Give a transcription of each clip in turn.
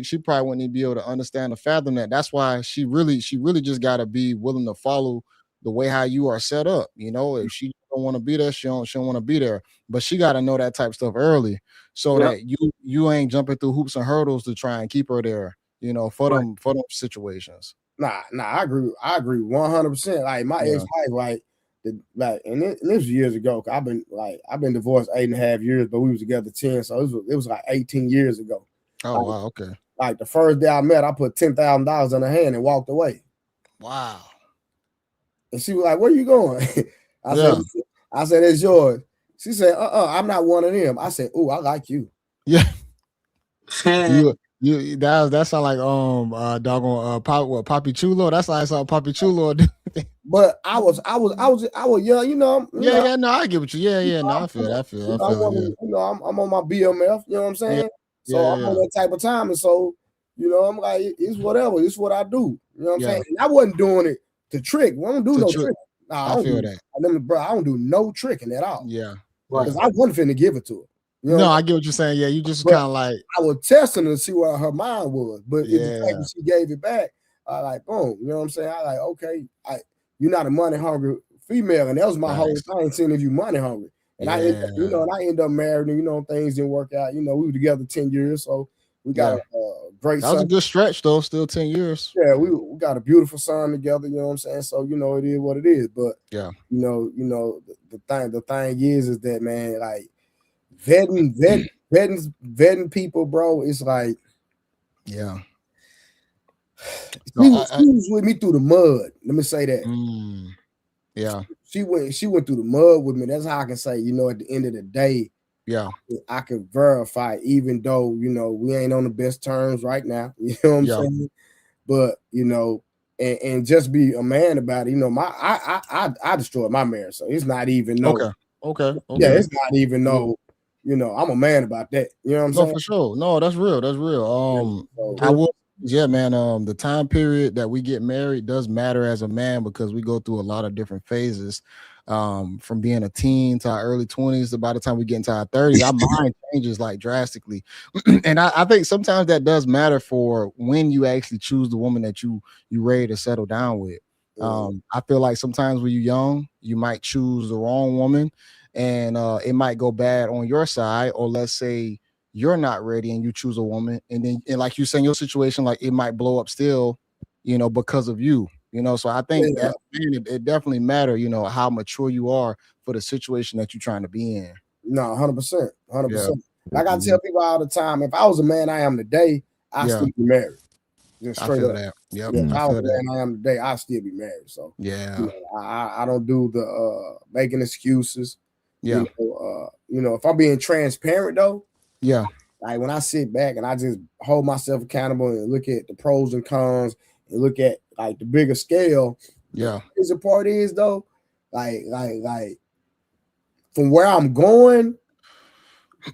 she probably wouldn't even be able to understand or fathom that. That's why she really just got to be willing to follow the way how you are set up. You know, if she don't want to be there, she don't want to be there. But she got to know that type of stuff early, so Yeah, that you ain't jumping through hoops and hurdles to try and keep her there. You know, right. for them situations. Nah, I agree. I agree 100%. Like my Yeah. ex-wife, and this was years ago. 'Cause I've been divorced 8.5 years, but we was together 10, so it was like 18 years ago. Oh Like, wow. Okay. like the first day I met, I put $10,000 in her hand and walked away. Wow. And she was like, "Where you going?" I said, Yeah. "I said it's yours." She said, I'm not one of them." I said, "Ooh, I like you." Yeah. You that sound like doggone Poppy Chulo. That's like something Poppy Chulo do. But I was young, Yeah, yeah, no, I get what you. Yeah, yeah, no, I feel that. I I'm feel it. on, Yeah, I'm on my BMF. You know what I'm yeah, saying? yeah, So yeah, I'm on yeah. that type of time, and so I'm like, it's whatever. It's what I do. You know what I'm saying? Yeah. And I wasn't doing it to trick. We don't do To no trick. trick. Nah, I I don't feel do. that. Bro, I don't do no tricking at all Yeah, because yeah. I wasn't finna give it to her. You know what No, I'm saying? I get what you're saying. Yeah, you just But kind of like, I was testing to see where her mind was. But it's the fact yeah, that she gave it back, I like, boom. You know what I'm saying? I like, okay, you're not a money hungry female, and that was my whole facts. thing, seeing if you money hungry. And Yeah, I end up married, and things didn't work out. We were together 10 years, so we got yeah. a great That was a son. good stretch though. Still 10 years. Yeah, we got a beautiful son together. You know what I'm saying? So it is what it is. But Yeah, the thing is that, man, like vetting people, bro. It's like yeah. No, she was with me through the mud. Let me say that. mm, yeah, She went through the mud with me. That's how I can say, at the end of the day, yeah, I can verify, even though, we ain't on the best terms right now. You know what I'm yeah. saying? But and just be a man about it. My I destroyed my marriage. So it's not even no, Okay, okay, yeah, okay. it's not even Yeah. no, I'm a man about that. You know what I'm No, saying? for sure. No, that's real. That's real. Yeah, so I will. Yeah, man. The time period that we get married does matter as a man because we go through a lot of different phases. From being a teen to our early 20s to by the time we get into our 30s, our mind changes like drastically. And I think sometimes that does matter for when you actually choose the woman that you ready to settle down with. mm, I feel like sometimes when you're young, you might choose the wrong woman and it might go bad on your side, or let's say you're not ready and you choose a woman, and then and like you say in your situation, like it might blow up still, because of you. So I think yeah, that man, it definitely matter, how mature you are for the situation that you're trying to be in. no, 100%, Yeah. 100%. Like I Mhm. tell people all the time, if I was a man I am today, I Yeah. still be married. Just I straight feel up. that. Yep. Yeah, if Mm. I I was feel the that. man I am today, I still be married. So, Yeah. I don't do the making excuses. Yeah. If I'm being transparent though, Yeah. like when I sit back and I just hold myself accountable and look at the pros and cons and look at like the bigger scale, the Yeah. crazy part is though, like from where I'm going,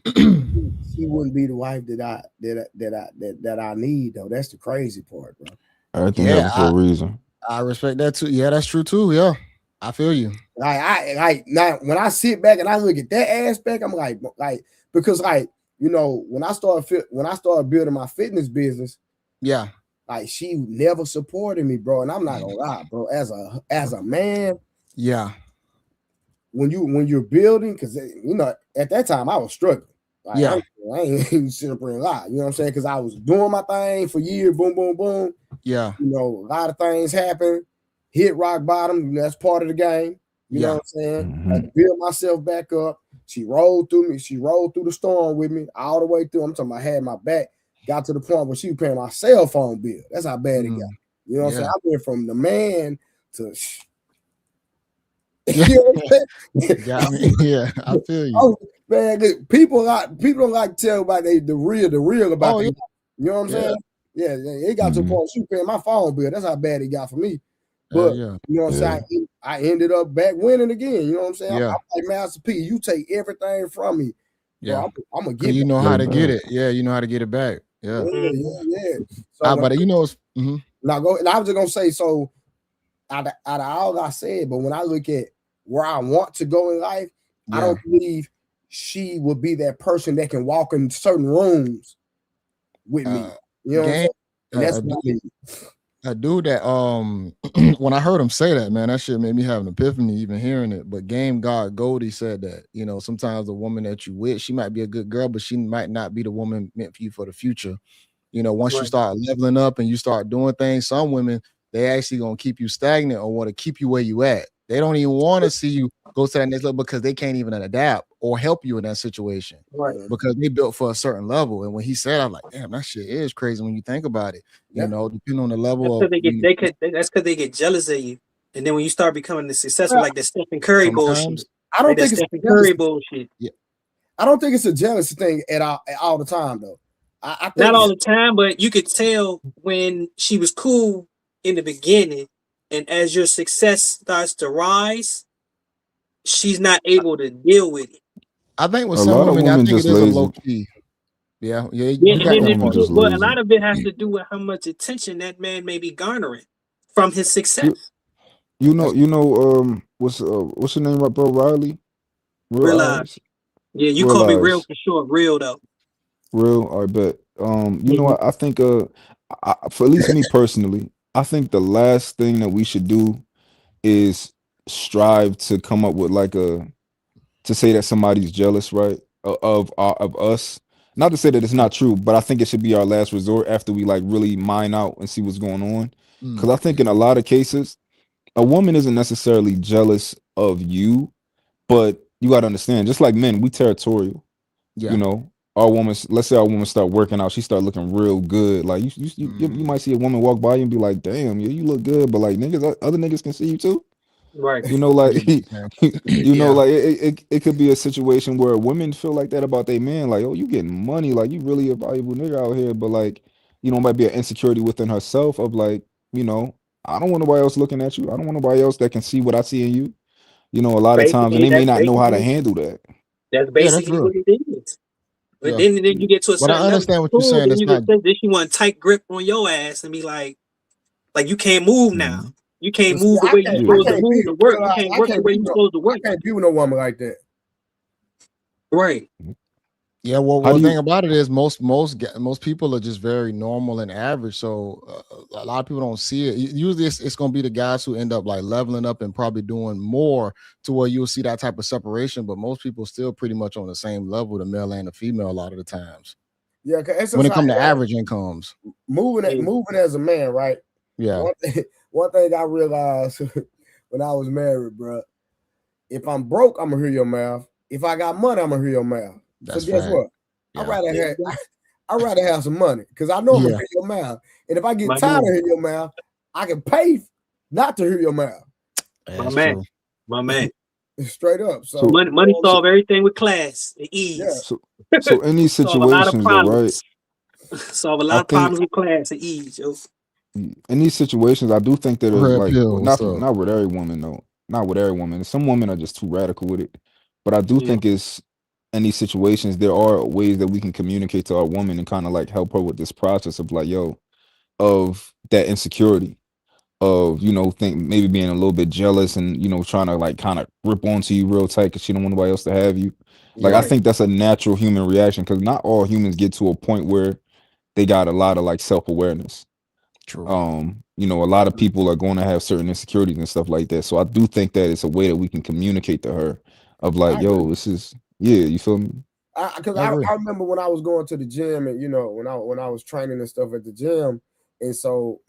she wouldn't be the wife that I need though. That's the crazy part, bro. Everything Yeah. happens for a reason. I respect that too. Yeah, that's true too. Yeah. I feel you. Like now when I sit back and I look at that aspect, I'm like because when I started building my fitness business, Yeah. like she never supported me, bro. And I'm not gonna lie, bro. As a man, Yeah. when you're building, because at that time I was struggling. Like Yeah. I ain't even sit up here and lie. You know what I'm saying? Because I was doing my thing for years, boom, boom, boom. Yeah. A lot of things happen, hit rock bottom. That's part of the game. You know what Yeah. I'm saying? I had Hmm. to build myself back up. She rolled through me. She rolled through the storm with me all the way through. I'm talking about I had my back. Got to the point where she was paying my cell phone bill. That's how bad it got. Mm. You know what I'm saying? Yeah. I went from the man to Yeah. you know what I'm Got saying? me. Yeah. I feel you. Oh man, look, people don't like to tell about the real about Oh they. yeah. You know what I'm Yeah. saying? Yeah, it got to the Hmm. point she was paying my phone bill. That's how bad it got for me. But Yeah. you know what I'm Yeah. saying? I ended up back winning again. You know what I'm saying? I'm Yeah. like Master P. You take everything from me, bro. Yeah. I'm gonna Cause get you back. know Get how it to get back. it. Yeah. You know how to get it back. Yeah. Yeah, Mhm. yeah, yeah. So when But it's, mhm. now go, and I was just gonna say, so out of all I said, but when I look at where I want to go in life, I Yeah. don't believe she would be that person that can walk in certain rooms with Uh, me. You know what I'm saying? And that's a what I dude, need. a dude that when I heard him say that, man, that shit made me have an epiphany even hearing it. But Game God Goldie said that, you know, sometimes the woman that you with, she might be a good girl, but she might not be the woman meant for you for the future. You know, once you Right. start leveling up and you start doing things, some women, they actually gonna keep you stagnant or want to keep you where you at. They don't even want to see you go to that next level because they can't even adapt or help you in that situation Right. because they built for a certain level. And when he said, I'm like, damn, that shit is crazy when you think about it. You Yeah. know, depending on the That's level because of that's because they get jealous of you. And then when you start becoming the successful, Well, like the Stephen Curry bullshit, sometimes. I like don't that think it's Stephen a jealousy. Curry bullshit. Yeah. I don't think it's a jealousy thing at all the time though. I think Not all the time, but you could tell when she was cool in the beginning, and as your success starts to rise, she's not able to deal with it. I think with A some lot of women, I women think it just is a lazy. low key. Yeah, Yeah, you and got then that women part. just but a lazy. lot of it has to do with how much attention that man may be garnering from his success. You know, what's the name, right, bro? Riley, Real Realize, Eyes, yeah, you Real call me real Eyes, for sure, real though. Real. I bet. You know, Mhm. I think for at least me personally, I think the last thing that we should do is strive to come up with like to say that somebody's jealous, right? Of us. Not to say that it's not true, but I think it should be our last resort after we like really mine out and see what's going on. Because I think in a lot of cases, a woman isn't necessarily jealous of you, but you got to understand, just like men, we territorial. Yeah. You know, our woman. Let's say our woman start working out, she start looking real good. Like you might see a woman walk by you and be like, "Damn, yeah, you look good," but like niggas, other niggas can see you too. Right. You know, like Yeah. you know, Yeah. like it could be a situation where women feel like that about their man, like, oh, you getting money, like you really a valuable nigga out here, but like, you know, it might be an insecurity within herself of like, you know, I don't want nobody else looking at you. I don't want nobody else that can see what I see in you. You know, a lot of times, and Basically, they may that's not know how to basically handle that. that's Yeah, that's basically real. what it is. But Yeah. then you get to a But I certain level, understand what you're cool, saying. then It's you not get then she want a tight grip on your ass and be like you can't move now. Mhm. You can't But see, move the way you Yeah. I supposed to can't move be to work. You realize can't work the way you supposed to I work. can't be with no woman like that. Right. Yeah, well, How one do thing you? about it is most people are just very normal and average. So a lot of people don't see it. Usually, it's going to be the guys who end up like leveling up and probably doing more to where you'll see that type of separation. But most people still pretty much on the same level, the male and the female, a lot of the times Yeah, cause that's when just it how comes to it is. average incomes. Yeah. Moving as a man, right? Yeah, One thing I realized when I was married, bro, if I'm broke, I'm gonna hear your mouth. If I got money, I'm gonna hear your mouth. that's So guess fact. what? Yeah, I'd rather have some money because I know I'm gonna yeah, hear your mouth. And if I get My tired of man. hearing your mouth, I can pay not to hear your mouth. My that's man. true. My man. Straight up. So So Money so solve everything with class and yeah. ease. so so in these Solve a lot of situations, though, right? problems. Solve a I lot of think problems with class and ease, yo. in these situations, I do think that there's Red like, pill. well, What's up? not with every woman though, not with every woman. Some women are just too radical with it, but I do Yeah. think it's in these situations there are ways that we can communicate to our woman and kind of like help her with this process of like, yo, of that insecurity of think maybe being a little bit jealous and trying to like kind of grip onto you real tight because she don't want nobody else to have you. Like I Yeah, Right. think that's a natural human reaction because not all humans get to a point where they got a lot of like self-awareness. true. A lot of people are going to have certain insecurities and stuff like that. So I do think that it's a way that we can communicate to her of like, I agree. yo, this is yeah, you feel me? Because I agree. I remember when I was going to the gym and when I was training and stuff at the gym, and so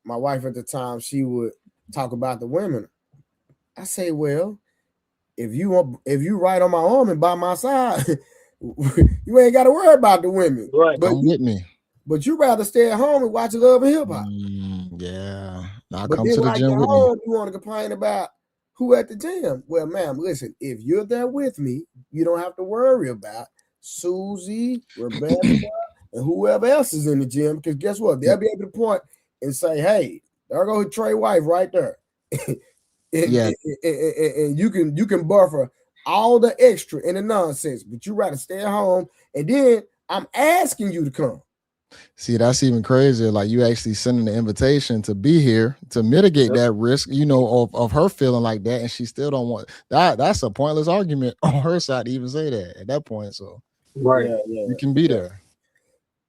my wife at the time she would talk about the women. I say, well, if you right on my arm and by my side, you ain't got to worry about the women. Right. Come with me. But you rather stay at home and watch Love and Hip Hop. Yeah. Now But come then to when the I get gym with me. home, you want to complain about who at the gym. Well, ma'am, listen, if you're there with me, you don't have to worry about Susie, Rebecca, and whoever else is in the gym. Because guess what? They'll be able to point and say, hey, there go Trey Wife right there. Yeah. And you can buffer all the extra and the nonsense, but you rather stay at home. And then I'm asking you to come. See, that's even crazier. Like you actually sending the invitation to be here to mitigate Yep. that risk, of her feeling like that, and she still don't want that. That's a pointless argument on her side to even say that at that point. So Right. Yeah. you can be there.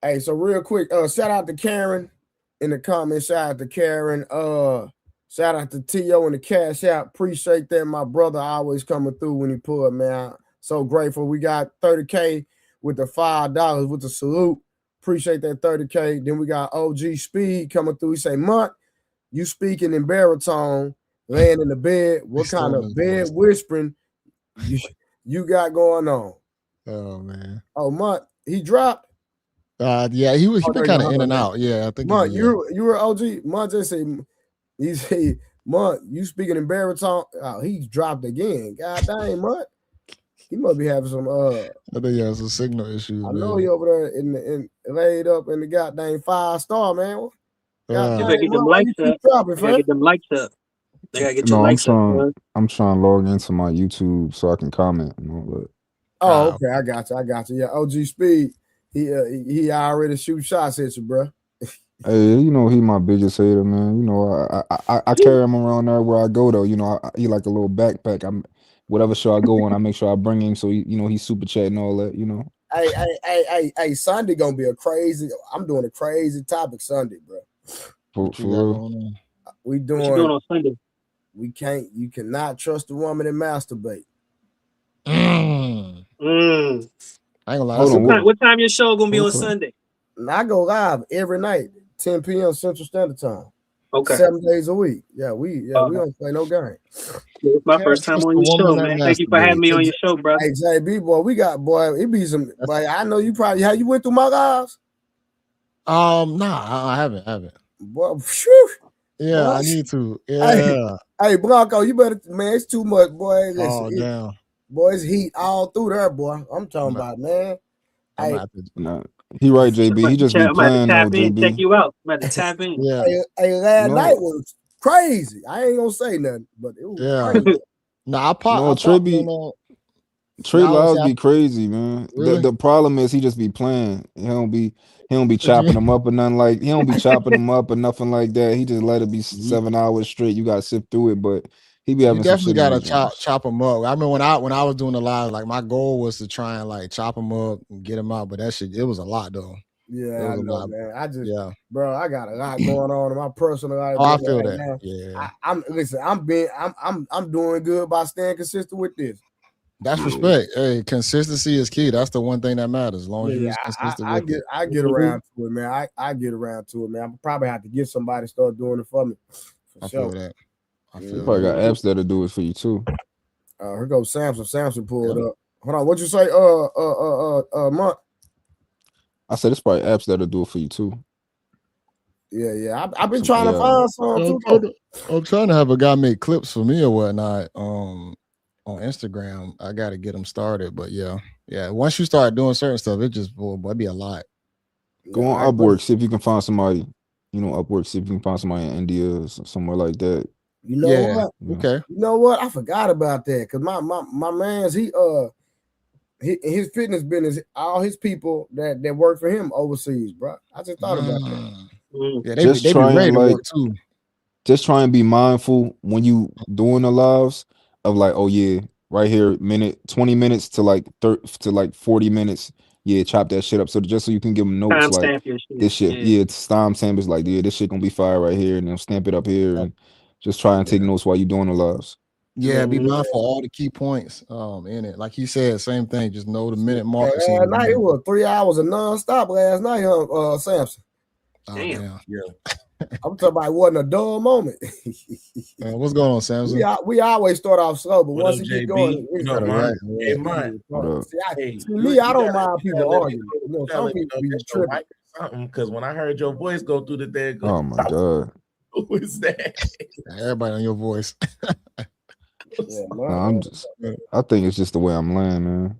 Hey, so real quick, shout out to Karen in the comments. Shout out to Karen. Shout out to T.O. in the cash out. Appreciate that. My brother always coming through when he pull up, man. So grateful. We got 30K with the $5 with the salute. Appreciate that 30K. Then we got OG Speed coming through. He say, Monk, you speaking in baritone, laying in the bed. What kind of bed whispering you got going on? Oh man. Oh, Monk, he dropped. Yeah, he been kind of in and out. Yeah, I think. Monk, you were OG. Monk just said, he say, Monk, you speaking in baritone. Oh, he's dropped again. God dang, Monk. He must be having some I think he has some signal issues. I know he over there in laid up in the goddamn 5-star, man. You gotta get them lights up. You gotta get them lights up. They gotta get your lights up. I'm trying to log into my YouTube so I can comment and all that. Oh, okay. I got you. Yeah, OG Speed. He already shoot shots at you, bro. Hey, you know he my biggest hater, man. You know I carry him around there where I go though. You know he like a little backpack. Whatever show I go on, I make sure I bring him so he's super chat and all that. You know. Hey, Sunday gonna be I'm doing a crazy topic Sunday, bro. For real. We doing. What you doing on Sunday? You cannot trust a woman and masturbate. I ain't gonna lie. What time your show gonna be on Sunday? And I go live every night, 10 p.m. Central Standard Time. Okay. 7 days a week. We don't play no game. It's my first time on your show, man. Thank you for having me on your show, bro. Hey, JB, boy, it be some. Like, I know you probably you went through my lives. Nah, I haven't. Boy, phew. Yeah, I need to. Yeah. Hey, Blanco, you better, man. It's too much, boy. Listen, damn. Boy, it's heat all through there, boy. I'm talking about, man. He right, JB. He just be playing though, JB. Check you out. I'm about to tap in. Yeah. Hey, last night was crazy. I ain't gonna say nothing, but it was crazy. Nah, I pop. No, Trey Lyles be crazy, man. Really? The problem is he just be playing. He don't be chopping them up or nothing like. He don't be chopping them up or nothing like that. He just let it be 7 hours straight. You gotta sift through it, but he be having. You definitely gotta chop them up. I mean, when I was doing the live, like my goal was to try and like chop them up and get them out, but that shit, it was a lot though. Yeah, I know, man. Bro, I got a lot going on in my personal life. I feel that. Now. Yeah, I'm doing good by staying consistent with this. That's respect. Hey, consistency is key. That's the one thing that matters. As long as you're consistent with it. I get around to it, man. I get around to it, man. I probably have to get somebody to start doing it for me. I feel that. You probably got apps that'll do it for you too. Here goes Samson. Samson pulled up. Hold on. What you say? Monk. I said it's probably apps that'll do it for you too. Yeah. I've been trying to find some too. I'm trying to have a guy make clips for me or whatnot. On Instagram, I got to get them started. But yeah. Once you start doing certain stuff, it just it'd be a lot. Go on Upwork, see if you can find somebody. Upwork, see if you can find somebody in India or somewhere like that. You know what? Okay. You know what? I forgot about that because my man's his fitness business, all his people that work for him overseas, bro. I just thought about that. Yeah, they be ready to work too. Just try and be mindful when you doing the lives of like, oh yeah, right here, 20 minutes to like 40 minutes. Yeah, chop that shit up. So just so you can give them notes like this shit. Yeah, timestamp is like, yeah, this shit gonna be fire right here, and then stamp it up here, and just try and take notes while you're doing the lives. Yeah, be mindful of all the key points in it. Like he said, same thing. Just know the minute mark. Last night it was 3 hours of nonstop last night, Samson. Damn. Yeah. I'm talking about it wasn't a dull moment. What's going on, Samson? We always start off slow, but once you get going, I don't mind people arguing. Some people be tripping. Because when I heard your voice go through the day, oh my god, who is that? Everybody on your voice. I think it's just the way I'm laying, man.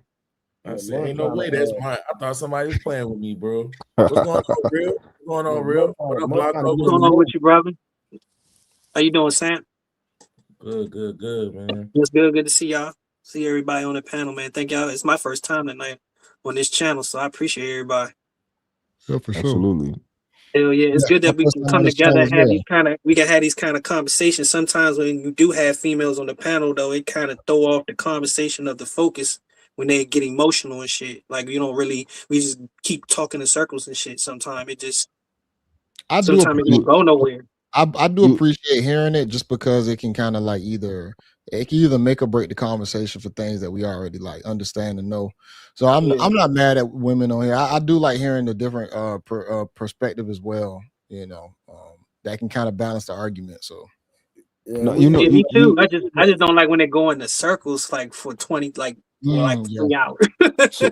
I said, ain't no way that's mine. I thought somebody was playing with me, bro. What's going on, real? What's going on, real? What up, Blanco? What's going on with you, brother? How you doing, Sam? Good, man. It's good to see y'all. See everybody on the panel, man. Thank y'all. It's my first time tonight on this channel, so I appreciate everybody. Yeah, for sure. Absolutely. Hell yeah, it's good that we can come together and have these kind of conversations. Sometimes when you do have females on the panel, though, it kind of throw off the conversation of the focus when they get emotional and shit. Like we just keep talking in circles and shit. Sometimes it don't go nowhere. I do appreciate hearing it just because it can kind of like either make or break the conversation for things that we already like understand and know. So I'm not mad at women on here. I do like hearing the different perspective as well. That can kind of balance the argument. So me too. I just don't like when they go in the circles like for 20 3 hours. So,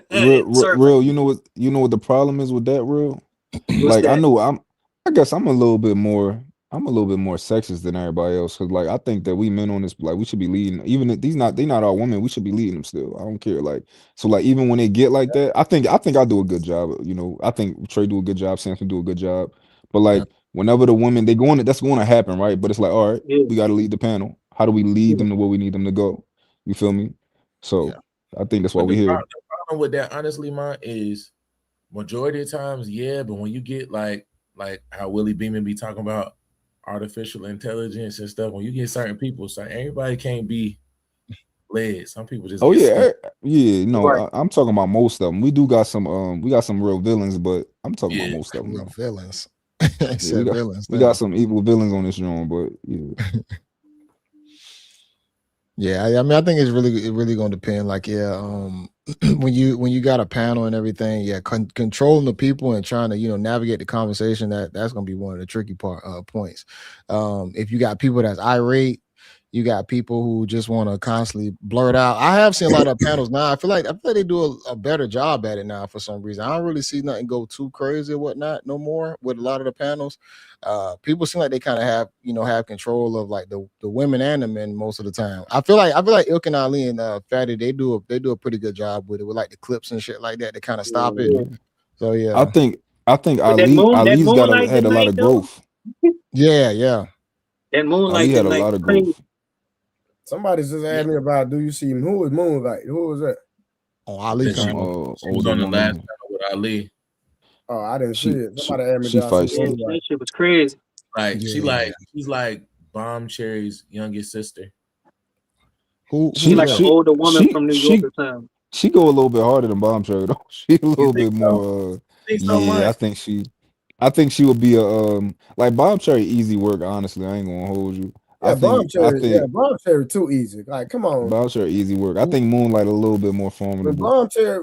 real, you know what the problem is with that, real? Like that? I guess I'm a little bit more sexist than everybody else, because like I think that we men on this, like we should be leading, even if they not all women, we should be leading them still. I don't care. Like, so like even when they get like that, I think I do a good job. I think Trey do a good job, Samson do a good job. But like whenever the women that's going to happen, right? But it's like, all right, we got to lead the panel. How do we lead them to where we need them to go? You feel me? So I think that's why we're here. The problem with that, honestly, man, is majority of times, but when you get like how Willie Beeman be talking about artificial intelligence and stuff, when you get certain people, so everybody can't be led. Some people just I'm talking about most of them. We do got some real villains, but I'm talking about most of them. Real villains. We got some evil villains on this joint, but yeah, I mean, I think it's really going to depend. Like, when you got a panel and everything, controlling the people and trying to navigate the conversation, that's going to be one of the tricky points. If you got people that's irate, you got people who just want to constantly blurt out. I have seen a lot of panels now. I feel like they do a better job at it now for some reason. I don't really see nothing go too crazy or whatnot no more with a lot of the panels. People seem like they kind of have control of like the women and the men most of the time. I feel like Ilk and Ali and Fatty, they do a pretty good job with it, with like the clips and shit like that to kind of stop it. So yeah, I think Ali's had a lot of growth. Yeah. That Moonlight had a lot of growth. Somebody just asked me about, do you see him? Who was Moonlight? Who was that? Oh, Ali. She was on the last panel with Ali. Oh, I didn't see it. Somebody asked me about that shit was crazy. Like she's like Bomb Cherry's youngest sister. She's like an older woman from New York or something. She go a little bit harder than Bomb Cherry though. She a little bit more. I think she would be a like Bomb Cherry easy work. Honestly, I ain't gonna hold you. Bomb Cherry too easy. Like, come on. Bomb Cherry easy work. I think Moonlight a little bit more formidable.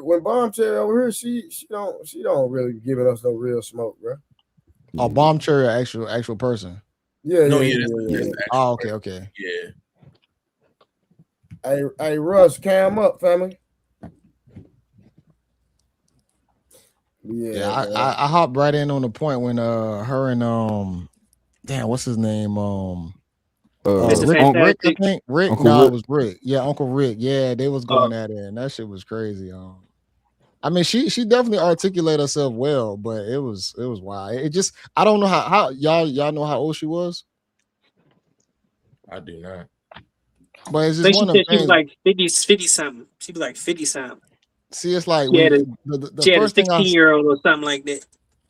When Bomb Cherry over here, she don't really giving us no real smoke, bro. Oh, Bomb Cherry, actual person. Yeah. Oh, okay. Yeah. Hey, Russ, cam up, family. Yeah, I hopped right in on the point when her and damn, what's his name? Rick, I think. Rick. It was Rick. Yeah, Uncle Rick. Yeah, they was going at it, and that shit was crazy. I mean, she definitely articulated herself well, but it was wild. It just, I don't know how y'all know how old she was. I do not. But it's just one of the things. She was like 50 something. She was like 50 something. See, it's like she had a first 16-year-old or something like that.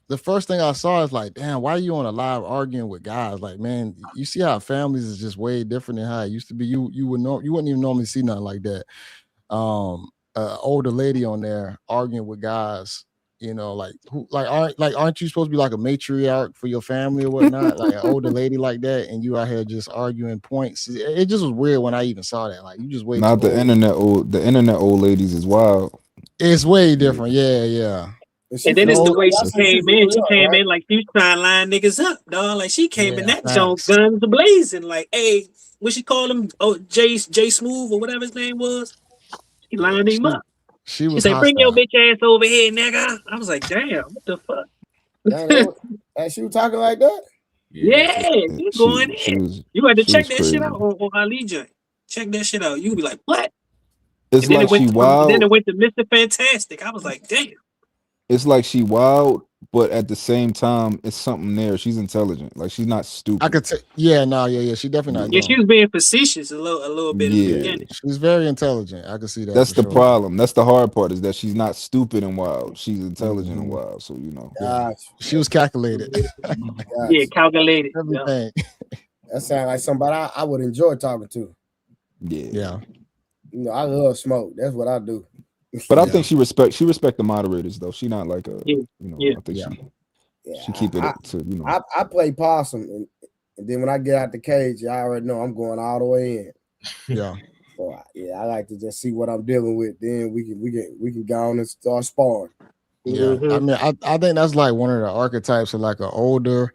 The first thing I saw is like, damn, why are you on a live arguing with guys? Like, man, you see how families is just way different than how it used to be. You wouldn't even normally see nothing like that. Older lady on there arguing with guys, aren't you supposed to be like a matriarch for your family or whatnot? Like an older lady like that, and you out here just arguing points. It just was weird when I even saw that. Like, you just wait. Not the internet old ladies is wild. It's way different. Yeah. And then it's the way she came in. She came in like she was trying to line niggas up, dog. Like she came in that joint guns blazing. Like, hey, what she called him? Oh, Jay Smooth or whatever his name was. She lined him up. She said, "Bring your bitch ass over here, nigga." I was like, "Damn, what the fuck?" And she was talking like that. Yeah, you going in? You had to check that shit out on Ali joint. Check that shit out. You be like, "What?" It's and then like she wild. Then it went to Mr. Fantastic. I was like, "Damn." It's like she wild, but at the same time, it's something there. She's intelligent. Like, she's not stupid. I could say, yeah. She definitely not. Yeah, she was being facetious a little bit. Yeah, she's very intelligent. I can see that. That's the problem. That's the hard part, is that she's not stupid and wild. She's intelligent and wild. So she was calculated. Yeah, calculated. Everything. That sounds like somebody I would enjoy talking to. Yeah. I love smoke. That's what I do. But I think she respect the moderators though. She not like a, Yeah, you know, yeah. I think Yeah. she keep it to, you know. I play possum, and then when I get out the cage, I already know I'm going all the way in. Yeah. So I like to just see what I'm dealing with. Then we can go on and start sparring. Yeah. Mhm. I mean, I think that's like one of the archetypes of like an older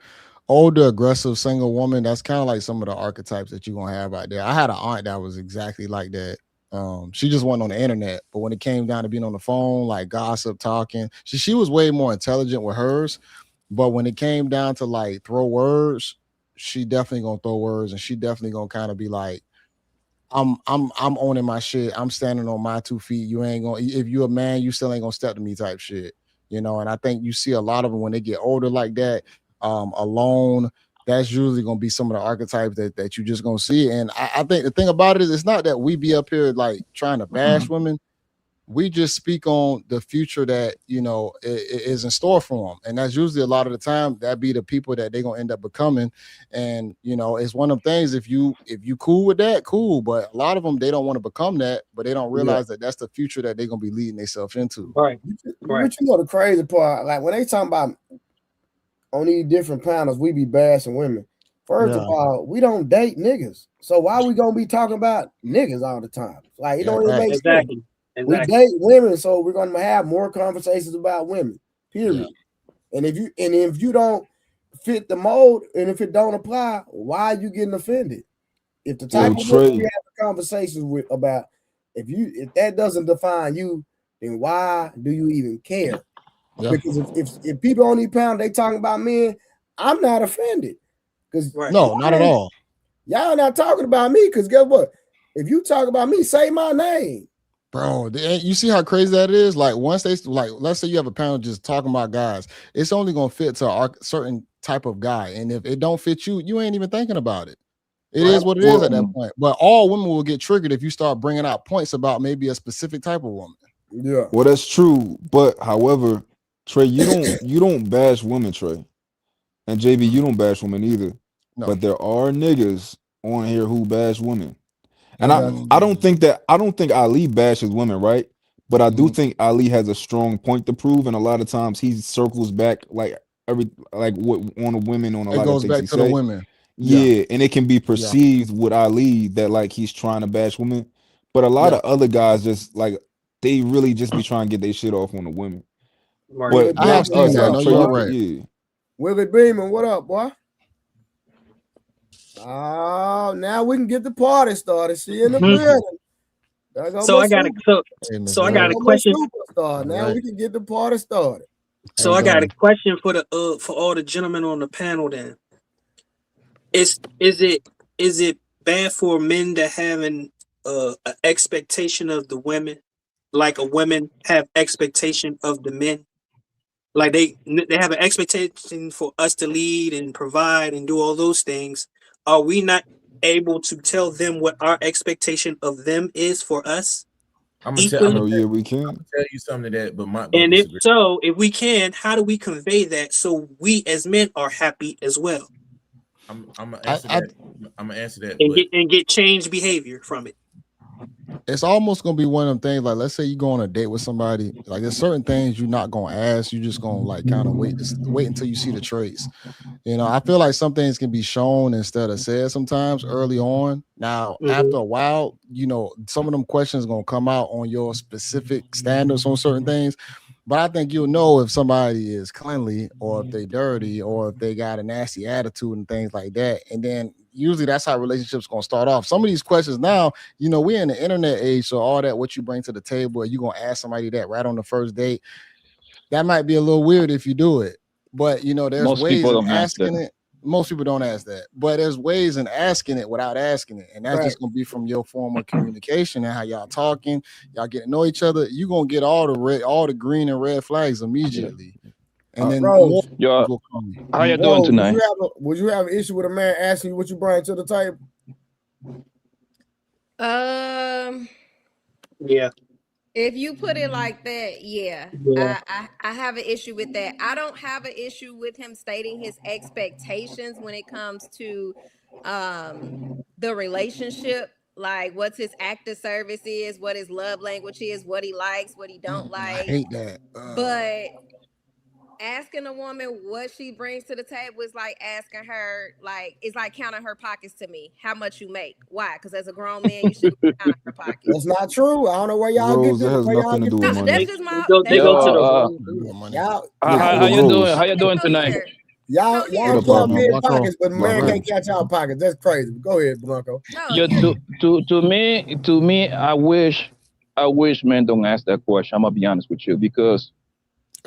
aggressive single woman. That's kind of like some of the archetypes that you're gonna have out there. I had an aunt that was exactly like that. She just wasn't on the internet, but when it came down to being on the phone, like gossip, talking, she was way more intelligent with hers. But when it came down to like throw words, she definitely gonna throw words, and she definitely gonna kind of be like, I'm owning my shit. I'm standing on my 2 feet. You ain't gonna, if you a man, you still ain't gonna step to me type shit. You know, and I think you see a lot of them when they get older like that, alone. That's usually gonna be some of the archetypes that you just gonna see. And I think the thing about it is it's not that we be up here like trying to bash women. We just speak on the future that is in store for them, and that's usually a lot of the time that be the people that they're gonna end up becoming. And it's one of them things. If you cool with that, cool. But a lot of them, they don't want to become that, but they don't realize that that's the future that they're gonna be leading themselves into. Right. But you know the crazy part, like when they talking about on these different panels, we be bashing women. First of all, we don't date niggas, so why we gonna be talking about niggas all the time? Like it don't even make sense. Exactly. We date women, so we're gonna have more conversations about women. Period. Yeah. And if you don't fit the mold, and if it don't apply, why are you getting offended? If the type of women we have conversations with about, if that doesn't define you, then why do you even care? Yeah. Because if people on these panels they talking about men, I'm not offended. Because no, not at all. Y'all not talking about me. Because guess what? If you talk about me, say my name. Bro, you see how crazy that is? Like once they like, let's say you have a panel just talking about guys, it's only gonna fit to a certain type of guy, and if it don't fit you, you ain't even thinking about it. It is what it is at that point. But all women will get triggered if you start bringing out points about maybe a specific type of woman. Yeah. Well, that's true, but however, Trey, you don't bash women, Trey, and JB, you don't bash women either. No. But there are niggas on here who bash women. And I don't think Ali bashes women, right? But I do think Ali has a strong point to prove, and a lot of times he circles back like what on the women on a lot of things he say. The women. Yeah, and it can be perceived with Ali that like he's trying to bash women, but a lot of other guys just like they really just be trying to get their shit off on the women. Right. But I have seen that. No, you're right. Yeah. Willie Beeman, what up, boy? Oh, now we can get the party started. See you in the building. So I got a question. Superstar. Now we can get the party started. So I got a question for all the gentlemen on the panel. Then, is it bad for men to have an expectation of the women, like a women have expectation of the men? Like they have an expectation for us to lead and provide and do all those things. Are we not able to tell them what our expectation of them is for us? we can. I'm gonna tell you something to that, but if we can, how do we convey that so we as men are happy as well? I'm gonna answer that. I'm gonna answer that and get change behavior from it. It's almost gonna be one of them things. Like, let's say you go on a date with somebody. Like, there's certain things you're not gonna ask. You just gonna like kind of wait until you see the traits. I feel like some things can be shown instead of said sometimes early on. Now, after a while, some of them questions gonna come out on your specific standards on certain things. But I think you'll know if somebody is cleanly or if they dirty or if they got a nasty attitude and things like that. And then usually that's how relationships gonna start off. Some of these questions now, we're in the internet age, so all that what you bring to the table, you're gonna ask somebody that right on the first date. That might be a little weird if you do it, but there's ways of asking it. Most people don't ask that, but there's ways in asking it without asking it, and that's just gonna be from your form of communication and how y'all talking, y'all get to know each other. You're gonna get all the green and red flags immediately. And then Rose, how you doing tonight? Would you have an issue with a man asking you what you bring to the table? Yeah. If you put it like that, I have an issue with that. I don't have an issue with him stating his expectations when it comes to the relationship like what's his active service is, what his love language is, what he likes, what he don't I like. hate that. But asking a woman what she brings to the table is like asking her, like, it's like counting her pockets to me. How much you make? Why? Because as a grown man, you should count her pockets. That's not true. I don't know where y'all Rose, get that this. has Where y'all nothing to get do this. with No, money. that's just my. They go to that's- Y'all, How you Rose. doing? How you doing tonight? y'all What count up, men Blanco? pockets, but man Blanco. can't catch y'all pockets. That's crazy. Go ahead, Blanco. No, You to me, I wish men don't ask that question. I'm gonna be honest with you because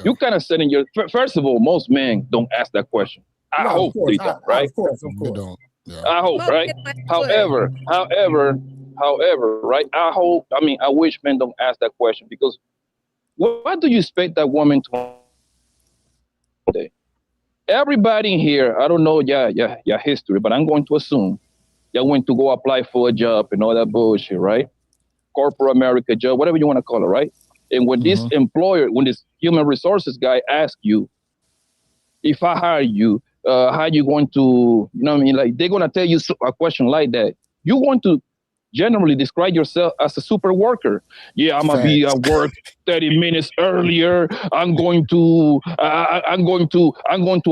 you kind of setting your. First of all, most men don't ask that question. I No, of hope course, they don't, right? Of course. They don't. Yeah. I hope, Most right? men don't ask However, right? I wish men don't ask that question because what do you expect that woman to do? Everybody in here, I don't know your history, but I'm going to assume you went to go apply for a job and all that bullshit, right? Corporate America job, whatever you want to call it, right? And when this employer, when this human resources guy asks you, if I hire you, how you going to, you know what I mean? Like they're gonna tell you a question like that. You want to generally describe yourself as a super worker. Yeah, I'm gonna be at work 30 minutes earlier. I'm going to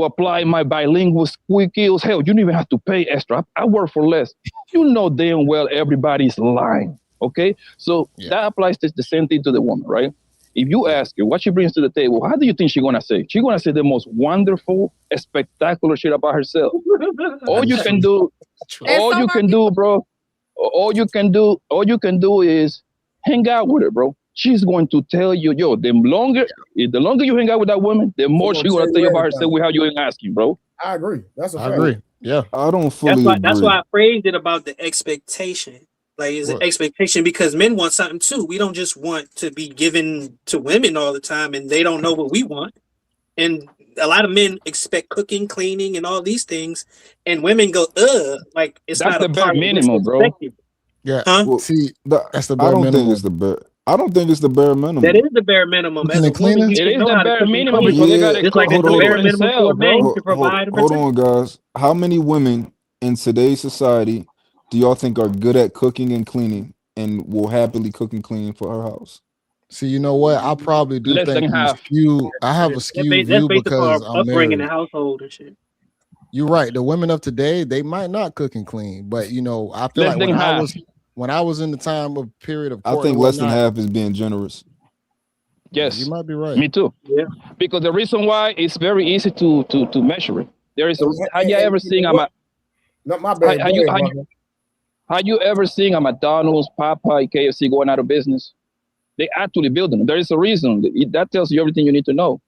apply my bilingual skills. Hell, you don't even have to pay extra. I work for less. You know damn well everybody's lying. Okay, so that applies to the same thing to the woman, right? If you ask her what she brings to the table, how do you think she's gonna say? She's gonna say the most wonderful, spectacular shit about herself. All you can do, bro. All you can do is hang out with her, bro. She's going to tell you, the longer you hang out with that woman, the more she's gonna tell you about herself without you even asking, bro. I agree. That's a fact. I agree. Yeah. I don't fully agree. That's why I phrased it about the expectation. Like, it's an expectation because men want something too. We don't just want to be given to women all the time and they don't know what we want. And a lot of men expect cooking, cleaning, and all these things. And women go, like it's that's not the a bare part minimum, bro. Yeah. Huh? Well, See, that's the I bare don't minimum. think it's the bare. I don't think it's the bare minimum. That is the bare minimum. As a woman, you should know how to cook and clean. because they got Just like it's the bare minimum for a man to provide. Hold on, guys. How many women in today's society do y'all think are good at cooking and cleaning and will happily cook and clean for her house? See, you know what? I probably do Less think than half. I have a skewed That's view based because upon I'm upbringing married. and household and shit. You're right. The women of today, they might not cook and clean, but you know, I feel Less like than half. when I was in the time of period of I courting think and less than whatnot, half is being generous. Yes, you might be right. me too. Yeah, because the reason why it's very easy to measure it. There is have you ever seen Not my bad. have you ever seen a McDonald's, Popeye, KFC going out of business? They actually building them. There is a reason. That tells you everything you need to know.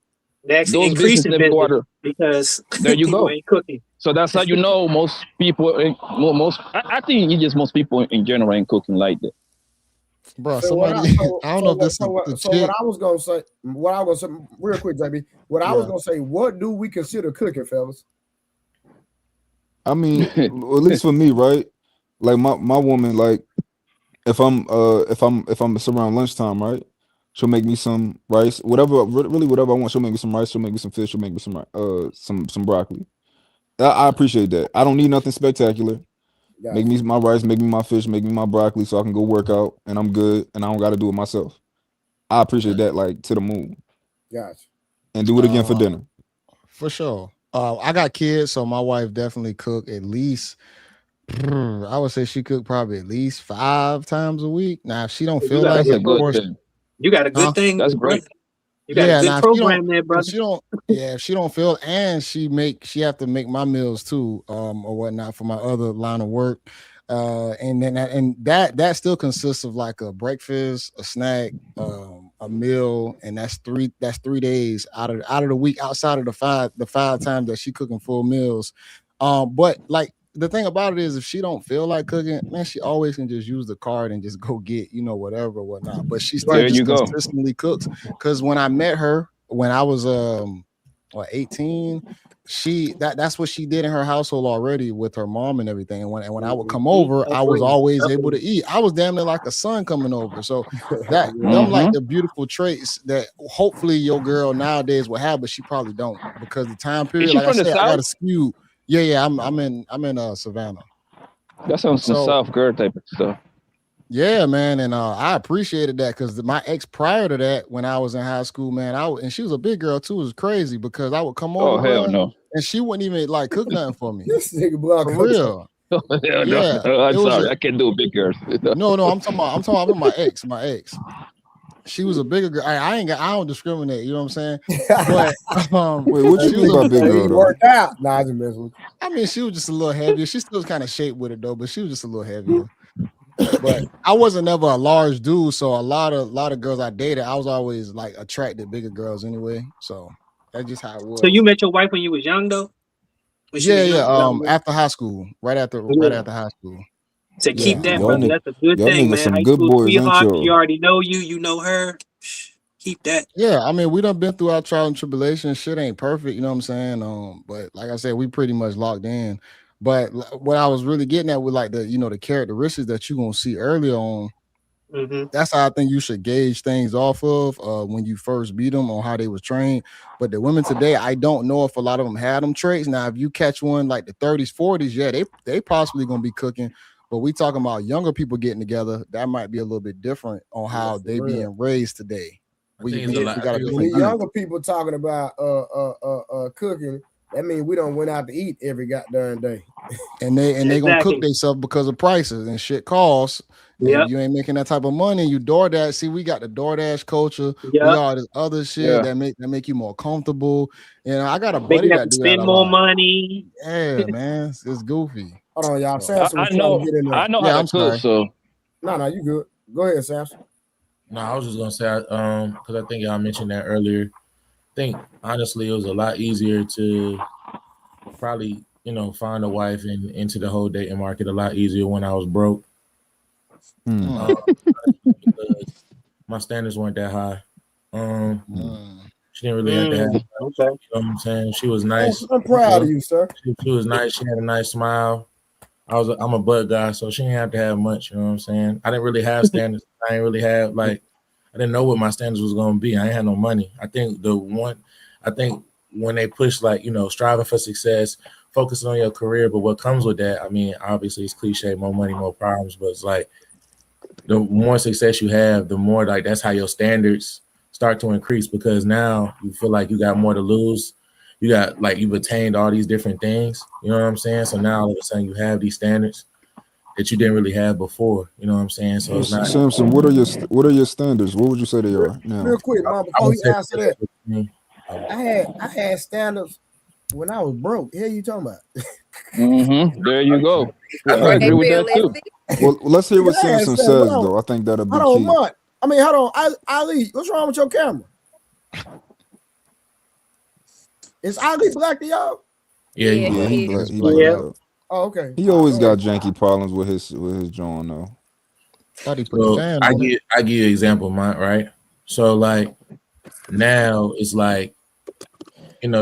they actually Those increase businesses never go out of, because there you people go. ain't cooking. So that's how you know most people. I think it's just most people in general ain't cooking like that. Bro, So somebody I don't know if this is what I was gonna say, real quick, JB. I was gonna say, what do we consider cooking, fellas? I mean, at least for me, right? Like my woman, like if I'm it's around lunchtime, right? She'll make me some rice, whatever I want. She'll make me some rice. She'll make me some fish. She'll make me some broccoli. I appreciate that. I don't need nothing spectacular. Gotcha. Make me my rice, make me my fish, make me my broccoli, so I can go work out and I'm good and I don't got to do it myself. I appreciate that, like to the moon. Gotcha. And do it again for dinner. For sure. I got kids, so my wife definitely cook at least. I would say she cook probably at least 5 times a week. Now, if she don't feel like it, of course, you got a good thing. That's great. You got a good program there, brother. If she don't feel, and she have to make my meals too, or whatnot for my other line of work. And then that still consists of like a breakfast, a snack, a meal, and that's 3 days out of the week outside of the five times that she cooking full meals. But like the thing about it is, if she don't feel like cooking, man, she always can just use the card and just go get, whatever, whatnot. But she still just consistently cooks. Because when I met her, when I was 18, that's what she did in her household already with her mom and everything. And when I would come over, I was always able to eat. I was damn near like a son coming over. So them like the beautiful traits that hopefully your girl nowadays will have, but she probably don't, because the time period, like I said, I got a skew. Yeah, I'm in Savannah. That sounds some South girl type of stuff. Yeah, man, and I appreciated that because my ex prior to that, when I was in high school, man, and she was a big girl too. It was crazy because I would come over, Oh hell bro, no. and she wouldn't even like cook nothing for me. This nigga For Blanco. real. Hell no. Yeah, I'm it was sorry. a I can't do big girls. no. I'm talking about my ex. She was a bigger girl. I don't discriminate. You know what I'm saying? But Wait, what you she mean was by a, big girl He though? worked out. Nah, I just mess with you. I mean, she was just a little heavier. She still was kind of shaped with it though, but she was just a little heavier. But I wasn't never a large dude, so a lot of girls I dated, I was always like attracted to bigger girls anyway. So that's just how it was. So you met your wife when you was young though? When she Yeah, was young? after high school, right after Yeah. high school. So Yeah. keep that, Y'all brother. niggas, That's a good y'all thing, niggas man. some High good school boys, ain't sweetheart, she y'all? already know you. You know her. Keep that. Yeah, I mean, we done been through our trial and tribulation. Shit ain't perfect, you know what I'm saying? But like I said, we pretty much locked in. But what I was really getting at with like the characteristics that you're gonna see earlier on, that's how I think you should gauge things off of when you first beat them on how they was trained. But the women today, I don't know if a lot of them had them traits. Now, if you catch one like the 30s, 40s, yeah, they possibly gonna be cooking. But we talking about younger people getting together, that might be a little bit different on how they being raised today. We got a different view. Younger people talking about cooking. That means we don't went out to eat every goddamn day. And they gonna cook themselves because of prices and shit costs. Yep. If you ain't making that type of money, you DoorDash. See, we got the DoorDash culture. We got all this other shit that make you more comfortable. You know, I got a buddy that do that spend a more lot. money. Yeah, man, it's goofy. Hold on, y'all. So, Samson was trying to get in there. I know how to cook, so no, you good. Go ahead, Samson. No, I was just gonna say, because I think y'all mentioned that earlier. I think honestly, it was a lot easier to probably, find a wife and into the whole dating market a lot easier when I was broke. My standards weren't that high. She didn't really have to have. You know what I'm saying? She was nice. I'm proud of you, sir. She was nice. She had a nice smile. I'm a butt guy, so she didn't have to have much. You know what I'm saying? I didn't really have standards. I didn't really have I didn't know what my standards was gonna be. I ain't had no money. I think when they push striving for success, focusing on your career, but what comes with that, I mean, obviously it's cliche, more money, more problems, but it's like the more success you have, the more that's how your standards start to increase because now you feel like you got more to lose. You got you've attained all these different things. You know what I'm saying? So now all of a sudden you have these standards that you didn't really have before. You know what I'm saying? So it's not. Samson, what are your standards? What would you say they are now? Real quick, Mom, before you answer that, I had standards when I was broke. Here you talking about? There you go. I agree with that too. Well, let's hear what Samson says though. I think that'll be key. Hold on, Ali, what's wrong with your camera? Is Ali black to y'all? Yeah, he black. Oh, okay. He always got janky problems with his joint though. So I give you an example of mine, right? So now it's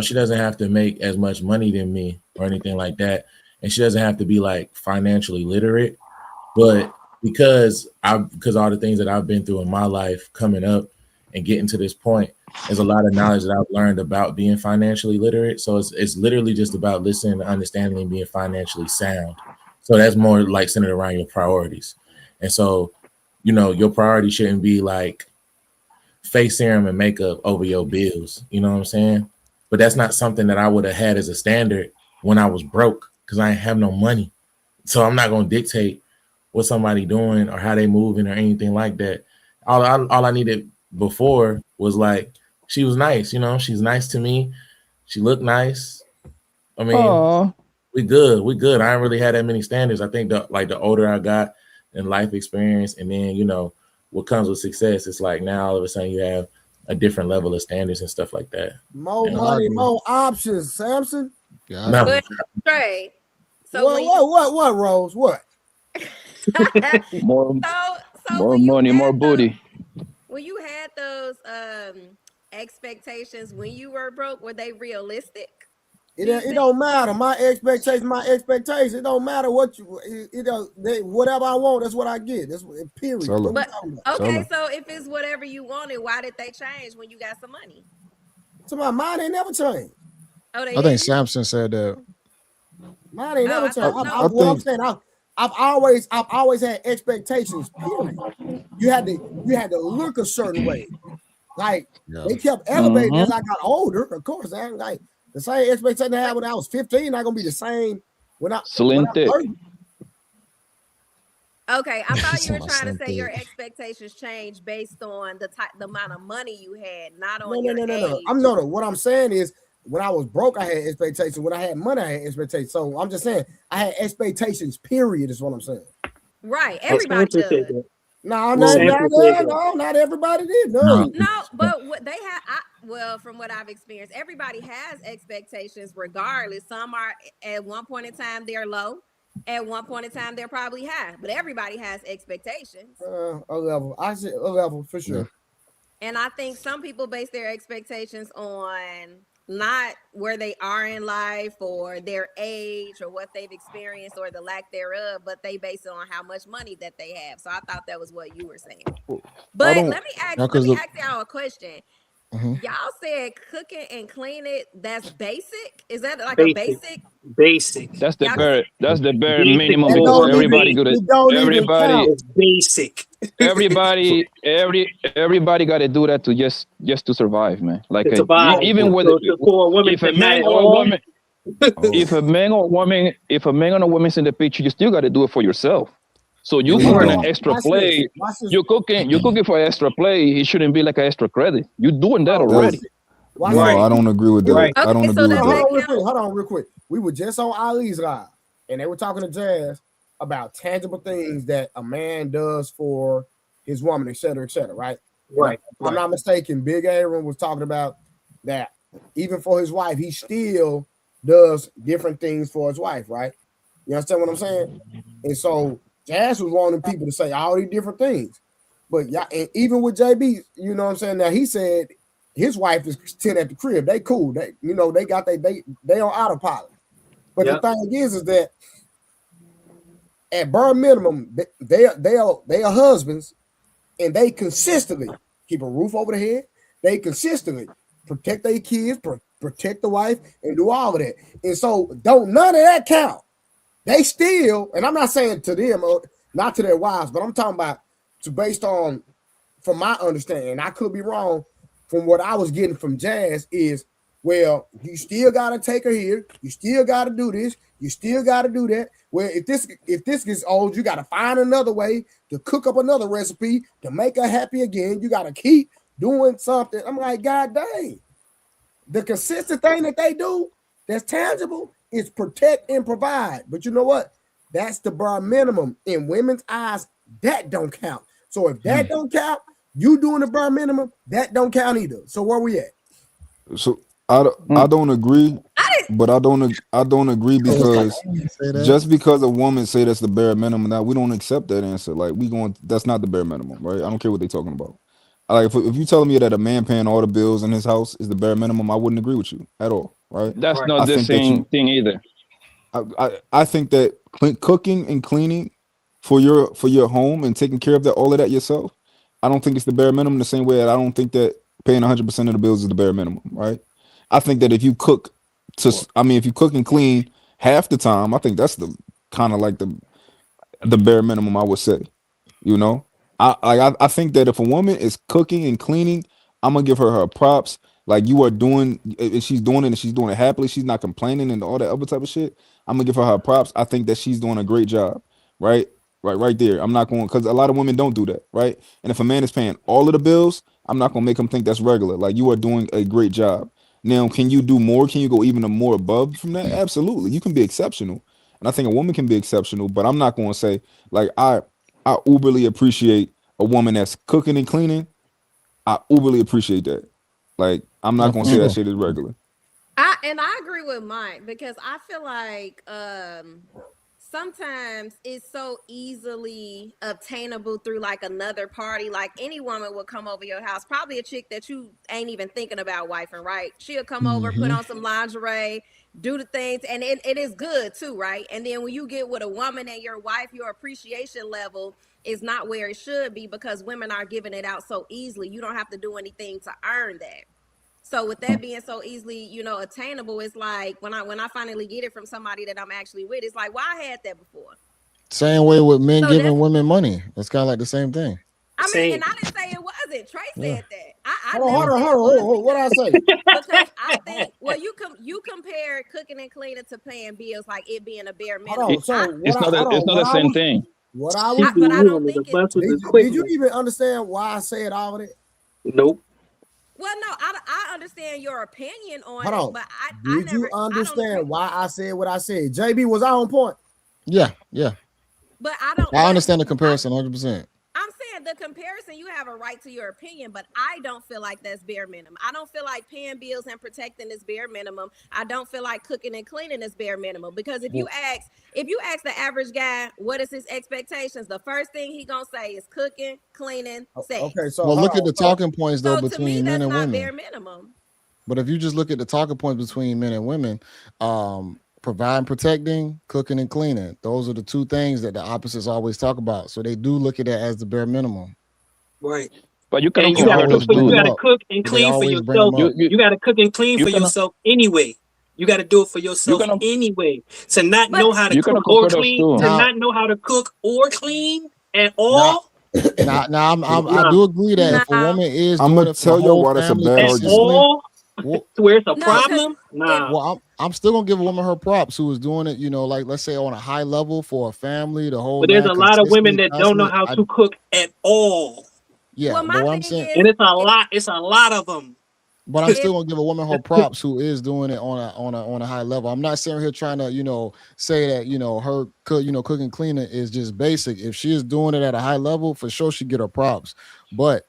she doesn't have to make as much money than me or anything like that, and she doesn't have to be financially literate, but because all the things that I've been through in my life coming up and getting to this point, there's a lot of knowledge that I've learned about being financially literate. So it's literally just about listening, understanding, and being financially sound. So that's more centered around your priorities. And so, your priority shouldn't be face serum and makeup over your bills. You know what I'm saying? But that's not something that I would have had as a standard when I was broke because I didn't have no money. So I'm not going to dictate what somebody doing or how they moving or anything like that. All I needed before was she was nice. She's nice to me. She looked nice. I mean, we good. I ain't really had that many standards. I think the older I got in life experience and then, what comes with success, it's now all of a sudden you have a different level of standards and stuff like that. More money, more options, Samson. Yeah. But Trey, so what, Rose? What? more money, more booty. When you had those expectations when you were broke, were they realistic? It don't matter. My expectation. It don't matter what whatever I want, that's what I get. That's period. But okay, so if it's whatever you wanted, why did they change when you got some money? So my mind ain't never changed. I think Samson said that. Mine ain't never changed. I'm saying I've always had expectations. Period. You had to look a certain way. Like they kept elevating as I got older. Of course, I like the same expectation I had when I was 15. Not gonna be the same when I'm 30. Okay, I thought you were trying to say your expectations change based on the amount of money you had, not on your age. No. What I'm saying is, when I was broke, I had expectations. When I had money, I had expectations. So I'm just saying, I had expectations. Period, is what I'm saying. Right, everybody does. No, not everybody did. No, but what they have, from what I've experienced, everybody has expectations regardless. Some are at one point in time they're low, at one point in time they're probably high, but everybody has expectations. A level, I say a level for sure. Yeah. And I think some people base their expectations on not where they are in life or their age or what they've experienced or the lack thereof, but they base it on how much money that they have. So I thought that was what you were saying. But let me ask y'all a question. Y'all said cooking and cleaning, that's basic? Is that like a basic? Basic. That's the bare minimum because everybody good at everybody basic. everybody got to do that to just to survive, man. Like even with if a man or a woman, if a man or a woman's in the picture, you still got to do it for yourself. So you cooking an extra play, you're cooking for extra play. It shouldn't be like an extra credit. You're doing that already. No, I don't agree with that. Right. I don't agree with that. Hold on, real quick. We were just on Ali's live, and they were talking to Jazz about tangible things that a man does for his woman, et cetera, right? Right. If I'm not mistaken, Big Aaron was talking about that even for his wife, he still does different things for his wife, right? You understand what I'm saying? And so Jazz was wanting people to say all these different things. But yeah, and even with JB, you know what I'm saying? Now he said his wife is 10 at the crib. They cool. They, you know, they got they on autopilot. But the thing is that at bare minimum, they are husbands, and they consistently keep a roof over their head. They consistently protect their kids, protect the wife, and do all of that. And so don't none of that count. They still, and I'm not saying to them, not to their wives, but I'm talking about based on, from my understanding, and I could be wrong, from what I was getting from Jazz is, well, you still got to take her here. You still got to do this. You still got to do that. Well, if this gets old, you got to find another way to cook up another recipe to make her happy again. You got to keep doing something. I'm like, God dang. The consistent thing that they do that's tangible is protect and provide. But you know what? That's the bare minimum. In women's eyes, that don't count. So if that don't count, you doing the bare minimum, that don't count either. So where we at? So I don't agree, but I don't agree because just because a woman say that's the bare minimum, now we don't accept that answer. Like that's not the bare minimum, right? I don't care what they're talking about. Like if you telling me that a man paying all the bills in his house is the bare minimum, I wouldn't agree with you at all, right? That's not the same thing either. I think that cooking and cleaning for your home and taking care of all of that yourself, I don't think it's the bare minimum the same way that I don't think that paying 100% of the bills is the bare minimum, right? I think that if you cook and clean half the time, I think that's the kind of like the bare minimum, I would say. You know, I think that if a woman is cooking and cleaning, I'm gonna give her props. Like you are doing, and she's doing it, and she's doing it happily. She's not complaining and all that other type of shit. I'm gonna give her props. I think that she's doing a great job, right? Right there. I'm not going, because a lot of women don't do that, right? And if a man is paying all of the bills, I'm not gonna make him think that's regular. Like you are doing a great job. Now, can you do more? Can you go even more above from that? Absolutely. You can be exceptional. And I think a woman can be exceptional, but I'm not going to say, like, I uberly appreciate a woman that's cooking and cleaning. I uberly appreciate that. Like, I'm not going to say that shit is regular. I agree with Mike, because I feel like sometimes it's so easily obtainable through like another party. Like any woman will come over your house, probably a chick that you ain't even thinking about wifing, right? She'll come over, put on some lingerie, do the things, and it is good too, right? And then when you get with a woman and your wife, your appreciation level is not where it should be, because women are giving it out so easily. You don't have to do anything to earn that. So with that being so easily, you know, attainable, it's like when I finally get it from somebody that I'm actually with, it's like, well, I had that before. Same way with men So giving that's- women money. That's kind of like the same thing. I mean, Same. and I didn't say it wasn't. Trey Yeah. said that. I Hold never on, said hold on, it hold on. What I say? because I think you compare cooking and cleaning to paying bills like it being a bare minimum. Hold on. So It's not the same thing. What I She was, but I do don't with think the bus with the did you equipment. even understand why I said all of that? Nope. Well, no, I understand your opinion on Hold it, on. but I Did never you I don't agree. understand why I said what I said? JB, was I on point? Yeah. But I don't. I understand the comparison 100%. I'm saying the comparison, you have a right to your opinion, but I don't feel like that's bare minimum. I don't feel like paying bills and protecting is bare minimum. I don't feel like cooking and cleaning is bare minimum because if you ask the average guy what is his expectations, the first thing he gonna say is cooking, cleaning, sex. Okay, so Well, look hold at the on. talking points though So to me, between that's men and not women. bare minimum. But if you just look at the talking points between men and women, providing, protecting, cooking, and cleaning, those are the two things that the opposites always talk about. So they do look at it as the bare minimum. Right. But you cannot And you gotta compare always those cook, bring you two. them gotta up. cook and They clean for always bring yourself. them up. You gotta cook and clean You for cannot- yourself anyway. You got to do it for yourself cannot- anyway. To not But know how to You cannot cook or compare those clean, two. to Now- not know how to cook or clean at all, Now, I Nah. do agree that if a Nah. woman is I'm doing gonna it for tell the you whole why that's a family bad at argument. consistently, all, well, to where it's a No, 'cause problem, nah. well, I'm still gonna give a woman her props who is doing it, like let's say on a high level for a family, the whole But there's nine, a lot of women consistently, that don't know constantly. how to cook at all, Yeah, Well, but my what I'm thing saying, is, and it's a lot. It's a lot of them. but I'm if- still gonna give a woman her props who is doing it on a high level. I'm not sitting here trying to say that her cooking cleaning is just basic. If she is doing it at a high level, for sure she get her props. But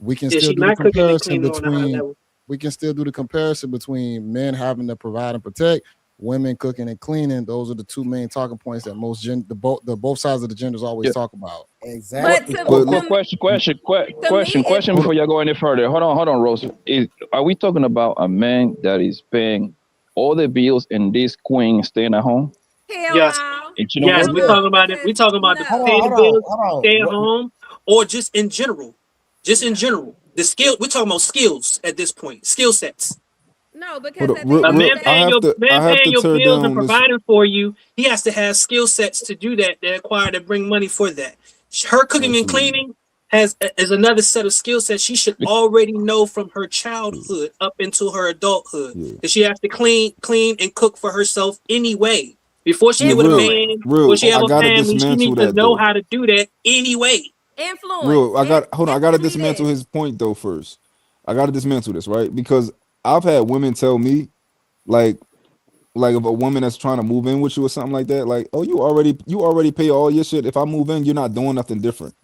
we can Yeah, still she's do the not cooking and comparison cleaning on a high between level. we can still do the comparison between men having to provide and protect, women cooking and cleaning. Those are the two main talking points that most both sides of the genders always Yeah. talk about. Exactly. But Quick to question before you go any further. Hold on, Rose. Are we talking about a man that is paying all the bills and this queen staying at home? hell Yes. no. And she don't Yes, work? we No, talking about it. because- We talking about the no. paying the Hold bills, on. stay at What- home, or just in general. Just in general, the skill. We're talking about skills at this point. Skill sets. No, because Hold at on, the real- A end man of the paying I your have to tear bills and down this- providing for you, he has to have skill sets to do that. That acquire to bring money for that. Her cooking and Absolutely. cleaning is another set of skill sets she should already know from her childhood up into her adulthood. Yeah. That she has to clean and cook for herself anyway. Before she Yeah, get with a real, man, real, before she have I a gotta family, she dismantle needs to that, know though. how to do that anyway. influence. Real, I gotta Answer me dismantle this. his point though first. I gotta dismantle this, right? Because I've had women tell me, like if a woman that's trying to move in with you or something like that, like, oh, you already pay all your shit. If I move in, you're not doing nothing different.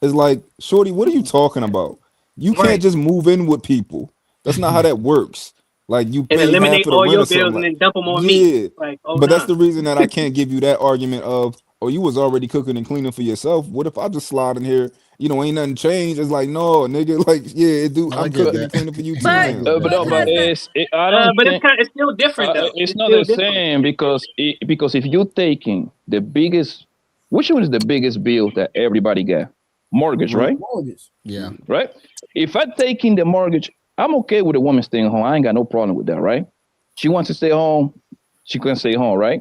It's like, shorty, what are you talking about? You Right. can't just move in with people. That's not how that works. Like you And pay half eliminate of the all rent your or something. bills and Like, then dump them on me. yeah, Like, oh, but that's nah. the reason that I can't give you that argument of, oh, you was already cooking and cleaning for yourself. What if I just slide in here? Ain't nothing changed. It's like, no, nigga, like, yeah, dude, I I'm get cooking that. and cleaning for you too. But- now. But no, but I don't But think it's still different though. it's not still the different. same because if you're taking the biggest, which one is the biggest bill that everybody got? Mortgage, right? Mortgage. Yeah. Right? If I'm taking the mortgage, I'm okay with a woman staying home. I ain't got no problem with that, right? She wants to stay home, she can stay home, right?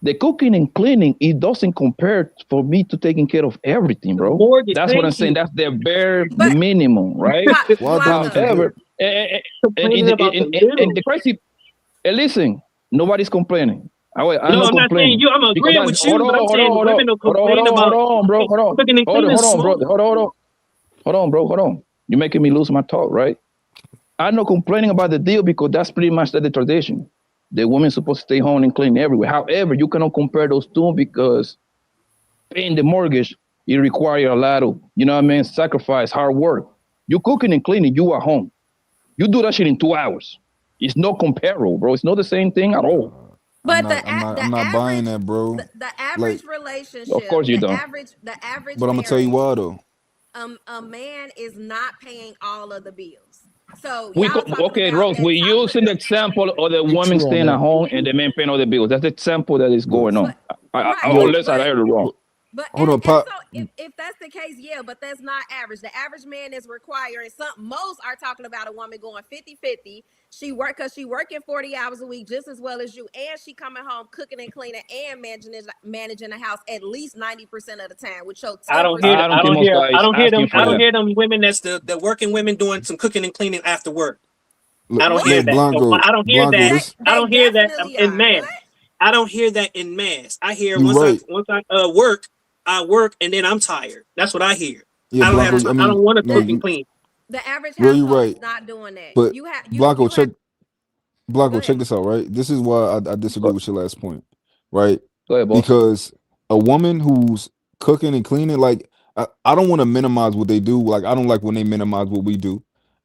The cooking and cleaning, it doesn't compare for me to taking care of everything, bro. Mortgage, That's what thank I'm saying. you. That's the bare But- minimum, right? Why don't you However, and Complaining about the little. the crazy, and listen, nobody's complaining. I'm No, not I'm not saying complaining. you. I'm agreeing with you, but I'm saying women will complain about Hold on, bro. Hold on. cooking and Hold cleaning. on, small. brother. Hold on, bro. Hold on. You're making me lose my thought, right? I'm not complaining about the deal because that's pretty much the tradition. The woman's supposed to stay home and clean everywhere. However, you cannot compare those two because paying the mortgage, it requires a lot of, sacrifice, hard work. You cooking and cleaning, you are home. You do that shit in 2 hours. It's not comparable, bro. It's not the same thing at all. But I'm not buying that, bro. The average relationship. Of course you the don't. The average. But I'm gonna tell you marriage, why though. A man is not paying all of the bills. So We y'all co- talking okay, about Rose, that we're top of using the example of the woman true on staying that. at home and the man paying all the bills. That's the example that is going on. Right, Unless I heard it wrong. But Hold on, and Pop. so if that's the case, yeah, but that's not average. The average man is requiring something. Most are talking about a woman going 50-50. She working 40 hours a week just as well as you, and she coming home cooking and cleaning and managing the house at least 90% of the time, with your 10%. I don't hear I don't think most guys asking for I don't that. hear them women that's the working women doing some cooking and cleaning after work. Look, I don't What? hear look, that. Blanco, I don't hear Blanco, that. this I don't hear that definitely in are. mass. What? I don't hear that in mass. I hear you once right. I work and then I'm tired. That's what I hear. Yeah, I don't have Blanco. I I mean, don't want to no, cook and you, clean. The average well, you're household right. is not doing that. But You have Blanco, you check have, Blanco, go check ahead. this out, right? This is why I disagree with your last point, right? Go ahead, boss. Because a woman who's cooking and cleaning, like I don't want to minimize what they do. Like I don't like when they minimize what we do.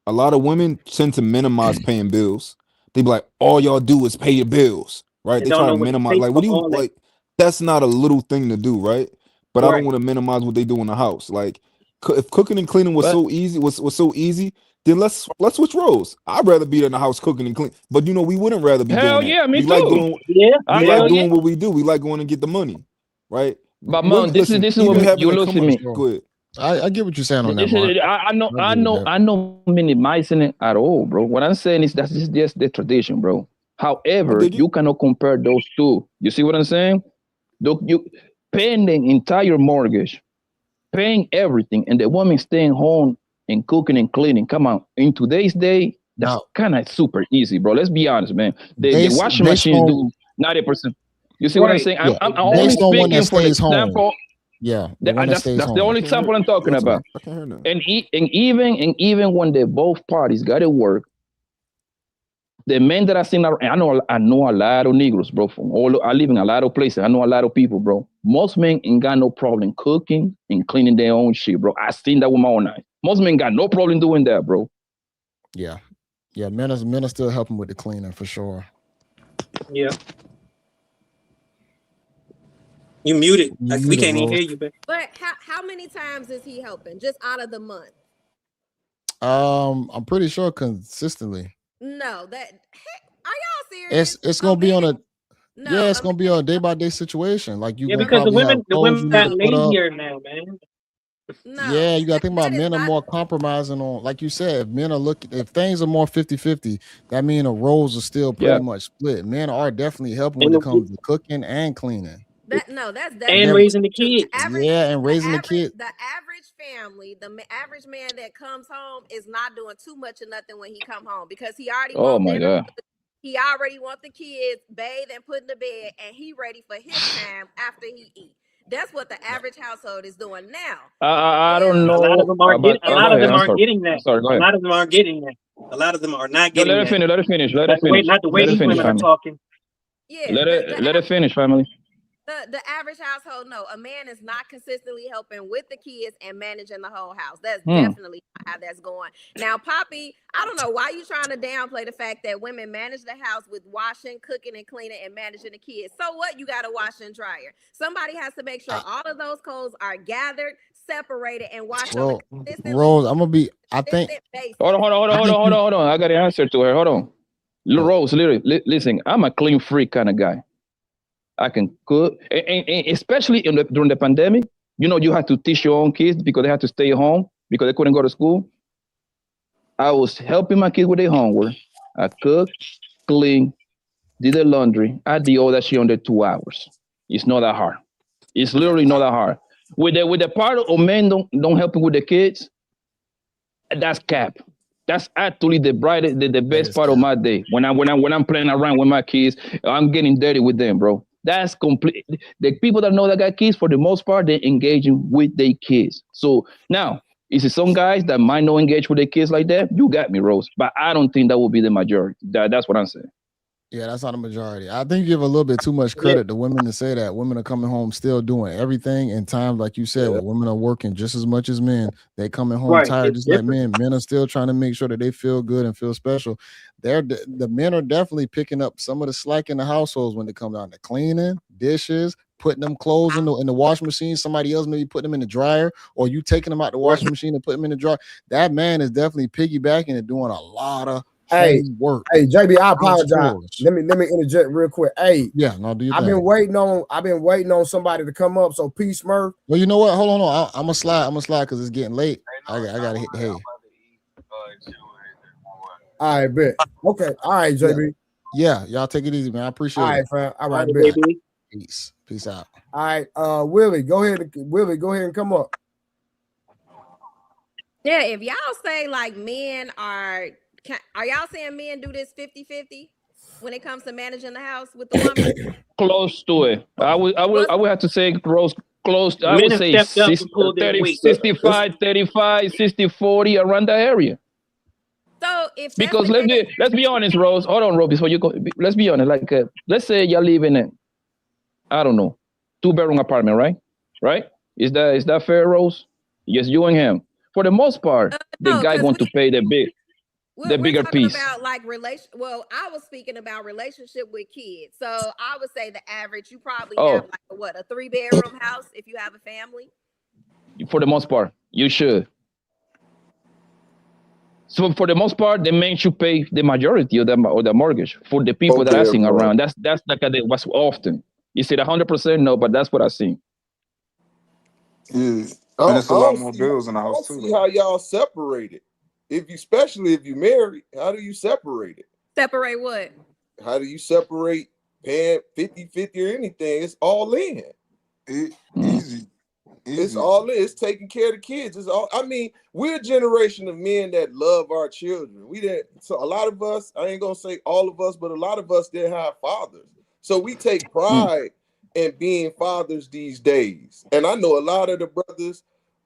A lot of women tend to minimize paying bills. They be like, all y'all do is pay your bills, right? And They don't try know to what to minimize. take Like, for what do you all that. like? That's not a little thing to do, right? But I don't Right. want to minimize what they do in the house. Like, if cooking and cleaning was But so easy, was so easy, then let's switch roles. I'd rather be in the house cooking and clean, but you know we wouldn't rather be doing hell that. yeah, me We like too. doing Yeah. I, we hell like yeah. doing what we do. We like going and get the money, right? But Well, man, this listen, is what even having you to losing come me. Sure. go ahead. I get what you're saying on that, This Mark. is, I I agree with that. I'm not minimizing it at all, bro. What I'm saying is that's just the tradition, bro. I However, dig it. you cannot compare those two. You see what I'm saying? You paying the entire mortgage, paying everything, and the woman staying home and cooking and cleaning. Come on, in today's day, that's Now, kind of super easy, bro. Let's be honest, man. The based washing based machines on do 90%. You see what I'm Right. saying? yeah, I'm only based on one that speaking for the stays home. example. Yeah, the one that stays That's the home. only I can't hear. example I'm talking Listen, about. I can't hear nothing. And even when they both parties got to work, the men that I seen, I know a lot of Negroes, bro. I live in a lot of places. I know a lot of people, bro. Most men ain't got no problem cooking and cleaning their own shit, bro. I seen that with my own eyes. Most men got no problem doing that, bro. Yeah, men are still helping with the cleaning for sure. Yeah. You muted. You Like we muted, can't even Rose. hear you, but But how many times is he helping just out of the month? I'm pretty sure consistently. No, that are y'all serious? It's gonna be on a No, it's gonna be on a day by day situation. Like you yeah, gonna because the probably have women clothes you need got to put up. lazier now, man. no. Yeah, you gotta think about that is men are not- more compromising on, like you said, if men are looking, if things are more 50-50, that means the roles are still pretty Yeah. much split. Men are definitely helping And when it the- comes to cooking and cleaning. that's And definitely raising the true. kids. And raising the kids. The average family, average man that comes home is not doing too much of nothing when he come home because he already Oh wants my dinner. God. He already want the kids bathe and put in the bed, and he ready for his time after he eat. That's what the average household is doing now. I don't A lot of know them are about. getting. A Go lot of ahead. them I'm aren't sorry. getting I'm that. sorry. Go A ahead. lot of them aren't getting that. A lot of them are not Yo, getting let her that. finish. Let her finish. Let her Not the way, finish. not the way Let her these finish, women are family. talking. Yeah, Let her finish, family. the average household, no, a man is not consistently helping with the kids and managing the whole house. That's definitely not how that's going. Now, Poppy, I don't know why you trying to downplay the fact that women manage the house with washing, cooking, and cleaning and managing the kids. So what? You got to wash and dryer. Somebody has to make sure all of those clothes are gathered, separated, and washed on a consistent Rose, I'm gonna be. I think. basis. Hold on. I got an answer to her. Hold on. Rose, literally, listen, I'm a clean freak kind of guy. I can cook, and especially during the pandemic, you know, you had to teach your own kids because they had to stay home because they couldn't go to school. I was helping my kids with their homework. I cooked, cleaned, did the laundry. I did all that shit under 2 hours. It's not that hard. It's literally not that hard. With the part of men don't help with the kids, that's cap. That's actually the best part of my day. When I'm playing around with my kids, I'm getting dirty with them, bro. That's complete. The people that know that got kids, for the most part, they're engaging with their kids. So now, is it some guys that might not engage with their kids like that? You got me, Rose. But I don't think that will be the majority. That's what I'm saying. Yeah, that's not a majority. I think you give a little bit too much credit to women to say that. Women are coming home still doing everything in times, like you said, where women are working just as much as men. They coming home tired just like men. Men are still trying to make sure that they feel good and feel special. The men are definitely picking up some of the slack in the households when it comes down to cleaning, dishes, putting them clothes in the washing machine. Somebody else maybe put them in the dryer, or you taking them out the washing machine and put them in the dryer. That man is definitely piggybacking and doing a lot of Hey, homework. hey, JB, I House apologize. chores. Let me interject real quick. Hey, Yeah, no, do your I've thing. been waiting on somebody to come up. So Peace Smurf. Well, you know what? Hold on. I'm gonna slide because it's getting late. I gotta hit the hay. All right, bet. Okay. All right, JB. Yeah, y'all take it easy, man. I appreciate All right, it. fam. All All right, right, bet. baby. Peace out. All right, Willie, go ahead and come up. Yeah, if y'all say like men are y'all saying men do this 50-50 when it comes to managing the house with the woman? Close to it. I would have to say close. I Men would have say stepped up 60, and pulled their 30, weight. 65, 35, 60, 40, around that area. So if that's Because the case, let's be honest, Rose. Hold on, Rose, before you go. Let's be honest. Like, let's say you're living in, I don't know, 2-bedroom apartment, right? Right? Is that fair, Rose? Yes, you and him. For the most part, the no, guy 'cause going to pay the we're bigger talking piece. about like well, I was speaking about relationship with kids. So I would say the average, you probably have like a 3-bedroom house if you have a family. For the most part, you should. So for the most part, the men should pay the majority of the mortgage for the people that I seen around. That's like what's often. Is it 100%? No, but that's what I see. Yeah, I and don't, it's I a lot don't more see, bills in the I don't house too. see Though. how y'all separate it. Especially if you married, how do you separate it? Separate what? How do you separate paying 50-50 or anything? It's all in. Easy. It's all in. It's taking care of the kids. It's all. I mean, we're a generation of men that love our children. We didn't. So a lot of us, I ain't gonna say all of us, but a lot of us didn't have fathers. So we take pride in being fathers these days. And I know a lot of the brothers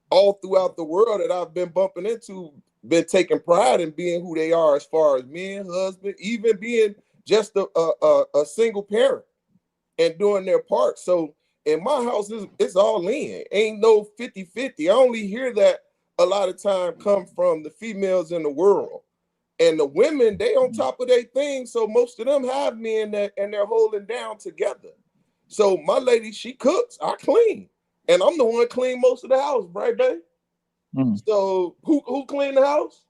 all throughout the world that I've been bumping into been taking pride in being who they are as far as men, husband, even being just a single parent and doing their part. So in my house, it's all in. Ain't no 50-50. I only hear that a lot of time come from the females in the world. And the women, they on top of their thing. So most of them have men and they're holding down together. So my lady, she cooks, I clean. And I'm the one clean most of the house, right, babe? So who clean the house?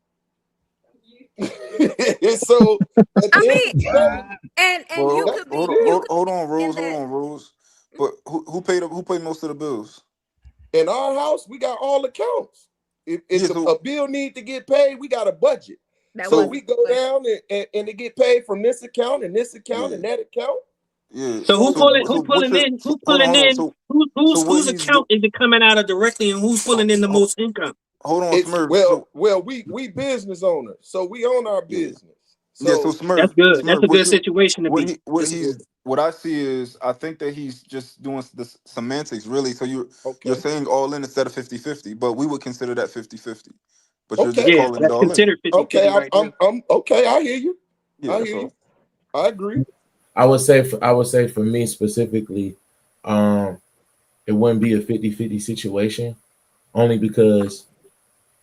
So I mean, and you could be hold on, Rose. But who paid most of the bills? In our house, we got all accounts. If a bill need to get paid, we got a budget. So we go down and it get paid from this account and this account and that account. Yeah. So who's pulling in? Who's whose account is it coming out of directly, and who's pulling in the most income? Hold on, Smurf. Well, we business owners, so we own our business. So Smurf, that's good. Smurf, that's a good situation to be. What I see is I think that he's just doing the semantics, really. So you're saying all in instead of 50-50, but we would consider that 50-50. But you're just calling it all in. Okay, I'm okay. I hear you. I hear you. I agree. I would say for me specifically, it wouldn't be a 50-50 situation, only because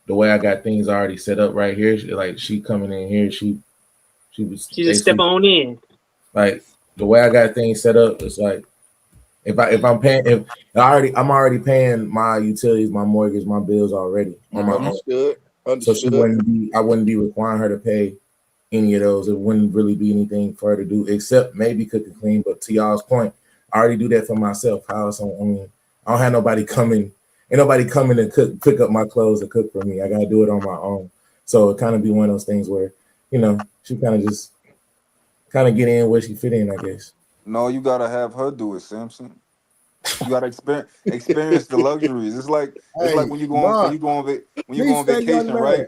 the way I got things already set up right here, like she coming in here, she just step on in. Like the way I got things set up, it's like I'm already paying my utilities, my mortgage, my bills already on my own. Understood. I wouldn't be requiring her to pay any of those. It wouldn't really be anything for her to do except maybe cook and clean. But to y'all's point, I already do that for myself. I don't have nobody coming. Ain't nobody coming and pick up my clothes and cook for me. I gotta do it on my own. So it kind of be one of those things where, she kind of get in where she fit in, I guess. No, you gotta have her do it, Samson. You gotta experience the luxuries. It's like when you go on vacation, right?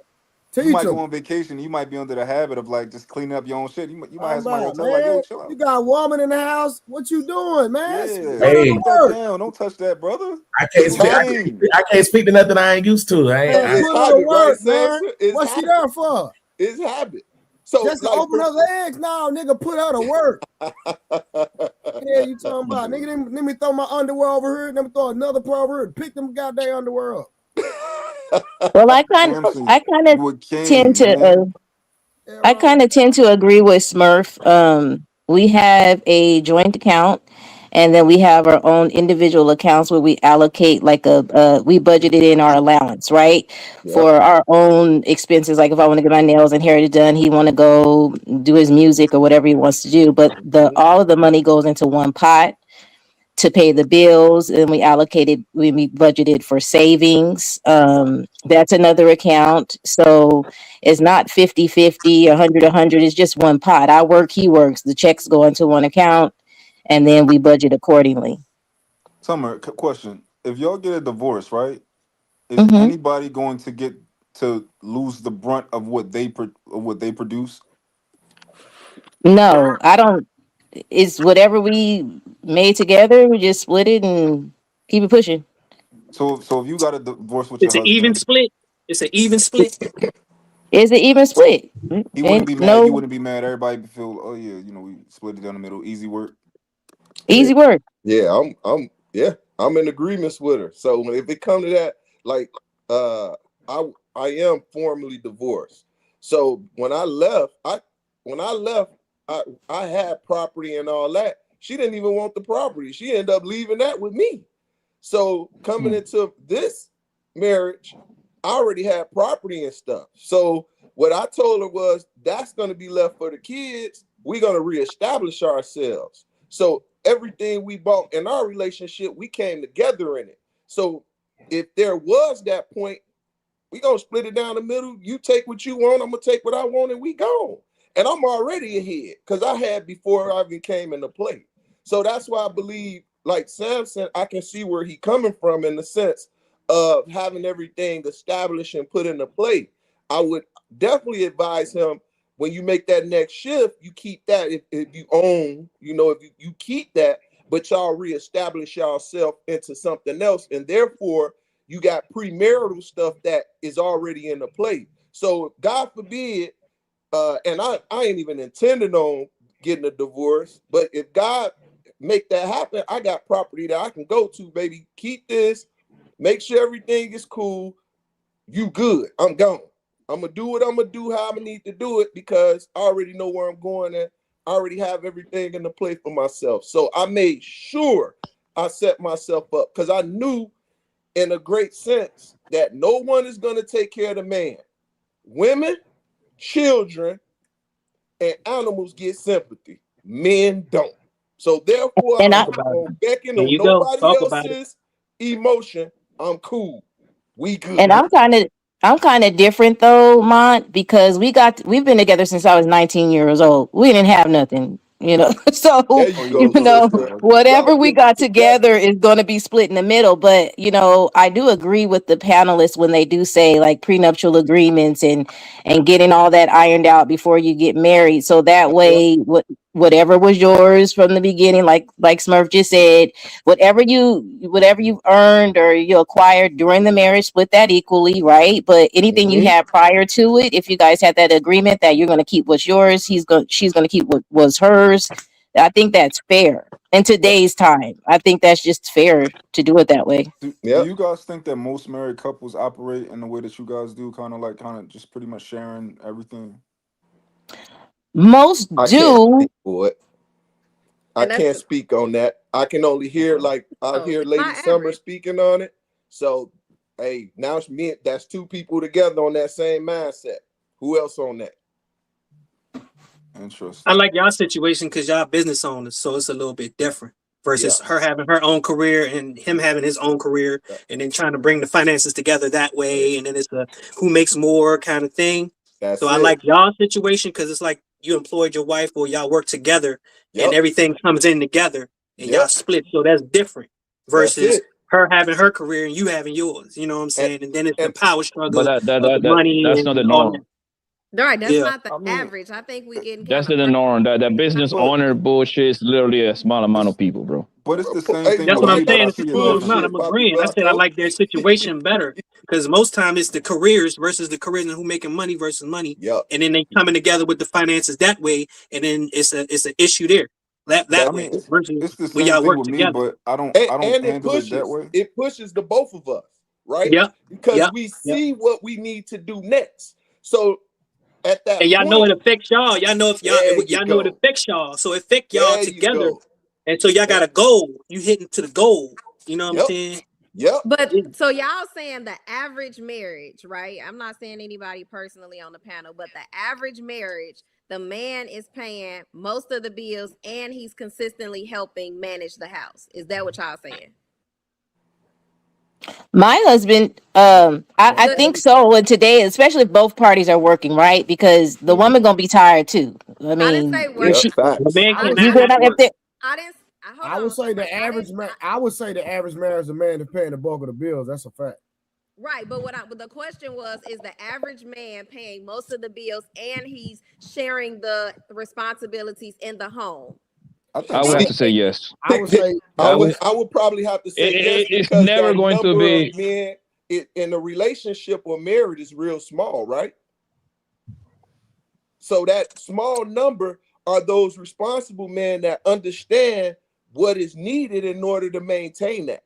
You might go on vacation. You might be under the habit of like just cleaning up your own shit. You might have somebody else tell like, "Yo, chill out." You got a woman in the house. What you doing, man? Yeah. Hey, don't touch that, brother. I can't speak to nothing I ain't used to. It's habit, work, man. What's she there for? It's habit. So just to open her legs, no, nigga, put her to work. Yeah, you talking about, nigga? Let me throw my underwear over here. Let me throw another pair over here. Pick them goddamn underwear up. Well, I kind of tend to agree with Smurf. We have a joint account, And then we have our own individual accounts where we allocate like we budgeted in our allowance, right? For our own expenses. Like if I want to get my nails and hair done, he want to go do his music or whatever he wants to do. But all of the money goes into one pot to pay the bills, and we budgeted for savings. That's another account. So it's not 50-50, 100-100. It's just one pot. I work, he works. The checks go into one account, and then we budget accordingly. Summer, question: if y'all get a divorce, right? Is anybody going to get to lose the brunt of what they produce? No, I don't. It's whatever we made together. We just split it and keep it pushing. So if you got a divorce with it's your an even split. It's an even split. It's an even split. He wouldn't be mad. He wouldn't be mad. Everybody would feel, oh yeah, we split it down the middle. Easy work. Easy work. Yeah, I'm in agreement with her. So if it come to that, like I am formally divorced. So when I left, I had property and all that. She didn't even want the property. She ended up leaving that with me. So coming into this marriage, I already had property and stuff. So what I told her was, that's going to be left for the kids. We're going to reestablish ourselves. So everything we bought in our relationship, we came together in it. So if there was that point, we going to split it down the middle. You take what you want. I'm going to take what I want, and we gone. And I'm already ahead because I had before I even came into play. So that's why I believe, like Samson, I can see where he coming from in the sense of having everything established and put into play. I would definitely advise him, when you make that next shift, you keep that. If you own, if you keep that, but y'all reestablish yourself into something else. And therefore, you got premarital stuff that is already in the play. So God forbid, and I ain't even intending on getting a divorce, but if God make that happen, I got property that I can go to, baby. Keep this, make sure everything is cool. You good, I'm gone. I'm gonna do what I'm gonna do, how I need to do it, because I already know where I'm going and I already have everything in the play for myself. So I made sure I set myself up, because I knew in a great sense that no one is gonna take care of the man. Women, children, and animals get sympathy. Men don't. So therefore, I'm on Beckon on nobody else's emotion. I'm cool. We good. And I'm kind of different though, Mont, because we've been together since I was 19 years old. We didn't have nothing. So whatever we got together is going to be split in the middle. But I do agree with the panelists when they do say like prenuptial agreements and getting all that ironed out before you get married, so that way whatever was yours from the beginning, like Smurf just said, whatever you earned or you acquired during the marriage, split that equally, right? But anything you had prior to it, if you guys had that agreement that you're going to keep what's yours, she's going to keep what was hers, I think that's fair in today's time. I think that's just fair to do it that way. Do you guys think that most married couples operate in the way that you guys do, kind of just pretty much sharing everything? Most do. I can't speak on that. I can only hear I hear Lady Summer speaking on it. So hey, now it's me. That's two people together on that same mindset. Who else on that? Interesting. I like y'all situation because y'all business owners, so it's a little bit different versus her having her own career and him having his own career, and then trying to bring the finances together that way, and then it's a who makes more kind of thing. I like y'all situation because it's like you employed your wife or y'all work together and everything comes in together and y'all split. So that's different versus her having her career and you having yours. You know what I'm saying? And then it's the power struggle. But that's not the norm. Right, that's not the average. I think we getting that's the norm. That business owner bullshit is literally a small amount of people, bro. But it's the same thing. That's what I'm saying. It's a small amount. I'm agreeing. I said I like their situation better because most time it's the careers versus the careers and who making money versus money. And then they coming together with the finances that way, and then it's an issue there. That way. It's the same thing with me, but I don't handle it that way. It pushes the both of us, right? Because we see what we need to do next. So at that and y'all point, know it affects y'all. Y'all know if y'all know it affects y'all. So it affect y'all together. And so y'all got a goal. You hitting to the goal. You know what I'm saying? Yep. But so y'all saying the average marriage, right? I'm not saying anybody personally on the panel, but the average marriage, the man is paying most of the bills and he's consistently helping manage the house. Is that what y'all saying? My husband, I think so. And today, especially if both parties are working, right? Because the woman gonna be tired too. I mean, I didn't say the man I cannot didn't. work. I would say the average man. I would say the average man is the man that's paying the bulk of the bills. That's a fact. Right, but but the question was, is the average man paying most of the bills and he's sharing the responsibilities in the home? I would have to say yes. I would say I would probably have to say yes, it's because never that going to number be. of men in a relationship or marriage is real small, right? So that small number are those responsible men that understand what is needed in order to maintain that.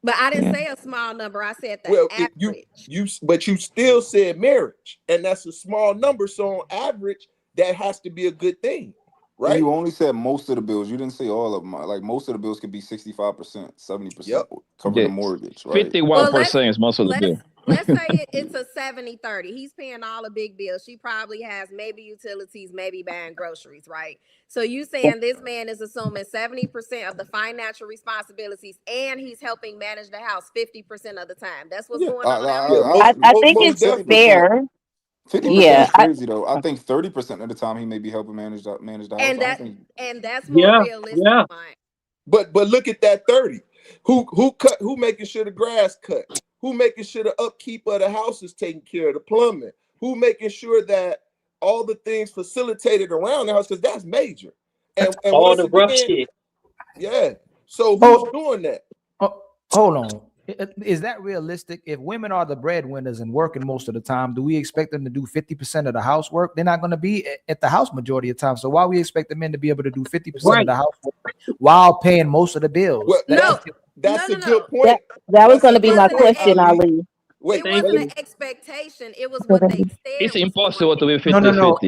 But I didn't say a small number. I said the average. But you still said marriage, and that's a small number. So on average, that has to be a good thing, right? And you only said most of the bills. You didn't say all of them. Like most of the bills could be 65%, 70% covering the mortgage, right? 51% is most of the bill. Let's say it's a 70-30. He's paying all the big bills. She probably has maybe utilities, maybe buying groceries, right? So you saying this man is assuming 70% of the financial responsibilities and he's helping manage the house 50% of the time. That's what's going on. I think it's fair. 50% is crazy though. I think 30% of the time he may be helping manage the house. And that's more realistic. Yeah. But look at that 30. Who making sure the grass cut? Who making sure the upkeep of the house is taken care of, the plumbing? Who making sure that all the things facilitated around the house, because that's major. And all the rough shit. Yeah. So who's doing that? Hold on. Is that realistic? If women are the breadwinners and working most of the time, do we expect them to do 50% of the housework? They're not going to be at the house majority of the time. So why we expect the men to be able to do 50% of the housework while paying most of the bills? Well, that's a good point. That was going to be my question, Ali. It wasn't an expectation. It was what they said. It's impossible to be 50-50. No.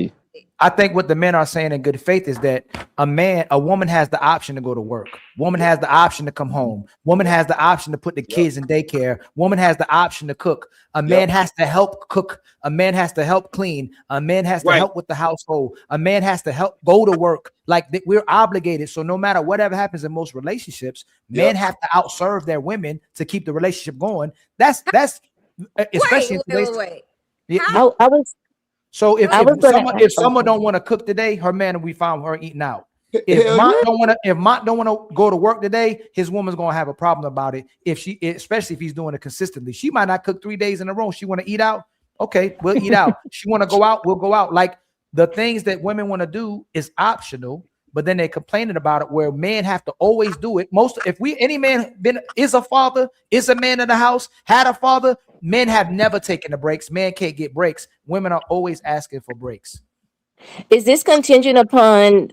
I think what the men are saying in good faith is that a woman has the option to go to work. Woman has the option to come home. Woman has the option to put the kids in daycare. Woman has the option to cook. A man has to help cook. A man has to help clean. A man has to help with the household. A man has to help go to work. Like we're obligated. So no matter whatever happens in most relationships, men have to outserve their women to keep the relationship going. That's especially wait. I was. So if someone don't want to cook today, her man will be found her eating out. If Mont don't want to go to work today, his woman's gonna have a problem about it. Especially if he's doing it consistently, she might not cook 3 days in a row. She want to eat out. Okay, we'll eat out. She want to go out. We'll go out. Like the things that women want to do is optional, but then they're complaining about it where men have to always do it. Any man is a father, is a man in the house, had a father, men have never taken the breaks. Men can't get breaks. Women are always asking for breaks. Is this contingent upon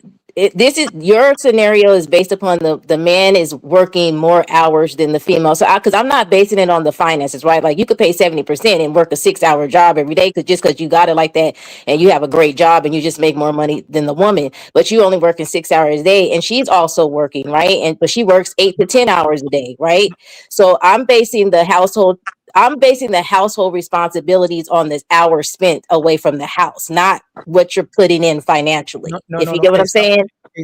this is your scenario is based upon the man is working more hours than the female? So because I'm not basing it on the finances, right? Like you could pay 70% and work a 6-hour job every day because you got it like that and you have a great job and you just make more money than the woman, but you only working 6 hours a day and she's also working, right? But she works 8 to 10 hours a day, right? So I'm basing the household responsibilities on this hour spent away from the house, not what you're putting in financially. If you get what I'm saying?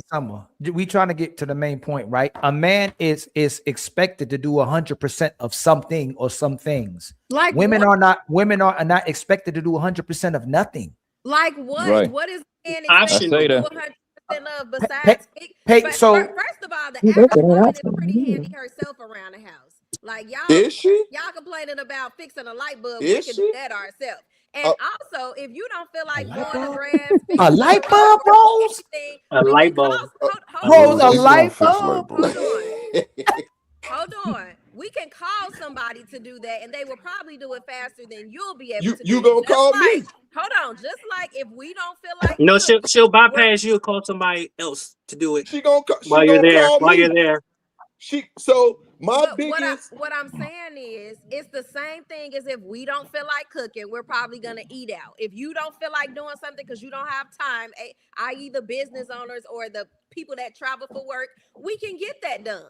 Summer, we trying to get to the main point, right? A man is expected to do 100% of something or some things. Like women are not expected to do 100% of nothing. Like what? Right. What is man expected to do 100% of besides? First of all, the average woman is pretty handy herself around the house. Like y'all complaining about fixing a light bulb. We can do that ourselves. And also, if you don't feel like going to grass, a light bulb, Rose. A light bulb, Rose, a light bulb. Hold on. We can call somebody to do that, and they will probably do it faster than you'll be able to. You gonna call me? Hold on. Just like if we don't feel like, no, she'll bypass you. Call somebody else to do it. She gonna while you're there. While you're there. So What I'm saying is, it's the same thing as if we don't feel like cooking, we're probably gonna eat out. If you don't feel like doing something because you don't have time, i.e. the business owners or the people that travel for work, we can get that done.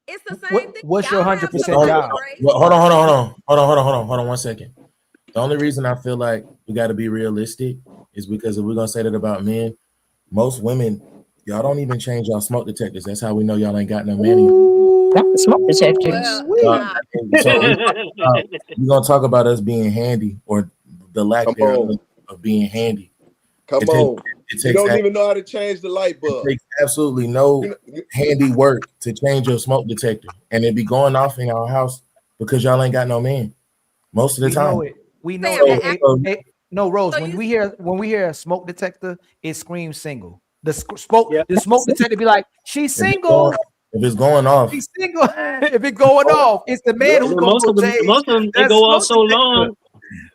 It's the same thing. What's your 100% job? Hold on 1 second. The only reason I feel like we got to be realistic is because if we're gonna say that about men, most women, y'all don't even change y'all smoke detectors. That's how we know y'all ain't got no man. Not the smoke detectors. So we're gonna talk about us being handy or the lack thereof of being handy. Come on. You don't even know how to change the light bulb. It takes absolutely no handy work to change your smoke detector, and it be going off in our house because y'all ain't got no man most of the time. We know it. No, Rose. When we hear a smoke detector, it screams single. The smoke detector be like, she's single. If it's going off, she's single. If it's going off, it's the man who's most of them they go off so long.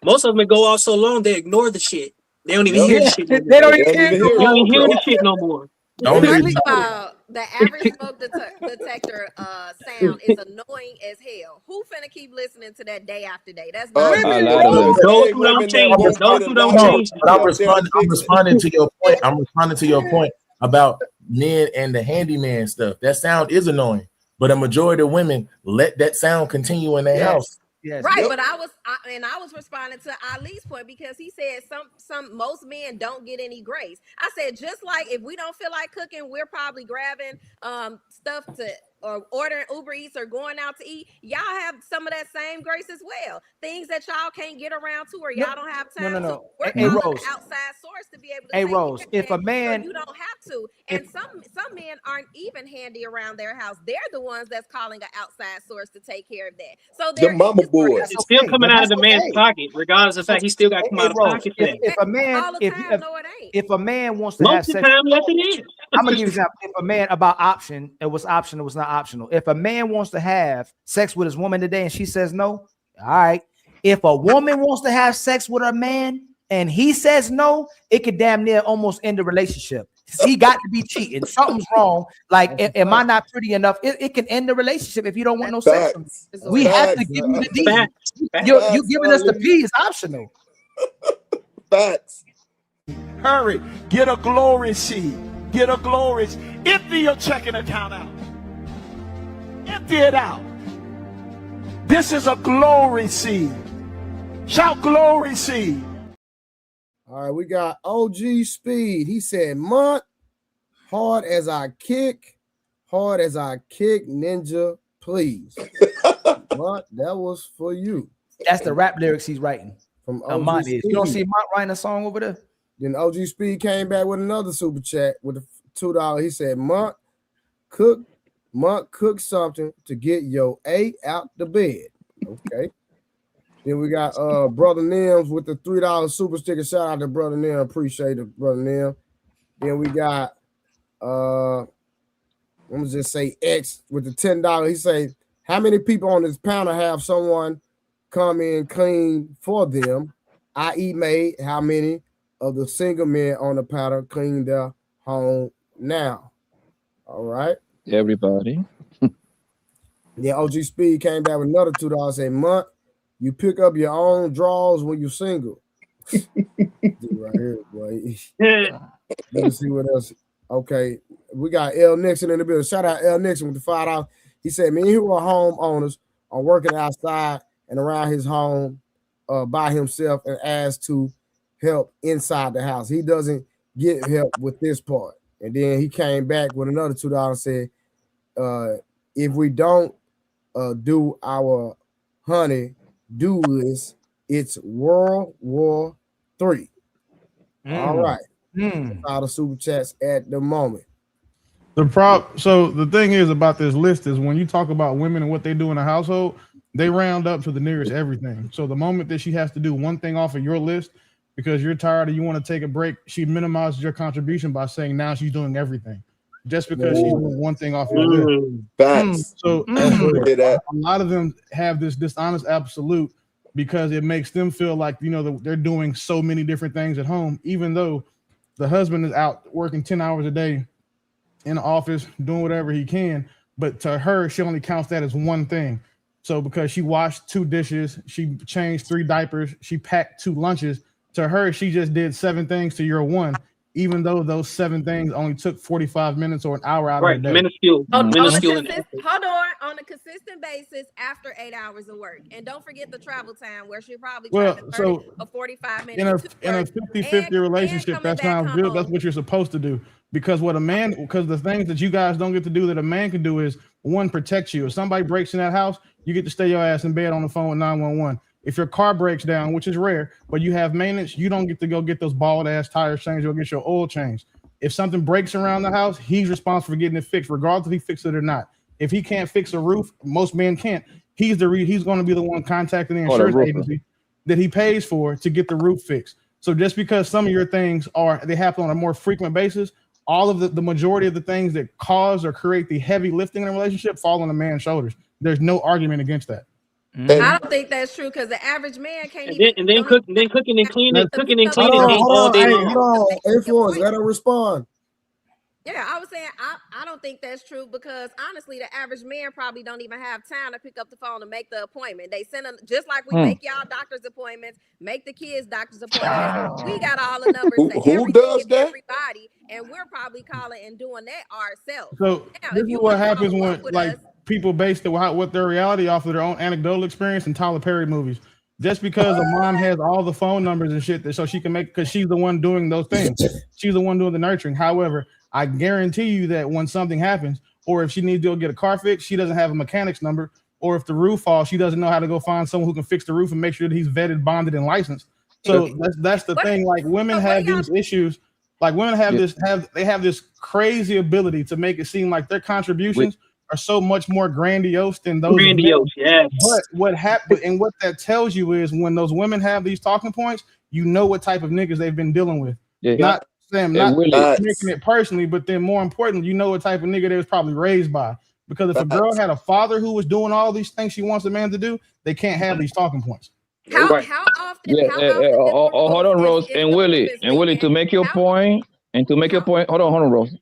Most of them go off so long they ignore the shit. They don't even hear the shit. They don't even hear the shit no more. The average smoke detector sound is annoying as hell. Who finna keep listening to that day after day? That's those who don't change. Those who don't change. I'm responding to your point. I'm responding to your point about men and the handyman stuff. That sound is annoying, but a majority of women let that sound continue in their house. Yes. Right, but I was responding to Ali's point because he said most men don't get any grace. I said just like if we don't feel like cooking, we're probably grabbing stuff to or ordering Uber Eats or going out to eat. Y'all have some of that same grace as well. Things that y'all can't get around to or y'all don't have time to work on an outside source to be able to Hey Rose, if a man so you don't have to. And some men aren't even handy around their house. They're the ones that's calling an outside source to take care of that. So they're mama boys. It's still coming out of the man's pocket, regardless of the fact he still got to come out of pocket. If a man, if a man wants to most have of the sex, time, yes, it is. I'm gonna give you an example. If a man about option, it was optional, it was not optional. If a man wants to have sex with his woman today and she says no, all right. If a woman wants to have sex with a man and he says no, it could damn near almost end the relationship. He got to be cheating. Something's wrong. Like, am I not pretty enough? It can end the relationship if you don't want no sex. We have to give you the D. You're giving us the P. It's optional. Facts. Hurry, get a glory seed. Get a glory. Empty your checking account out. Empty it out. This is a glory seed. Shout glory seed. All right, we got OG Speed. He said, "Month, hard as I kick, ninja, please." Month, that was for you. That's the rap lyrics he's writing. From OG Speed. You don't see Month writing a song over there? Then OG Speed came back with another super chat with the $2. He said, Month, cook something to get your A out the bed. Okay. Then we got Brother Nims with the $3 super sticker. Shout out to Brother Nim. Appreciate it, Brother Nim. Then we got let me just say X with the $10. He say, how many people on this panel have someone come in clean for them, i.e. made? How many of the single men on the panel clean their home now? All right. Everybody. Yeah, OG Speed came back with another $2. Say, Month, you pick up your own drawers when you're single. Dude, right here, boy. Let me see what else. Okay, we got L Nixon in the building. Shout out L Nixon with the $5. He said, "Men who are homeowners are working outside and around his home by himself and asked to help inside the house. He doesn't get help with this part." And then he came back with another $2 and said, "If we don't do our honey do this, it's World War III." All right. All the super chats at the moment. So the thing is about this list is when you talk about women and what they do in a household, they round up to the nearest everything. So the moment that she has to do one thing off of your list because you're tired or you want to take a break, she minimizes your contribution by saying now she's doing everything just because she's doing one thing off your list. Facts. So a lot of them have this dishonest absolute because it makes them feel like, you know, they're doing so many different things at home, even though the husband is out working 10 hours a day in the office doing whatever he can, but to her, she only counts that as one thing. So because she washed 2 dishes, she changed 3 diapers, she packed 2 lunches, to her, she just did 7 things to your 1, even though those 7 things only took 45 minutes or an hour out of her day. Minuscule. On a consistent basis after 8 hours of work. And don't forget the travel time where she probably traveled 30 or 45 minutes. In a 50-50 relationship, that sounds good. That's what you're supposed to do. Because the things that you guys don't get to do that a man can do is, 1, protect you. If somebody breaks in that house, you get to stay your ass in bed on the phone with 911. If your car breaks down, which is rare, but you have maintenance, you don't get to go get those bald ass tires changed or get your oil changed. If something breaks around the house, he's responsible for getting it fixed, regardless if he fixes it or not. If he can't fix a roof, most men can't. He's going to be the one contacting the insurance agency that he pays for to get the roof fixed. So just because some of your things they happen on a more frequent basis, all of the majority of the things that cause or create the heavy lifting in a relationship fall on a man's shoulders. There's no argument against that. I don't think that's true because the average man can't even. Cooking and cleaning all day long. Influence. Let her respond. Yeah, I was saying I don't think that's true because honestly, the average man probably don't even have time to pick up the phone and make the appointment. They send them just like we make y'all doctor's appointments, make the kids doctor's appointments. We got all the numbers. Who does that? Everybody, and we're probably calling and doing that ourselves. So now, this is what happens when people base what their reality off of their own anecdotal experience in Tyler Perry movies. Just because a mom has all the phone numbers and shit so she can because she's the one doing those things. She's the one doing the nurturing. However, I guarantee you that when something happens, or if she needs to go get a car fixed, she doesn't have a mechanic's number, or if the roof falls, she doesn't know how to go find someone who can fix the roof and make sure that he's vetted, bonded, and licensed. So that's the thing. Like women have these issues. Like women have this crazy ability to make it seem like their contributions are so much more grandiose than those. Yes. But what happened and what that tells you is when those women have these talking points, you know what type of niggas they've been dealing with. Not making it personally, but then more importantly, you know what type of nigga they was probably raised by. Because if a girl had a father who was doing all these things she wants a man to do, they can't have these talking points. How often? Hold on, Rose and Willie, to make your point, hold on, Rose,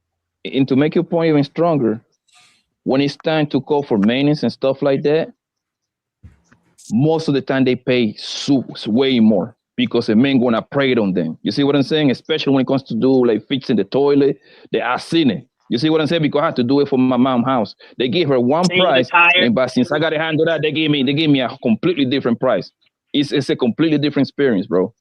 and to make your point even stronger, when it's time to call for maintenance and stuff like that, most of the time they pay way more because the men gonna prey on them. You see what I'm saying? Especially when it comes to do like fixing the toilet, I've seen it. You see what I'm saying? Because I had to do it for my mom's house. They give her one price, but since I got to handle that, they gave me a completely different price. It's a completely different experience, bro.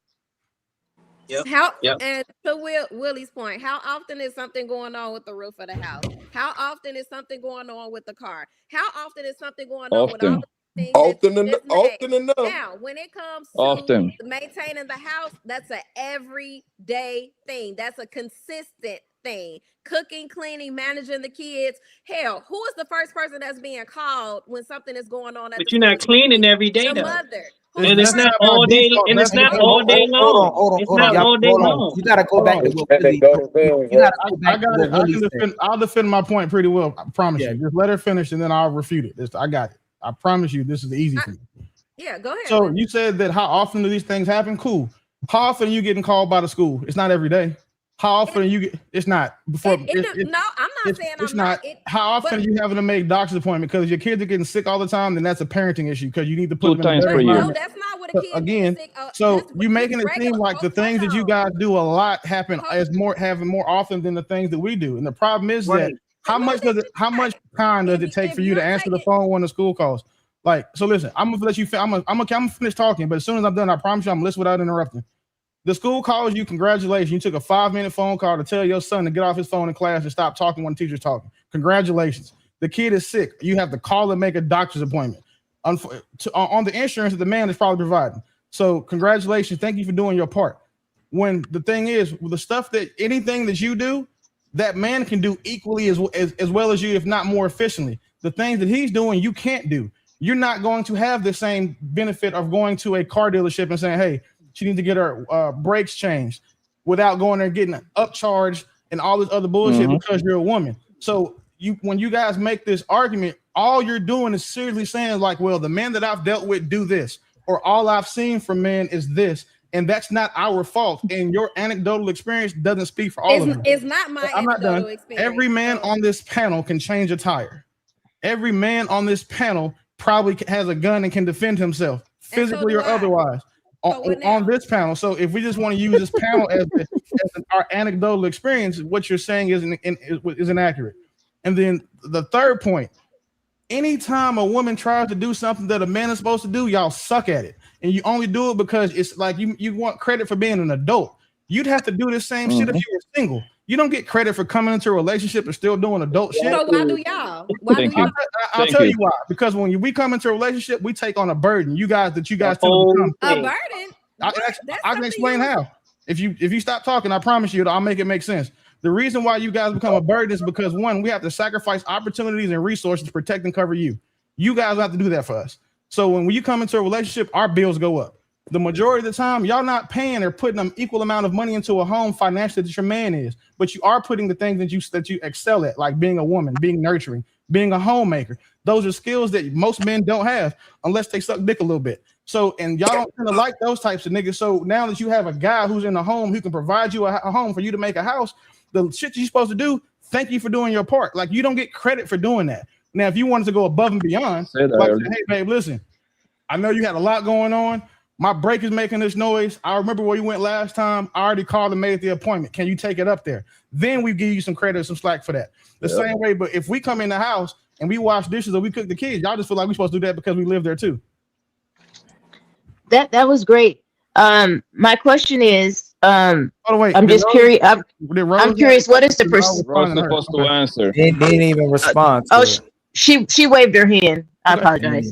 And to Willie's point, how often is something going on with the roof of the house? How often is something going on with the car? How often is something going on with all the things? Often enough. Now, when it comes to maintaining the house, that's an everyday thing. That's a consistent thing. Cooking, cleaning, managing the kids. Hell, who is the first person that's being called when something is going on? But you're not cleaning every day, though. Mother. And it's not all day. And it's not all day long. It's not all day long. You gotta go back to what Willie. I'll defend my point pretty well. I promise you. Just let her finish, and then I'll refute it. I got it. I promise you, this is easy for me. Yeah, go ahead. So you said that how often do these things happen? Cool. How often are you getting called by the school? It's not every day. How often are you get? It's not before. No, I'm not saying it's not. How often are you having to make doctor's appointment because your kids are getting sick all the time? Then that's a parenting issue because you need to put 2 times per year. No, that's not what a kid again. Sick, so you making it seem like the things that you guys do a lot happen happen more often than the things that we do. And the problem is that how much time does it take for you to answer the phone when the school calls? Like, so listen, I'm gonna let you. I'm gonna finish talking, but as soon as I'm done, I promise you, I'm gonna listen without interrupting. The school calls you, congratulations. You took a 5-minute phone call to tell your son to get off his phone in class and stop talking when the teacher's talking. Congratulations. The kid is sick. You have to call and make a doctor's appointment. On the insurance that the man is probably providing. So congratulations. Thank you for doing your part. When the thing is, with the stuff that anything that you do, that man can do equally as well as you, if not more efficiently. The things that he's doing, you can't do. You're not going to have the same benefit of going to a car dealership and saying, hey, she needs to get her brakes changed without going there and getting upcharged and all this other bullshit because you're a woman. So when you guys make this argument, all you're doing is seriously saying like, well, the men that I've dealt with do this, or all I've seen from men is this, and that's not our fault. And your anecdotal experience doesn't speak for all of them. It's not my I'm not done. Experience. Every man on this panel can change a tire. every man on this panel probably has a gun and can defend himself, physically or otherwise, on this panel. So if we just want to use this panel as our anecdotal experience, what you're saying is inaccurate. And then the third point, anytime a woman tries to do something that a man is supposed to do, y'all suck at it. And you only do it because it's like you want credit for being an adult. You'd have to do the same shit if you were single. You don't get credit for coming into a relationship and still doing adult shit. So why do y'all? I'll tell you why. Because when we come into a relationship, we take on a burden. You guys tell them a burden. I can explain how. If you stop talking, I promise you, I'll make it make sense. The reason why you guys become a burden is because, one, we have to sacrifice opportunities and resources to protect and cover you. You guys have to do that for us. So when you come into a relationship, our bills go up. The majority of the time, y'all not paying or putting an equal amount of money into a home financially that your man is, but you are putting the things that you excel at, like being a woman, being nurturing, being a homemaker. Those are skills that most men don't have unless they suck dick a little bit. So, and y'all don't kind of like those types of niggas. So now that you have a guy who's in a home who can provide you a home for you to make a house, the shit you're supposed to do, thank you for doing your part. Like, you don't get credit for doing that. Now, if you wanted to go above and beyond, like, hey, babe, listen, I know you had a lot going on. My brake is making this noise. I remember where you went last time. I already called and made the appointment. Can you take it up there? Then we give you some credit, some slack for that. The same way, but if we come in the house and we wash dishes or we cook the kids, y'all just feel like we're supposed to do that because we live there too. That was great. My question is, I'm just curious. I'm curious. What is the percentage? supposed to answer. They didn't even respond. She waved her hand. I apologize.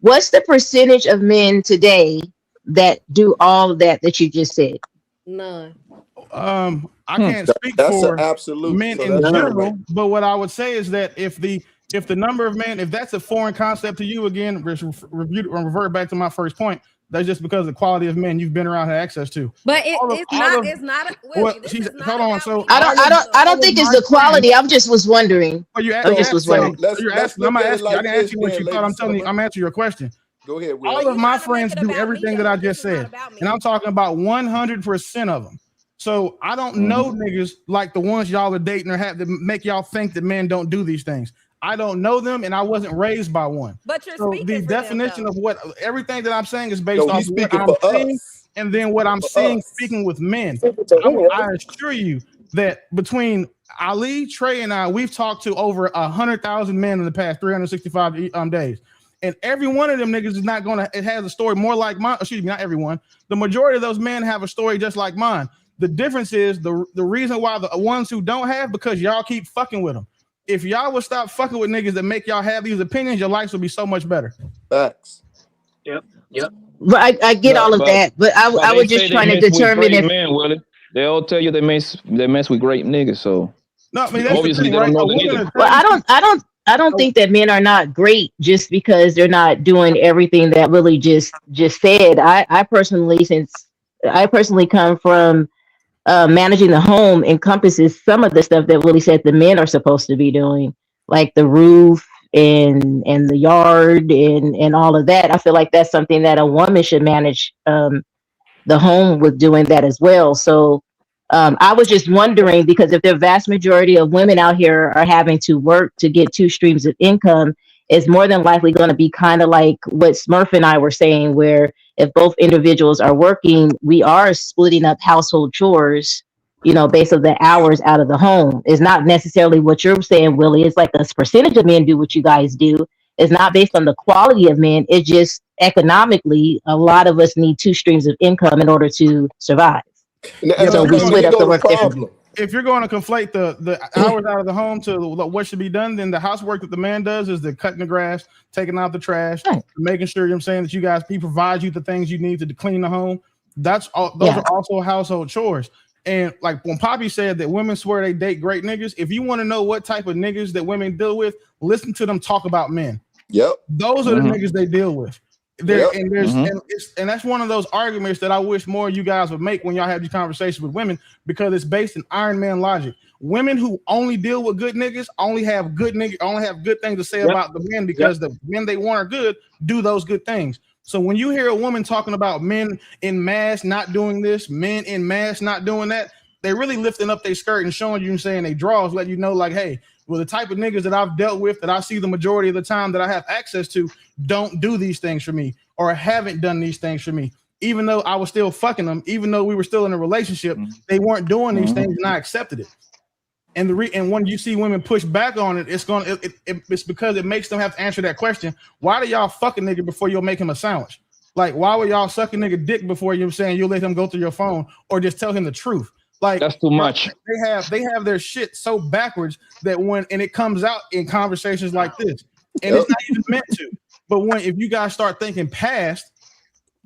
What's the percentage of men today that do all that you just said? None. I can't speak for men in general, but what I would say is that if the number of men, if that's a foreign concept to you, again, revert back to my first point. That's just because of the quality of men you've been around, had access to. But it's not. Hold on. So I don't think it's the quality. I just was wondering. I just was wondering. I didn't ask you what you thought. I'm answering your question. Go ahead. All of my friends do everything that I just said, and I'm talking about 100% of them. So I don't know niggas like the ones y'all are dating or have that make y'all think that men don't do these things. I don't know them, and I wasn't raised by one. But you're so the definition of what everything that I'm saying is based on what I'm seeing, and then what I'm seeing speaking with men. I assure you that between Ali, Trey, and I, we've talked to over 100,000 men in the past 365 days. And every one of them niggas is not gonna. It has a story more like mine. Excuse me, not everyone. The majority of those men have a story just like mine. The difference is the reason why the ones who don't have, because y'all keep fucking with them. If y'all would stop fucking with niggas that make y'all have these opinions, your lives would be so much better. Facts. Yep. But I get all of that, but I was just trying to determine if men, Willie. They all tell you they mess with great niggas. So no, I mean, that's obviously the thing, they don't right? know that either. Well, I don't think that men are not great just because they're not doing everything that Willie just said. I personally come from managing the home encompasses some of the stuff that Willie said the men are supposed to be doing, like the roof and the yard and all of that. I feel like that's something that a woman should manage the home with, doing that as well. So I was just wondering, because if the vast majority of women out here are having to work to get two streams of income, it's more than likely going to be kind of like what Smurf and I were saying, where if both individuals are working, we are splitting up household chores, based on the hours out of the home. It's not necessarily what you're saying, Willie. It's like a percentage of men do what you guys do. It's not based on the quality of men. It's just economically, a lot of us need two streams of income in order to survive. So we split up the work differently. If you're going to conflate the hours out of the home to what should be done, then the housework that the man does is the cutting the grass, taking out the trash, making sure, that he provides you the things you need to clean the home. Those are also household chores. And like when Poppy said that women swear they date great niggas, if you want to know what type of niggas that women deal with, listen to them talk about men. Yep. Those are the niggas they deal with. And that's one of those arguments that I wish more of you guys would make when y'all have these conversations with women, because it's based in Iron Man logic. Women who only deal with good niggas only have good things to say about the men, because the men they want are good, do those good things. So when you hear a woman talking about men in mass not doing this, men in mass not doing that, they're really lifting up their skirt and showing you and saying they draws, let you know, like, hey, Well, the type of niggas that I've dealt with that I see the majority of the time that I have access to don't do these things for me or haven't done these things for me. Even though I was still fucking them, even though we were still in a relationship, they weren't doing these things and I accepted it. And and when you see women push back on it, it's because it makes them have to answer that question. Why do y'all fuck a nigga before you'll make him a sandwich? Like, why would y'all suck a nigga dick before you're saying you'll let him go through your phone or just tell him the truth? Like, that's too much. They have their shit so backwards that it comes out in conversations like this, and it's not even meant to. But if you guys start thinking past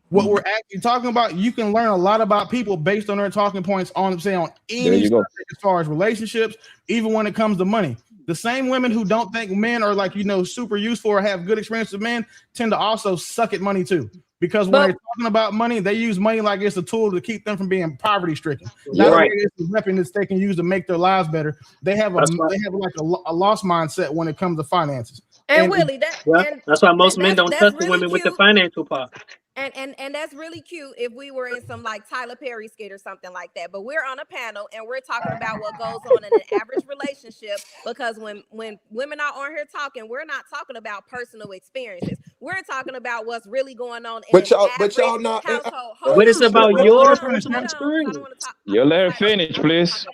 what we're actually talking about, you can learn a lot about people based on their talking points on any subject as far as relationships, even when it comes to money. The same women who don't think men are like, super useful or have good experience with men tend to also suck at money too. Because when they're talking about money, they use money like it's a tool to keep them from being poverty stricken. Not only is it a weapon that they can use to make their lives better, they have like a lost mindset when it comes to finances. And Willie, that's why most men don't trust the women with the financial part. And that's really cute if we were in some like Tyler Perry skit or something like that. But we're on a panel and we're talking about what goes on in an average relationship, because when women are on here talking, we're not talking about personal experiences. We're talking about what's really going on in y'all not household. But it's about your personal experience. You let her finish, please.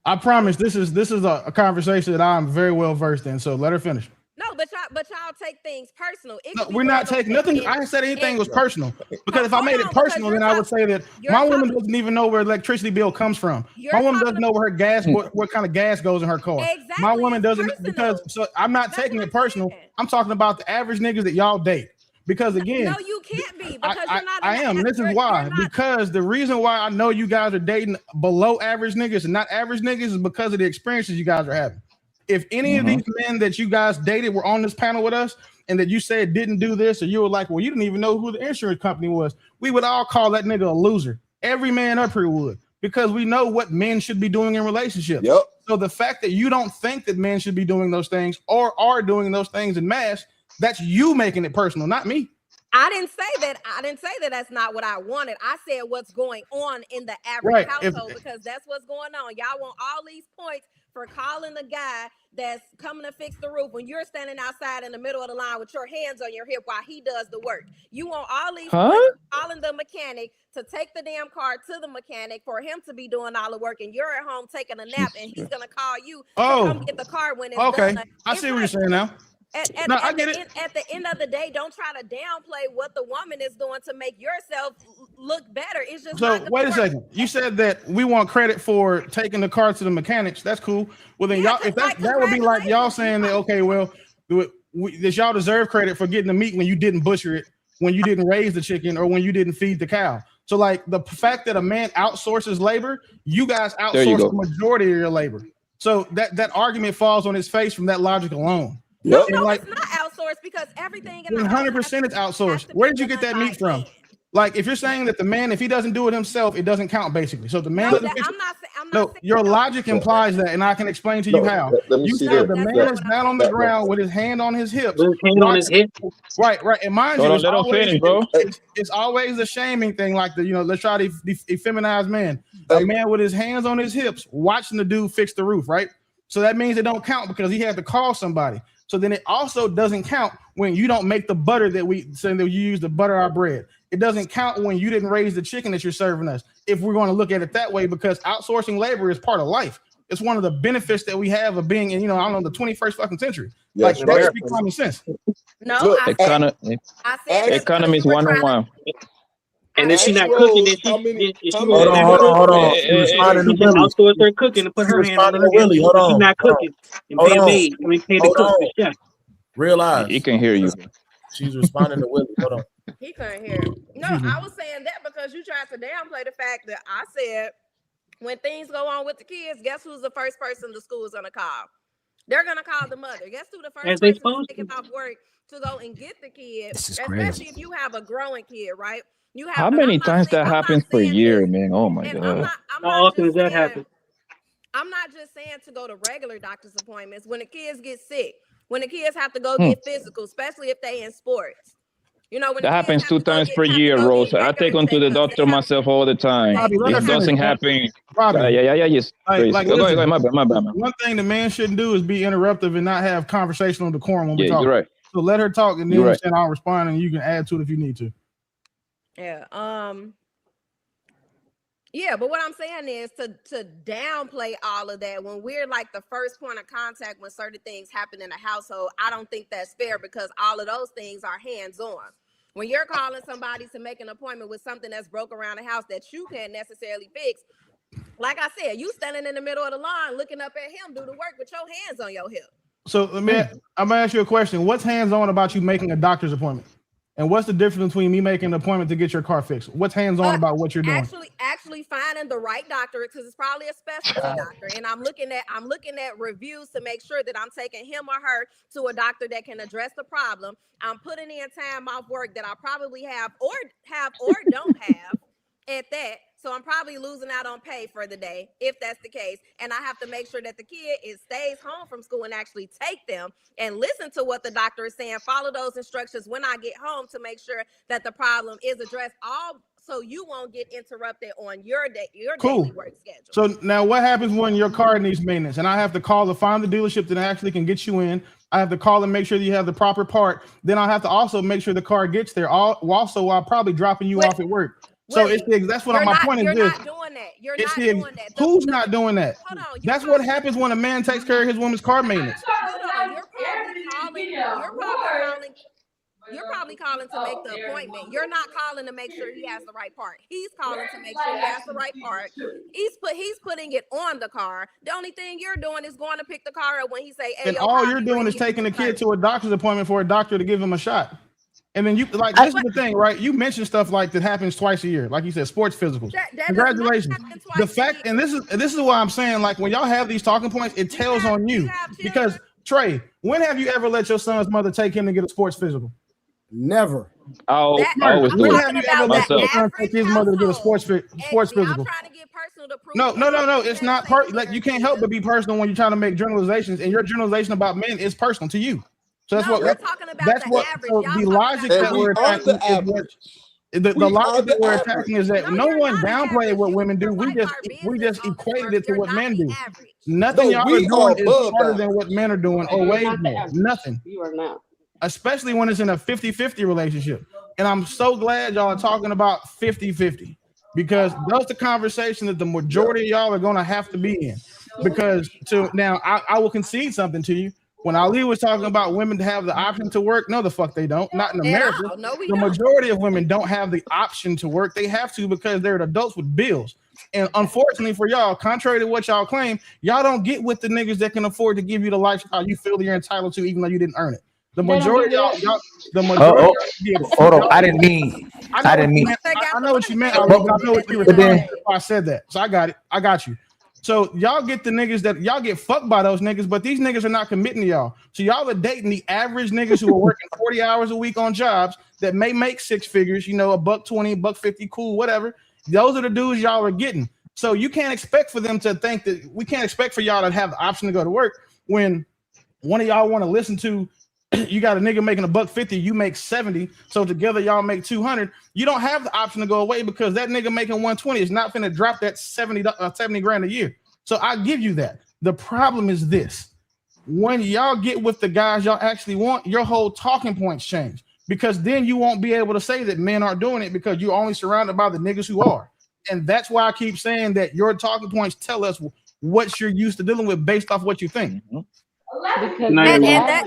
I promise this is a conversation that I'm very well versed in. So let her finish. No, but y'all take things personal. No, we're not taking nothing. I didn't say anything was personal, because if I made it personal, then I would say that my woman doesn't even know where electricity bill comes from. My woman doesn't know where her gas, what kind of gas goes in her car. Exactly. My woman doesn't, so I'm not taking it personal. I'm talking about the average niggas that y'all date. Because again, no, you can't be, because you're not. I am. This is why. Because the reason why I know you guys are dating below average niggas and not average niggas is because of the experiences you guys are having. If any of these men that you guys dated were on this panel with us and that you said didn't do this, or you were like, well, you didn't even know who the insurance company was, we would all call that nigga a loser. Every man up here would, because we know what men should be doing in relationships. Yep. So the fact that you don't think that men should be doing those things or are doing those things in mass, that's you making it personal, not me. I didn't say that that's not what I wanted. I said what's going on in the average household, because that's what's going on. Y'all want all these points for calling the guy that's coming to fix the roof when you're standing outside in the middle of the line with your hands on your hip while he does the work. You want all these points for calling the mechanic to take the damn car to the mechanic for him to be doing all the work, and you're at home taking a nap, and he's gonna call you to come get the car when it's done. I see what you're saying now. At the end of the day, don't try to downplay what the woman is doing to make yourself look better. It's just so. Wait a second. You said that we want credit for taking the car to the mechanics. That's cool. Well, then y'all, if that would be like y'all saying that, okay, well, that y'all deserve credit for getting the meat when you didn't butcher it, when you didn't raise the chicken, or when you didn't feed the cow. So, like, the fact that a man outsources labor, you guys outsource the majority of your labor. So that argument falls on its face from that logic alone. No, it's not outsourced, because everything 100% is outsourced. Where did you get that meat from? Like, if you're saying that the man, if he doesn't do it himself, it doesn't count, basically. So the man, your logic implies that, and I can explain to you how. You said the man is down on the ground with his hand on his hips. Right. And mind you, it's always a shaming thing, like let's try to effeminize men. A man with his hands on his hips watching the dude fix the roof, right? So that means it don't count because he had to call somebody. So then it also doesn't count when you don't make the butter that we say that you use to butter our bread. It doesn't count when you didn't raise the chicken that you're serving us, if we're going to look at it that way, because outsourcing labor is part of life. It's one of the benefits that we have of being in, the 21st fucking century. Like, that should be common sense. No, economy is 101. And if she's not cooking, then hold on. Outsource her cooking and put her hand on her belly. She's not cooking. And pay a maid. Pay the cook, the chef. Realize he can hear you. She's responding to Willie. Hold on. He couldn't hear. No, I was saying that because you tried to downplay the fact that I said when things go on with the kids, guess who's the first person the school is gonna call? They're gonna call the mother. Guess who the first person taking off work to go and get the kid? Especially if you have a growing kid, right? You have. How many times that happens per year, man? Oh my god! How often does that happen? I'm not just saying to go to regular doctor's appointments. When the kids get sick, when the kids have to go get physical, especially if they in sports, You know, when That happens 2 times per year, Rose. I take them to the doctor myself all the time. It doesn't happen. Yes. Like, go ahead. My bad. One thing the man shouldn't do is be interruptive and not have conversational decorum when we talk. You're right. So let her talk, and then I'll respond, and you can add to it if you need to. Yeah. Yeah, but what I'm saying is to downplay all of that when we're like the first point of contact when certain things happen in a household. I don't think that's fair because all of those things are hands-on. When you're calling somebody to make an appointment with something that's broke around the house that you can't necessarily fix, like I said, you standing in the middle of the line looking up at him do the work with your hands on your hip. So I'm gonna ask you a question. What's hands-on about you making a doctor's appointment? And what's the difference between me making an appointment to get your car fixed? What's hands-on about what you're doing? Actually finding the right doctor, because it's probably a specialty doctor. And I'm looking at reviews to make sure that I'm taking him or her to a doctor that can address the problem. I'm putting in time off work that I probably have or don't have at that. So I'm probably losing out on pay for the day, if that's the case. And I have to make sure that the kid stays home from school and actually take them and listen to what the doctor is saying. Follow those instructions when I get home to make sure that the problem is addressed. All so you won't get interrupted on your daily work schedule. So now what happens when your car needs maintenance and I have to call to find the dealership that actually can get you in? I have to call and make sure that you have the proper part. Then I'll have to also make sure the car gets there. Also, while probably dropping you off at work. So that's what my point is. You're not doing that. You're not doing that. Who's not doing that? That's what happens when a man takes care of his woman's car maintenance. You're probably calling to make the appointment. You're not calling to make sure he has the right part. He's calling to make sure he has the right part. He's putting it on the car. The only thing you're doing is going to pick the car up when he say, "Hey, and all you're doing is taking the kid to a doctor's appointment for a doctor to give him a shot." And then this is the thing, right? You mentioned stuff like that happens twice a year, like you said, sports physicals. Congratulations. The fact, and this is why I'm saying, like, when y'all have these talking points, it tells on you. Because Trey, when have you ever let your son's mother take him to get a sports physical? Never. I always do. When have you ever let your son take his mother to get a sports physical? No. It's not like you can't help but be personal when you're trying to make generalizations, and your generalization about men is personal to you. So that's what we're talking about. That's what the logic that we're attacking is the logic that we're attacking is that no one downplayed what women do. We just equated it to what men do. Nothing y'all are doing is harder than what men are doing or way more. Nothing. You are not. Especially when it's in a 50-50 relationship. And I'm so glad y'all are talking about 50-50 because that's the conversation that the majority of y'all are going to have to be in. Because now I will concede something to you. When Ali was talking about women to have the option to work, no, the fuck they don't. Not in America. The majority of women don't have the option to work. They have to because they're adults with bills. And unfortunately for y'all, contrary to what y'all claim, y'all don't get with the niggas that can afford to give you the lifestyle you feel you're entitled to, even though you didn't earn it. The majority of y'all, hold on. I didn't mean. I know what you meant. I know what you were saying. I said that. So I got it. I got you. So y'all get the niggas that y'all get fucked by those niggas, but these niggas are not committing to y'all. So y'all are dating the average niggas who are working 40 hours a week on jobs that may make 6 figures, $120, $150, cool, whatever. Those are the dudes y'all are getting. So you can't expect for them to think that we can't expect for y'all to have the option to go to work when one of y'all want to listen to you got a nigga making $150, you make 70, so together y'all make 200. You don't have the option to go away because that nigga making 120 is not finna drop that 70 grand a year. So I give you that. The problem is this: when y'all get with the guys y'all actually want, your whole talking points change because then you won't be able to say that men aren't doing it because you're only surrounded by the niggas who are. And that's why I keep saying that your talking points tell us what you're used to dealing with based off what you think. Because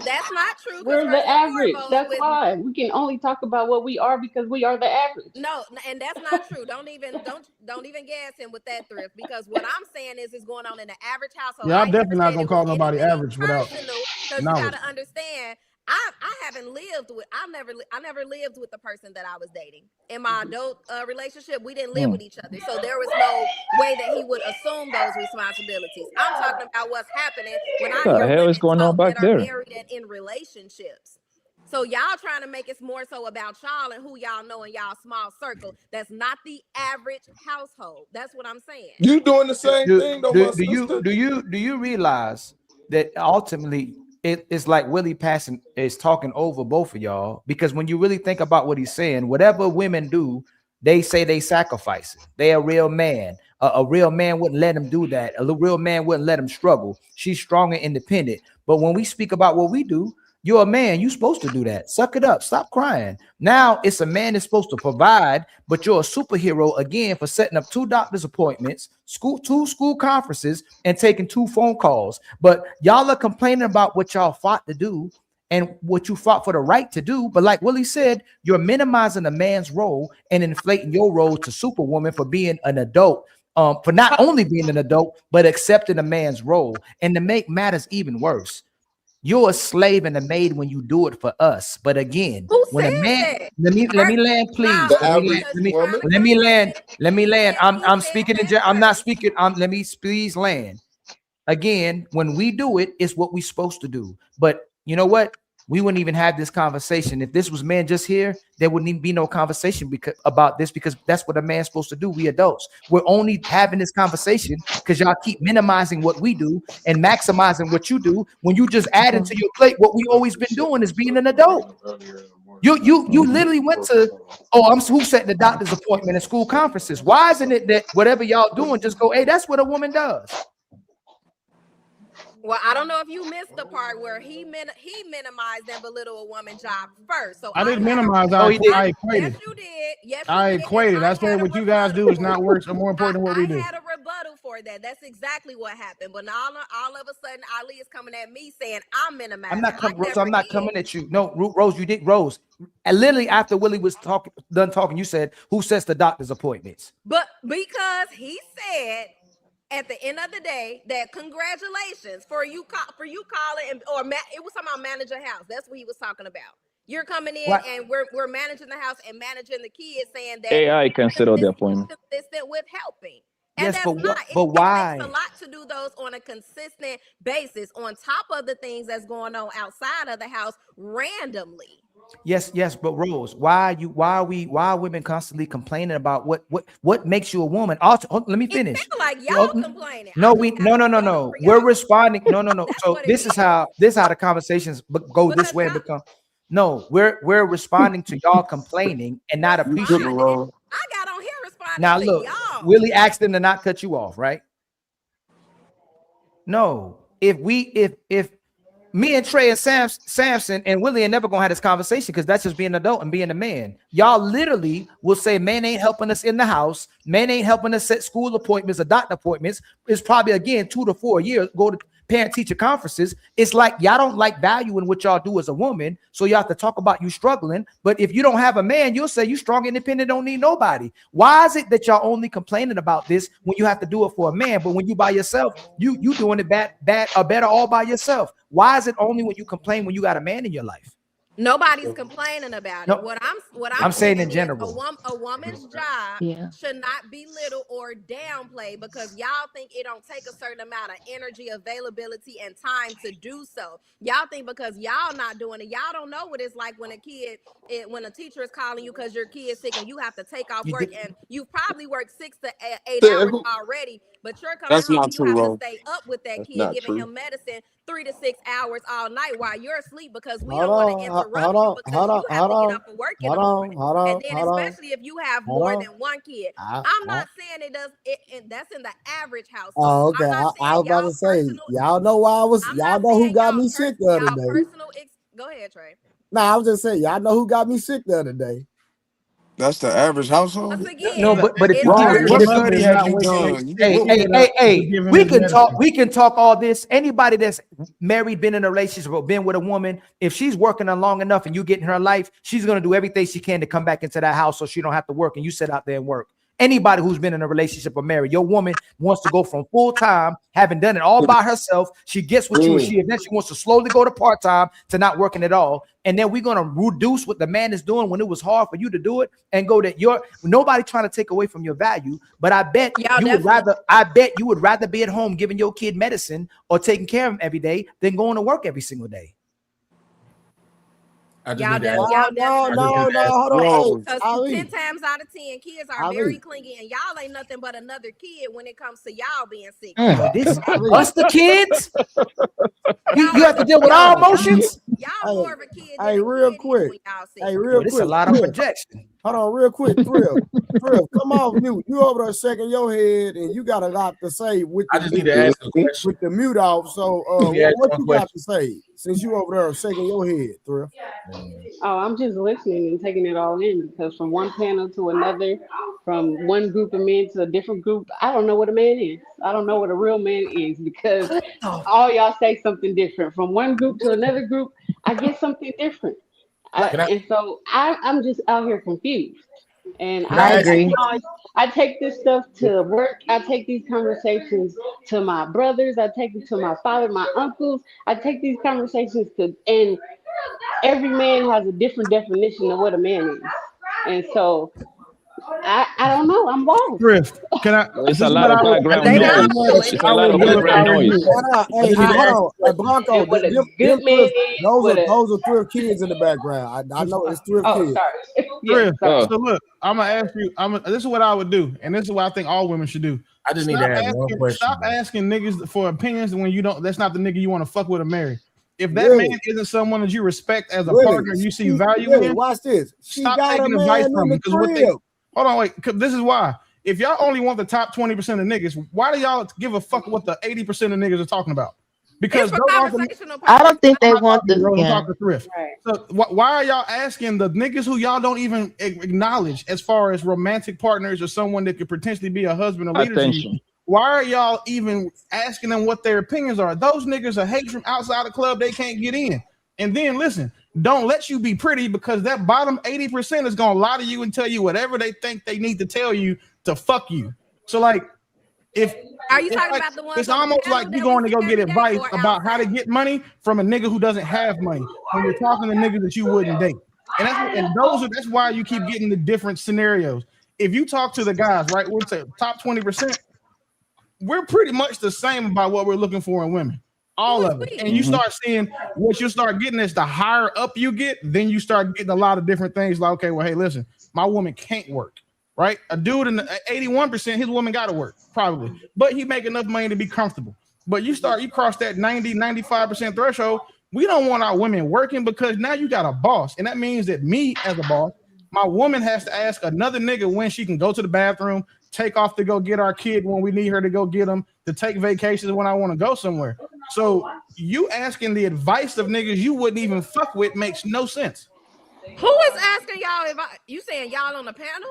that's not true. We're the average. That's why we can only talk about what we are because we are the average. No, and that's not true. Don't even gas him with that thrift because what I'm saying is going on in the average household. Yeah, I'm definitely not gonna call nobody average without because you gotta understand. I never lived with the person that I was dating. In my adult relationship, we didn't live with each other. So there was no way that he would assume those responsibilities. I'm talking about what's happening when I hear women talk that are married and in relationships. So y'all trying to make it more so about y'all and who y'all know in y'all small circle. That's not the average household. That's what I'm saying. You doing the same thing though, do you realize that ultimately it's like Willie passing is talking over both of y'all, because when you really think about what he's saying, whatever women do, they say they sacrifice it. They a real man. A real man wouldn't let him do that. A real man wouldn't let him struggle. She's strong and independent. But when we speak about what we do, you're a man. You're supposed to do that. Suck it up. Stop crying. Now it's a man that's supposed to provide, but you're a superhero again for setting up 2 doctor's appointments, 2 school conferences, and taking 2 phone calls. But y'all are complaining about what y'all fought to do and what you fought for the right to do. But like Willie said, you're minimizing a man's role and inflating your role to superwoman for being an adult. For not only being an adult, but accepting a man's role. And to make matters even worse, you're a slave and a maid when you do it for us. But again, when a man, let me land, please. Let me land. I'm speaking in. I'm not speaking. Let me please land. Again, when we do it, it's what we're supposed to do. But you know what? We wouldn't even have this conversation if this was men just here. There wouldn't even be no conversation about this, because that's what a man's supposed to do. We adults, we're only having this conversation because y'all keep minimizing what we do and maximizing what you do. When you just add into your plate, what we always been doing is being an adult. You literally went to who set the doctor's appointment and school conferences. Why isn't it that whatever y'all doing, just go, hey, that's what a woman does? Well, I don't know if you missed the part where he minimized and belittled a woman's job first. So I didn't minimize. I equated. Yes, you did. Yes, I equated. I said what you guys do is not worse or more important than what we do. I had a rebuttal for that. That's exactly what happened. But now all of a sudden, Ali is coming at me saying I'm minimizing. I'm not coming at you. No, Rose, you did. Rose, and literally after Willie was done talking, you said, "Who sets the doctor's appointments?" But because he said, at the end of the day, that congratulations for you calling it was talking about managing house. That's what he was talking about. You're coming in and we're managing the house and managing the kids, saying that AI can set up the appointment. Consistent with helping. And yes, but why? It takes a lot to do those on a consistent basis, on top of the things that's going on outside of the house randomly. Yes, but Rose, why are women constantly complaining about what makes you a woman? Also, let me finish. Like y'all complaining. No, we're responding. No. So this is how the conversations go this way and become. No, we're responding to y'all complaining and not appreciating. I got on here responding. Now to look, y'all. Willie asked them to not cut you off, right? No, if me and Trey and Samson and Willie are never gonna have this conversation, because that's just being an adult and being a man. Y'all literally will say, man ain't helping us in the house, man ain't helping us set school appointments or doctor appointments. It's probably again 2 to 4 years, go to parent-teacher conferences. It's like y'all don't like valuing what y'all do as a woman, so you have to talk about you struggling. But if you don't have a man, you'll say you strong, independent, don't need nobody. Why is it that y'all only complaining about this when you have to do it for a man, but when you by yourself, you doing it bad or better all by yourself? Why is it only when you complain when you got a man in your life? Nobody's complaining about it. What I'm saying in general, a woman's job should not be belittled or downplayed because y'all think it don't take a certain amount of energy, availability, and time to do so. Y'all think because y'all not doing it, y'all don't know what it's like when when a teacher is calling you because your kid's sick and you have to take off work, and you've probably worked 6 to 8 hours already, but you're coming home and you have to stay up with that kid, giving him medicine 3 to 6 hours all night while you're asleep because we don't want to interrupt you because you have to get up and work in the morning. And then especially if you have more than one kid. I'm not saying it does it, that's in the average household. Oh, okay. I was about to say, y'all know why y'all know who got me sick the other day. Go ahead, Trey. No, I was just saying, y'all know who got me sick the other day. That's the average household. No, but if we can talk all this. Anybody that's married, been in a relationship, or been with a woman, if she's working on long enough and you get in her life, she's gonna do everything she can to come back into that house so she don't have to work and you sit out there and work. Anybody who's been in a relationship or married, your woman wants to go from full time, having done it all by herself. She gets with you, and she eventually wants to slowly go to part time to not working at all. And then we're gonna reduce what the man is doing when it was hard for you to do it, and go that nobody trying to take away from your value. But I bet you would rather be at home giving your kid medicine or taking care of him every day than going to work every single day. I just Y'all need to done, ask. y'all No, done. no, no, hold on. Hey, Because Ali, 10 times out of 10, kids are Ali, very clingy, and y'all ain't nothing but another kid when it comes to y'all being sick. This Ali. us the kids. You Y'all have to deal with all emotions. Y'all more of a kid than Hey, a real kid is quick. when y'all sick. Hey, real It's a quick. lot of Thrill. projection. Hold on, real quick. Thrill. Thrill, come off mute. You over there shaking your head, and you got a lot to say with I the just need to ask a question. with the mute off. So, Let me ask what one you got question. to say since you over there shaking your head, Thrill? Oh, I'm just listening and taking it all in because from one panel to another, from one group of men to a different group, I don't know what a man is. I don't know what a real man is because all y'all say something different. From one group to another group, I get something different. And so I'm just out here confused. And I agree. I take this stuff to work. I take these conversations to my brothers. I take it to my father, my uncles. I take these conversations to, and every man has a different definition of what a man is. And so I don't know. I'm lost. Thrift, can I? It's This a is lot what of I would. background They This is don't noise. what know it. It's I a lot would of do if I background were noise. you. Hey, hold on. Hey, Blanco, What a them good man Thrift, is. those are Thrift kids in the background. I know it's Thrift Oh, kids. sorry. Thrift. Sorry. So look, I'm gonna ask you. This is what I would do, and this is what I think all women should do. I just need to ask one question. Stop asking niggas for opinions when you don't. That's not the nigga you want to fuck with or marry. If that Really? man isn't someone that you respect as a Really? partner, you see value in. Watch this. She Stop got a taking advice man from in them the because what they. crib. Hold on, wait. 'Cause this is why. If y'all only want the top 20% of niggas, why do y'all give a fuck what the 80% of niggas are talking about? Because It's for those aren't the, conversational I don't purposes. think they I'm not want talking to the Rose, I'm yeah. talking to Thrift. Right. So why are y'all asking the niggas who y'all don't even acknowledge as far as romantic partners or someone that could potentially be a husband or leader to you? Attention. Why are y'all even asking them what their opinions are? Those niggas are hate from outside the club. They can't get in. And then listen, don't let you be pretty because that bottom 80% is gonna lie to you and tell you whatever they think they need to tell you to fuck you. So like, if Are you it's talking like, about the ones it's on the almost panel like you that going we to go see get every day advice or about how to outside? get money from a nigga who doesn't have money when you're talking to niggas that you wouldn't date. And that's why you keep getting the different scenarios. If you talk to the guys, right, we'll say top 20%, we're pretty much the same about what we're looking for in women. All of it. And you start seeing what you start getting is the higher up you get, then you start getting a lot of different things like, okay, well, hey, listen, my woman can't work, right? A dude in the 81%, his woman got to work, probably, but he make enough money to be comfortable. But you cross that 90, 95% threshold. We don't want our women working because now you got a boss. And that means that me as a boss, my woman has to ask another nigga when she can go to the bathroom, take off to go get our kid when we need her to go get them, to take vacations when I want to go somewhere. So you asking the advice of niggas you wouldn't even fuck with makes no sense. Who is asking y'all if you saying y'all on the panel?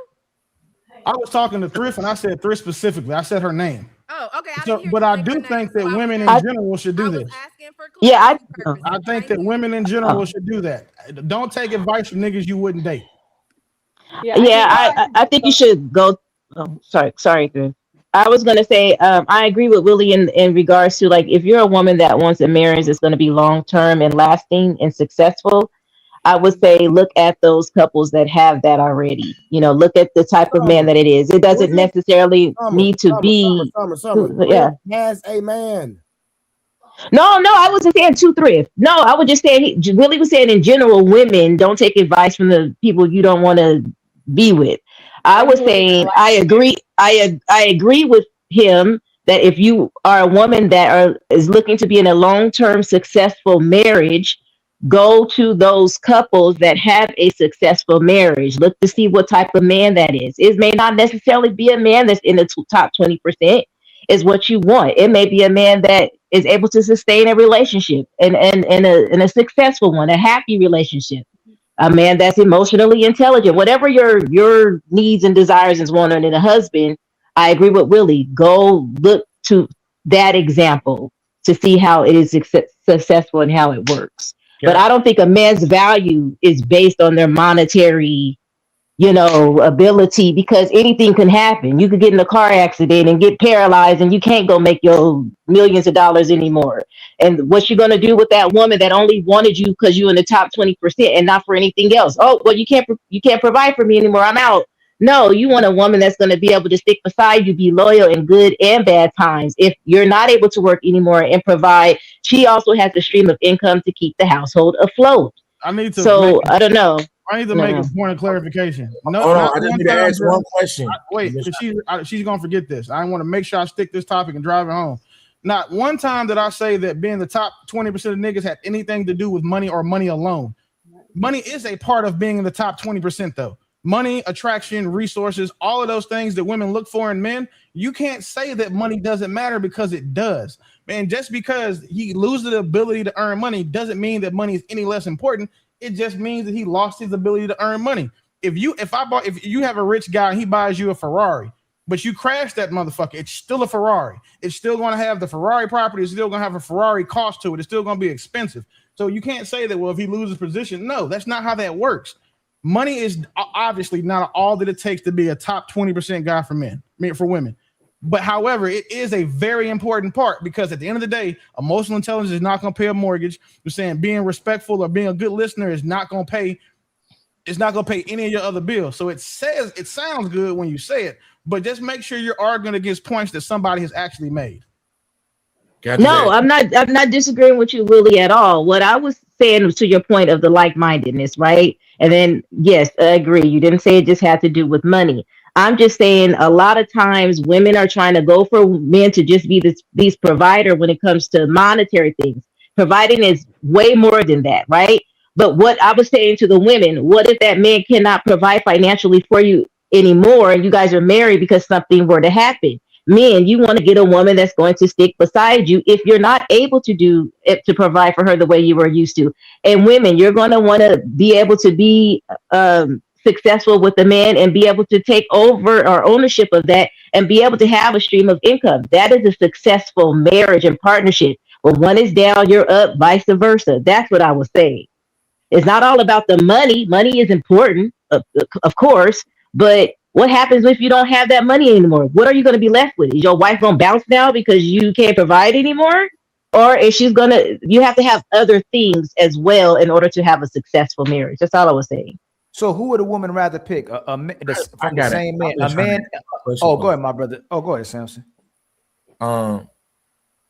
I was talking to Thrift and I said Thrift specifically. I said her name. Oh, okay. But I do think that women in general should do this. Yeah, I think that women in general should do that. Don't take advice from niggas you wouldn't date. I think you should go. Oh, sorry, Chris. I was gonna say, I agree with Willie in regards to like if you're a woman that wants a marriage that's going to be long term and lasting and successful. I would say look at those couples that have that already. Look at the type of man that it is. It doesn't necessarily need to be. Yeah. Has a man. No, I wasn't saying to Thrift. No, I was just saying Willie was saying in general, women don't take advice from the people you don't want to be with. I was saying I agree. I agree with him that if you are a woman that is looking to be in a long-term successful marriage, go to those couples that have a successful marriage. Look to see what type of man that is. It may not necessarily be a man that's in the top 20%. Is what you want. It may be a man that is able to sustain a relationship and a successful one, a happy relationship. A man that's emotionally intelligent. Whatever your needs and desires is wanted in a husband, I agree with Willie. Go look to that example to see how it is successful and how it works. But I don't think a man's value is based on their monetary ability, because anything can happen. You could get in a car accident and get paralyzed and you can't go make your millions of dollars anymore. And what you're going to do with that woman that only wanted you because you're in the top 20% and not for anything else? Oh, well, you can't provide for me anymore. I'm out. No, you want a woman that's going to be able to stick beside you, be loyal in good and bad times. If you're not able to work anymore and provide, she also has a stream of income to keep the household afloat. I need to. So I don't know. I need to make a point of clarification. No, hold on. I just need to ask one question. Wait, she's gonna forget this. I want to make sure I stick this topic and drive it home. Not one time did I say that being the top 20% of niggas had anything to do with money or money alone. Money is a part of being in the top 20%, though. Money, attraction, resources, all of those things that women look for in men. You can't say that money doesn't matter because it does. Man, just because he loses the ability to earn money doesn't mean that money is any less important. It just means that he lost his ability to earn money. If you have a rich guy and he buys you a Ferrari, but you crash that motherfucker, it's still a Ferrari. It's still going to have the Ferrari property. It's still going to have a Ferrari cost to it. It's still going to be expensive. So you can't say that, well, if he loses position, no, that's not how that works. Money is obviously not all that it takes to be a top 20% guy for women. But however, it is a very important part because at the end of the day, emotional intelligence is not going to pay a mortgage. You're saying being respectful or being a good listener is not going to pay. It's not going to pay any of your other bills. So it sounds good when you say it, but just make sure you're arguing against points that somebody has actually made. No, I'm not disagreeing with you, Willie, at all. What I was saying was to your point of the like-mindedness, right? And then, yes, I agree. You didn't say it just had to do with money. I'm just saying a lot of times women are trying to go for men to just be these provider when it comes to monetary things. Providing is way more than that, right? But what I was saying to the women, what if that man cannot provide financially for you anymore and you guys are married because something were to happen? Men, you want to get a woman that's going to stick beside you if you're not able to do it to provide for her the way you were used to. And women, you're going to want to be able to be successful with the man and be able to take over or ownership of that and be able to have a stream of income. That is a successful marriage and partnership. When one is down, you're up, vice versa. That's what I was saying. It's not all about the money. Money is important, of course, but what happens if you don't have that money anymore? What are you going to be left with? Is your wife going to bounce now because you can't provide anymore? Or is you have to have other things as well in order to have a successful marriage. That's all I was saying. So who would a woman rather pick? From the same man? A man? Oh, go ahead, my brother. Oh, go ahead, Samson.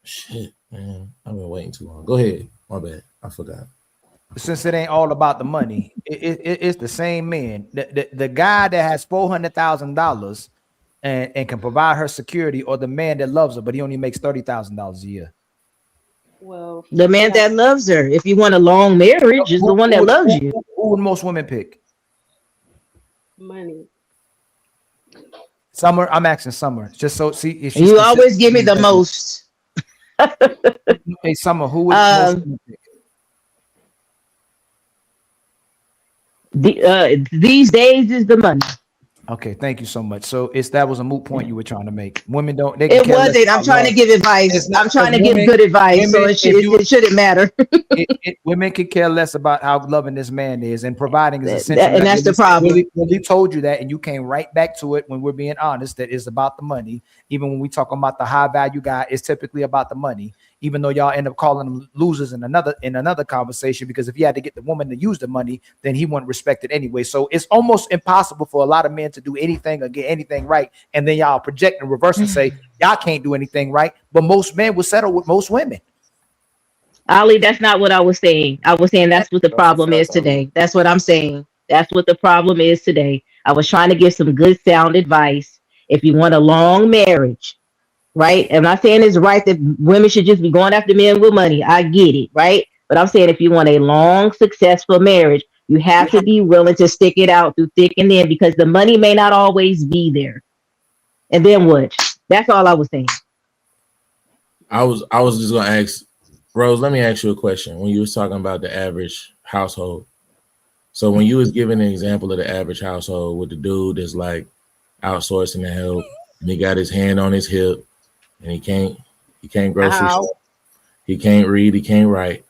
Shit, man. I've been waiting too long. Go ahead. My bad. I forgot. Since it ain't all about the money, it's the same man. The guy that has $400,000 and can provide her security, or the man that loves her, but he only makes $30,000 a year. Well, the man that loves her. If you want a long marriage, is the one that loves you. Who would most women pick? Money. Summer, I'm asking Summer. Just so see if you always give me the most. Hey, Summer, who would most women pick? These days is the money. Okay, thank you so much. So that was a moot point you were trying to make. Women don't. It wasn't. I'm trying to give advice. I'm trying to give good advice, so it shouldn't matter. Women could care less about how loving this man is, and providing is essential. And that's the problem. When he told you that, and you came right back to it when we're being honest, that it's about the money. Even when we talk about the high value guy, it's typically about the money. Even though y'all end up calling them losers in another conversation, because if he had to get the woman to use the money, then he wouldn't respect it anyway. So it's almost impossible for a lot of men to do anything or get anything right, and then y'all project and reverse and say y'all can't do anything right. But most men will settle with most women. Ali, that's not what I was saying. I was saying that's what the problem is today. That's what I'm saying. That's what the problem is today. I was trying to give some good sound advice. If you want a long marriage, right? I'm not saying it's right that women should just be going after men with money. I get it, right? But I'm saying if you want a long, successful marriage, you have to be willing to stick it out through thick and thin, because the money may not always be there. And then what? That's all I was saying. I was just gonna ask, Rose, let me ask you a question. When you was talking about the average household, so when you was giving an example of the average household with the dude that's like outsourcing the help, and he got his hand on his hip, and he can't grocery shop, he can't read, he can't write.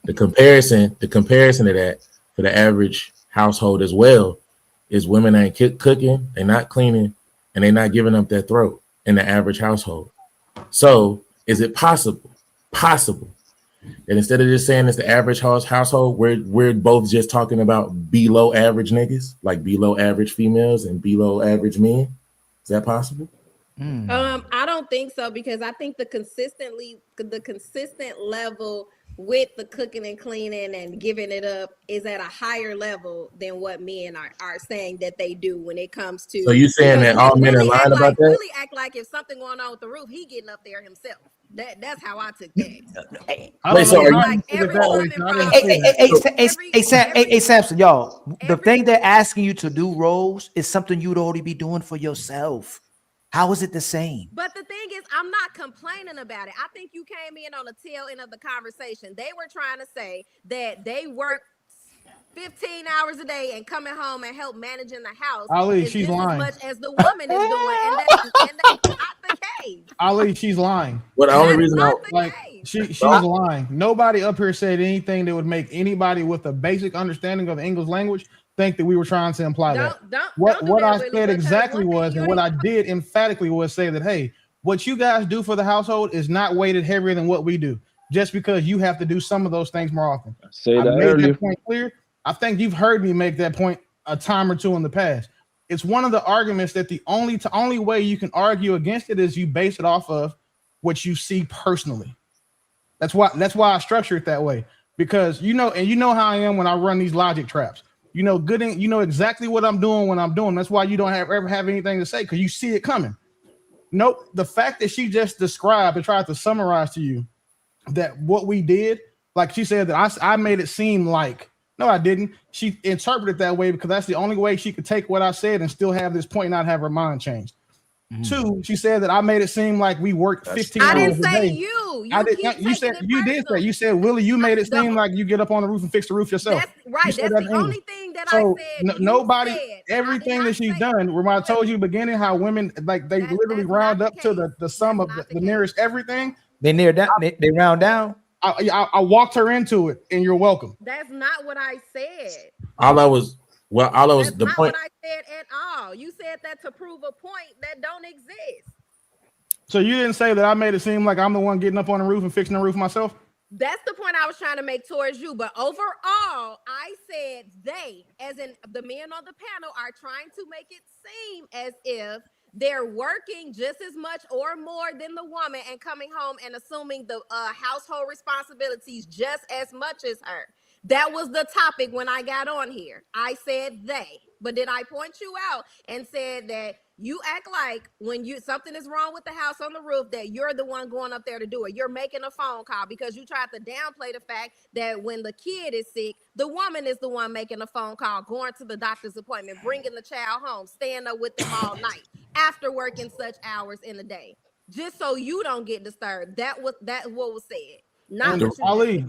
The comparison to that for the average household as well is women ain't cooking, they're not cleaning, and they're not giving up their throat in the average household. So is it possible that instead of just saying it's the average household, we're both just talking about below average niggas, like below average females and below average men? Is that possible? I don't think so, because I think the consistent level with the cooking and cleaning and giving it up is at a higher level than what men are saying that they do when it comes to. So you saying that all men are lying about that? Really act like if something going on with the roof, he getting up there himself. That's how I took that. Hey, Samson, y'all. The thing they're asking you to do, Rose, is something you'd already be doing for yourself. How is it the same? But the thing is, I'm not complaining about it. I think you came in on the tail end of the conversation. They were trying to say that they work 15 hours a day and coming home and help managing the house. Ali, she's just lying. As much as the woman is doing, and that's not the case. Ali, she's lying. Well, the only reason she's lying. Nobody up here said anything that would make anybody with a basic understanding of the English language think that we were trying to imply what I said exactly was, and what I did emphatically was say that, hey, what you guys do for the household is not weighted heavier than what we do, just because you have to do some of those things more often. I made that point clear. I think you've heard me make that point a time or two in the past. It's one of the arguments that the only way you can argue against it is you base it off of what you see personally. That's why I structure it that way, because you know how I am when I run these logic traps. You know exactly what I'm doing when I'm doing. That's why you don't ever have anything to say, because you see it coming. Nope. The fact that she just described and tried to summarize to you that what we did, like she said that I made it seem like, no, I didn't. She interpreted that way because that's the only way she could take what I said and still have this point and not have her mind changed. Two, she said that I made it seem like we worked 15 hours a day. I didn't say you. You said, Willie, you made it seem like you get up on the roof and fix the roof yourself. That's right. That's the only thing that I said. Nobody, everything that she's done, remember I told you beginning how women, like, they literally round up to the sum of the nearest everything. They round down. I walked her into it, and you're welcome. That's not what I said. All I was the not point. What I said at all. You said that to prove a point that don't exist. So you didn't say that I made it seem like I'm the one getting up on the roof and fixing the roof myself? That's the point I was trying to make towards you. But overall, I said they, as in the men on the panel, are trying to make it seem as if they're working just as much or more than the woman and coming home and assuming the household responsibilities just as much as her. That was the topic when I got on here. I said they, but did I point you out and said that you act like when something is wrong with the house on the roof that you're the one going up there to do it. You're making a phone call because you tried to downplay the fact that when the kid is sick, the woman is the one making a phone call, going to the doctor's appointment, bringing the child home, staying up with them all night after working such hours in the day, just so you don't get disturbed. That's what was said. Not and Ali,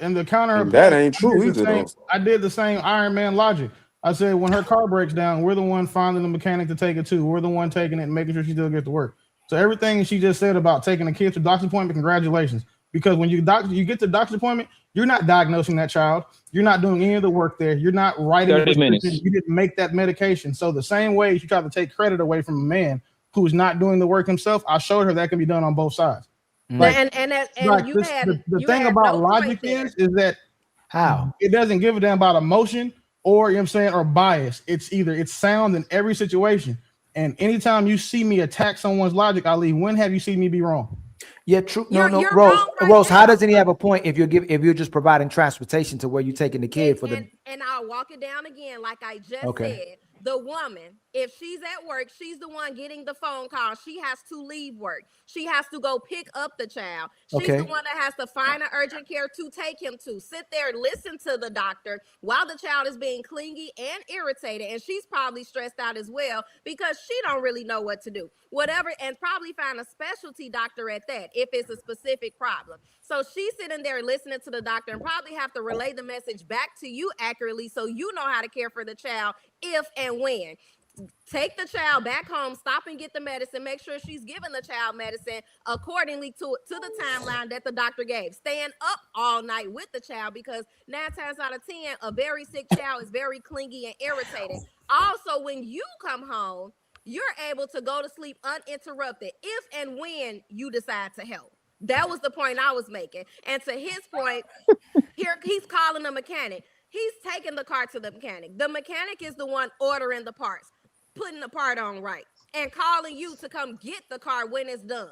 in the counter, that ain't true either. I did the same Iron Man logic. I said when her car breaks down, we're the one finding the mechanic to take it to. We're the one taking it and making sure she still gets to work. So everything she just said about taking a kid to doctor's appointment, congratulations. Because when you get to the doctor's appointment, you're not diagnosing that child. You're not doing any of the work there. You're not writing. 30 minutes. You didn't make that medication. So the same way you try to take credit away from a man who's not doing the work himself, I showed her that can be done on both sides. Like, the thing about logic is that how it doesn't give a damn about emotion or, you know what I'm saying, or bias. It's sound in every situation. And anytime you see me attack someone's logic, Ali, when have you seen me be wrong? Yeah, true. No, Rose. How doesn't he have a point if you're just providing transportation to where you're taking the kid for the? And I'll walk it down again, like I just said. The woman, if she's at work, she's the one getting the phone call. She has to leave work. She has to go pick up the child. She's the one that has to find an urgent care to take him to. Sit there, listen to the doctor while the child is being clingy and irritated. And she's probably stressed out as well because she don't really know what to do. Whatever, and probably find a specialty doctor at that if it's a specific problem. So she's sitting there listening to the doctor and probably have to relay the message back to you accurately so you know how to care for the child if and when. Take the child back home, stop and get the medicine, make sure she's giving the child medicine accordingly to the timeline that the doctor gave. Staying up all night with the child because 9 times out of 10, a very sick child is very clingy and irritated. Also, when you come home, you're able to go to sleep uninterrupted if and when you decide to help. That was the point I was making. And to his point, here he's calling the mechanic. He's taking the car to the mechanic. The mechanic is the one ordering the parts, putting the part on right, and calling you to come get the car when it's done.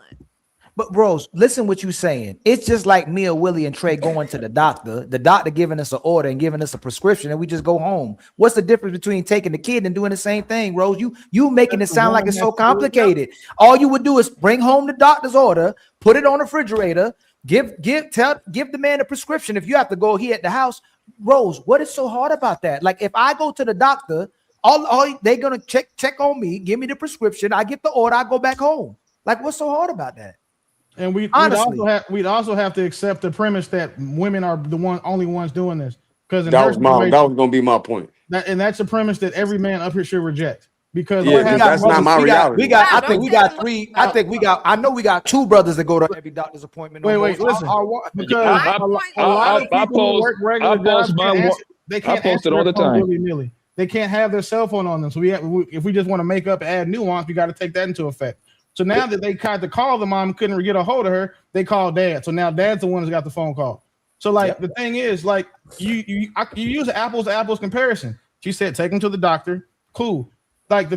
But bros, listen what you're saying. It's just like me or Willie and Trey going to the doctor giving us an order and giving us a prescription, and we just go home. What's the difference between taking the kid and doing the same thing, Rose? You making it sound like it's so complicated. All you would do is bring home the doctor's order, put it on the refrigerator, give the man a prescription. If you have to go here at the house, Rose, what is so hard about that? Like if I go to the doctor, all they're gonna check on me, give me the prescription, I get the order, I go back home. Like what's so hard about that? And we'd also have to accept the premise that women are the only ones doing this. Because that was going to be my point. And that's a premise that every man up here should reject. Because that's not my reality. I know we got two brothers that go to every doctor's appointment. Wait, listen. Because a lot of people who work regular jobs, they can't post it all the time. Willy-nilly. They can't have their cell phone on them. So if we just want to make up and add nuance, we got to take that into effect. So now that they tried to call the mom, couldn't get a hold of her, they called dad. So now dad's the one who's got the phone call. So the thing is, like you use an apples to apples comparison. She said, take him to the doctor. Cool. Like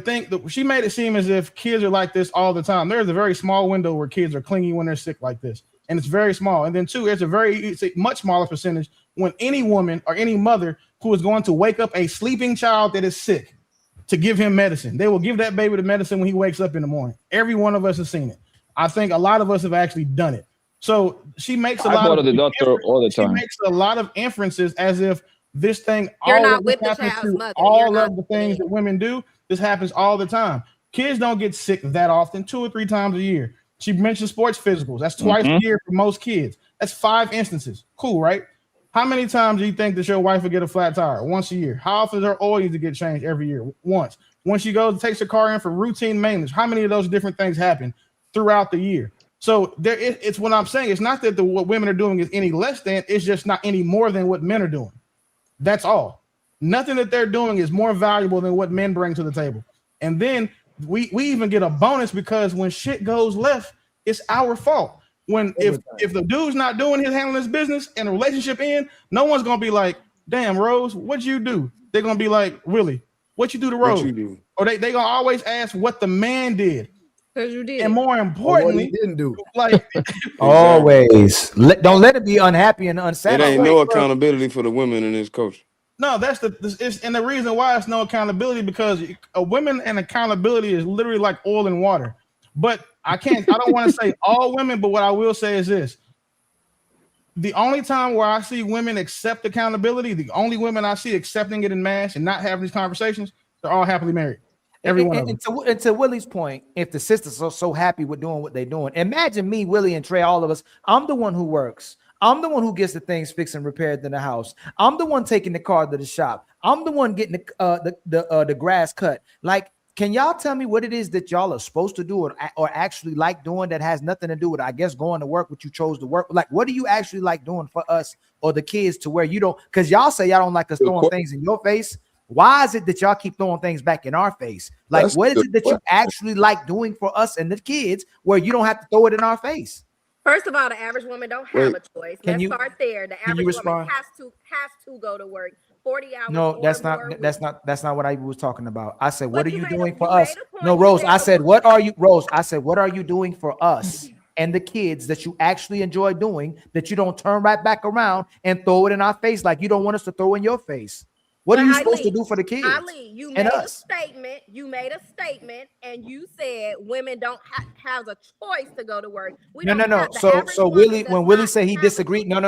she made it seem as if kids are like this all the time. There's a very small window where kids are clingy when they're sick like this. And it's very small. And then two, it's a much smaller percentage when any woman or any mother who is going to wake up a sleeping child that is sick to give him medicine. They will give that baby the medicine when he wakes up in the morning. Every one of us has seen it. I think a lot of us have actually done it. So she makes a lot of the doctor all the time. She makes a lot of inferences as if this thing You're not with the child's mother. All of the things that women do, this happens all the time. Kids don't get sick that often, 2 or 3 times a year. She mentioned sports physicals. That's twice a year for most kids. That's 5 instances. Cool, right? How many times do you think that your wife will get a flat tire? Once a year. How often is her oil to get changed every year? Once. When she goes and takes her car in for routine maintenance, how many of those different things happen throughout the year? So it's what I'm saying. It's not that what women are doing is any less than, it's just not any more than what men are doing. That's all. Nothing that they're doing is more valuable than what men bring to the table. And then we even get a bonus because when shit goes left, it's our fault. If the dude's not handling his business and the relationship end, no one's gonna be like, damn, Rose, what'd you do? They're gonna be like, Willie, what you do to Rose? Or they gonna always ask what the man did. Because you did. And more importantly, didn't do. Like always don't let it be unhappy and unsatisfied. It ain't no accountability for the women in this culture. No, that's and the reason why it's no accountability because a women and accountability is literally like oil and water. But I don't want to say all women, but what I will say is this. The only time where I see women accept accountability, the only women I see accepting it in mass and not having these conversations, they're all happily married. Every one of them. And to Willie's point, if the sisters are so happy with doing what they're doing, imagine me, Willie, and Trey, all of us. I'm the one who works. I'm the one who gets the things fixed and repaired in the house. I'm the one taking the car to the shop. I'm the one getting the grass cut. Like, can y'all tell me what it is that y'all are supposed to do or actually like doing that has nothing to do with, I guess, going to work, what you chose to work? Like, what do you actually like doing for us or the kids to where you don't? Because y'all say y'all don't like us throwing things in your face. Why is it that y'all keep throwing things back in our face? Like, what is it that you actually like doing for us and the kids where you don't have to throw it in our face? First of all, the average woman don't have a choice. Let's start there. The average woman has to go to work 40 hours. No, that's not what I was talking about. I said, what are you doing for us? No, Rose, I said, what are you doing for us and the kids that you actually enjoy doing that you don't turn right back around and throw it in our face like you don't want us to throw in your face? What are you supposed to do for the kids? Ali, you made a statement. You made a statement, and you said women don't have a choice to go to work. No. So Willie, when Willie said he disagreed, no.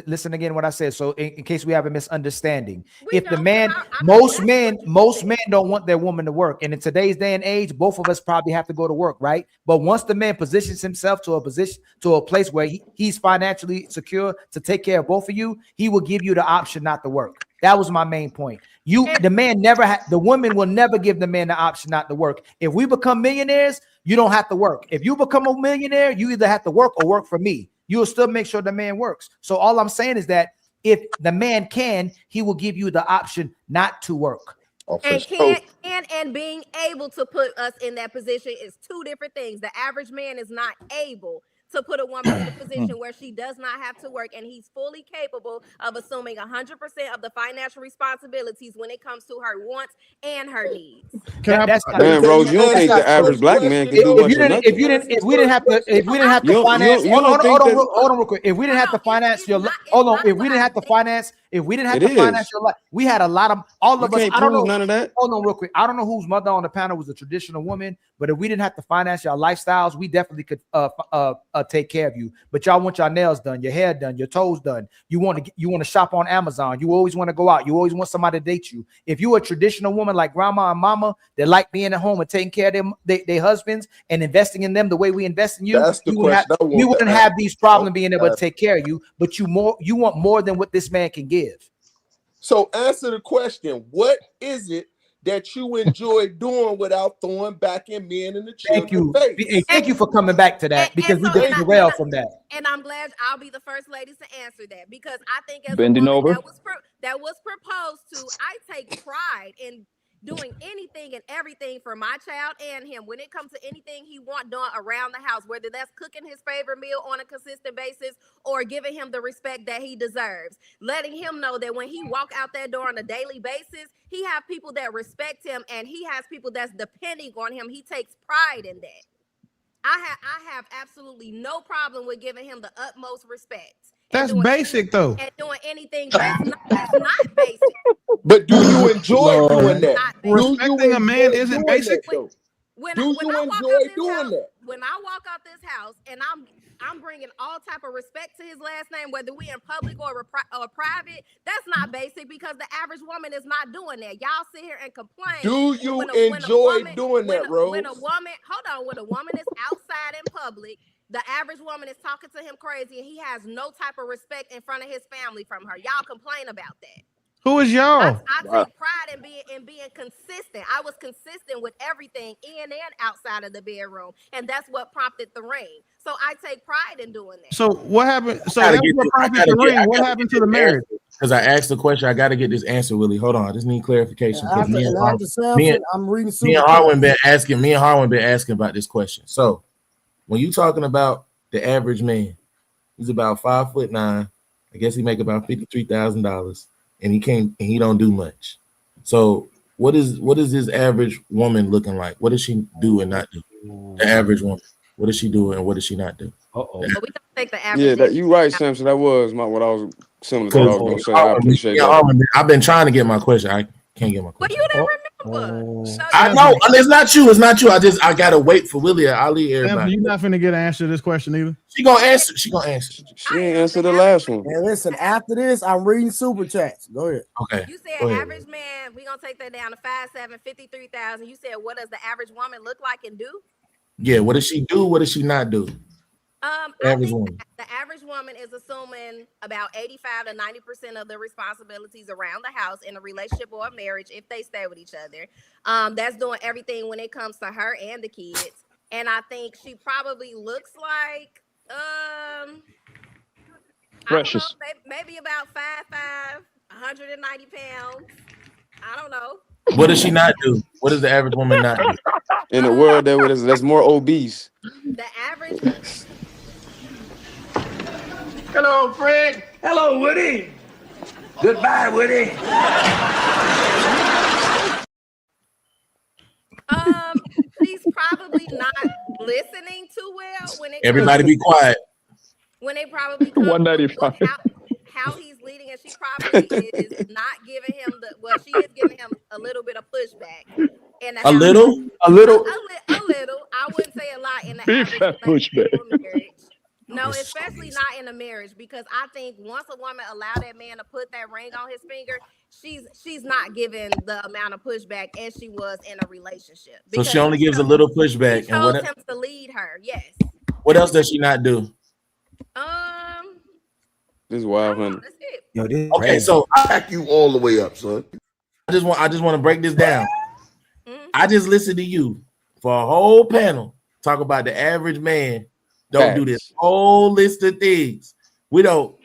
Listen again what I said. So in case we have a misunderstanding, most men don't want their woman to work, and in today's day and age, both of us probably have to go to work, right? But once the man positions himself to a place where he's financially secure to take care of both of you, he will give you the option not to work. That was my main point. The woman will never give the man the option not to work. If we become millionaires, you don't have to work. If you become a millionaire, you either have to work or work for me. You will still make sure the man works. So all I'm saying is that if the man can, he will give you the option not to work. And being able to put us in that position is two different things. The average man is not able to put a woman in a position where she does not have to work, and he's fully capable of assuming 100% of the financial responsibilities when it comes to her wants and her needs. Man, Rose, you don't think the average black man can do much of nothing? If we didn't have to finance, hold on real quick. If we didn't have to finance your, if we didn't have to finance your life, we had a lot of all of us. I don't know none of that. Hold on real quick. I don't know whose mother on the panel was a traditional woman, but if we didn't have to finance your lifestyles, we definitely could take care of you. But y'all want your nails done, your hair done, your toes done. You want to shop on Amazon. You always want to go out. You always want somebody to date you. If you're a traditional woman like grandma and mama that like being at home and taking care of them, their husbands and investing in them the way we invest in you, you wouldn't have these problems being able to take care of you. But you want more than what this man can give. So answer the question: what is it that you enjoy doing without throwing back in men in the children's face? And thank you for coming back to that, because we did derail from that. And I'm glad I'll be the first lady to answer that, because I think as Bending a woman over. that was proposed to, I take pride in doing anything and everything for my child and him when it comes to anything he wants done around the house, whether that's cooking his favorite meal on a consistent basis or giving him the respect that he deserves, letting him know that when he walk out that door on a daily basis, he have people that respect him and he has people that's depending on him. He takes pride in that. I have absolutely no problem with giving him the utmost respect. That's basic though. And doing anything that's not basic. But do you enjoy doing that? Respecting a man isn't basic. When I walk out this house and I'm bringing all type of respect to his last name, whether we in public or private, that's not basic, because the average woman is not doing that. Y'all sit here and complain. Do you enjoy doing that, Rose? When a woman is outside in public, the average woman is talking to him crazy and he has no type of respect in front of his family from her. Y'all complain about that. Who is y'all? I take pride in being consistent. I was consistent with everything in and outside of the bedroom, and that's what prompted the ring. So I take pride in doing that. So what happened? So that's what prompted the ring. What happened to the marriage? Because I asked the question, I got to get this answer, Willie. Hold on, I just need clarification. Me and Harwin been asking about this question. So when you talking about the average man, he's about 5'9". I guess he make about $53,000. And he don't do much. So what is this average woman looking like? What does she do and not do? The average woman. What does she do and what does she not do? So we don't take the average. Yeah, you right, Samson. That was what I was similar to what I was gonna say. I appreciate that. I've been trying to get my question. I can't get my question. But you didn't remember. So I know. It's not you. It's not you. I gotta wait for Willie or Ali. Everybody. You're not finna get an answer to this question either. She gonna answer. She ain't answer the last one. And listen, after this, I'm reading super chats. Go ahead. Okay. You said average man. We gonna take that down to 5'7", 53,000. You said, what does the average woman look like and do? Yeah. What does she do? What does she not do? Average woman. The average woman is assuming about 85 to 90% of the responsibilities around the house in a relationship or a marriage if they stay with each other. That's doing everything when it comes to her and the kids. And I think she probably looks like Precious. I don't know, maybe about 5'5", 190 pounds. I don't know. What does she not do? What does the average woman not do? In a world that's more obese. The average. Hello, Fred. Hello, Woody. Goodbye, Woody. She's probably not listening too well when it. Everybody be quiet. When they probably 195. How he's leading, and she probably is not giving him she is giving him a little bit of pushback. A little. A little. I wouldn't say a lot in the average pushback. marriage. No, especially not in a marriage, because I think once a woman allow that man to put that ring on his finger, she's not giving the amount of pushback as she was in a relationship. So she only gives a little pushback. He chose him to lead her. Yes. What else does she not do? This is wild, honey. Okay, so I back you all the way up, son. I just want to break this down. I just listened to you for a whole panel talk about the average man don't do this whole list of things. We don't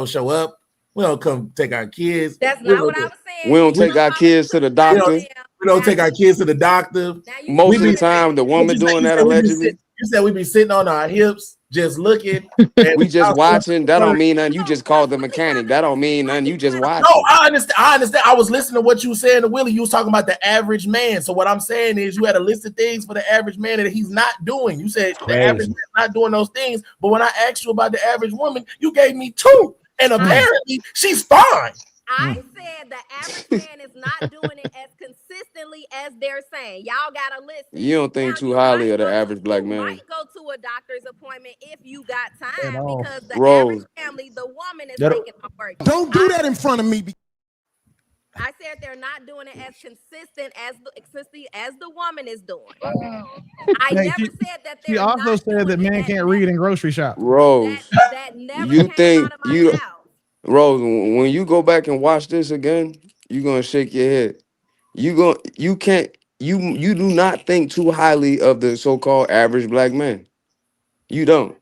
show up. We don't come take our kids. That's not what I was saying. We don't take our kids to the doctor. We don't take our kids to the doctor. Most of the time, the woman doing that allegedly. You said we be sitting on our hips just looking. We just watching. That don't mean nothing. You just called the mechanic. That don't mean nothing. You just watching. No, I understand. I was listening to what you were saying to Willie. You was talking about the average man. So what I'm saying is you had a list of things for the average man that he's not doing. You said the average man not doing those things. But when I asked you about the average woman, you gave me 2. And apparently she's fine. I said the average man is not doing it as consistently as they're saying. Y'all gotta listen. You don't think too highly of the average black man. You might go to a doctor's appointment if you got time, because the Rose. average family, the woman is making it work. Don't do that in front of me. I said they're not doing it as consistent as the woman is doing. I Hey, never said that She they're also not said that doing men it. can't read in grocery shop. Rose, That never you came think out of my you mouth. Rose, when you go back and watch this again, you're gonna shake your head. You do not think too highly of the so-called average black man. You don't.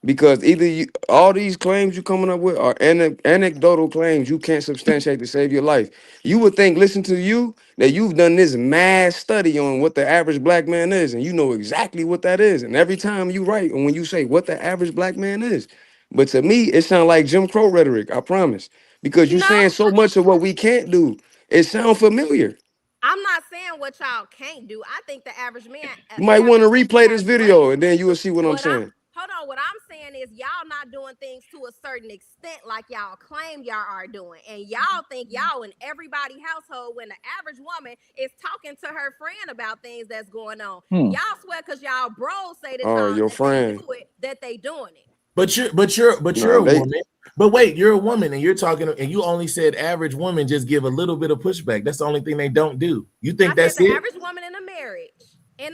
Because either all these claims you coming up with are anecdotal claims you can't substantiate to save your life. You would think, listen to you, that you've done this mad study on what the average black man is, and you know exactly what that is. And every time you write, and when you say what the average black man is, but to me, it sounds like Jim Crow rhetoric, I promise. Because you're saying so much of what we can't do. It sounds familiar. I'm not saying what y'all can't do. I think the average man. You might want to replay this video, and then you will see what I'm saying. Hold on, what I'm saying is y'all not doing things to a certain extent like y'all claim y'all are doing. And y'all think y'all in everybody's household when the average woman is talking to her friend about things that's going on. Y'all swear because y'all bros say that Oh, your friend. that they doing it. But you're a woman. But wait, you're a woman and you're talking, and you only said average women just give a little bit of pushback. That's the only thing they don't do. You think that's the it? average woman in a marriage.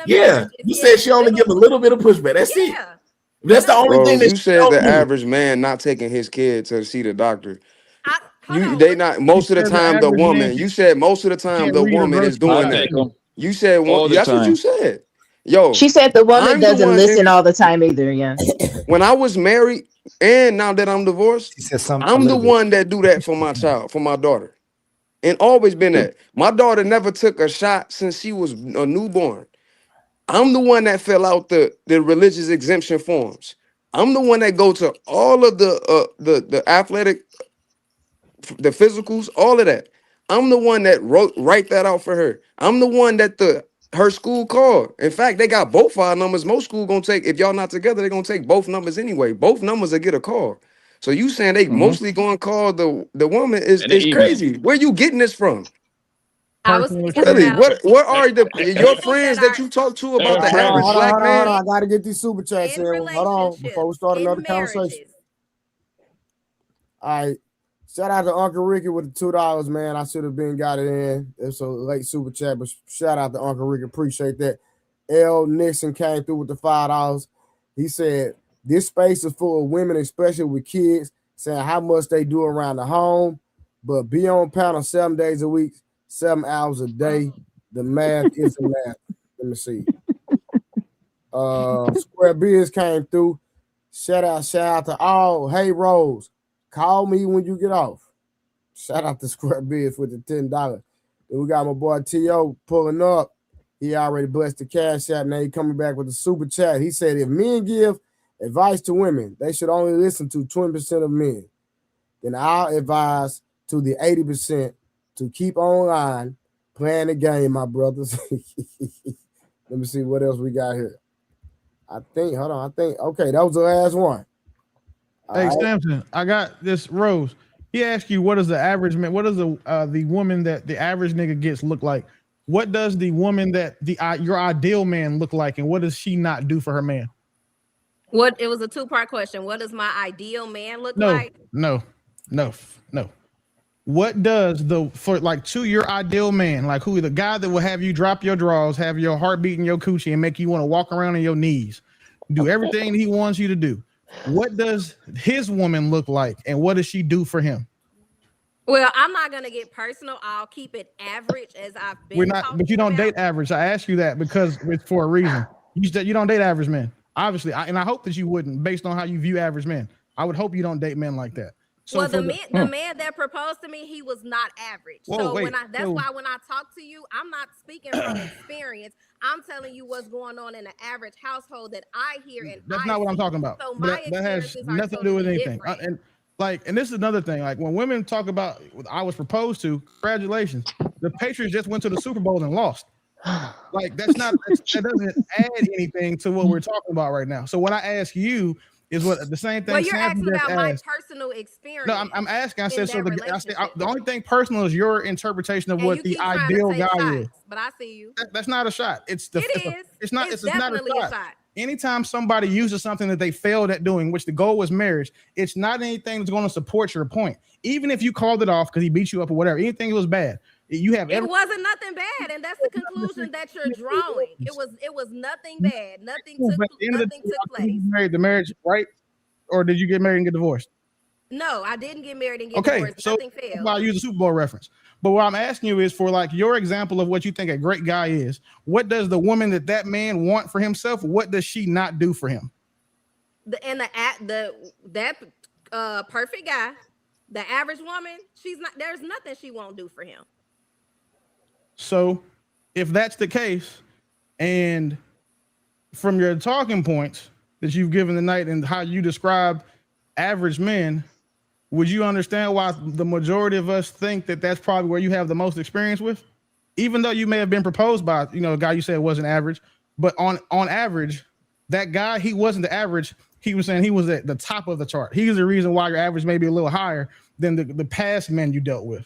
Yeah, you said she only give a little bit of pushback. That's it. That's the only thing that you said the average man not taking his kid to see the doctor. They not most of the time the woman. You said most of the time the woman is doing that. You said that's what you said. Yo, She said the woman doesn't listen all the time either. Yeah. When I was married and now that I'm divorced, I'm the one that do that for my child, for my daughter, and always been that. My daughter never took a shot since she was a newborn. I'm the one that fill out the religious exemption forms. I'm the one that go to all of the athletic, the physicals, all of that. I'm the one that write that out for her. I'm the one that her school called. In fact, they got both our numbers. Most school gonna take, if y'all not together, they're gonna take both numbers anyway. Both numbers will get a call. So you saying they mostly gonna call the woman is crazy. Where you getting this from? I was really. What are your friends that you talk to about the average black man? I gotta get these super chats in. Hold on, before we start another conversation. All right. Shout out to Uncle Ricky with the $2, man. I should have got it in. It's a late super chat, but shout out to Uncle Ricky. Appreciate that. L. Nixon came through with the $5. He said, this space is full of women, especially with kids, saying how much they do around the home, but be on panel 7 days a week, 7 hours a day. The math is the math. Let me see. Square Biz came through. Shout out to all. Hey, Rose. Call me when you get off. Shout out to Square Biz with the $10. Then we got my boy T.O. pulling up. He already blessed the cash app. Now he coming back with the super chat. He said, if men give advice to women, they should only listen to 20% of men. Then I'll advise to the 80% to keep online playing the game, my brothers. Let me see what else we got here. Okay, that was the last one. Hey, Samson, I got this. Rose, he asked you, what is the average man? What does the woman that the average nigga gets look like? What does the woman that your ideal man look like, and what does she not do for her man? It was a 2-part question. What does my ideal man look like? No. What does to your ideal man, like who the guy that will have you drop your drawers, have your heart beat in your coochie, and make you want to walk around on your knees, do everything he wants you to do? What does his woman look like, and what does she do for him? Well, I'm not gonna get personal. I'll keep it average as I've been. We're not, but you don't date average. I asked you that because it's for a reason. You said you don't date average men, obviously, and I hope that you wouldn't, based on how you view average men. I would hope you don't date men like that. So well, the man that proposed to me, he was not average. Whoa, so wait, that's why when I talk to you, I'm not speaking from experience. I'm telling you what's going on in an average household that I hear and that's not what I'm talking about. So my that has experiences are nothing to do with totally anything. different. And this is another thing. Like when women talk about I was proposed to, congratulations. The Patriots just went to the Super Bowl and lost. Like that doesn't add anything to what we're talking about right now. So what I ask you is what the same thing. Well, you're asking about my personal experience. No, I'm asking. I said so. The only thing personal is your interpretation of what the ideal guy is. But I see you. That's not a shot. It's not a shot. shot. Anytime somebody uses something that they failed at doing, which the goal was marriage, it's not anything that's going to support your point. Even if you called it off because he beat you up or whatever, anything was bad. It wasn't nothing bad, and that's the conclusion that you're drawing. It was nothing bad. Nothing took place. You married the marriage, right? Or did you get married and get divorced? No, I didn't get married and get divorced. So nothing failed. I'll use a Super Bowl reference. But what I'm asking you is for like your example of what you think a great guy is. What does the woman that man want for himself? What does she not do for him? That perfect guy, the average woman, there's nothing she won't do for him. So if that's the case, and from your talking points that you've given tonight and how you describe average men, would you understand why the majority of us think that that's probably where you have the most experience with? Even though you may have been proposed by, a guy you said wasn't average, but on average, that guy, he wasn't the average. He was saying he was at the top of the chart. He's the reason why your average may be a little higher than the past men you dealt with.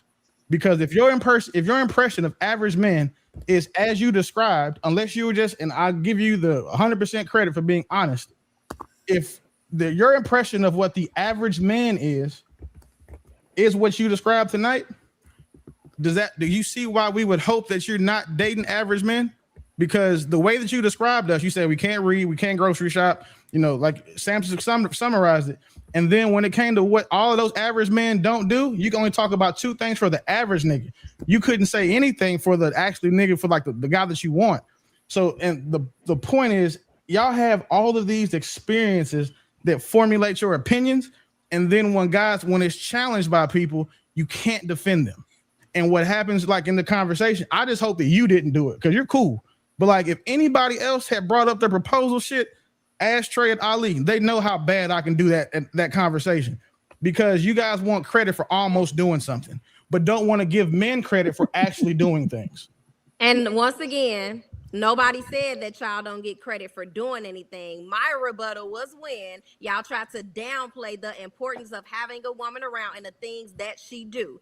Because if your impression of average men is as you described, unless you were just, and I'll give you the 100% credit for being honest, if your impression of what the average man is what you described tonight, do you see why we would hope that you're not dating average men? Because the way that you described us, you said we can't read, we can't grocery shop, like Samson summarized it. And then when it came to what all of those average men don't do, you can only talk about two things for the average nigga. You couldn't say anything for the actually nigga, for like the guy that you want. So, and the point is, y'all have all of these experiences that formulate your opinions. And then when it's challenged by people, you can't defend them. And what happens like in the conversation, I just hope that you didn't do it because you're cool. But like if anybody else had brought up their proposal shit, ask Trey and Ali, they know how bad I can do that conversation, because you guys want credit for almost doing something, but don't want to give men credit for actually doing things. And once again, nobody said that y'all don't get credit for doing anything. My rebuttal was when y'all tried to downplay the importance of having a woman around and the things that she do.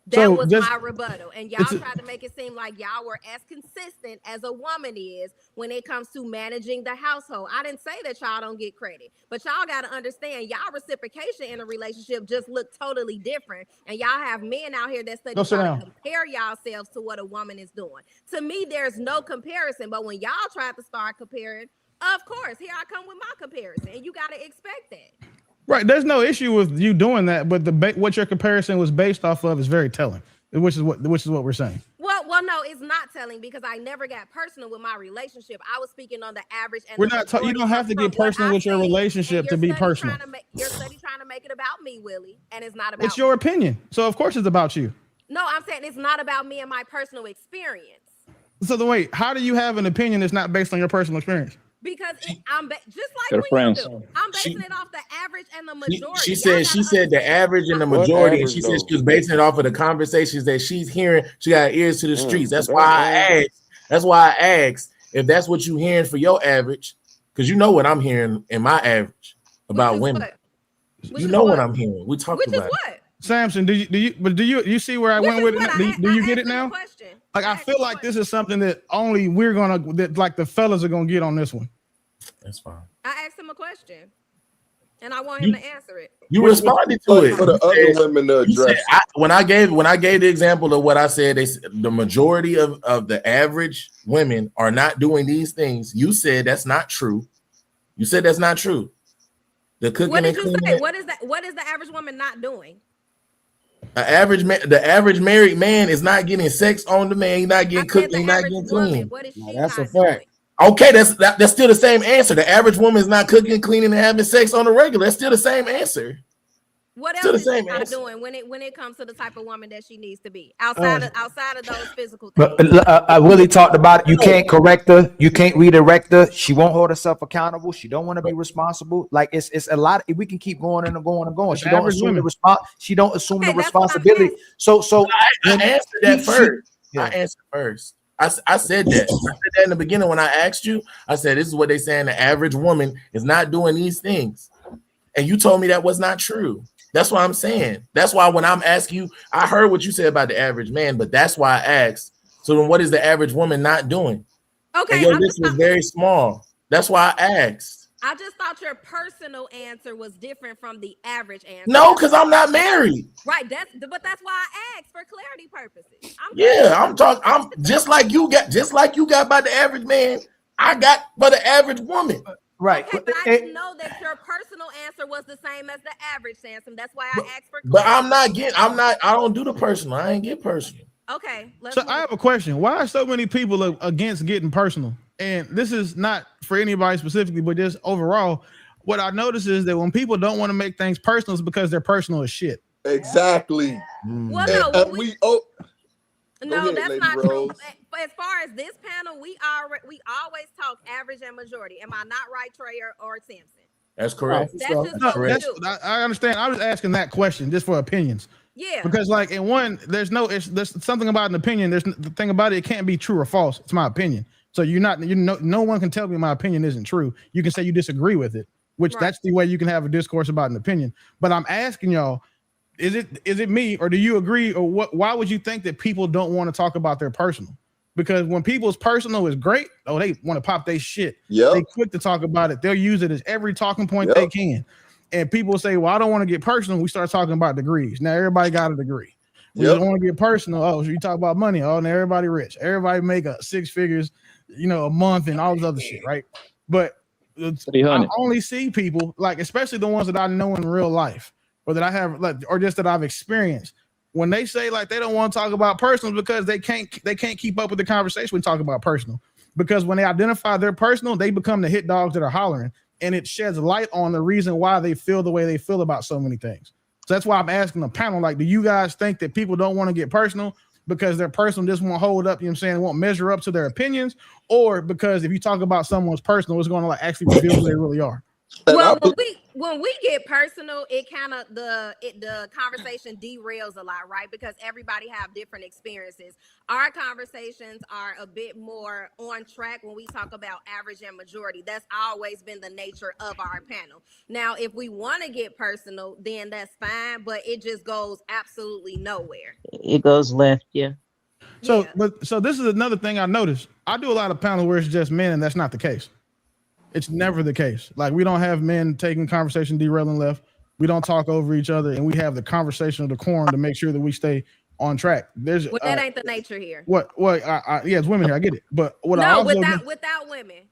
That was my rebuttal. And y'all tried to make it seem like y'all were as consistent as a woman is when it comes to managing the household. I didn't say that y'all don't get credit, but y'all got to understand y'all reciprocation in a relationship just look totally different. And y'all have men out here that study trying to compare yourselves to what a woman is doing. To me, there's no comparison. But when y'all tried to start comparing, of course, here I come with my comparison. And you got to expect that. Right, there's no issue with you doing that, but what your comparison was based off of is very telling, which is what we're saying. Well, no, it's not telling because I never got personal with my relationship. I was speaking on the average. And we're not. You don't have to get personal with your relationship to be personal. You're trying to make it about me, Willie, and it's not about. It's your opinion, so of course it's about you. No, I'm saying it's not about me and my personal experience. So wait, how do you have an opinion that's not based on your personal experience? Because I'm just like when you do. I'm basing it off the average and the majority. She said the average and the majority, and she said she was basing it off of the conversations that she's hearing. She got ears to the streets. That's why I asked if that's what you hearing for your average, because you know what I'm hearing in my average about women. You know what I'm hearing. We talked about it. Samson, do you see where I went with it? Do you get it now? Like I feel like this is something that only like the fellas are gonna get on this one. That's fine. I asked him a question, and I want him to answer it. You responded to it for the other women to address. When I gave the example of what I said, the majority of the average women are not doing these things. You said that's not true. You said that's not true. The cooking. What did you say? What is that? What is the average woman not doing? The average married man is not getting sex on demand. He's not getting cooked. He's not getting clean. That's a fact. Okay, that's still the same answer. The average woman is not cooking, cleaning, and having sex on the regular. That's still the same answer. What Still else the is same she not answer. doing when it comes to the type of woman that she needs to be outside of those physical things? But Willie talked about it. You can't correct her. You can't redirect her. She won't hold herself accountable. She don't want to be responsible. Like it's a lot. We can keep going and going and going. She don't assume the response. She don't assume the responsibility. So I answered that first. I answered first. I said that. I said that in the beginning when I asked you. I said this is what they saying. The average woman is not doing these things, and you told me that was not true. That's what I'm saying. That's why when I'm asking you, I heard what you said about the average man, but that's why I asked. So then what is the average woman not doing? Okay. And your list was very small. That's why I asked. I just thought your personal answer was different from the average answer. No, because I'm not married. Right. But that's why I asked for clarity purposes. I'm just like you got by the average man. I got by the average woman. Right. Okay, but I didn't know that your personal answer was the same as the average, Samson. That's why I asked for clarity. But I don't do the personal. I ain't get personal. Okay. So I have a question. Why are so many people against getting personal? And this is not for anybody specifically, but just overall, what I notice is that when people don't want to make things personal, it's because they're personal as shit. Exactly. Well, no, that's not true. As far as this panel, we always talk average and majority. Am I not right, Trey or Samson? That's correct. I understand. I was asking that question just for opinions. Yeah. Because like in one, there's something about an opinion. There's the thing about it can't be true or false. It's my opinion. So no one can tell me my opinion isn't true. You can say you disagree with it, which that's the way you can have a discourse about an opinion. But I'm asking y'all, is it me or do you agree or what? Why would you think that people don't want to talk about their personal? Because when people's personal is great, they want to pop their shit. Yeah, they quick to talk about it. They'll use it as every talking point they can. And people say, "Well, I don't want to get personal." We start talking about degrees. Now everybody got a degree. We don't want to get personal. Oh, so you talk about money. Oh, now everybody rich. Everybody make six figures, a month and all this other shit, right? But I only see people like, especially the ones that I know in real life, or that I have, or just that I've experienced. When they say like they don't want to talk about personal because they can't keep up with the conversation when talking about personal. Because when they identify their personal, they become the hit dogs that are hollering, and it sheds light on the reason why they feel the way they feel about so many things. So that's why I'm asking the panel, like, do you guys think that people don't want to get personal because their personal just won't hold up, won't measure up to their opinions, or because if you talk about someone's personal, it's going to actually reveal who they really are? Well, when we get personal, it kind of the conversation derails a lot, right? Because everybody have different experiences. Our conversations are a bit more on track when we talk about average and majority. That's always been the nature of our panel. Now, if we want to get personal, then that's fine, but it just goes absolutely nowhere. It goes left, yeah. So this is another thing I noticed. I do a lot of panels where it's just men, and that's not the case. It's never the case. Like, we don't have men taking conversation derailing left. We don't talk over each other, and we have the conversational decorum to make sure that we stay on track. That ain't the nature here. Yeah, it's women here. I get it, but without women,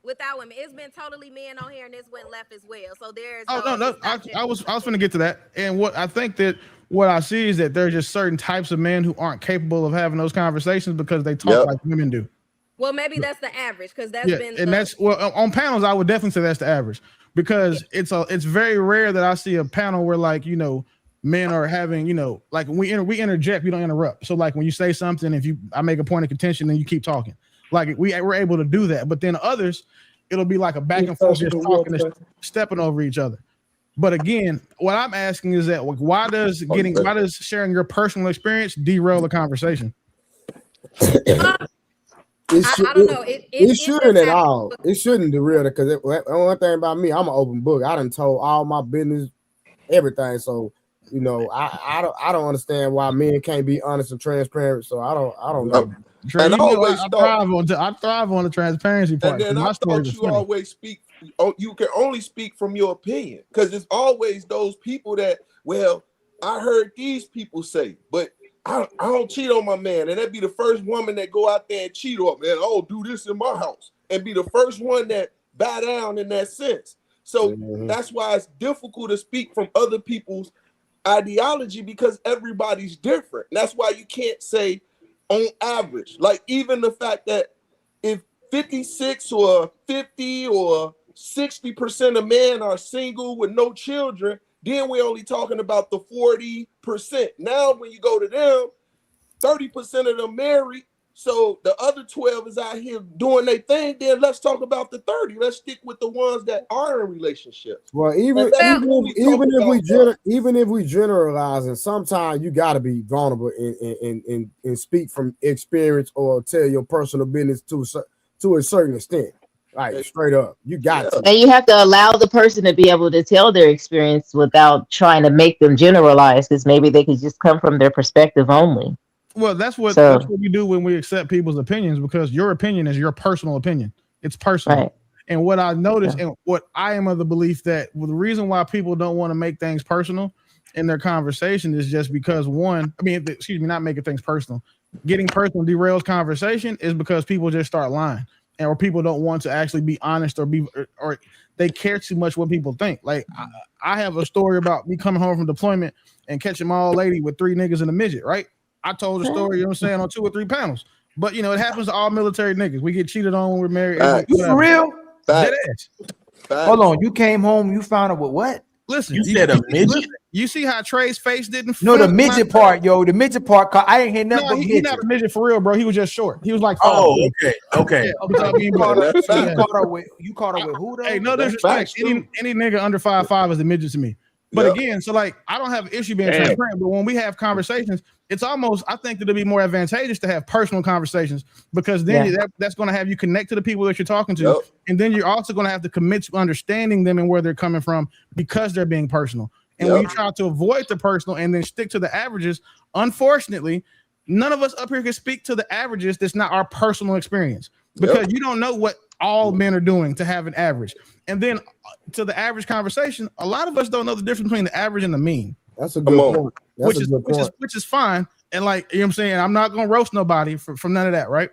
it's been totally men on here, and this went left as well. So there's I was going to get to that, and what I see is that there's just certain types of men who aren't capable of having those conversations because they talk like women do. Well, maybe that's the average because that's been. And that's on panels. I would definitely say that's the average because it's very rare that I see a panel where men are having like when we interject, we don't interrupt. So like when you say something, I make a point of contention, then you keep talking. Like we're able to do that, but then others, it'll be like a back and forth, just talking and stepping over each other. But again, what I'm asking is that why does sharing your personal experience derail the conversation? I don't know. It shouldn't at all. It shouldn't derail it because one thing about me, I'm an open book. I done told all my business, everything. So I don't understand why men can't be honest and transparent. So I don't know. And I thrive on the transparency part. And then I thought you always speak. You can only speak from your opinion because it's always those people that I heard these people say, but I don't cheat on my man, and that'd be the first woman that go out there and cheat on me. And I'll do this in my house, and be the first one that bow down in that sense. So that's why it's difficult to speak from other people's ideology because everybody's different. That's why you can't say on average. Like even the fact that if 56 or 50 or 60% of men are single with no children, Then we're only talking about the 40%. Now, when you go to them, 30% of them married. So the other 12 is out here doing their thing. Then let's talk about the 30. Let's stick with the ones that are in relationships. Well, even if we generalize, and sometimes you got to be vulnerable and speak from experience or tell your personal business to a certain extent. Like straight up, you got to. And you have to allow the person to be able to tell their experience without trying to make them generalize, because maybe they could just come from their perspective only. Well, that's what we do when we accept people's opinions, because your opinion is your personal opinion. It's personal. Right. And what I noticed and what I am of the belief that the reason why people don't want to make things personal in their conversation is just because not making things personal. Getting personal derails conversation is because people just start lying, or people don't want to actually be honest, or they care too much what people think. Like I have a story about me coming home from deployment and catching my old lady with 3 niggas and a midget, right? I told the story, you know what I'm saying, on 2 or 3 panels. But, it happens to all military niggas. We get cheated on when we're married. You for real? Hold on. You came home, you found out what? Listen, you said a midget? You see how Trey's face didn't No, the midget part, yo. The midget part, I ain't hear nothing but midget. He's not a midget for real, bro. He was just short. He was like 5. Oh, okay. Yeah, you caught her with who, though? Hey, no disrespect. Any nigga under 5'5" is a midget to me. But again, so like I don't have an issue being transparent, but when we have conversations, it's almost, I think that it'd be more advantageous to have personal conversations, because then that's going to have you connect to the people that you're talking to. And then you're also going to have to commit to understanding them and where they're coming from, because they're being personal. And when you try to avoid the personal and then stick to the averages, unfortunately, none of us up here can speak to the averages. That's not our personal experience, because you don't know what all men are doing to have an average. And then to the average conversation, a lot of us don't know the difference between the average and the mean. That's a good point. Which is fine. And like, you know what I'm saying? I'm not going to roast nobody from none of that, right?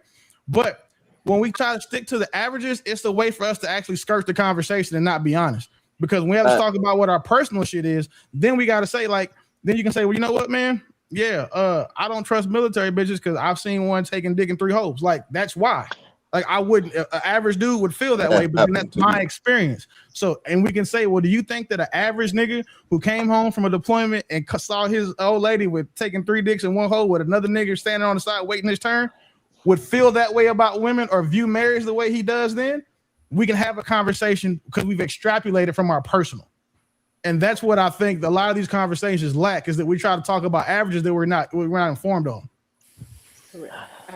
But when we try to stick to the averages, it's a way for us to actually skirt the conversation and not be honest. Because when we have to talk about what our personal shit is, then we got to say, like, then you can say, well, you know what, man? Yeah, I don't trust military bitches because I've seen one taking dick in 3 holes. Like, that's why. Like, I wouldn't, an average dude would feel that way, but that's my experience. So, and we can say, well, do you think that an average nigga who came home from a deployment and saw his old lady with taking 3 dicks in 1 hole with another nigga standing on the side waiting his turn would feel that way about women, or view marriage the way he does? Then we can have a conversation, because we've extrapolated from our personal. And that's what I think a lot of these conversations lack, is that we try to talk about averages that we're not informed on.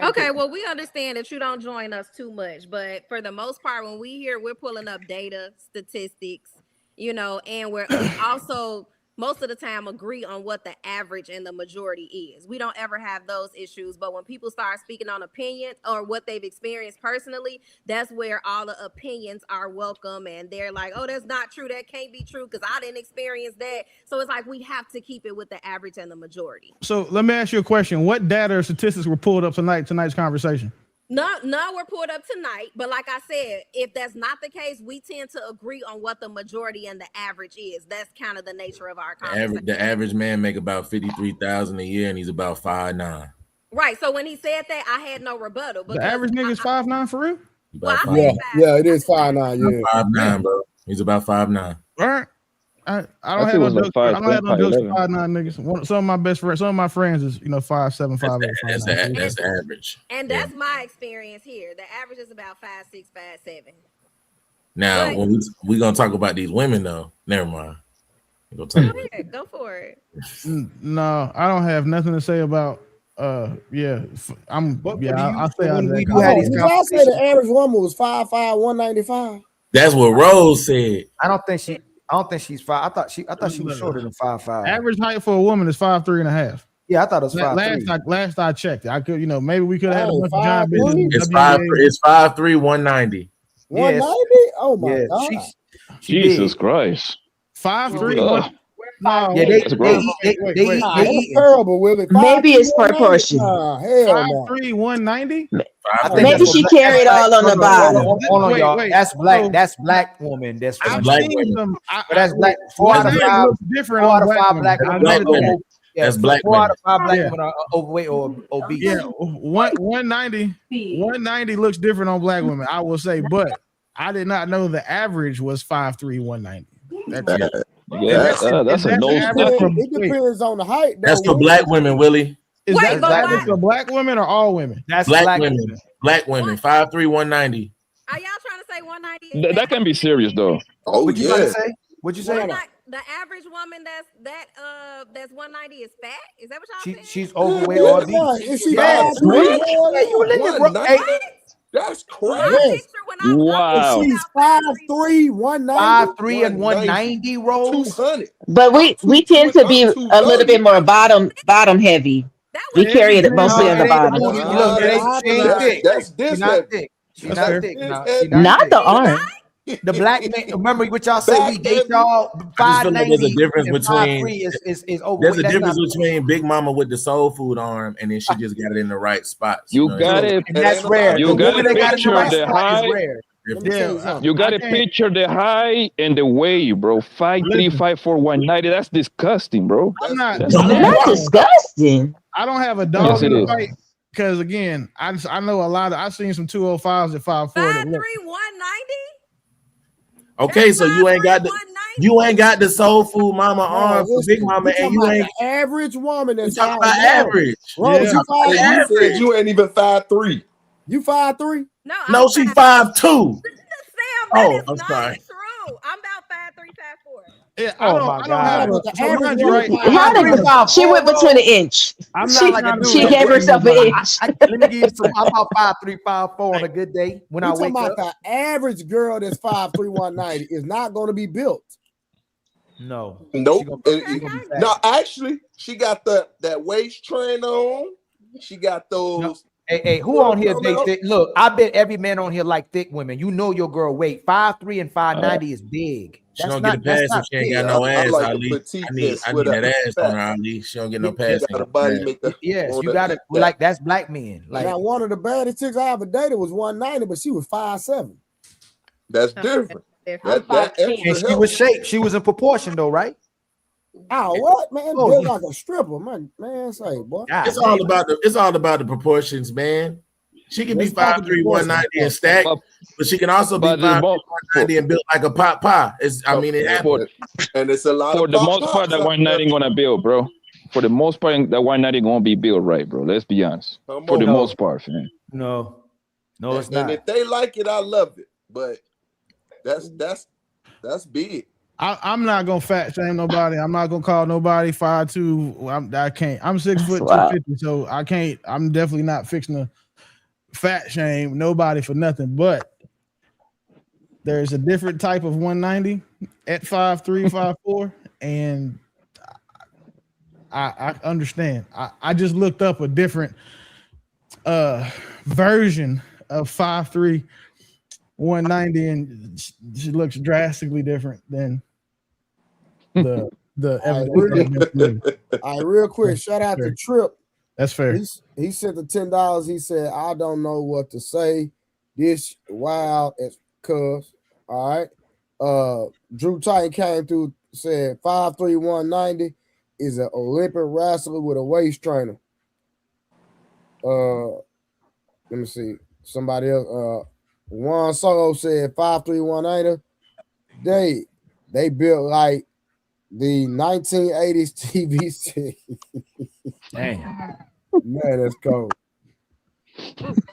Okay, well, we understand that you don't join us too much, but for the most part, when we're pulling up data, statistics, and we're also most of the time agree on what the average and the majority is. We don't ever have those issues, but when people start speaking on opinions or what they've experienced personally, that's where all the opinions are welcome, and they're like, oh, that's not true, that can't be true because I didn't experience that. So it's like we have to keep it with the average and the majority. So let me ask you a question. What data or statistics were pulled up tonight's conversation? No, we're pulled up tonight, but like I said, if that's not the case, we tend to agree on what the majority and the average is. That's kind of the nature of our conversation. The average man make about $53,000 a year, and he's about 5'9". Right. So when he said that, I had no rebuttal. The average nigga is 5'9" for real? Well, yeah, it is 5'9". Yeah, 5'9", bro. He's about 5'9". All right. I don't have no jokes. I don't have no jokes for 5'9" niggas. Some of my best friends, some of my friends is 5'7", 5'8". That's the average. And that's my experience here. The average is about 5'6", 5'7". Now, when we gonna talk about these women, though. Never mind. Go ahead, go for it. No, I don't have nothing to say about. I'll say the average woman was 5'5", 195. That's what Rose said. I don't think she's 5. I thought she was shorter than 5'5". Average height for a woman is 5'3.5". Yeah, I thought it was 5'3". Last I checked, I could, maybe we could have had a bunch of giant bitches. It's 5'3", 190. 190? Oh my God! Jesus Christ! 5'3". No, yeah, they terrible with it. Maybe it's proportion. 5'3", 190. Maybe she carried all on the bottom. Hold on, y'all. That's black. That's black woman. That's black women. That's black. 4 out of 5. Different. 4 out of 5 black women. That's black. 4 out of 5 black women are overweight or obese. Yeah, 190 looks different on black women, I will say, but I did not know the average was 5'3", 190. Yeah, that's a no. It depends on the height. That's for black women, Willie. Is that for black women or all women? That's black women. Black women. 5'3", 190. Are y'all trying to say 190? That can be serious though. Oh, what you trying to say? What you say? The average woman that's 190 is fat. Is that what y'all saying? She's overweight or obese. Is she Yes. That's crazy. Wow. She's 5'3", 190. 5'3" and 190 rolls. 200. But we tend to be a little bit more bottom heavy. We carry it mostly on the bottom. That's this. She's not thick. Not the arm. The black man. Remember what y'all say? We date y'all 5'90". There's a difference between is overweight. There's a difference between Big Mama with the soul food arm and then she just got it in the right spots. You got it. That's rare. You got to picture the height. Yeah. You got to picture the height and the weight, bro. 5'3", 5'4", 190. That's disgusting, bro. I'm not disgusting. I don't have a dog in the fight because again, I know a lot of. I've seen some 205s at 5'4". 5'3", 190. Okay, so you ain't got the soul food mama arm for Big Mama, and you ain't the average woman. That's talking about average. You said you ain't even 5'3". You 5'3"? No, she 5'2". Oh, I'm sorry. True. I'm about 5'3", 5'4". Yeah, I don't have She went between an inch. She gave herself an inch. Let me give you some. I'm about 5'3", 5'4" on a good day when I wake up. The average girl that's 5'3", 190 is not going to be built. No. Nope. No, actually, she got that waist train on. She got those. No. Hey, who on here date thick? Look, I bet every man on here like thick women. You know your girl weight 5'3" and 5'90" is big. She don't get a pass if she ain't got no ass, Ali. I need that ass on her, Ali. She don't get no pass. Yes, you got it. Like that's black men. Like now, one of the baddest chicks I ever dated was 190, but she was 5'7". That's different. And she was shaped. She was in proportion though, right? Oh, what man? Built like a stripper, man. Say, boy. It's all about the proportions, man. She can be 5'3", 190 and stacked, but she can also be 5'3", 190 and built like a pot pie. It happens. And it's a lot. For the most part, that 190 gonna build, bro. For the most part, that 190 gonna be built right, bro. Let's be honest. For the most part, man. No, it's and not. If they like it, I love it. But that's big. I'm not gonna fat shame nobody. I'm not gonna call nobody 5'2". I can't. I'm 6 foot 250, so I can't. I'm definitely not fixing to fat shame nobody for nothing. But there's a different type of 190 at 5'3", 5'4", and I understand. I just looked up a different version of 5'3", 190, and she looks drastically different than the all right, real quick, shout out to Trip. That's fair. He sent the $10. He said, I don't know what to say. This wild as cuz. All right. Drew Titan came through, said 5'3", 190 is an Olympic wrestler with a waist trainer. Let me see. Somebody else. Juan Solo said 5'3", 180. They built like the 1980s TV series. Damn. Man, that's cold.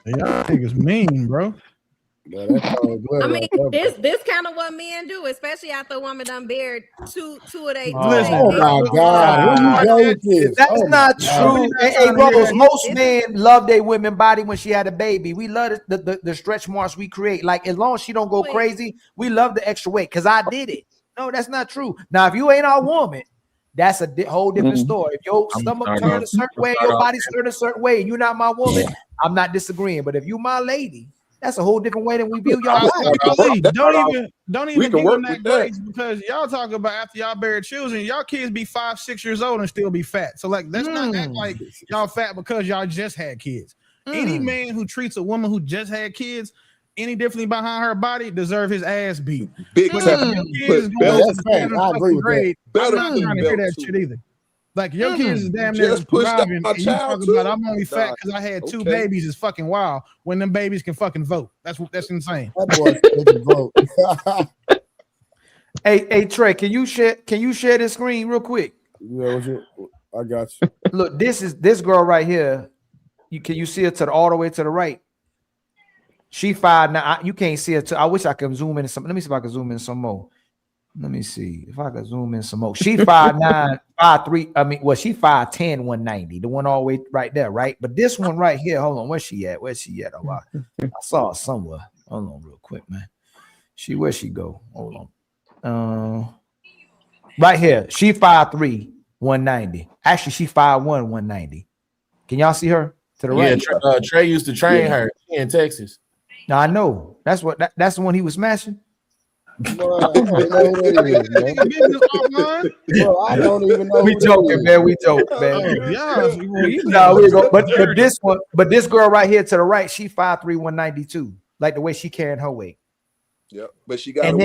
Y'all niggas mean, bro. Yeah, that's cold. I mean, this kind of what men do, especially after a woman done buried two of they. Oh my God! That's not true. Hey, brothers, most men love their women body when she had a baby. We love the stretch marks we create. Like as long as she don't go crazy, we love the extra weight. Cause I did it. No, that's not true. Now, if you ain't our woman, that's a whole different story. If your stomach turn a certain way, your body's turn a certain way, and you're not my woman, I'm not disagreeing. But if you my lady, that's a whole different way than we view y'all. Don't even give them that grace because y'all talk about after y'all bury children, y'all kids be 5, 6 years old and still be fat. So like, let's not act like y'all fat because y'all just had kids. Any man who treats a woman who just had kids any differently behind her body deserve his ass beat. Big time. I agree with that. I'm not trying to hear that shit either. Like your kids is damn near thriving, and you talk about I'm only fat because I had 2 babies is fucking wild. When them babies can fucking vote, that's insane. That boy can vote. Hey, Trey, can you share this screen real quick? Yeah, I got you. Look, this girl right here. Can you see her all the way to the right? She 5'9". You can't see her. I wish I could zoom in some. Let me see if I can zoom in some more. Let me see if I can zoom in some more. She 5'9", 5'3". I mean, well, she 5'10", 190. The one all the way right there, right? But this one right here, hold on, where's she at? Oh, I saw her somewhere. Hold on, real quick, man. Where'd she go? Hold on. Right here, she 5'3", 190. Actually, she 5'1", 190. Can y'all see her to the right? Yeah, Trey used to train her in Texas. Now I know that's the one he was smashing. Bro, I don't even know. We joking, man. We joke, man. But this girl right here to the right, she 5'3", 192. Like the way she carrying her weight. Yep, but she got and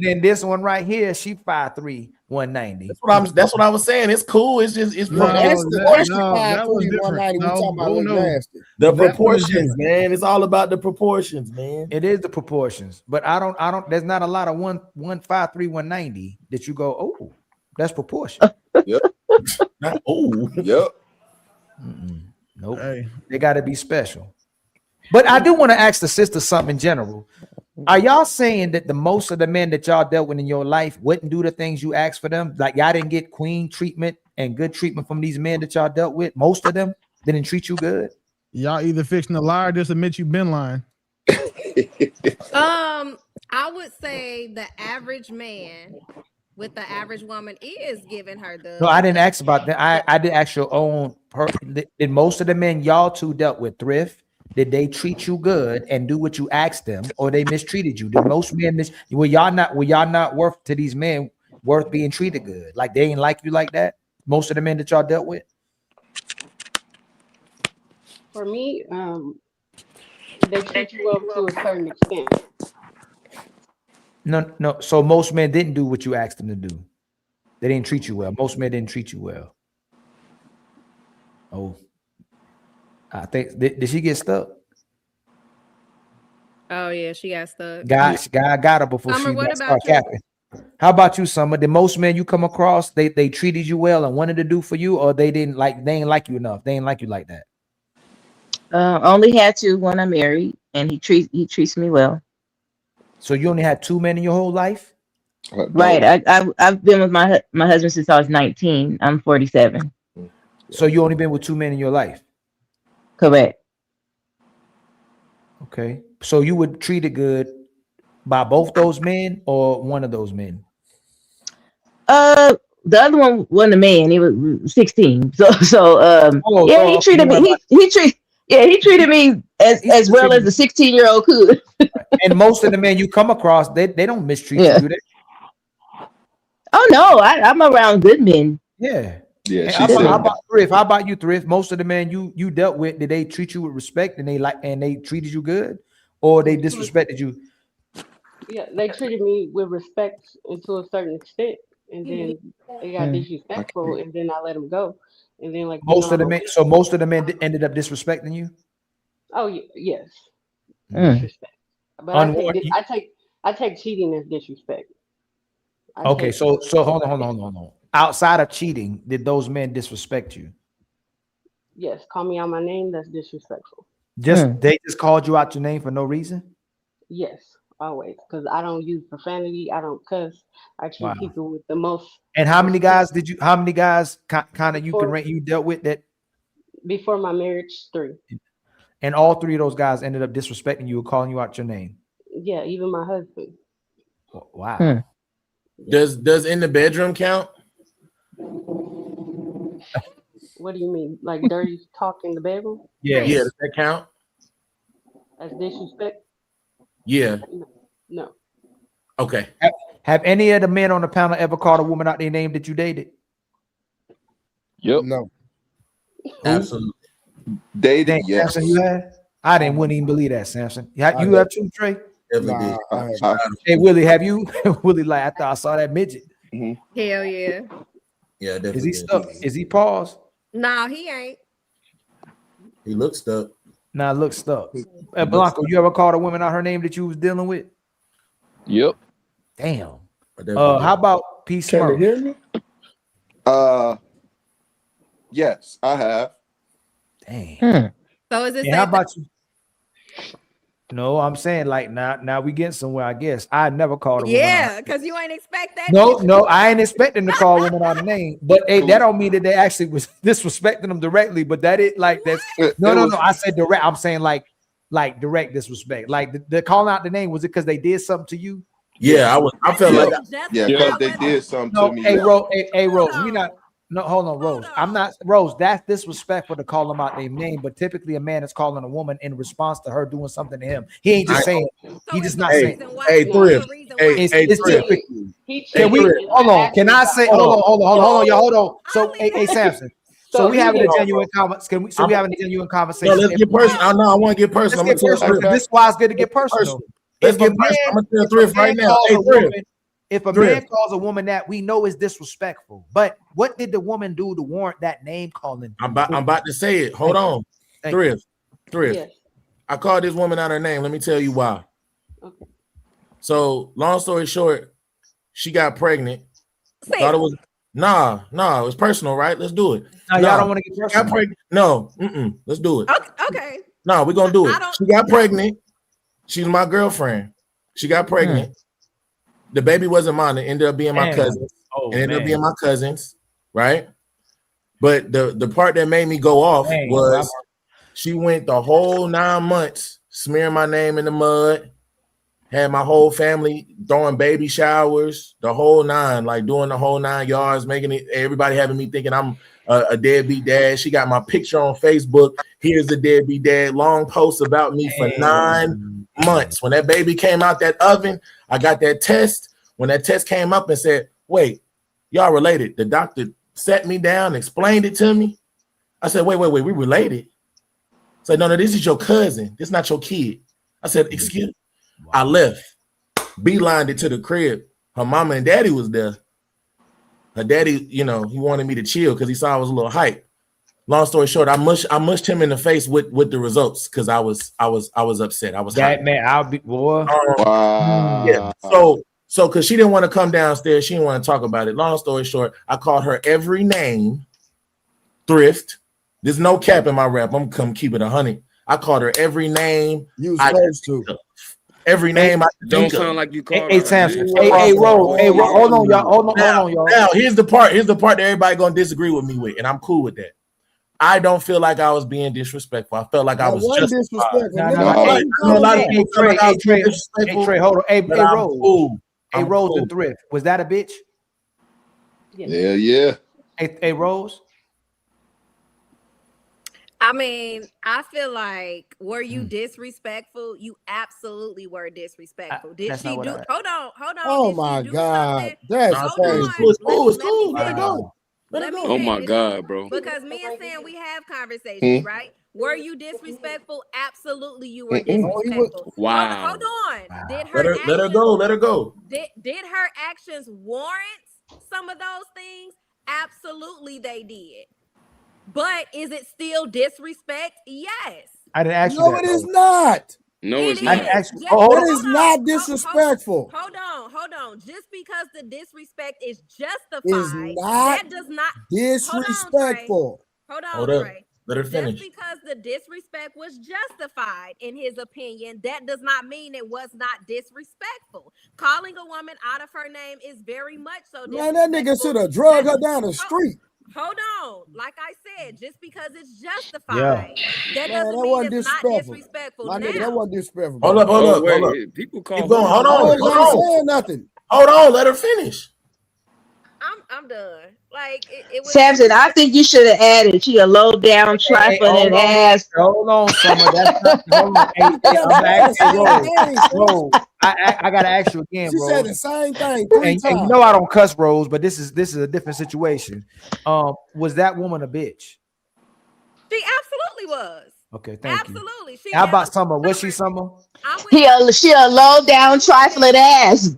then this one right here, she 5'3", 190. That's what I was saying. It's cool. It's just that was different. The proportions, man. It's all about the proportions, man. It is the proportions, but I don't. There's not a lot of 153, 190 that you go. Oh, that's proportion. Yep. Yep. Nope. Hey. They got to be special. But I do want to ask the sister something in general. Are y'all saying that the most of the men that y'all dealt with in your life wouldn't do the things you asked for them? Like y'all didn't get queen treatment and good treatment from these men that y'all dealt with? Most of them didn't treat you good? Y'all either fixing to lie or just admit you've been lying. I would say the average man with the average woman is giving her the. No, I didn't ask about that. I did ask your own. Did most of the men y'all two dealt with thrift? Did they treat you good and do what you asked them, or they mistreated you? Did most men were y'all not worth to these men worth being treated good? Like they ain't like you like that? Most of the men that y'all dealt with? For me, they treat you well to a certain extent. No. So most men didn't do what you asked them to do. They didn't treat you well. Most men didn't treat you well. Oh. I think did she get stuck? Oh yeah, she got stuck. God got her before Summer, she started capping. How about you, Summer? Did most men you come across they treated you well and wanted to do for you, or they ain't like you enough? They ain't like you like that. Only had two when I married, and he treats me well. So you only had two men in your whole life? Right. I've been with my husband since I was 19. I'm 47. So you only been with two men in your life? Correct. Okay. So you would treat it good by both those men or one of those men? The other one wasn't a man. He was 16. He treated me. He treated me as well as a 16-year-old could. And most of the men you come across, they don't mistreat you, do they? Oh no, I'm around good men. Yeah. Yeah. How about Thrift? How about you, Thrift? Most of the men you dealt with, did they treat you with respect and they treated you good, or they disrespected you? Yeah, they treated me with respect and to a certain extent, and then they got disrespectful, and then I let them go, and then like most of the men. So most of the men ended up disrespecting you. Oh yes. Disrespect. But I take cheating as disrespect. Okay, so hold on. Outside of cheating, did those men disrespect you? Yes, call me out my name. That's disrespectful. They just called you out your name for no reason? Yes, always. Because I don't use profanity. I don't cuss. I treat people with the most. And how many guys kind of you dealt with that? Before my marriage, 3. And all 3 of those guys ended up disrespecting you or calling you out your name? Yeah, even my husband. Wow. Does in the bedroom count? What do you mean? Like dirty talk in the bedroom? Yeah. Does that count? As disrespect? Yeah. No. Okay. Have any of the men on the panel ever called a woman out their name that you dated? Yep. No. Absolutely. Dated, yes. Samson, you have? Wouldn't even believe that, Samson. You have too, Trey? Nah, hey, Willie, have you? Willie, like, I thought I saw that midget. Hell yeah. Yeah, definitely. Is he stuck? Is he paused? No, he ain't. He looks stuck. Nah, looks stuck. Blanco, you ever called a woman out her name that you was dealing with? Yep. Damn. How about Peace Can you Smurf? hear me? Yes, I have. Dang. So is it And how safe? about you? No, I'm saying like now we getting somewhere. I guess I never called a woman. Yeah, because you ain't expect that. No, I ain't expecting to call a woman out of name, but hey, that don't mean that they actually was disrespecting them directly. But that it like that's no. I said direct. I'm saying like direct disrespect. Like the calling out the name, was it because they did something to you? Yeah, I felt like because they did something to me. Hey, Rose, we not. No, hold on, Rose. I'm not Rose. That's disrespectful to call them out their name, but typically a man is calling a woman in response to her doing something to him. He ain't just saying. He just not saying. Hey, Thrift. Hey, It's Thrift. typically. Can we hold on? Can I say hold on, y'all hold on. So, hey, Samson. So we having a genuine conversation. We having a genuine conversation. No, let's get personal. I want to get personal. Let's get personal. This is why it's good to get personal. Let's get personal. I'm gonna tell Thrift right now. Hey, Thrift. If a man calls a woman that, we know is disrespectful. But what did the woman do to warrant that name calling? I'm about to say it. Hold on. Thrift. Yes. I called this woman out her name. Let me tell you why. Okay. So, long story short, she got pregnant. Thought it was it was personal, right? Let's do it. No, y'all don't want to get personal. No, let's do it. Okay. No, we're gonna do it. She got pregnant. She's my girlfriend. She got pregnant. The baby wasn't mine. It ended up being my cousin's. Right? But the part that made me go off was she went the whole 9 months smearing my name in the mud, had my whole family throwing baby showers, the whole 9, like doing the whole 9 yards, making it everybody having me thinking I'm a deadbeat dad. She got my picture on Facebook. Here's the deadbeat dad. Long posts about me for 9 months. When that baby came out that oven, I got that test. When that test came up and said, wait, y'all related. The doctor sat me down, explained it to me. I said, wait, we related. I said, no, this is your cousin. This is not your kid. I said, excuse me. I left, beelined it to the crib. Her mama and daddy was there. Her daddy, he wanted me to chill because he saw I was a little hype. Long story short, I mushed him in the face with the results because I was upset. I was that hyped. Man. I'll be boy. Wow. Yeah. So because she didn't want to come downstairs, she didn't want to talk about it. Long story short, I called her every name. Thrift. There's no cap in my rap. I'm come keep it 100. I called her every name. You supposed to. Every name I don't sound like you called her. Hey, Rose. Hold on, y'all. Now, here's the part that everybody gonna disagree with me with, and I'm cool with that. I don't feel like I was being disrespectful. I felt like I was just disrespectful. Hey, Trey, hold on. Hey, Rose. Hey, Rose and Thrift. Was that a bitch? Yeah. Hey, Rose. I mean, I feel like, were you disrespectful? You absolutely were disrespectful. Did she do? Hold on. Oh my God, that's crazy. It's cool. Let it go. Oh my God, bro. Because me and Sam, we have conversations, right? Were you disrespectful? Absolutely, you were disrespectful. Wow. Hold on. Did let her go. Let her go. Did her actions warrant some of those things? Absolutely, they did. But is it still disrespect? Yes. I didn't ask you. No, it is not. No, it's not. It is not disrespectful. Hold on. Just because the disrespect is justified, that does not disrespectful. Hold on, Trey. Let her finish. Just because the disrespect was justified in his opinion, that does not mean it was not disrespectful. Calling a woman out of her name is very much so disrespectful. Man, that nigga should have drugged her down the street. Hold on. Like I said, just because it's justified, that doesn't mean it's not disrespectful. My nigga, that wasn't disrespectful. Hold up. People call. Keep going. Hold on. Saying nothing. Hold on. Let her finish. I'm done. Like it was. Samson, I think you should have added she a low down trifling ass. Hold on, Summer. That's not I gotta ask you again, she bro. She said the same thing 3 times. And you know I don't cuss, Rose, but this is a different situation. Was that woman a bitch? She absolutely was. Okay, thank absolutely. you. How about Summer? Was she Summer? She a low down trifling ass.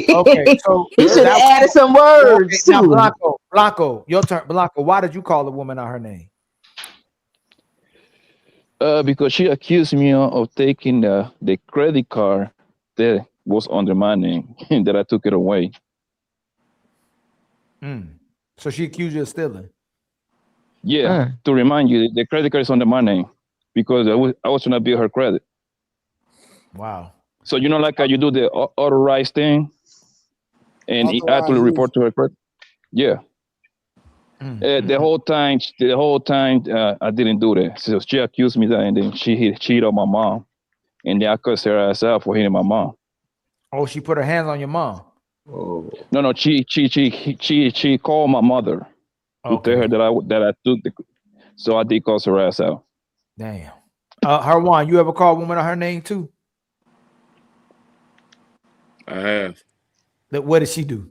Okay, so you should have added some words too. Now, Blanco, your turn. Blanco, why did you call a woman out her name? Because she accused me of taking the credit card that was under my name, that I took it away. So she accused you of stealing. Yeah, to remind you, the credit card is under my name because I was trying to build her credit. Wow. So you know, like you do the authorized thing, and he actually report to her credit. Yeah. The whole time, I didn't do that. So she accused me that, and then she cheated on my mom, and then I cussed her ass out for hitting my mom. Oh, she put her hands on your mom. Oh. No, she called my mother to tell her that I took the. So I did cuss her ass out. Damn. Harwan, you ever call a woman on her name too? I have. What did she do?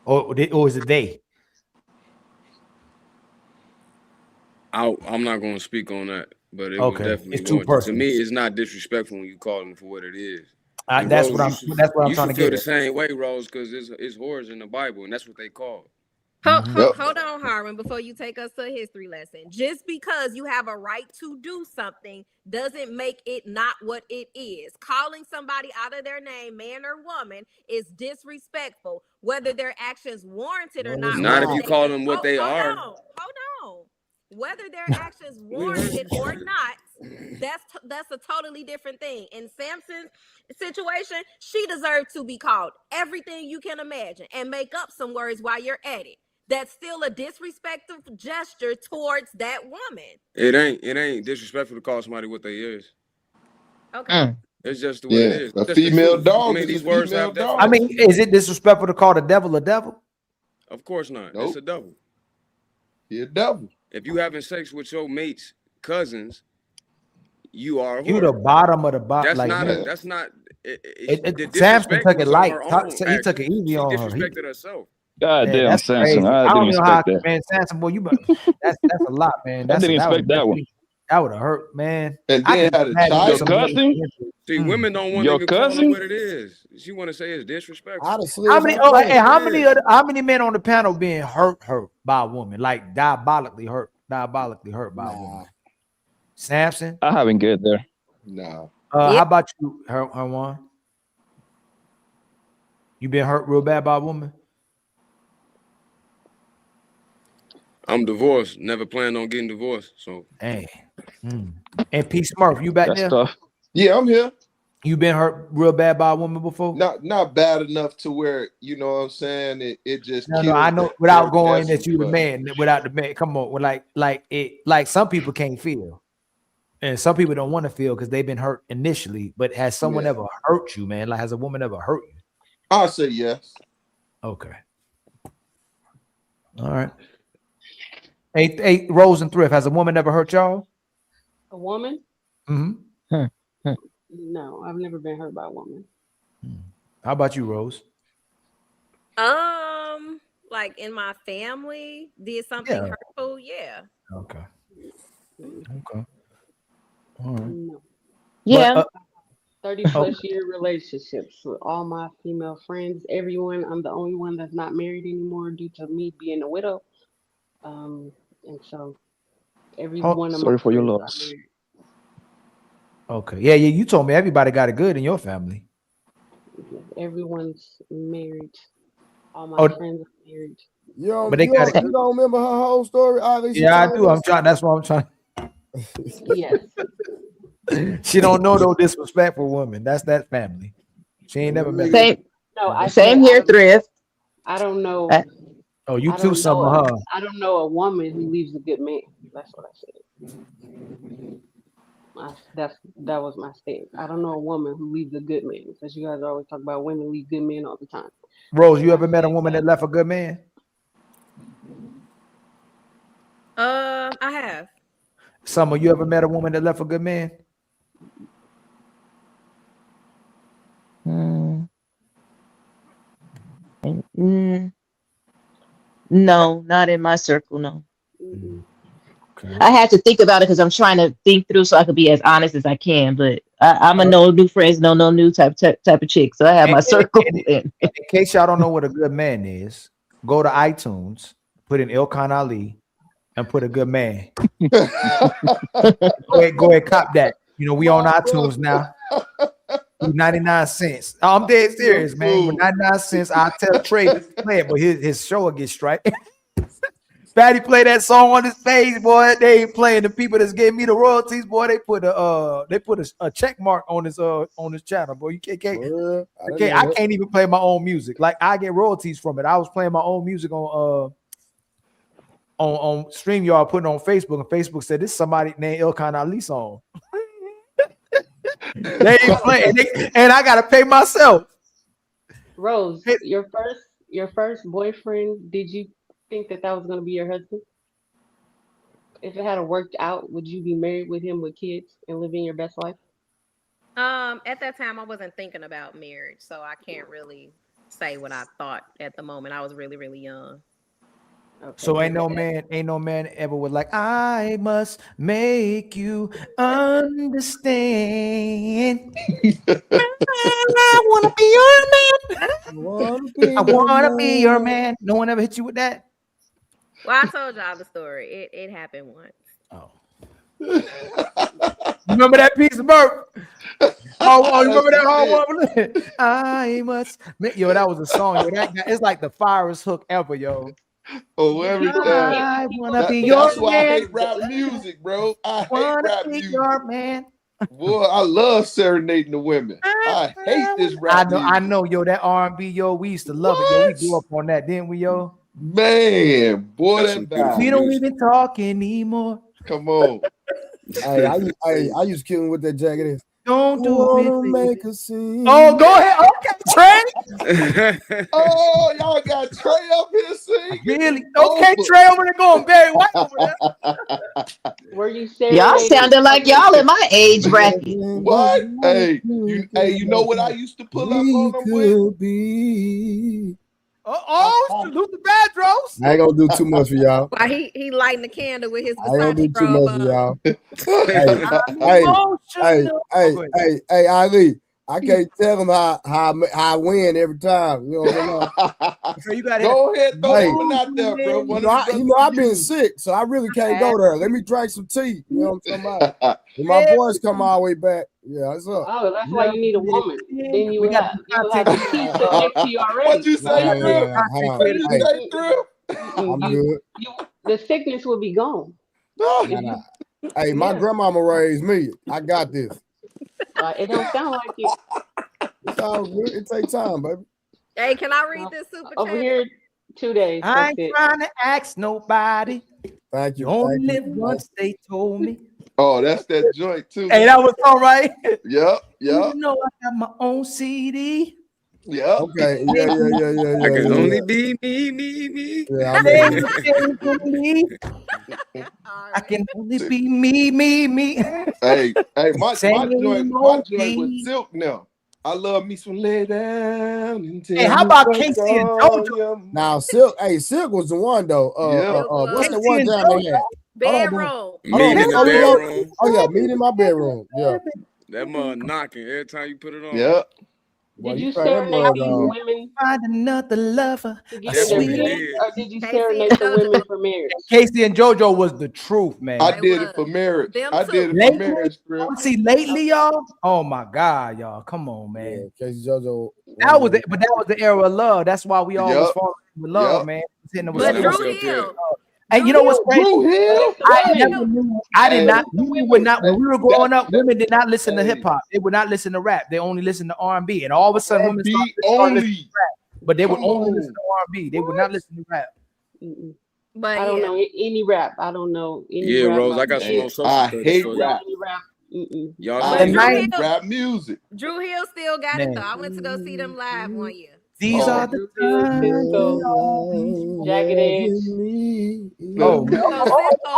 Or is it they? I'm not going to speak on that, but it was definitely it's too personal. To me, it's not disrespectful when you call them for what it is. That's what I'm trying to get. You feel the same way, Rose, because it's whores in the Bible, and that's what they call it. Hold on, Harwin, before you take us to a history lesson. Just because you have a right to do something doesn't make it not what it is. Calling somebody out of their name, man or woman, is disrespectful, whether their actions warranted or not. Not if you call them what they are. Hold on. Whether their actions warranted or not, that's a totally different thing. In Samson's situation, she deserved to be called everything you can imagine and make up some words while you're at it. That's still a disrespectful gesture towards that woman. It ain't disrespectful to call somebody what they is. Okay. It's just the way it is. A female dog. These words have that. I mean, is it disrespectful to call the devil a devil? Of course not. Nope. It's a devil. You're a devil. If you having sex with your mate's cousins, you are a whore. You the bottom of the bottom. That's not. Samson took it light. He took it easy on her. She disrespected herself. God damn, Samson. I didn't expect that. Man, Samson, boy, that's a lot, man. I didn't expect that one. That would have hurt, man. And then had a child. Your cousin? See, women don't want to call it what it is. She want to say it's disrespectful. How many men on the panel being hurt by a woman, like diabolically hurt by a woman? Samson? I haven't get there. No. How about you, Harwan? You been hurt real bad by a woman? I'm divorced. Never planned on getting divorced. So. Hey. And P Smurf, you back there? Tough. Yeah, I'm here. You been hurt real bad by a woman before? Not bad enough to where, you know what I'm saying, it just no, I know without going that you the man, without the man. Come on, like some people can't feel. And some people don't want to feel because they've been hurt initially. But has someone ever hurt you, man? Like, has a woman ever hurt you? I'll say yes. Okay. All right. Hey, Rose and Thrift, has a woman ever hurt y'all? A woman? Mm-hmm. No, I've never been hurt by a woman. How about you, Rose? Like in my family, did something hurtful? Yeah. Okay. Okay. All right. No. Yeah. 30 plus year relationships with all my female friends, everyone. I'm the only one that's not married anymore due to me being a widow. And so every one of my sorry for your loss. Okay. Yeah, you told me everybody got it good in your family. Everyone's married. All my friends are married. You don't remember her whole story? Yeah, I do. That's what I'm trying. Yes. She don't know no disrespectful woman. That's that family. She ain't never met. Same here, Thrift. I don't know. Oh, you too, Summer, huh? I don't know a woman who leaves a good man. That's what I said. That was my statement. I don't know a woman who leaves a good man. Because you guys always talk about women leave good men all the time. Rose, you ever met a woman that left a good man? I have. Summer, you ever met a woman that left a good man? No, not in my circle. No. Okay. I had to think about it because I'm trying to think through so I could be as honest as I can. But I'm a no new friends, no new type of chick. So I have my circle. In case y'all don't know what a good man is, go to iTunes, put in Ilkan Ali, and put a good man. Go ahead, cop that. You know, we on iTunes now. 99 cents. I'm dead serious, man. With 99 cents, I tell Trey to play it, but his show will get strike. Fatty play that song on his face, boy. They ain't playing. The people that's gave me the royalties, boy. They put a check mark on his channel, boy. You I can't even play my own music. Like I get royalties from it. I was playing my own music on StreamYard, putting it on Facebook, and Facebook said this is somebody named Ilkan Ali song. They ain't playing, and I gotta pay myself. Rose, your first boyfriend, did you think that was going to be your husband? If it had worked out, would you be married with him with kids and living your best life? At that time I wasn't thinking about marriage, so I can't really say what I thought at the moment. I was really, really young. Okay. So ain't no man ever would like, I must make you understand. I wanna be your man. I wanna be your man. No one ever hit you with that? Well, I told y'all the story. It happened once. Oh. Remember that piece of Burp? Oh, you remember that whole one? I must. Yo, that was a song. Yo, it's like the firest hook ever, yo. Oh, every time. I wanna be your That's why man. I hate rap music, bro. I hate rap music. Your man. Boy, I love serenading the women. I hate this rap music. I know, yo, that R&B, yo, we used to love it, yo. We grew up on that, didn't we, yo? Man, boy, that we don't even talk anymore. Come on. I used to kill him with that jacket. Is. Don't do it. Make a scene. Oh, go ahead. Okay, Trey. Oh, y'all got Trey up here singing. Really? Okay, Trey over there going Barry White over there. Were you Y'all sounded like y'all in my age bracket. What? Hey, you know what I used to pull up on them with? Luther Vandross. I ain't gonna do too much for y'all. Why he lighting the candle with his I ain't gonna do Versace too robe much for on. y'all. Hey, Ali. I can't tell them how I win every time. You know what I'm saying? So you got go ahead, throw one out there, bro. You know, I've been sick, so I really can't go there. Let me drink some tea. You know what I'm talking about? When my boys come all the way back, yeah, it's up. Oh, that's why you need a woman. Then you have the keys next to you already. What you say, Drew? I'm good. The sickness will be gone. Hey, my grandmama raised me. I got this. It don't sound like it. It's all good. It takes time, baby. Hey, can I read this super chat? Over here, 2 days. I ain't trying to ask nobody. Thank you. You only live once, they told me. Oh, that's that joint too. Hey, that was all right. Yep. You know I have my own CD. Yep. Okay. Yeah. I can only be me. Yeah, I can only be me. Hey, my joint with Silk now. I love me some lay down. Hey, how about Casey and JoJo? Now, Silk was the one though. What's the one down there? Bedroom. Meet in the bedroom. Oh yeah, meet in my bedroom. Yeah. That mug knocking every time you put it on. Yeah. Did you serenade these women? Find another lover. Or did you serenade the women for marriage? Casey and JoJo was the truth, man. I did it for marriage. I did it for marriage, bro. See, lately, y'all. Oh my God, y'all. Come on, man. Yeah, Casey JoJo. That was the era of love. That's why we always fall in with love, man. But Drew Hill. And you know what's crazy? I did not. When we were growing up, women did not listen to hip hop. They would not listen to rap. They only listened to R&B. And all of a sudden, women started listening to rap. But they would only listen to R&B. They would not listen to rap. But I don't know any rap. I don't know any rap. Rose, I got some on social. I hate rap. Y'all hate rap music. Drew Hill still got it though. I went to go see them live one year. These are the times. Jagged Edge.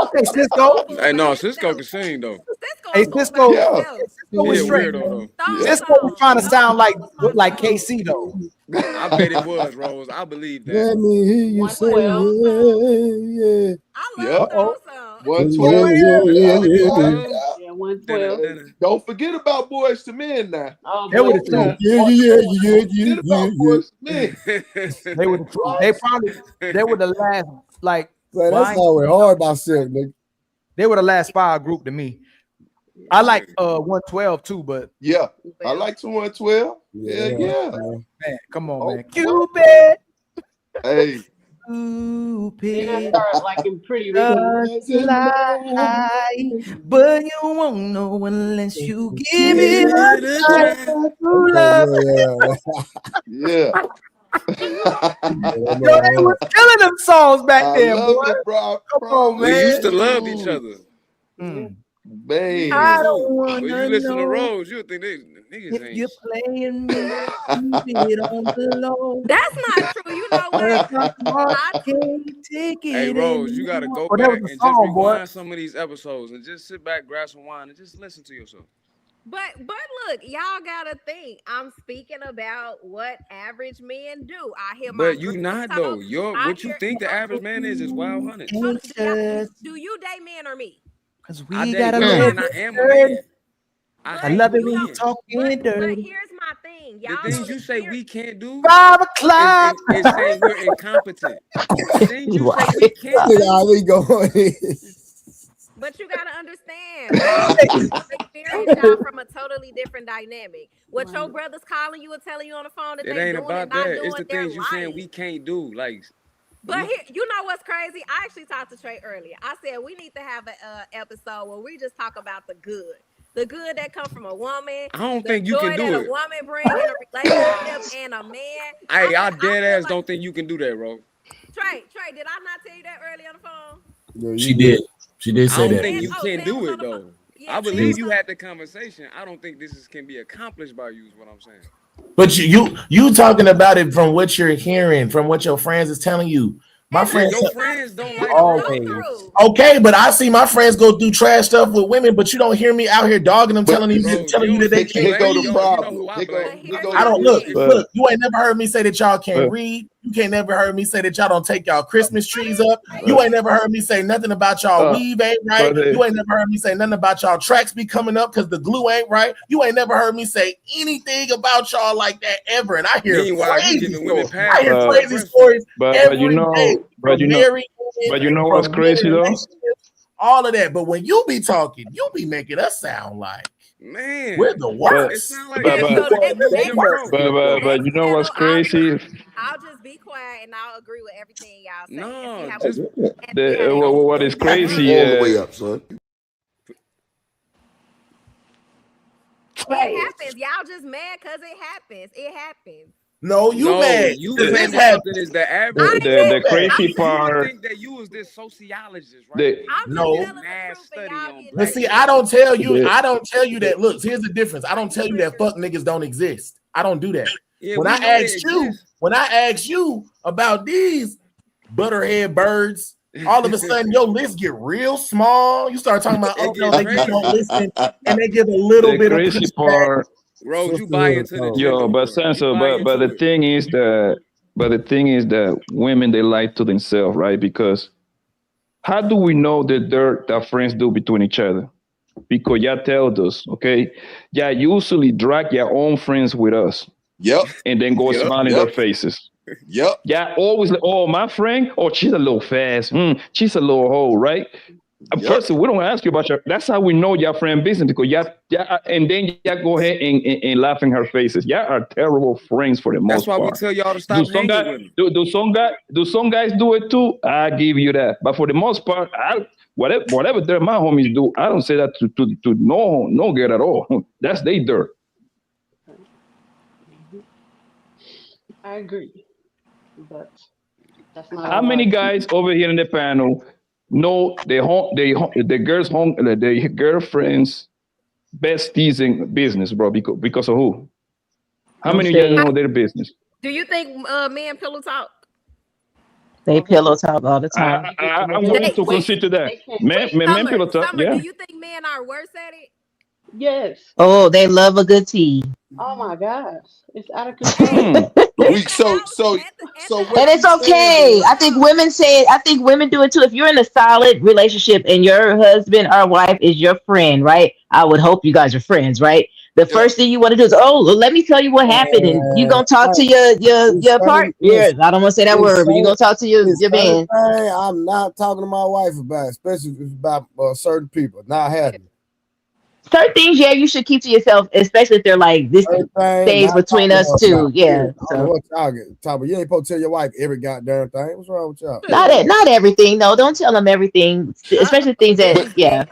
Okay, Cisco. Hey, no, Cisco can sing though. Hey, Cisco. Cisco was straight though. Cisco was trying to sound like KC though. I bet it was, Rose. I believe that. Let me hear you say yeah. I love those songs. 112. Yeah, 112. Don't forget about Boys to Men now. Oh, they were the truth. They were the truth. They were the last, like, that's always hard by Silk, nigga. They were the last fire group to me. I like 112 too, but yeah, I like 112. Yeah. Man, come on, man. Oh, Cupid. Hey. Then I start liking Pretty Lie, but you won't know unless you give it a try. Yeah. Yo, they was killing them songs back then, boy. Bro. Come on, man. We used to love each other. Man. I don't When wanna you listen to know Rose, you think they niggas if ain't you're playing me. You did on the low. That's not true. You know what? I can't take it. Hey Rose, you gotta go Oh, that back was a and song, just boy. rewind some of these episodes and just sit back, grab some wine, and just listen to yourself. But look, y'all gotta think. I'm speaking about what average men do. I hear my But you not talk, though. I What you hear- think the average man is wild hunted. Do you date men or me? Cause I we date gotta women live and I with am a man. I love it when you talking But dirty. here's my thing. The Y'all things know you say we can't do 5 o'clock. is saying we're incompetent. The things you say we can't do. But you gotta understand, I experience y'all from a totally different dynamic. What your brother's calling you or telling you on the phone that It they ain't doing about and not that. doing, It's the they're things you lying. saying we can't do. Like, But here, you know what's crazy? I actually talked to Trey earlier. I said we need to have an episode where we just talk about the good that comes from a woman. I don't the think you can joy do that it. a woman brings in a relationship and a man. Hey, I dead ass don't think you can do that, bro. Trey, did I not tell you that earlier on the phone? She did. She did I say don't that. think you can do it though. I believe you had the conversation. I don't think this can be accomplished by you. Is what I'm saying. But you talking about it from what you're hearing, from what your friends is telling you. My friends, your friends don't like always. Okay, but I see my friends go through trash stuff with women, but you don't hear me out here dogging them, telling you that they can't read. I don't look. You ain't never heard me say that y'all can't read. You can't never heard me say that y'all don't take y'all Christmas trees up. You ain't never heard me say nothing about y'all weave ain't right. You ain't never heard me say nothing about y'all tracks be coming up because the glue ain't right. You ain't never heard me say anything about y'all like that ever. And I hear crazy stories. I hear crazy stories every day from married women, but you know what's from crazy though? relationships, all of that. But when you be talking, you be making us sound like man, we're the worst. But you know what's crazy? I'll just be quiet and I'll agree with everything y'all say. No, just what is crazy? All the way up, son. It happens. Y'all just mad because it happens. It happens. No, you mad. You This saying happens. something is the average. The crazy You part. think that you was this sociologist, right? No. Mad study on But see, I don't tell you. I don't tell you that. Look, here's the difference. I don't tell you that fuck niggas don't exist. I don't do that. Yeah, when we I know they ask you about these butterhead birds, all of a sudden your list get real small. You start talking about they just don't listen, and they give a little bit of crazy pushback. part. Rose, you buy into the Yo, but Sansa, but the thing is that women, they lie to themselves, right? Because how do we know the dirt that friends do between each other? Because y'all tell us, okay? Y'all usually drag your own friends with us. Yep. And then go smile in their faces. Yep. Yeah, always, my friend, she's a little fast. She's a little hoe, right? First, we don't ask you about your. That's how we know your friend business, because and then you go ahead and laugh in her faces. Y'all are terrible friends for the most part. That's why we tell y'all to stop hanging with them. Do some guys do it too? I give you that. But for the most part, whatever my homies do, I don't say that to no girl at all. That's they dirt. I agree, but that's not. How many guys over here in the panel know the girlfriends besties in business, bro? Because of who? How many of you know their business? Do you think men pillow talk? They pillow talk all the time. I'm willing to consider that. Men pillow talk. Summer, Yeah. do you think men are worse at it? Yes. Oh, they love a good tea. Oh my gosh, it's out of control. And it's okay. I think women do it too. If you're in a solid relationship and your husband or wife is your friend, right? I would hope you guys are friends, right? The first thing you want to do is, let me tell you what happened, and you gonna talk to your partner. Yeah, I don't want to say that word, but you gonna talk to your man. I'm not talking to my wife about, especially if it's about certain people. Not happening. certain things, yeah, you should keep to yourself, especially if they're like this stays between us two. Yeah. So what y'all get talk, but you ain't supposed to tell your wife every goddamn thing. What's wrong with y'all? not everything. No, don't tell them everything, especially things that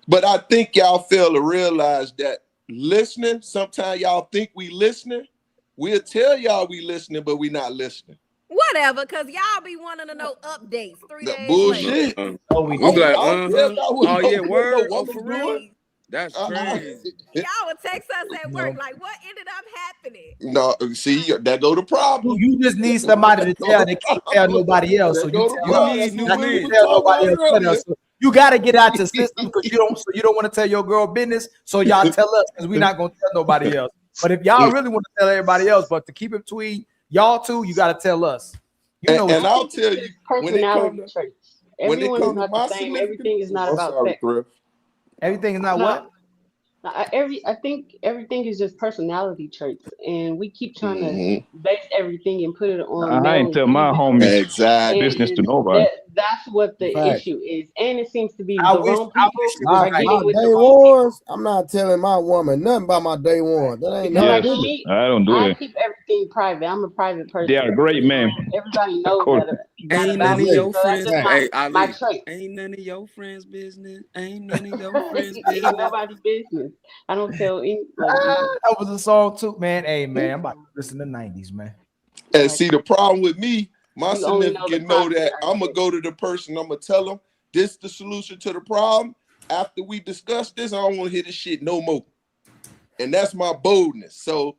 But I think y'all fail to realize that listening, sometimes y'all think we listening. We'll tell y'all we listening, but we not listening. Whatever, because y'all be wanting to know updates 3 days Bullshit. later. We like, yeah, word. Oh, for real? That's crazy. Y'all would text us at work, like, what ended up happening? No, see, that go the problem. You just need somebody to tell. They can't tell nobody else. So you need new men. Tell nobody else. So you got to get out your system because you don't want to tell your girl business. So y'all tell us because we're not gonna tell nobody else. But if y'all really want to tell everybody else, but to keep it between y'all two, you got to tell us. You know, and I'll tell you when it comes to everyone is not the same. Everything is not about sex. Everything is not what? I think everything is just personality traits, and we keep trying to base everything and put it on. I ain't tell my homies business to nobody. That's what the issue is, and it seems to be the wrong people. My day ones, I'm not telling my woman nothing about my day one. That ain't Yes, nothing. me, I don't do I it. keep everything private. I'm a private person. They are great men. Everybody knows According- that. Ain't none of your friends. Hey, my Ali. trait. Ain't none of your friends' business. Ain't none of your friends' Ain't business. nobody's business. I don't tell any. That was a song too, man. Hey, man, I'm about to listen to 90s, man. And see, the problem with me, my You only know significant the know that content. I'm gonna go to the person. I'm gonna tell them this the solution to the problem. After we discuss this, I don't want to hear this shit no more. And that's my boldness. So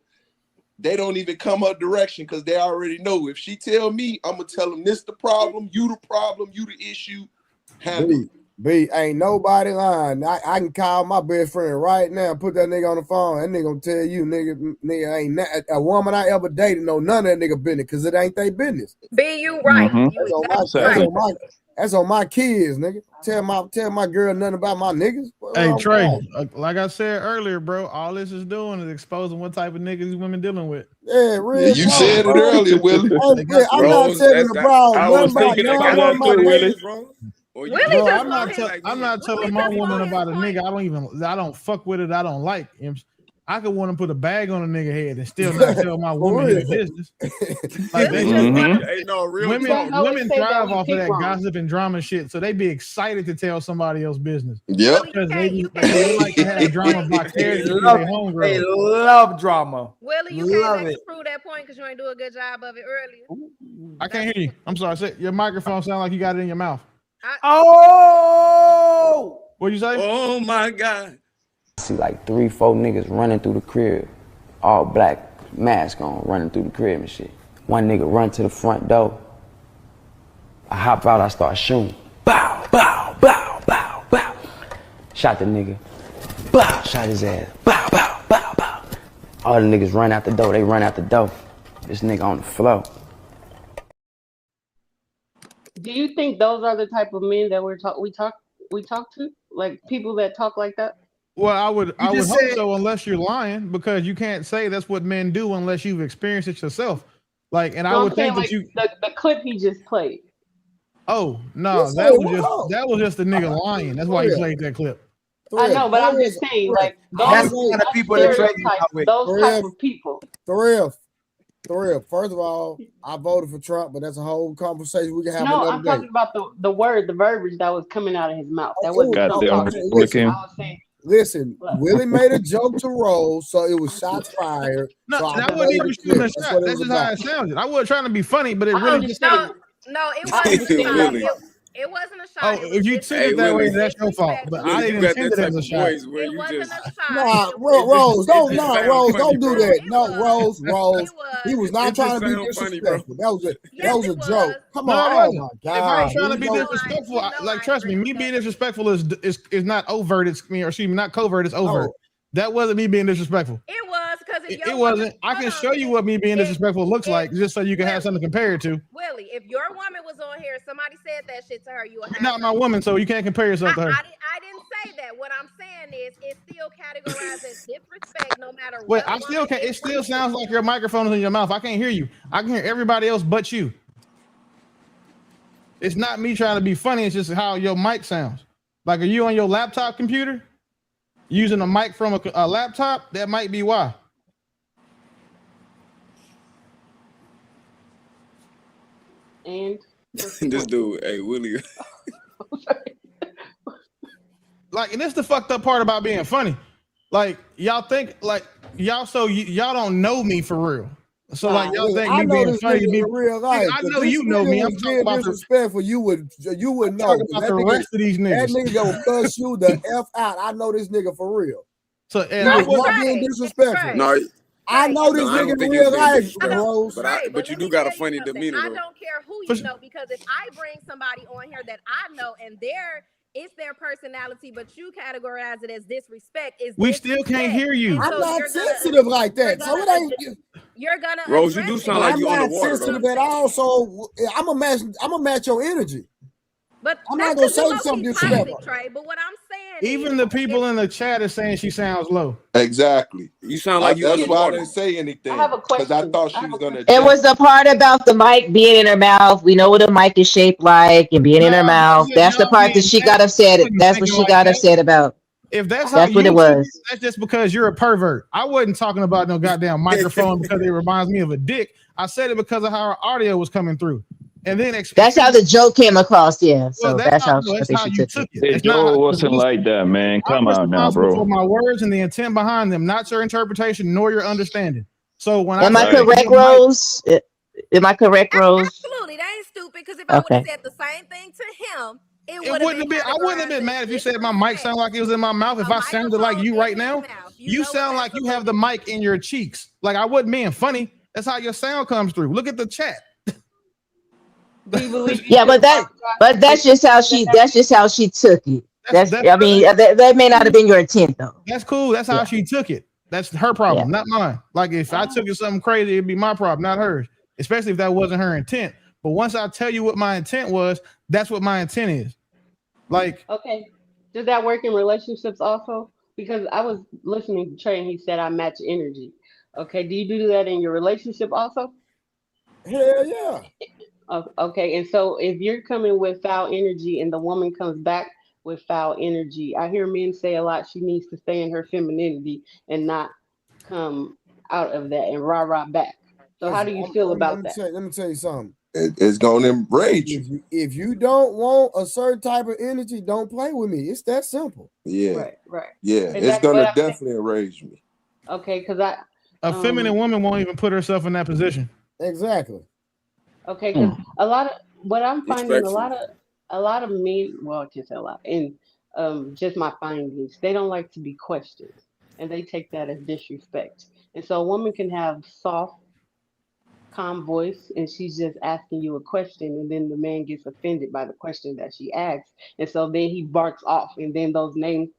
they don't even come her direction because they already know. If she tell me, I'm gonna tell them this the problem, you the issue. Handle it. B, ain't nobody lying. I can call my best friend right now, put that nigga on the phone. That nigga gonna tell you, nigga ain't a woman I ever dated know none of that nigga business because it ain't their business. Be you right. You That's on my kids, nigga. Tell my girl nothing about my niggas. Hey Trey, like I said earlier, bro, all this is doing is exposing what type of niggas these women dealing with. Yeah, real. You said it earlier, Willie. I'm not telling the bro. I was thinking about that too, Willie. Bro, I'm not telling my woman about a nigga I don't fuck with it. I don't like him. I could want to put a bag on a nigga head and still not tell my woman his business. Like women thrive off of that gossip and drama shit, so they be excited to tell somebody else business. Yep, because they like to have drama vicariously through their homegirl. They love drama. Willie, you can't prove that point because you ain't do a good job of it earlier. I can't hear you. I'm sorry. Your microphone sound like you got it in your mouth. What'd you say? Oh my God. See like 3-4 niggas running through the crib, all black, mask on, running through the crib and shit. One nigga run to the front door. I hop out, I start shooting. Bow, bow, bow, bow, bow. Shot the nigga. Bow, shot his ass. Bow, bow, bow, bow. All the niggas run out the door, they run out the door. This nigga on the floor. Do you think those are the type of men that we talk to? Like people that talk like that? Well, I would hope so, unless you're lying, because you can't say that's what men do unless you've experienced it yourself. Like, and I would think that the clip he just played. Oh no, that was just the nigga lying. That's why he played that clip. I know, but I'm just saying, like that's the kind of people that those type of people. Thrill. First of all, I voted for Trump, but that's a whole conversation we can have. No, I'm talking about the verbiage that was coming out of his mouth. That wasn't Listen, Willie made a joke to Rose, so it was shots fired. No, that wasn't even shooting a shot. That's just how it sounded. I wasn't trying to be funny, but it really just sounded. No, it wasn't a shot. It wasn't a shot. Oh, if you took it that way, that's your fault. But I didn't intend it as a shot. It wasn't a shot. Nah, Rose, don't do that. No, Rose. He was not trying to be disrespectful. That was a joke. Come on, oh my God. If I ain't trying to be disrespectful, like trust me, me being disrespectful is not overt. Not covert. It's overt. That wasn't me being disrespectful. It was because it wasn't. I can show you what me being disrespectful looks like, just so you can have something to compare it to. Willie, if your woman was on here, somebody said that shit to her, you would have. You're not my woman, so you can't compare yourself to her. I didn't say that. What I'm saying is, it's still categorized as disrespect, no matter what. Wait, I still can't. It still sounds like your microphone is in your mouth. I can't hear you. I can hear everybody else but you. It's not me trying to be funny. It's just how your mic sounds. Like, are you on your laptop computer? using a mic from a laptop, that might be why. And this dude, hey Willie. Like, and this the fucked up part about being funny. Like, y'all think like y'all don't know me for real. So like y'all think me being funny to me real life. I know you know me. I'm talking about disrespectful. You would know. Talking about the rest of these niggas. That nigga gonna cuss you the F out. I know this nigga for real. So and I was being disrespectful. No, I know this nigga in real life, Rose. But you do got a funny demeanor. I don't care who you know, because if I bring somebody on here that I know and it's their personality, but you categorize it as disrespect. We still can't hear you. I'm not sensitive like that. So it ain't. You're gonna. Rose, you do sound like you on the water. I'm not sensitive at all. So I'm gonna match your energy. But I'm not gonna say something disrespectful. Trey, but what I'm saying, even the people in the chat are saying she sounds low. Exactly. You sound like you. That's why I didn't say anything. I have a Because I question. thought she was gonna. It was the part about the mic being in her mouth. We know what a mic is shaped like and being in her mouth. That's the part that she got upset. That's what she got upset about. If that's what it was. That's just because you're a pervert. I wasn't talking about no goddamn microphone because it reminds me of a dick. I said it because of how our audio was coming through. And then that's how the joke came across, yeah. So well, that's how you took it. The joke wasn't like that, man. Come on now, bro. For my words and the intent behind them, not your interpretation nor your understanding. So when am I correct, Rose? Am I correct, Rose? Absolutely, that ain't stupid. Because if I would have said the same thing to him, it wouldn't have been. I wouldn't have been mad if you said my mic sounded like it was in my mouth. If I sounded like you right now, you sound like you have the mic in your cheeks. Like I wasn't being funny. That's how your sound comes through. Look at the chat. Yeah, but that's just how she took it. That may not have been your intent though. That's cool. That's how she took it. That's her problem, not mine. Like if I took it something crazy, it'd be my problem, not hers. Especially if that wasn't her intent. But once I tell you what my intent was, that's what my intent is. Like, okay, does that work in relationships also? Because I was listening to Trey and he said I match energy. Okay, do you do that in your relationship also? Hell yeah. Okay, and so if you're coming with foul energy and the woman comes back with foul energy, I hear men say a lot, she needs to stay in her femininity and not come out of that and rah back. So how do you feel about that? Let me tell you something. It's gonna enrage you. If you don't want a certain type of energy, don't play with me. It's that simple. Yeah. Right. Yeah, it's gonna definitely enrage me. Okay, because a feminine woman won't even put herself in that position. Exactly. Okay, because a lot of what I'm finding, a lot of men, well, I can't say a lot, and just my findings, they don't like to be questioned, and they take that as disrespect. And so a woman can have soft, calm voice, and she's just asking you a question, and then the man gets offended by the question that she asks, and so then he barks off, and then those names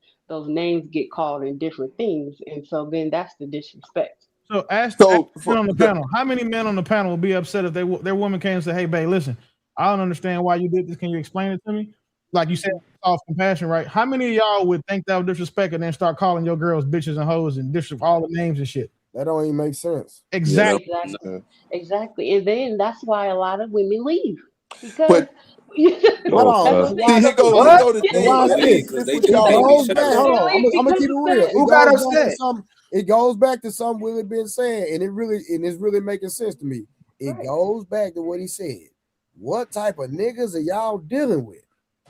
get called in different things, and so then that's the disrespect. So ask on the panel. How many men on the panel will be upset if their woman came and said, "Hey, babe, listen, I don't understand why you did this. Can you explain it to me?" Like you said, soft compassion, right? How many of y'all would think that was disrespect and then start calling your girls bitches and hoes and disrespect all the names and shit? That don't even make sense. Exactly. Exactly. And then that's why a lot of women leave. Because I'm gonna keep it real. Who got upset? It goes back to something Willie been saying, and it's really making sense to me. It goes back to what he said. What type of niggas are y'all dealing with?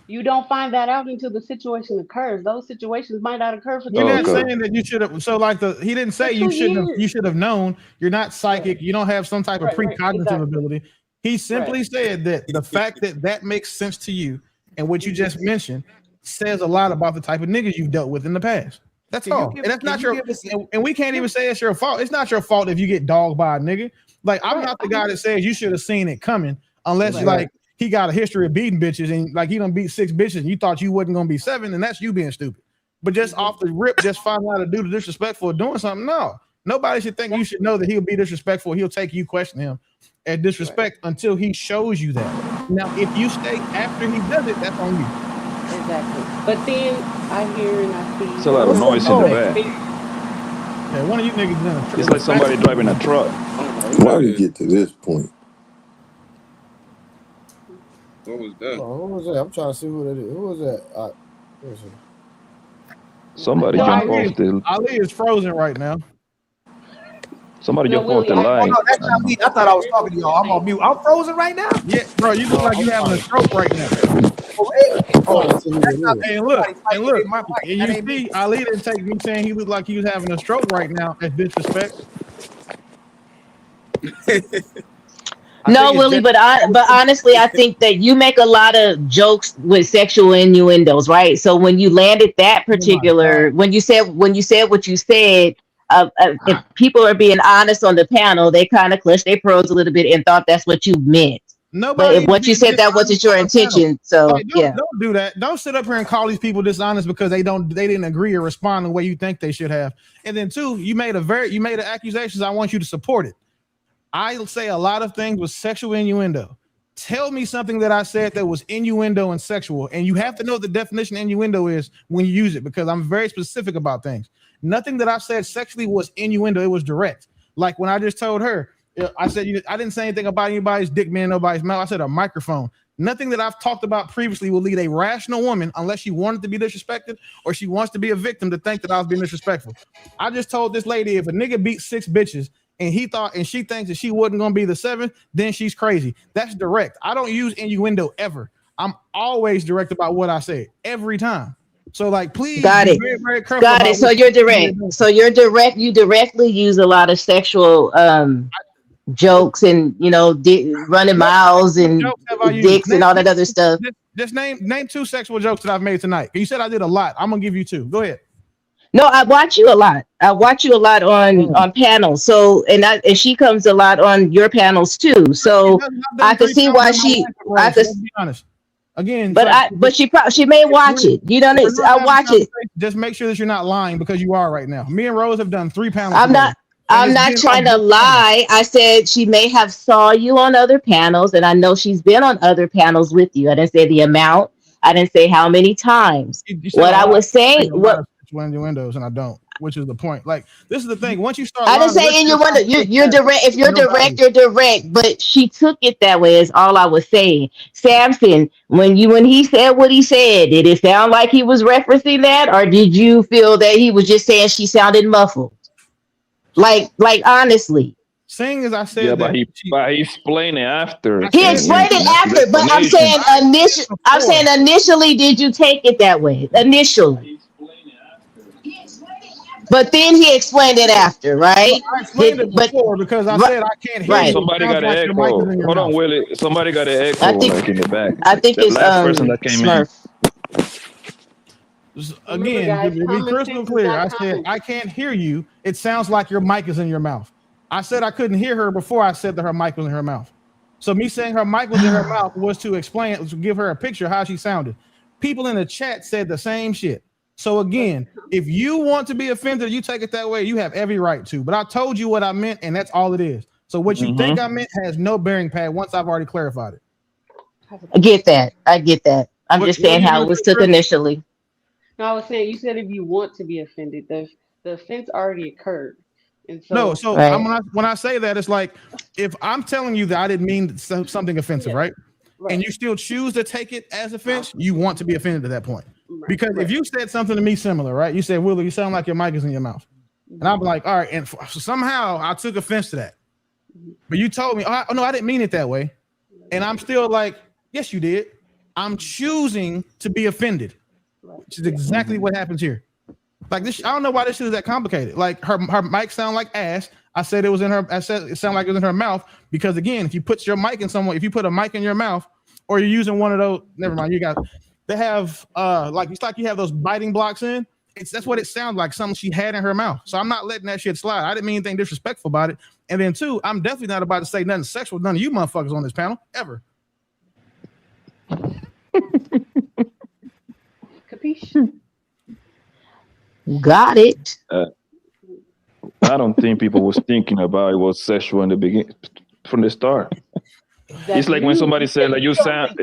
You don't find that out until the situation occurs. Those situations might not occur for 2 We're years. not saying that you should have. So, like he didn't say you should have known. You're not psychic. You don't have some type of precognitive ability. He simply said that the fact that makes sense to you and what you just mentioned says a lot about the type of niggas you've dealt with in the past. That's all. And that's not your. And we can't even say it's your fault. It's not your fault if you get dogged by a nigga. Like I'm not the guy that says you should have seen it coming, unless like he got a history of beating bitches and like he done beat 6 bitches and you thought you wasn't gonna be 7, and that's you being stupid. But just off the rip, just finding out to do the disrespectful or doing something. No, nobody should think you should know that he'll be disrespectful. He'll take you question him at disrespect until he shows you that. Now, if you stay after he does it, that's on you. Exactly. But then I hear and I see. It's a lot of noise in the back. Yeah, one of you niggas in a truck. It's like somebody driving a truck. Why did we get to this point? What was that? Oh, who was that? I'm trying to see who that is. Who was that? Where is he? Somebody No, jump off the. Ali is frozen right now. Somebody No, jump off the Willie, Oh line. no, that's not me. I thought I was talking to y'all. I'm on mute. I'm frozen right now. Yeah, bro, you look like you having a stroke right now. And look, and you see, Ali didn't take me saying he looked like he was having a stroke right now as disrespect. No, Willie, but honestly, I think that you make a lot of jokes with sexual innuendos, right? So when you landed that particular, when you said what you said, if people are being honest on the panel, they kind of clutched their pearls a little bit and thought that's what you meant. Nobody. But what you said, that wasn't your intention. So like, yeah, don't do that. Don't sit up here and call these people dishonest because they didn't agree or respond the way you think they should have. And then two, you made an accusations. I want you to support it. I say a lot of things with sexual innuendo. Tell me something that I said that was innuendo and sexual, and you have to know what the definition of innuendo is when you use it, because I'm very specific about things. Nothing that I said sexually was innuendo. It was direct. Like when I just told her, I said I didn't say anything about anybody's dick being in nobody's mouth. I said a microphone. Nothing that I've talked about previously will lead a rational woman, unless she wanted to be disrespected or she wants to be a victim, to think that I was being disrespectful. I just told this lady, if a nigga beat 6 bitches and she thinks that she wasn't going to be the 7th, then she's crazy. That's direct. I don't use innuendo ever. I'm always direct about what I say every time. So like, please, got it. Very, very careful. Got it. So you're direct. So you're direct. You directly use a lot of sexual jokes and running miles and dicks and all that other stuff. Just name 2 sexual jokes that I've made tonight. You said I did a lot. I'm gonna give you 2. Go ahead. No, I watch you a lot. I watch you a lot on panels. So and she comes a lot on your panels too. So I could see why she. I could be honest. Again, but she may watch it. You don't. I watch it. Just make sure that you're not lying, because you are right now. Me and Rose have done 3 panels. I'm not trying to lie. I said she may have saw you on other panels, and I know she's been on other panels with you. I didn't say the amount. I didn't say how many times. What I was saying, innuendos, and I don't, which is the point. Like, this is the thing. Once you start, I didn't say innuendo. You're direct. If you're direct, you're direct. But she took it that way. Is all I was saying. Samson, when he said what he said, did it sound like he was referencing that, or did you feel that he was just saying she sounded muffled? Like honestly. Seeing as I said, yeah, but he explained it after. He explained it after, but I'm saying initially, did you take it that way? Initially. But then he explained it after, right? I explained it before because I said I can't hear you. Somebody got an echo. Hold on, Willie. Somebody got an echo in the back. I think the it's last person that came in. Again, to be crystal clear, I said I can't hear you. It sounds like your mic is in your mouth. I said I couldn't hear her before I said that her mic was in her mouth. So me saying her mic was in her mouth was to explain, to give her a picture of how she sounded. People in the chat said the same shit. So again, if you want to be offended, you take it that way, you have every right to. But I told you what I meant, and that's all it is. So what you think I meant has no bearing pad once I've already clarified it. I get that. I'm just saying how it was took initially. No, I was saying, you said if you want to be offended, the offense already occurred. And so right. When I say that, it's like, if I'm telling you that I didn't mean something offensive, right? And you still choose to take it as offense, you want to be offended at that point. Because if you said something to me similar, right? You said, Willie, you sound like your mic is in your mouth. And I'm like, all right. And somehow I took offense to that. But you told me, oh, no, I didn't mean it that way. And I'm still like, yes, you did. I'm choosing to be offended, which is exactly what happens here. Like this, I don't know why this shit is that complicated. Like her mic sound like ass. I said it was in her. I said it sounded like it was in her mouth because again, if you put your mic in someone, if you put a mic in your mouth, or you're using one of those, never mind. They have it's like you have those biting blocks in. That's what it sounds like. Something she had in her mouth. So I'm not letting that shit slide. I didn't mean anything disrespectful about it. And then two, I'm definitely not about to say nothing sexual. None of you motherfuckers on this panel ever. Capiche? Got it. I don't think people was thinking about it was sexual in the beginning from the start. It's like when somebody said like you sound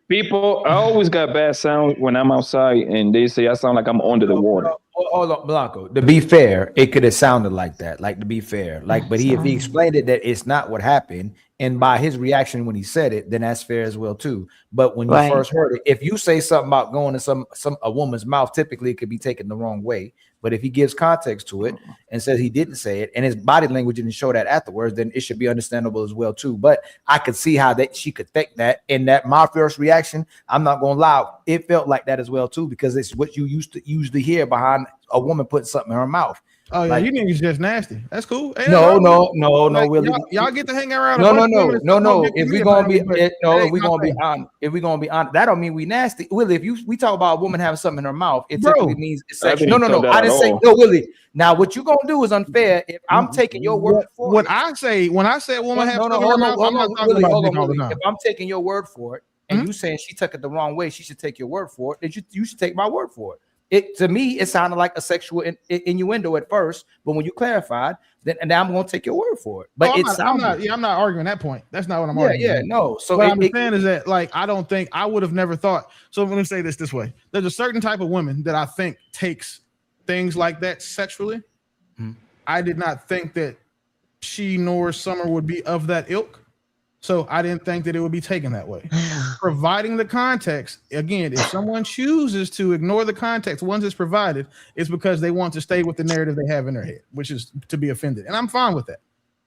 people. I always got bad sound when I'm outside and they say I sound like I'm under the water. Hold on, Blanco. To be fair, it could have sounded like that. Like, to be fair, like, but if he explained it that it's not what happened, and by his reaction when he said it, then that's fair as well too. But when you first heard it, if you say something about going to a woman's mouth, typically it could be taken the wrong way. But if he gives context to it and says he didn't say it, and his body language didn't show that afterwards, then it should be understandable as well too. But I could see how that she could think that, and that my first reaction, I'm not gonna lie, it felt like that as well too, because it's what you used to usually hear behind a woman putting something in her mouth. Oh yeah, like, you niggas just nasty. That's cool. Hey, no, like, Willie. Y'all get to hang around. No. If we're gonna be honest, that don't mean we nasty. Willie, if we talk about a woman having something in her mouth, it typically means it's sexual. No. I didn't say no, Willie. Now what you gonna do is unfair. If I'm taking your word for it. When I say a woman has something in her mouth, I'm not talking about dick all the time. If I'm taking your word for it, and you saying she took it the wrong way, she should take your word for it. Then you should take my word for it. To me, it sounded like a sexual innuendo at first, but when you clarified, then and now I'm going to take your word for it. But I'm not arguing that point. That's not what I'm arguing. Yeah, no. So what I'm saying is that, like, I don't think I would have never thought. So let me say this way: there's a certain type of woman that I think takes things like that sexually. I did not think that she nor Summer would be of that ilk. So I didn't think that it would be taken that way. Providing the context, again, if someone chooses to ignore the context once it's provided, it's because they want to stay with the narrative they have in their head, which is to be offended. And I'm fine with that.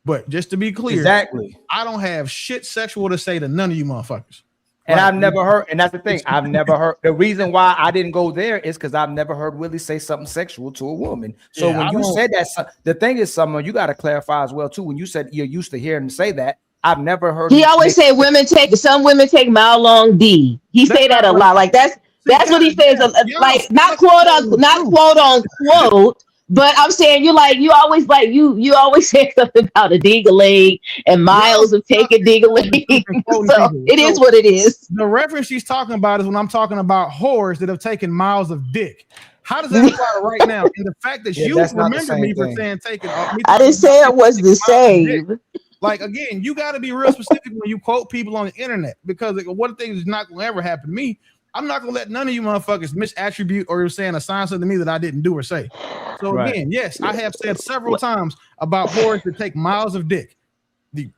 But just to be clear, exactly, I don't have shit sexual to say to none of you motherfuckers. And I've never heard, and that's the thing, I've never heard. The reason why I didn't go there is because I've never heard Willie say something sexual to a woman. So when you said that, the thing is, Summer, you got to clarify as well too. When you said you're used to hearing him say that, I've never heard. He always say some women take mile long D. He say that a lot. Like that's what he says. Like not quote unquote. But I'm saying you always say something about a dig-a-leg and miles of taking dig-a-leg. So it is what it is. The reference she's talking about is when I'm talking about whores that have taken miles of dick. How does that apply right now? And the fact that you remember me for saying taking, I didn't say it was the same. Like, again, you got to be real specific when you quote people on the internet, because one thing is not going to ever happen to me. I'm not going to let none of you motherfuckers misattribute or assign something to me that I didn't do or say. So again, yes, I have said several times about whores that take miles of dick. The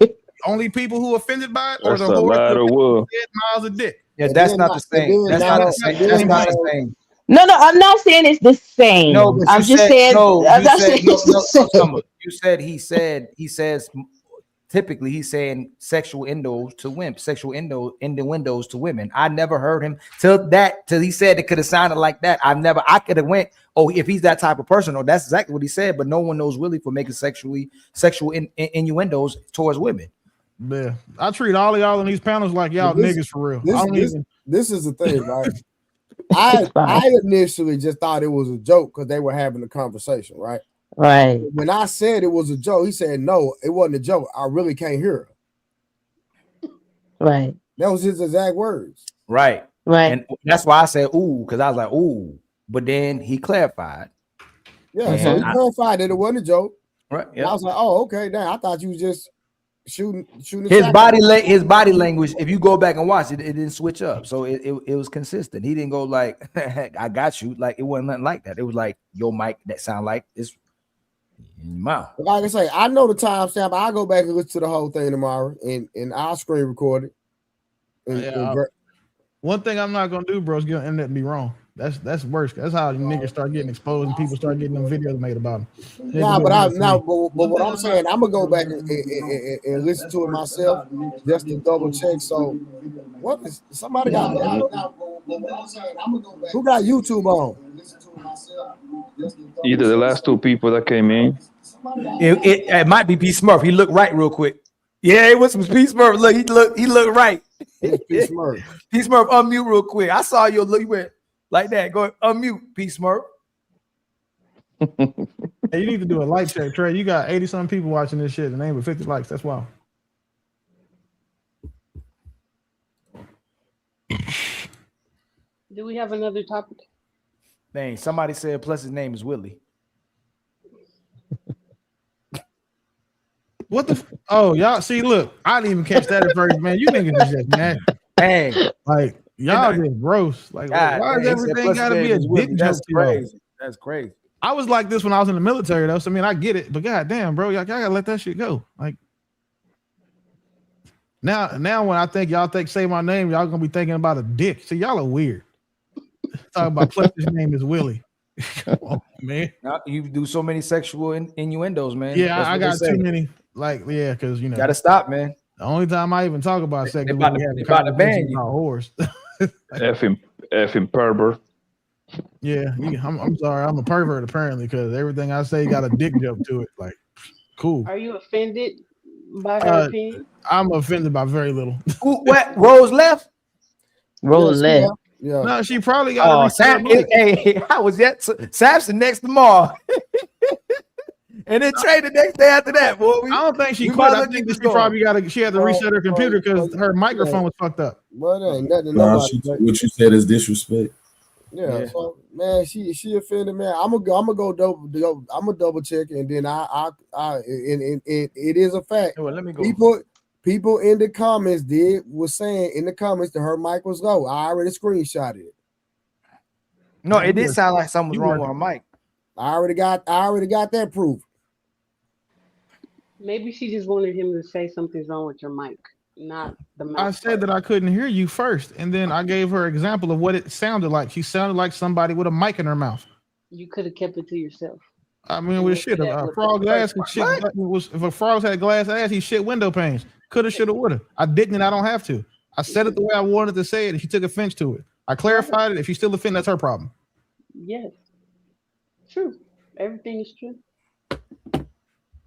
only people who are offended by it are the whores that take miles of dick. Yeah, that's not the same. That's not the same. No, I'm not saying it's the same. No, I'm just saying. You said he says. Typically, he's saying sexual innuendos to women, innuendos to women. I never heard him till he said it could have sounded like that. I could have went, oh, if he's that type of person, that's exactly what he said. But no one knows Willie for making sexual innuendos towards women. Yeah, I treat all of y'all in these panels like y'all niggas for real. This is the thing, right? I initially just thought it was a joke because they were having a conversation, right? Right. When I said it was a joke, he said, no, it wasn't a joke. I really can't hear her. Right. That was his exact words. Right. Right. And that's why I said, ooh, because I was like, ooh. But then he clarified. Yeah, so he clarified that it wasn't a joke. Right. Yeah. I was like, oh, okay. Now I thought you was just shooting. His body language, if you go back and watch it, it didn't switch up. So it was consistent. He didn't go like, I got you. Like, it wasn't nothing like that. It was like, your mic, that sound like it's in your mouth. Like I say, I know the timestamp. I'll go back and listen to the whole thing tomorrow and I'll screen record it. One thing I'm not gonna do, bro, is get on the internet and be wrong. That's worse. That's how you niggas start getting exposed and people start getting them videos made about them. But what I'm saying, I'm gonna go back and listen to it myself just to double check. So, what is somebody got? Who got YouTube on? Either the last two people that came in. It might be P Smurf. He looked right real quick. Yeah, it was some P Smurf. Look, he looked right. P Smurf. P Smurf, unmute real quick. I saw your look. You went like that. Go unmute, P Smurf. Hey, you need to do a like check, Trey. You got 80-some people watching this shit and ain't but 50 likes. That's wild. Do we have another topic? Dang, somebody said plus his name is Willie. What the? Oh, y'all see, look, I didn't even catch that at first, man. You niggas is just nasty. Dang. Like, y'all just gross. Like, God, why does everything gotta be a dick joke? That's crazy. That's crazy. I was like this when I was in the military, though. So I mean, I get it, but goddamn, bro, y'all gotta let that shit go. Like now, when I think y'all say my name, y'all gonna be thinking about a dick. See, y'all are weird. Talking about plus his name is Willie. Come on, man. Now, you do so many sexual innuendos, man. Yeah, I got too many. Like, yeah, because you know, gotta stop, man. The only time I even talk about sex is about to ban you. about whores. Effing pervert. Yeah, I'm sorry, I'm a pervert apparently because everything I say got a dick joke to it. Like, cool. Are you offended by her opinion? I'm offended by very little. What? Rose left. Rose left. Yeah. No, she probably got. Hey, I was at Samson next tomorrow, and then Trey the next day after that. Boy, I don't think she quit. I think she probably she had to reset her computer because her microphone was fucked up. Well, there ain't nothing. What you said is disrespect. Yeah. So man, she offended, man. I'm gonna go double check, and then it is a fact. Well, let me go. People in the comments was saying in the comments that her mic was low. I already screenshotted it. No, it did sound like something was wrong with her mic. I already got that proof. Maybe she just wanted him to say something's wrong with your mic, not the mic. I said that I couldn't hear you first, and then I gave her an example of what it sounded like. She sounded like somebody with a mic in her mouth. You could have kept it to yourself. I mean, with shit, a frog's ass could shit. If a frog had a glass ass, he shit window panes. Coulda, shoulda, woulda. I didn't, and I don't have to. I said it the way I wanted to say it, and she took offense to it. I clarified it. If she's still offended, that's her problem. Yes, true. Everything is true.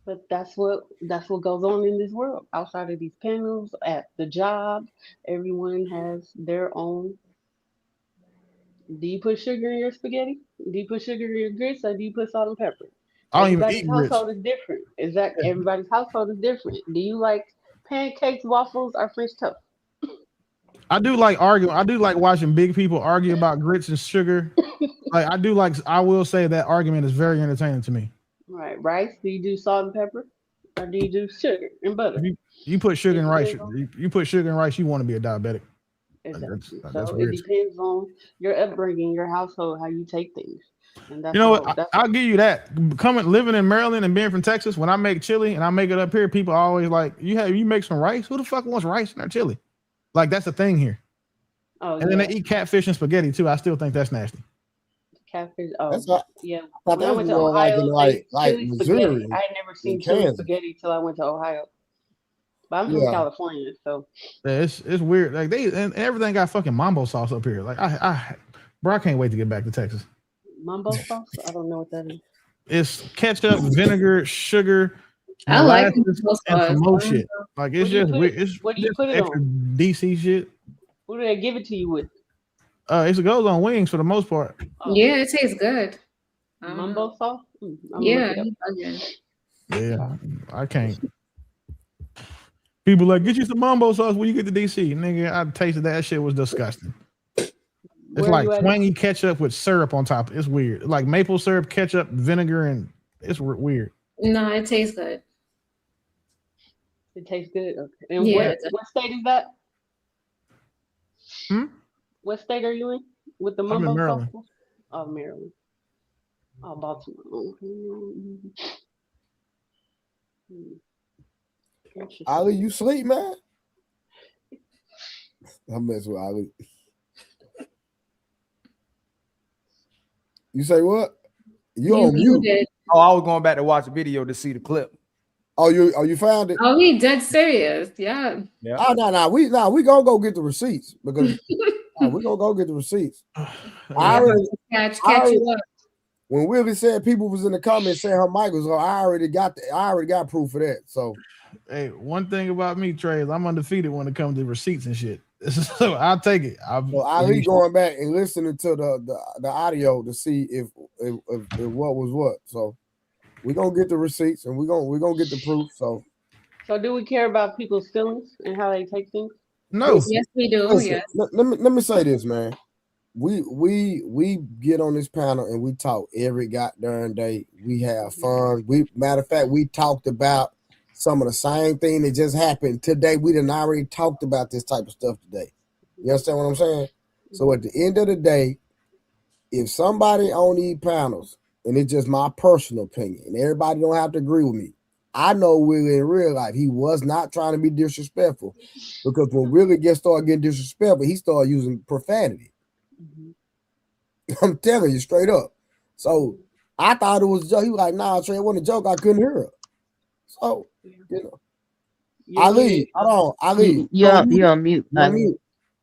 But that's what goes on in this world. Outside of these panels, at the job, everyone has their own. Do you put sugar in your spaghetti? Do you put sugar in your grits, or do you put salt and pepper? I don't even eat grits. Household is different. Everybody's household is different. Do you like pancakes, waffles, or French toast? I do like arguing. I do like watching big people argue about grits and sugar. I will say that argument is very entertaining to me. Right. Rice, do you do salt and pepper? Or do you do sugar and butter? You put sugar in rice. You put sugar in rice, you want to be a diabetic. Exactly. That's so weird. It depends on your upbringing, your household, how you take things. And that's you know what? I'll give you that. Living in Maryland and being from Texas, when I make chili and I make it up here, people always like, you make some rice? Who the fuck wants rice in their chili? Like, that's the thing here. Oh, and then they eat catfish and spaghetti too. I still think that's nasty. Catfish. Yeah. When I went to Ohio, like Missouri. I had never seen chili spaghetti till I went to Ohio. But I'm from California, so yeah, it's weird. Like and everything got fucking mambo sauce up here. Like I can't wait to get back to Texas. Mambo sauce? I don't know what that is. It's ketchup, vinegar, sugar. I like and some more shit. Like it's just weird. It's what do you just put it extra on? DC shit. What do they give it to you with? It goes on wings for the most part. Yeah, it tastes good. Mambo sauce? Yeah. Yeah, I can't. People like, get you some mambo sauce when you get to DC. Nigga, I tasted that shit was disgusting. It's like twangy ketchup with syrup on top. It's weird. Like maple syrup, ketchup, vinegar, and it's weird. No, it tastes good. It tastes good. Okay. And what state is that? What state are you in with the mambo sauce? Oh, Maryland. Oh, Baltimore. Ali, you sleep, man? I mess with Ali. You say what? You on mute? Oh, I was going back to watch the video to see the clip. Oh, you found it? Oh, he dead serious. Yeah. Oh, no. We gonna go get the receipts because we gonna go get the receipts. I already catch you up. When Willie said people was in the comments saying her mic was on, I already got proof of that. So, hey, one thing about me, Trey, is I'm undefeated when it comes to receipts and shit. So I'll take it. Ali going back and listening to the audio to see if what was what. So we're gonna get the receipts and we're gonna get the proof. So do we care about people's feelings and how they take things? No. Yes, we do. Listen, Yes. Let me say this, man. We get on this panel and we talk every goddamn day. We have fun. Matter of fact, we talked about some of the same thing that just happened today. We done already talked about this type of stuff today. You understand what I'm saying? So at the end of the day, if somebody on these panels, and it's just my personal opinion, and everybody don't have to agree with me. I know Willie in real life, he was not trying to be disrespectful, because when Willie started getting disrespectful, he started using profanity. I'm telling you straight up. So I thought it was a joke. He was like, nah, Trey, it wasn't a joke. I couldn't hear her. So, Ali, hold on. Ali. You're on mute.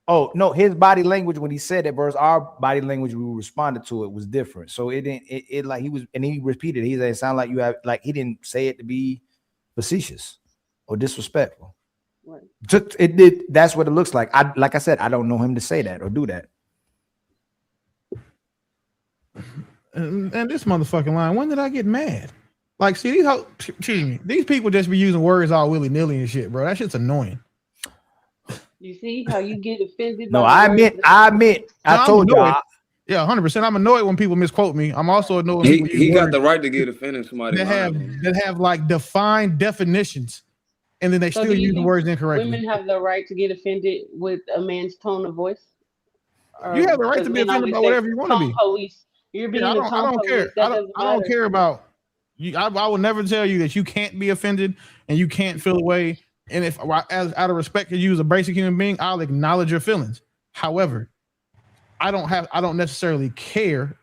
Oh no, his body language when he said that versus our body language, we responded to it was different. So it didn't. It like he was, and he repeated. He said, "It sounded like you have." Like he didn't say it to be facetious or disrespectful. Right. It did. That's what it looks like. Like I said, I don't know him to say that or do that. And this motherfucking line. When did I get mad? Like, see these people just be using words all willy nilly and shit, bro. That shit's annoying. You see how you get offended? No, I admit. I told you. Yeah, 100%. I'm annoyed when people misquote me. I'm also annoyed when people he got the right to get offended. Somebody that have like defined definitions, and then they still use the words incorrectly. Women have the right to get offended with a man's tone of voice. You have the right to be offended by whatever you want to be. Police. You're being I don't care. I don't care about you. I will never tell you that you can't be offended and you can't feel away. And if as out of respect to you as a basic human being, I'll acknowledge your feelings. However, I don't necessarily care.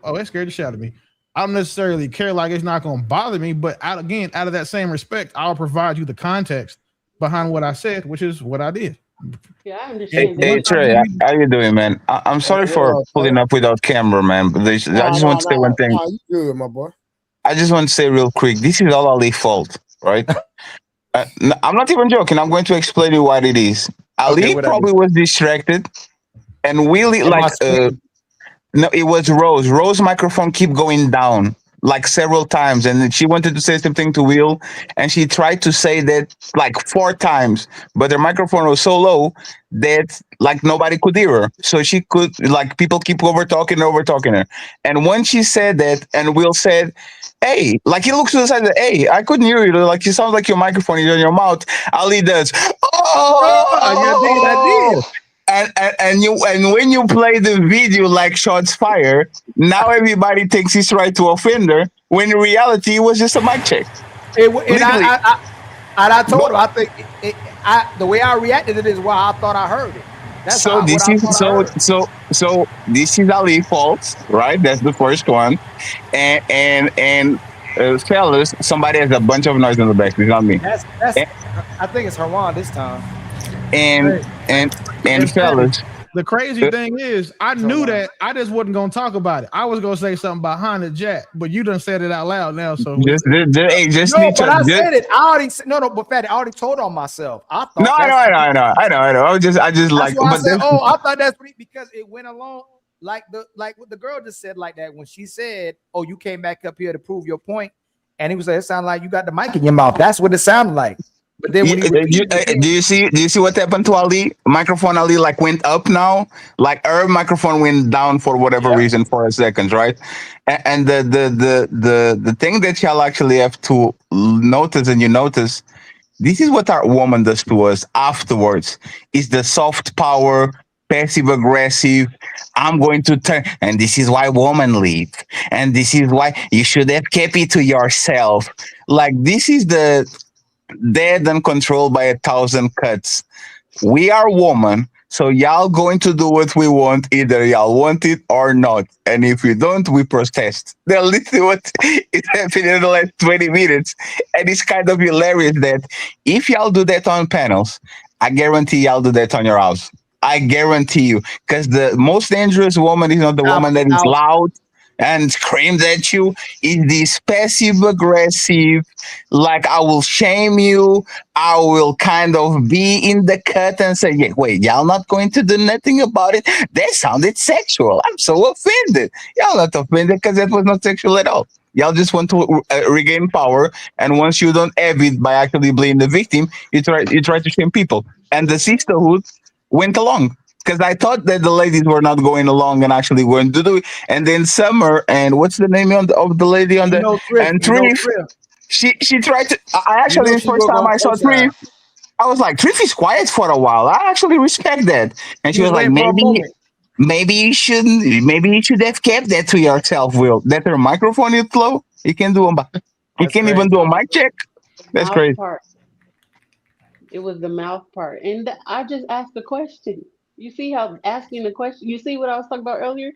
Oh, that scared the shit out of me. I don't necessarily care like it's not going to bother me, but out of that same respect, I'll provide you the context behind what I said, which is what I did. Yeah, I understand. Hey Trey, how you doing, man? I'm sorry for pulling up without camera, man. But I just want to say one thing. You good, my boy. I just want to say real quick, this is all Ali's fault, right? I'm not even joking. I'm going to explain you what it is. Ali probably was distracted, and Willie no, it was Rose. Rose's microphone keep going down like several times, and she wanted to say something to Will, and she tried to say that like 4 times, but her microphone was so low that like nobody could hear her. So she could like people keep over talking her. And when she said that, and Will said, "Hey," like he looks to the side, "Hey, I couldn't hear you." Like it sounds like your microphone is on your mouth. Ali does, I did. And when you play the video like shots fired, now everybody thinks he's right to offend her, when in reality it was just a mic check. I told her, I think the way I reacted to this is why I thought I heard it. That's so this is Ali's fault, right? That's the first one. And fellas, somebody has a bunch of noise in the back. It's not me. I think it's Haran this time. And fellas, the crazy thing is, I knew that. I just wasn't gonna talk about it. I was gonna say something behind the jack, but you done said it out loud now. So I said it. I already but Fatty, I already told on myself. I thought. I know. I just like. But I thought that's because it went along like what the girl just said like that when she said, "Oh, you came back up here to prove your point," and he was like, "It sounded like you got the mic in your mouth." That's what it sounded like. But then when do you see what happened to Ali? Microphone Ali like went up now, like her microphone went down for whatever reason for a second, right? And the thing that y'all actually have to notice, and you notice, this is what our woman does to us afterwards. Is the soft power, passive aggressive. I'm going to turn, and this is why women leave, and this is why you should have kept it to yourself. Like this is the dead and controlled by 1,000 cuts. We are women, so y'all going to do what we want, either y'all want it or not. And if you don't, we protest. That's literally what is happening in the last 20 minutes. And it's kind of hilarious that if y'all do that on panels, I guarantee y'all do that on your house. I guarantee you. Because the most dangerous woman is not the woman that is loud and screams at you. Is this passive aggressive, like I will shame you, I will kind of be in the cut and say, yeah, wait, y'all not going to do nothing about it? That sounded sexual. I'm so offended. Y'all not offended because that was not sexual at all. Y'all just want to regain power, and once you don't have it by actually blaming the victim, you try to shame people. And the sisterhood went along. Because I thought that the ladies were not going along and actually going to do it. And then Summer, and what's the name of the lady on the Triff, she tried to. I actually the first time I saw Triff, I was like, Triff is quiet for a while. I actually respect that. And she was like, maybe you shouldn't. Maybe you should have kept that to yourself, Will. That her microphone is low. You can do you can't even do a mic check. That's Mouth crazy. part. It was the mouth part, and I just asked the question. You see how asking the question? You see what I was talking about earlier?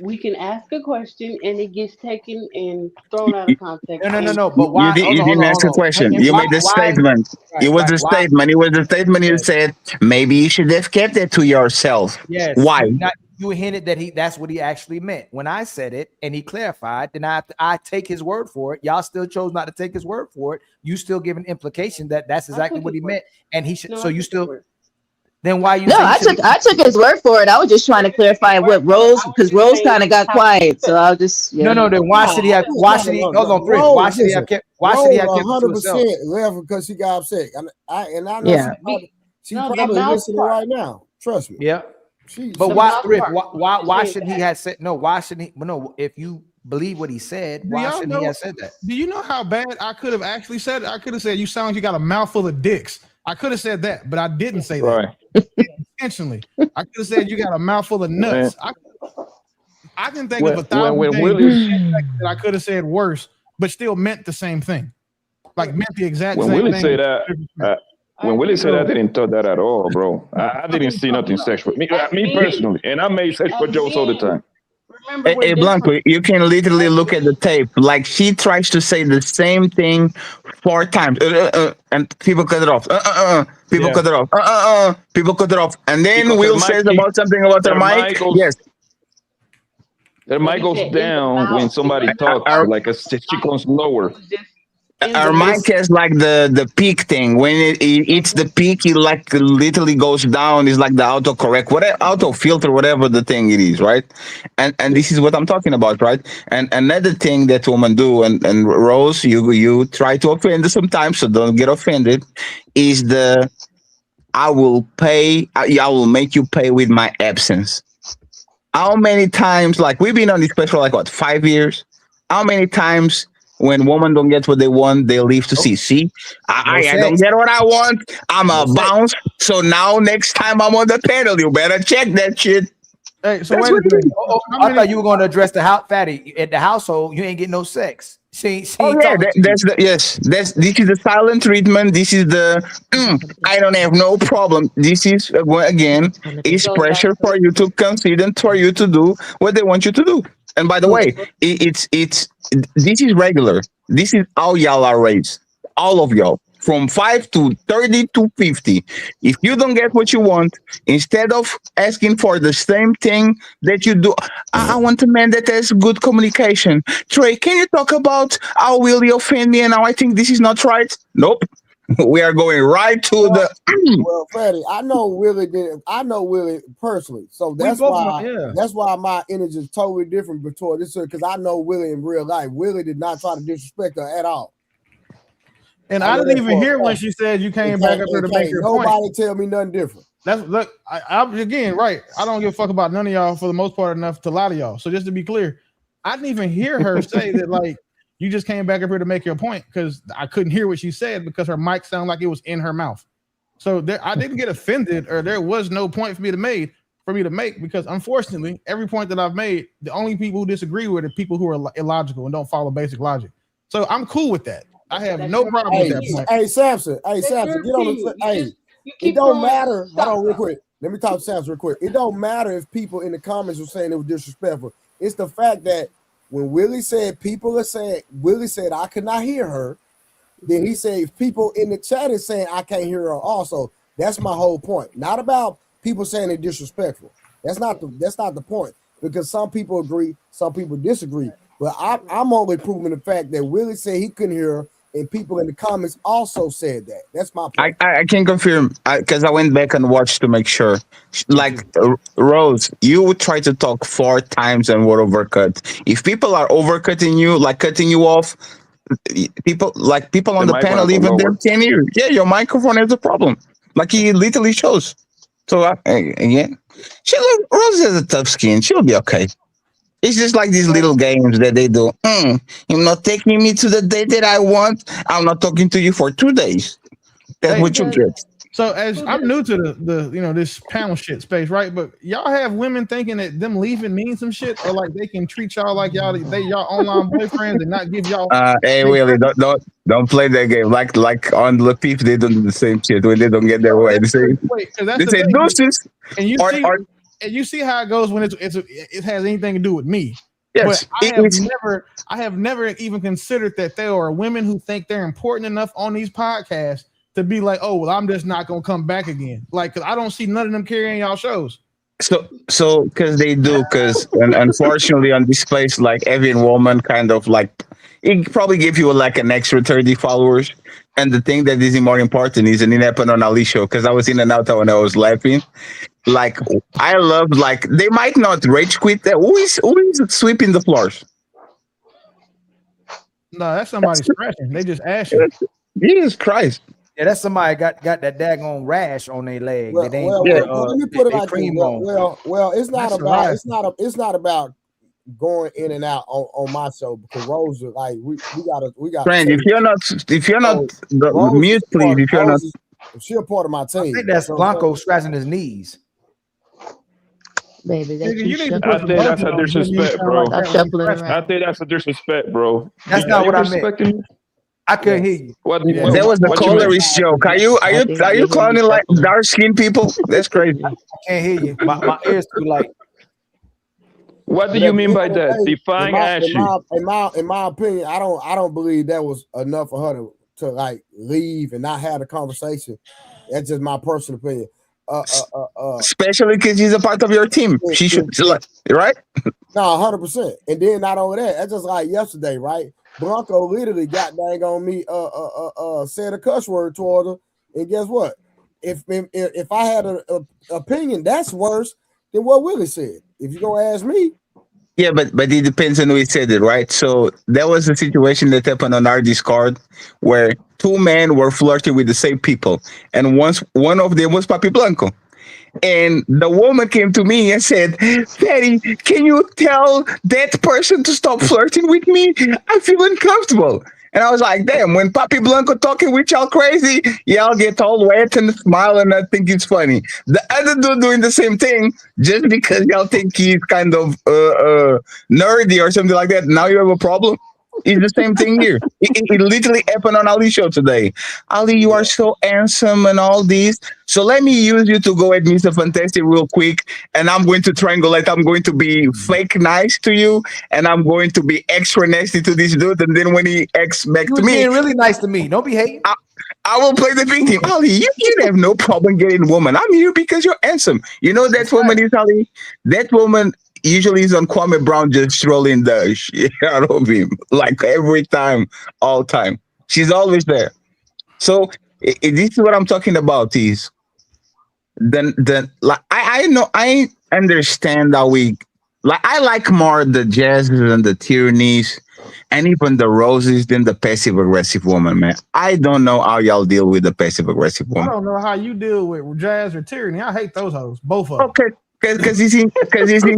We can ask a question and it gets taken and thrown out of context. No. But why? You didn't ask a question. You made a statement. It was a statement. It was a statement. You said maybe you should have kept it to yourself. Yes. Why? You hinted that that's what he actually meant. When I said it and he clarified, then I take his word for it. Y'all still chose not to take his word for it. You still give an implication that that's exactly what he meant, and he should. No, so you still. Then why you? No, I took his word for it. I was just trying to clarify what Rose, because Rose kind of got quiet. So I'll just No. Then why should he have? Why should he? Hold on, Chris. Why should he have kept? Why should he have kept 100% left because she got upset. I know she probably listening right now. Trust me. Yeah. But why shouldn't he have said no? Why shouldn't he? No, if you believe what he said, why shouldn't he have said that? Do you know how bad I could have actually said it? I could have said, you sound like you got a mouthful of dicks. I could have said that, but I didn't say that intentionally. I could have said you got a mouthful of nuts. I can think of 1,000 things that I could have said worse, but still meant the same thing. Like meant the exact same Willie thing. Say that, when Willie said I didn't thought that at all, bro. I didn't see nothing sexual. Me personally, and I made sexual jokes all the time. Hey, Blanco, you can literally look at the tape. Like she tries to say the same thing 4 times, and people cut it off. People cut it off. People cut it off, and then because Will says about something about her mic. Yes. Their mic goes down when somebody talks, like she comes lower. Our mic has like the peak thing. When it's the peak, it like literally goes down. It's like the autocorrect, whatever, auto filter, whatever the thing it is, right? And this is what I'm talking about, right? And another thing that women do, and Rose, you try to offend sometimes, so don't get offended. Is I will make you pay with my absence. How many times? Like we've been on this special like what 5 years? How many times? When women don't get what they want, they leave to see. I don't get what I want. I'm a bounce. So now next time I'm on the panel, you better check that shit. Hey, so wait a minute. I thought you were going to address the house, Fatty. At the household, you ain't getting no sex. This is the silent treatment. This is the I don't have no problem. This is again, it's pressure for you to consider, for you to do what they want you to do. And by the way, this is regular. This is how y'all are raised. All of y'all. From 5 to 30 to 50. If you don't get what you want, instead of asking for the same thing that you do, I want a man that has good communication. Trey, can you talk about how will you offend me and how I think this is not right? Nope. We are going right to Well, Freddie, I know Willie personally, so that's why my energy is totally different between this, because I know Willie in real life. Willie did not try to disrespect her at all. And I didn't even hear when she said you came back up here to make your point. Nobody tell me nothing different. I'm again right. I don't give a fuck about none of y'all for the most part enough to lie to y'all. So just to be clear, I didn't even hear her say that like you just came back up here to make your point, because I couldn't hear what she said because her mic sounded like it was in her mouth. So I didn't get offended, or there was no point for me to make, because unfortunately, every point that I've made, the only people who disagree with are people who are illogical and don't follow basic logic. So I'm cool with that. I have no problem with that point. Hey, Samson, get on the it don't matter. Hold on real quick. Let me talk to Samson real quick. It don't matter if people in the comments were saying it was disrespectful. It's the fact that when Willie said Willie said I could not hear her, then he said if people in the chat is saying I can't hear her also. That's my whole point. Not about people saying they're disrespectful. That's not the point, because some people agree, some people disagree. But I'm only proving the fact that Willie said he couldn't hear her, and people in the comments also said that. That's my point. I can confirm, because I went back and watched to make sure. Like Rose, you would try to talk 4 times and were overcut. If people are overcutting you, like cutting you off, people on the panel, even them can hear. Yeah, your microphone has a problem. Like he literally shows. So again, Rose has a tough skin. She'll be okay. It's just like these little games that they do. You're not taking me to the date that I want. I'm not talking to you for 2 days. That's what you get. So as I'm new to the this panel shit space, right? But y'all have women thinking that them leaving means some shit, or like they can treat y'all like y'all online boyfriends and not give y'all. Hey Willie, don't play that game. Like on the people, they don't do the same shit when they don't get their way. They say deuces. And you see how it goes when it has anything to do with me. Yes, but I have never even considered that there are women who think they're important enough on these podcasts to be like, oh, well, I'm just not gonna come back again. Like, cause I don't see none of them carrying y'all shows. So, because they do, because unfortunately on this place, like every woman kind of like, it probably give you like an extra 30 followers. And the thing that is more important is an happened on Ali show, because I was in and out when I was laughing. Like, I love, like, they might not rage quit that. Who is sweeping the floors? No, that's somebody scratching. They just ashing. Jesus Christ. Yeah, that's somebody got that daggone rash on their leg. Well, let me put it like this. Well, it's not about going in and out on my show, because Rose, like we got. Friend, if you're not mute, please. If you're not, she's a part of my team. I think that's Blanco scratching his knees. Baby, I think that's a disrespect, bro. I think that's a disrespect, bro. That's not what I meant. I couldn't hear you. That was the colorist joke. Are you clowning like dark skinned people? That's crazy. I can't hear you. My ears too light. What do you mean by that? Define Ashley. In my opinion, I don't believe that was enough for her to like leave and not have a conversation. That's just my personal opinion. Especially because she's a part of your team. She should, right? No, 100%. And then not only that, that's just like yesterday, right? Blanco literally got dang on me, said a cuss word toward her, and guess what? If I had an opinion that's worse than what Willie said, if you're gonna ask me. Yeah, but it depends on who he said it, right? So there was a situation that happened on our Discord where two men were flirting with the same people, and one of them was Papi Blanco. And the woman came to me and said, Daddy, can you tell that person to stop flirting with me? I feel uncomfortable. And I was like, damn, when Papi Blanco talking with y'all crazy, y'all get all wet and smile, and I think it's funny. The other dude doing the same thing, just because y'all think he's kind of nerdy or something like that, now you have a problem? It's the same thing here. It literally happened on Ali's show today. Ali, you are so handsome and all these. So let me use you to go at Mr. Fantastic real quick. And I'm going to triangulate. I'm going to be fake nice to you. And I'm going to be extra nasty to this dude. And then when he acts back to me. Being really nice to me. Don't be hating. I will play the victim. Ali, you have no problem getting a woman. I'm here because you're handsome. You know that woman is Ali? That woman usually is on Kwame Brown just strolling the shit out of him. Like every time, all time. She's always there. So this is what I'm talking about is like I understand how we like I like more the Jazzes and the Tyrannies and even the Roses than the passive aggressive woman, man. I don't know how y'all deal with the passive aggressive woman. I don't know how you deal with Jazz or Tyranny. I hate those hoes, both of them. Okay. Because he's in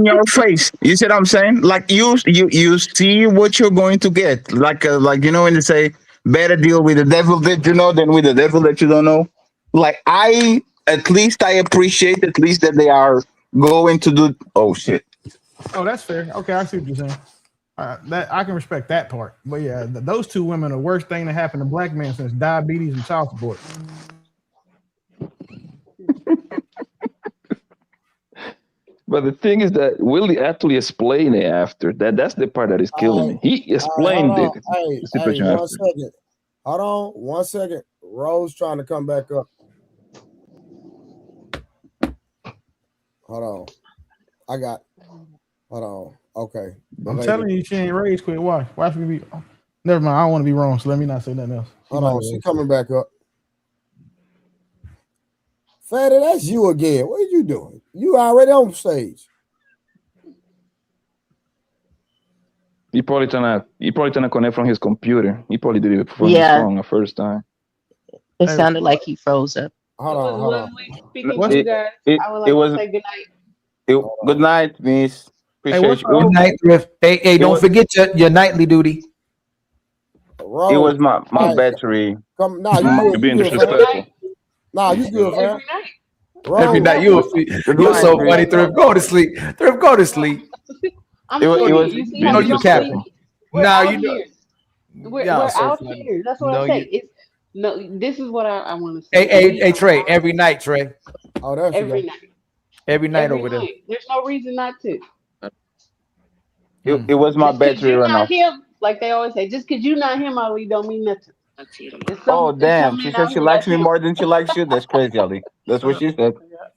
your face. You see what I'm saying? Like you see what you're going to get. Like you know when they say better deal with the devil that you know than with the devil that you don't know. Like I appreciate at least that they are going to do. Oh shit. Oh, that's fair. Okay, I see what you're saying. That I can respect that part. But yeah, those two women are the worst thing that happened to black men since diabetes and child support. But the thing is that Willie actually explained it after. That's the part that is killing me. He explained it. Hey, 1 second. Hold on 1 second. Rose trying to come back up. Hold on. Hold on. Okay. I'm telling you, she ain't raised quick. Why? Why should we be? Never mind. I don't want to be wrong, so let me not say nothing else. Hold on. She coming back up. Fatty, that's you again. What are you doing? You already on stage. He probably trying to connect from his computer. He probably did it from his phone the first time. It sounded like he froze up. Hold on. Speaking to you guys, I would like to say good night. Good night, miss. Appreciate you. Good night, Griff. Hey, don't forget your nightly duty. It was my battery. Come now, you being disrespectful. Nah, you good, man. Every night. Every night you're so funny. Thrift, go to sleep. Thrift, go to sleep. I'm It telling was- you, you see you how know you you don't capping. believe me? We're Nah, out you know- here. We're Y'all so out funny. here. That's what No, I'm saying. you- It's no. This is what I want to say. Hey, Trey. Every night, Trey. Oh, that's Every night. Every night Every over there. night. There's no reason not to. It was my Just 'cause battery you're run not off. him, like they always say, just because you're not him, Ali, don't mean nothing. There's Oh some damn! She men said out she here likes that's me him. more than she likes you. That's crazy, Ali. That's what she said.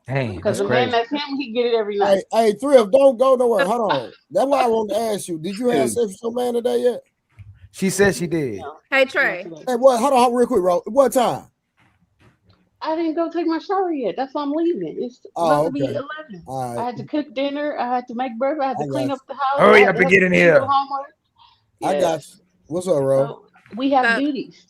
Dang, Because a man that's him, he get it every night. Hey, Thrift, don't go nowhere. Hold on. That's why I wanted to ask you. Did you have sex with your man today yet? She said she did. Hey Trey. Hey, what? Hold on, real quick, bro. What time? I didn't go take my shower yet. That's why I'm leaving. It's Oh, about to be okay. 11. All right. I had to cook dinner. I had to make breakfast. I had to I clean got up the house. Hurry I had up to and help get in the kids here. with homework. I Yeah. got you. What's up, bro? So we have duties.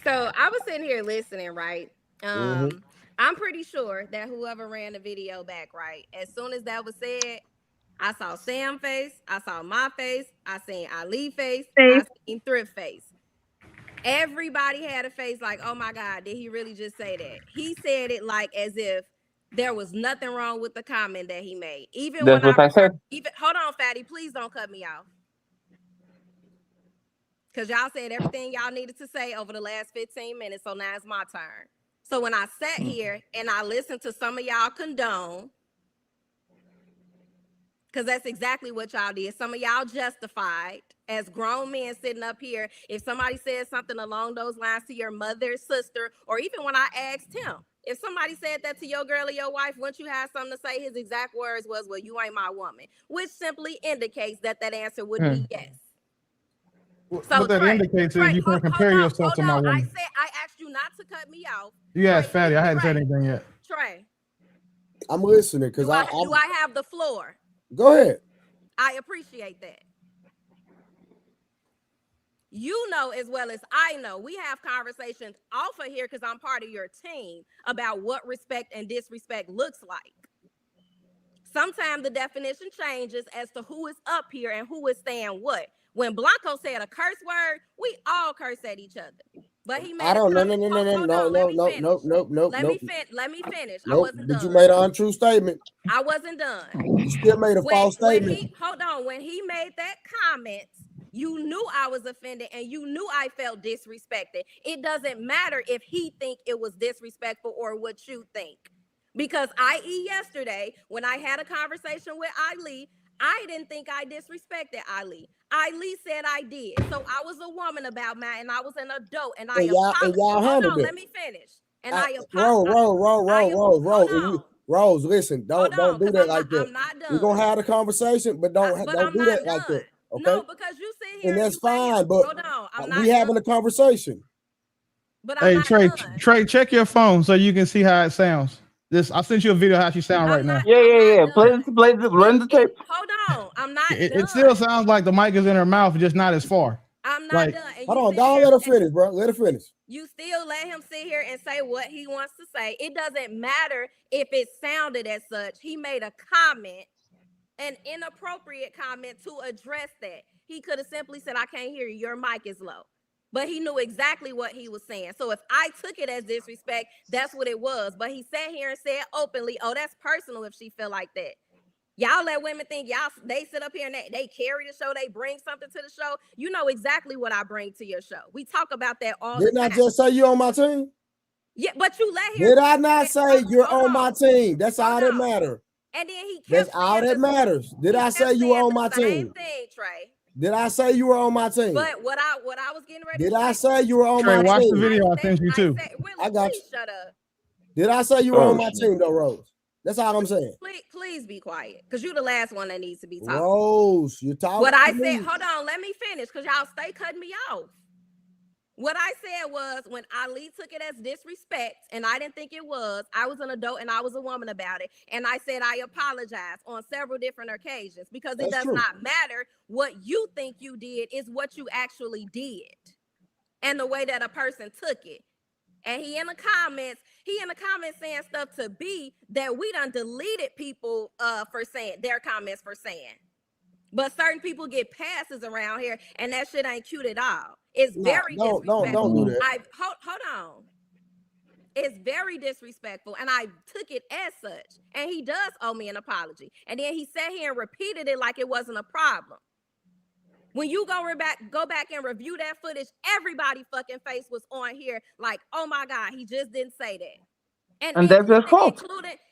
So I was sitting here listening, right? Mhm. I'm pretty sure that whoever ran the video back, right, as soon as that was said, I saw Sam face, I saw my face, I seen Ali face, I seen Thrift face. Everybody had a face like, oh my God, did he really just say that? He said it like as if there was nothing wrong with the comment that he made. Even That's when what I said. even hold on, Fatty, please don't cut me off. Because y'all said everything y'all needed to say over the last 15 minutes, so now it's my turn. So when I sat here and I listened to some of y'all condone, because that's exactly what y'all did. Some of y'all justified as grown men sitting up here. If somebody said something along those lines to your mother, sister, or even when I asked him, if somebody said that to your girl or your wife, once you had something to say, his exact words was, well, you ain't my woman, which simply indicates that that answer would be yes. So What that Trey, indicates is you can compare yourself to my hold on. woman. I asked you not to cut me off. You asked Fatty. I hadn't said anything yet. Trey, I'm listening because do I have the floor? Go ahead. I appreciate that. You know as well as I know, we have conversations off of here because I'm part of your team about what respect and disrespect looks like. Sometimes the definition changes as to who is up here and who is saying what. When Blanco said a curse word, we all curse at each other. But he made I don't. No. Let me finish. I wasn't But done. you made an untrue statement. I wasn't done. You still made a false statement. When he made that comment, you knew I was offended and you knew I felt disrespected. It doesn't matter if he think it was disrespectful or what you think. Because i.e. yesterday, when I had a conversation with Ali, I didn't think I disrespected Ali. Ali said I did. So I was a woman about mine and I was an adult and I apologized. Hold on, let me finish. And I apologize. Rose, listen, don't do that like that. We're gonna have a conversation, but don't do that like that. Okay? No, because you sit here and that's fine, but hold on, I'm not we having a conversation. But hey, Trey, check your phone so you can see how it sounds. I sent you a video how she sound right now. Yeah. Play run the tape. Hold on, I'm not It still sounds like the mic is in her mouth, just not as far. I'm not done. Hold on, don't let her finish, bro. Let her finish. You still let him sit here and say what he wants to say. It doesn't matter if it sounded as such. He made a comment, an inappropriate comment to address that. He could have simply said, I can't hear you. Your mic is low. But he knew exactly what he was saying. So if I took it as disrespect, that's what it was. But he sat here and said openly, oh, that's personal if she feel like that. Y'all let women think they sit up here and they carry the show, they bring something to the show. You know exactly what I bring to your show. We talk about that all the time. Didn't I just say you on my team? Yeah, but you let him. Did I not say you're on my team? That's all that matters. And then he kept That's all that matters. Did I say you were on my team? Same thing, Trey. Did I say you were on my team? But what I was getting ready Did to I say you were on Trey, my watch team? the video I sent you too. I got you. Shut up. Did I say you were on my team though, Rose? That's all I'm saying. Please be quiet, because you're the last one that needs to be talking. Rose, you're talking. What I said, hold on, let me finish, because y'all stay cutting me off. What I said was, when Ali took it as disrespect, and I didn't think it was, I was an adult and I was a woman about it. And I said I apologize on several different occasions, because it does not matter what you think you did, it's what you actually did. And the way that a person took it. And he in the comments saying stuff to B that we done deleted people for saying their comments for saying. But certain people get passes around here, and that shit ain't cute at all. It's very disrespectful. Don't do that. Hold on. It's very disrespectful, and I took it as such. And he does owe me an apology. And then he sat here and repeated it like it wasn't a problem. When you go back and review that footage, everybody fucking face was on here like, oh my God, he just didn't say that. And that's their fault.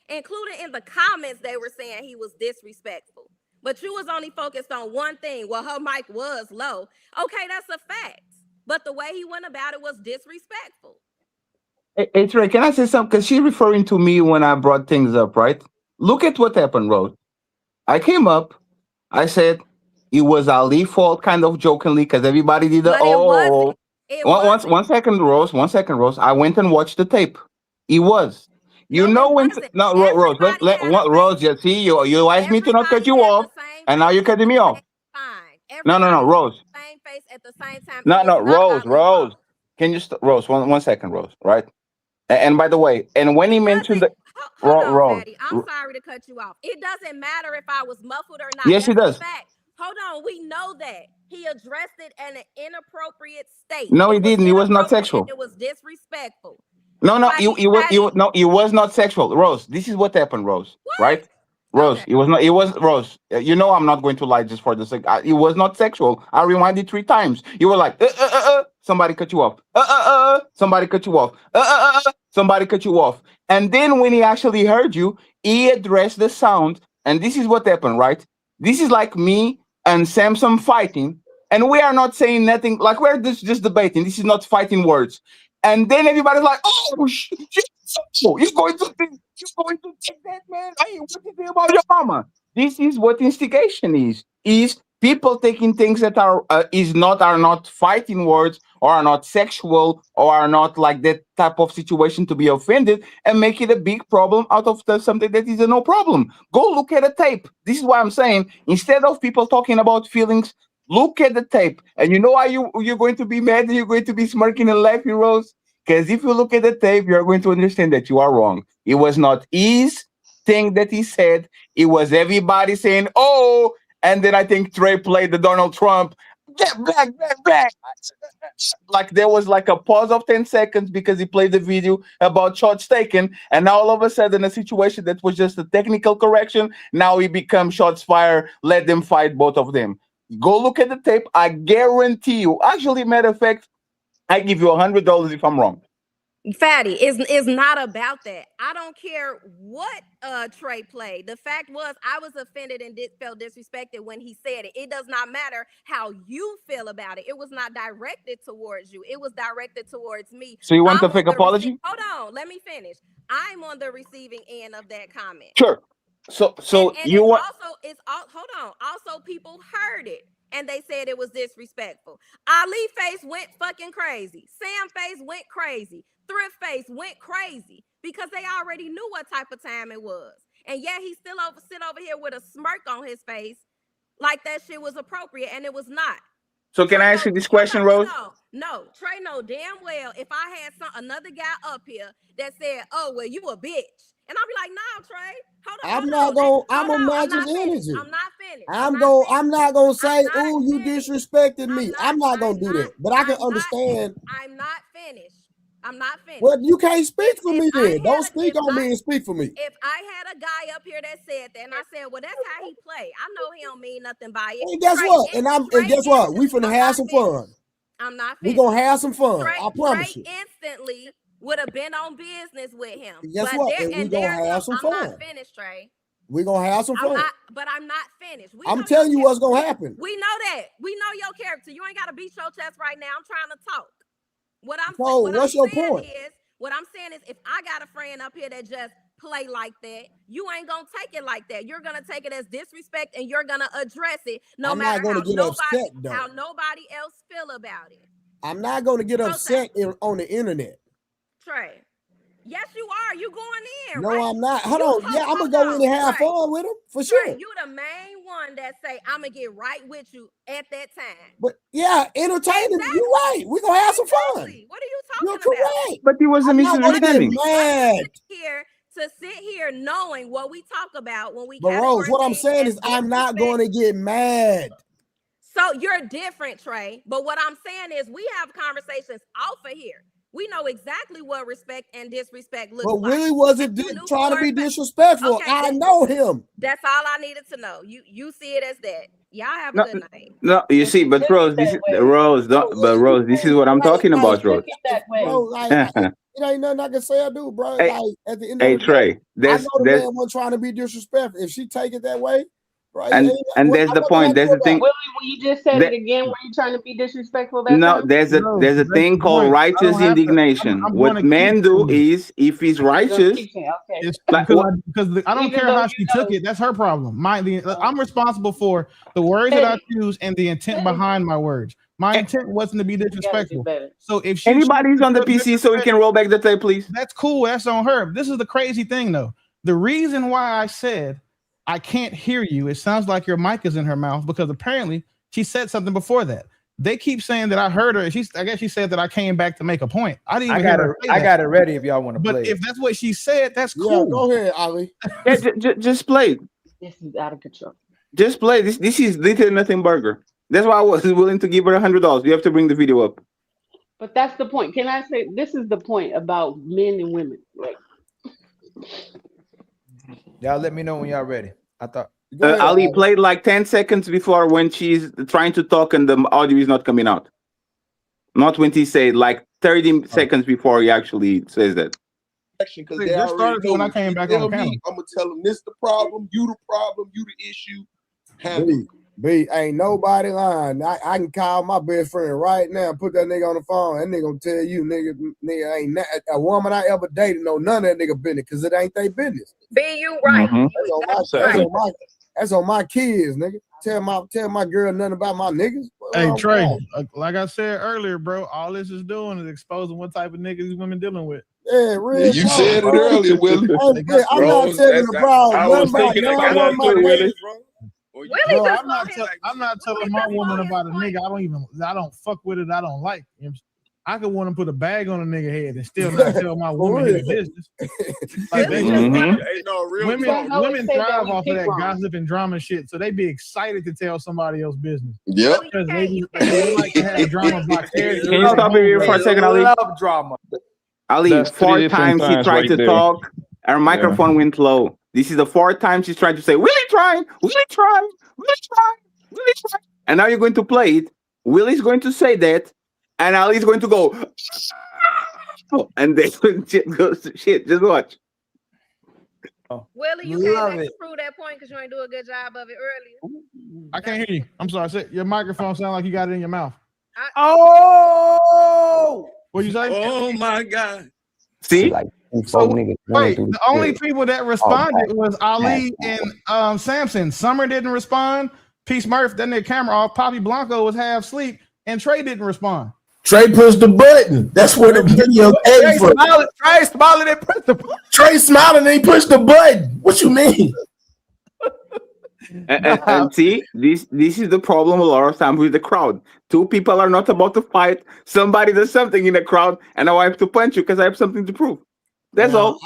Including in the comments, they were saying he was disrespectful. But you was only focused on one thing. Well, her mic was low. Okay, that's a fact. But the way he went about it was disrespectful. Hey, Trey, can I say something? Because she's referring to me when I brought things up, right? Look at what happened, Rose. I came up, I said it was Ali's fault, kind of jokingly, because everybody did the One second, Rose. I went and watched the tape. It was. Rose, you see, you asked me to not cut you off, and now you're cutting me off. No, Rose. Same face at the same time. No, Rose. Can you Rose? One second, Rose. Right. And by the way, and when he mentioned the Rose, Patty, I'm sorry to cut you off. It doesn't matter if I was muffled or not. Yes, it does. Hold on, we know that he addressed it in an inappropriate state. No, he didn't. It was not sexual. It was disrespectful. No, it was not sexual. Rose, this is what happened, Rose. What? Right? Rose, okay. It was Rose. You know I'm not going to lie just for the sake. It was not sexual. I reminded 3 times. You were like, somebody cut you off. Somebody cut you off. Somebody cut you off. And then when he actually heard you, he addressed the sound. And this is what happened, right? This is like me and Samson fighting. And we are not saying nothing. Like we're just debating. This is not fighting words. And then everybody's like, oh, you're going to take that, man. Hey, what do you think about your mama? This is what instigation is people taking things that are not fighting words or are not sexual or are not like that type of situation to be offended and make it a big problem out of something that is a no problem. Go look at the tape. This is why I'm saying, instead of people talking about feelings, look at the tape. And you know why you're going to be mad and you're going to be smirking and laughing, Rose? Because if you look at the tape, you're going to understand that you are wrong. It was not his thing that he said. It was everybody saying, oh, and then I think Trey played the Donald Trump, get back. Like there was like a pause of 10 seconds because he played the video about shots taken. And now all of a sudden a situation that was just a technical correction, now it becomes shots fired, let them fight, both of them. Go look at the tape. I guarantee you. Actually, matter of fact, I give you $100 if I'm wrong. Fatty, is not about that. I don't care what Trey played. The fact was I was offended and felt disrespected when he said it. It does not matter how you feel about it. It was not directed towards you. It was directed towards me. So you want a fake apology? Hold on, let me finish. I'm on the receiving end of that comment. Sure. So and you want hold on. Also, people heard it and they said it was disrespectful. Ali face went fucking crazy. Sam face went crazy. Thrift face went crazy because they already knew what type of time it was. And yet he still sit over here with a smirk on his face like that shit was appropriate, and it was not. So can I ask you this question, Rose? No, Trey know damn well if I had another guy up here that said, oh, well, you a bitch. And I'll be like, nah, Trey, I'm gonna match his energy. I'm not finished. I'm not gonna say, ooh, you disrespected me. I'm not gonna do that. But I can understand. I'm not finished. Well, you can't speak for me then. Don't speak on me and speak for me. If I had a guy up here that said that, and I said, well, that's how he play. I know he don't mean nothing by it. And guess what? And guess what? We finna have some fun. I'm not finished. We gonna have some fun. I promise you. Instantly would have been on business with him. Guess what? And we gonna have some fun. I'm not finished, Trey. We're gonna have some fun. But I'm not finished. I'm telling you what's gonna happen. We know that. We know your character. You ain't gotta beat your chest right now. I'm trying to talk. What's your point? What I'm saying is if I got a friend up here that just play like that, you ain't gonna take it like that. You're gonna take it as disrespect and you're gonna address it no matter how nobody else feel about it. I'm not gonna get upset on the internet. Trey. Yes, you are. You going in. No, right? I'm not. Hold on. Yeah, I'm gonna go in and have fun with him for sure. You the main one that say I'm gonna get right with you at that time. But yeah, entertaining. Exactly. You're right. We're gonna have some fun. What are you talking about? You're correct. But it was a misunderstanding. To sit here knowing what we talk about when we. But Rose, what I'm saying is I'm not going to get mad. So you're different, Trey. But what I'm saying is we have conversations off of here. We know exactly what respect and disrespect looks But like. Willie wasn't trying to be disrespectful. Okay, I know him. That's all I needed to know. You see it as that. Y'all have a No, good night. no, you see, but Rose, this is Rose, but Rose, this is what I'm talking about, Rose. Bro, like, it ain't nothing I can say or do, bro. Hey, Like at the end hey of the Trey, day, I know the man wasn't trying to be disrespectful. If she take it that way, right? and that's the point. That's the thing. Willie, when you just said That- it again, were you trying to be disrespectful that No, time? there's a thing called righteous indignation. What men do is, if he's righteous, It's like, because I don't care how she took it. That's her problem. I'm responsible for the words that I choose and the intent behind my words. My intent wasn't to be disrespectful. So if she anybody's on the PC, so we can roll back the tape, please. That's cool. That's on her. This is the crazy thing, though. The reason why I said I can't hear you, it sounds like your mic is in her mouth, because apparently she said something before that. They keep saying that I heard her. I guess she said that I came back to make a point. I didn't even hear her say I that. got it ready if y'all want to play. But if that's what she said, that's cool. Yeah, go ahead, Ali. Yeah, just play. This is out of control. Just play. This is Little Nothing Burger. That's why I was willing to give her $100. You have to bring the video up. But that's the point. Can I say this is the point about men and women? Like, y'all let me know when y'all ready. I thought Ali played like 10 seconds before when she's trying to talk and the audio is not coming out. Not when he said, like 30 seconds before he actually says that. Because they already know when I came back on camera. I'm gonna tell them this the problem, you the issue. B, ain't nobody lying. I can call my best friend right now, put that nigga on the phone. That nigga gonna tell you, nigga ain't a woman I ever dated know none of that nigga business, because it ain't their business. Be you right. That's on my kids, nigga. Tell my girl nothing about my niggas. Hey Trey, like I said earlier, bro, all this is doing is exposing what type of niggas these women dealing with. Yeah, real. You said it earlier, Willie. I'm not telling the bro. Bro, I'm not telling my woman about a nigga I don't fuck with it. I don't like. I could want to put a bag on a nigga head and still not tell my woman his business. Like women thrive off of that gossip and drama shit, so they be excited to tell somebody else's business. Yep. Because they like to have drama vicarious. Can you stop it here for a second, Ali? Love drama. Ali, That's 4 times she tried right to there. talk. Her microphone went low. This is the 4th time she's trying to say, Willie trying. And now you're going to play it. Willie's going to say that. And Ali's going to go, and then shit goes to shit. Just watch. Willie, you can't let prove that point because you ain't do a good job of it earlier. I can't hear you. I'm sorry. Your microphone sounds like you got it in your mouth. What'd you say? Oh my God. See? So, wait, the only people that responded was Ali and Samson. Summer didn't respond. Peace Murph, that nigga camera off. Poppy Blanco was half asleep, and Trey didn't respond. Trey pushed the button. That's where the video came from. Trey smiling and pressed the button. Trey smiling and he pushed the button. What you mean? And see, this is the problem a lot of times with the crowd. 2 people are not about to fight. Somebody does something in the crowd, and now I have to punch you because I have something to prove. That's all.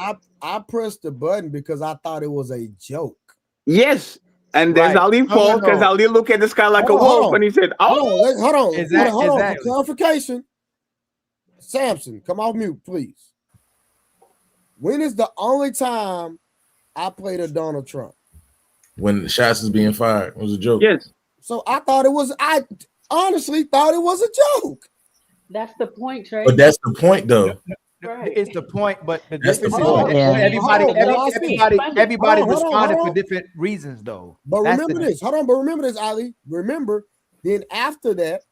I pressed the button because I thought it was a joke. Yes. And there's Ali fault because Ali looked at the sky like a wolf and he said, oh, hold on. Exactly. For clarification, Samson, come off mute, please. When is the only time I played a Donald Trump? When the shots is being fired. It was a joke. Yes. So I honestly thought it was a joke. that's the point, Trey. But that's the point, though. It's the point, but the That's the difference point. is everybody responded hold for on. different reasons, though. But That's remember the- this. Hold on. But remember this, Ali. Remember, then after that,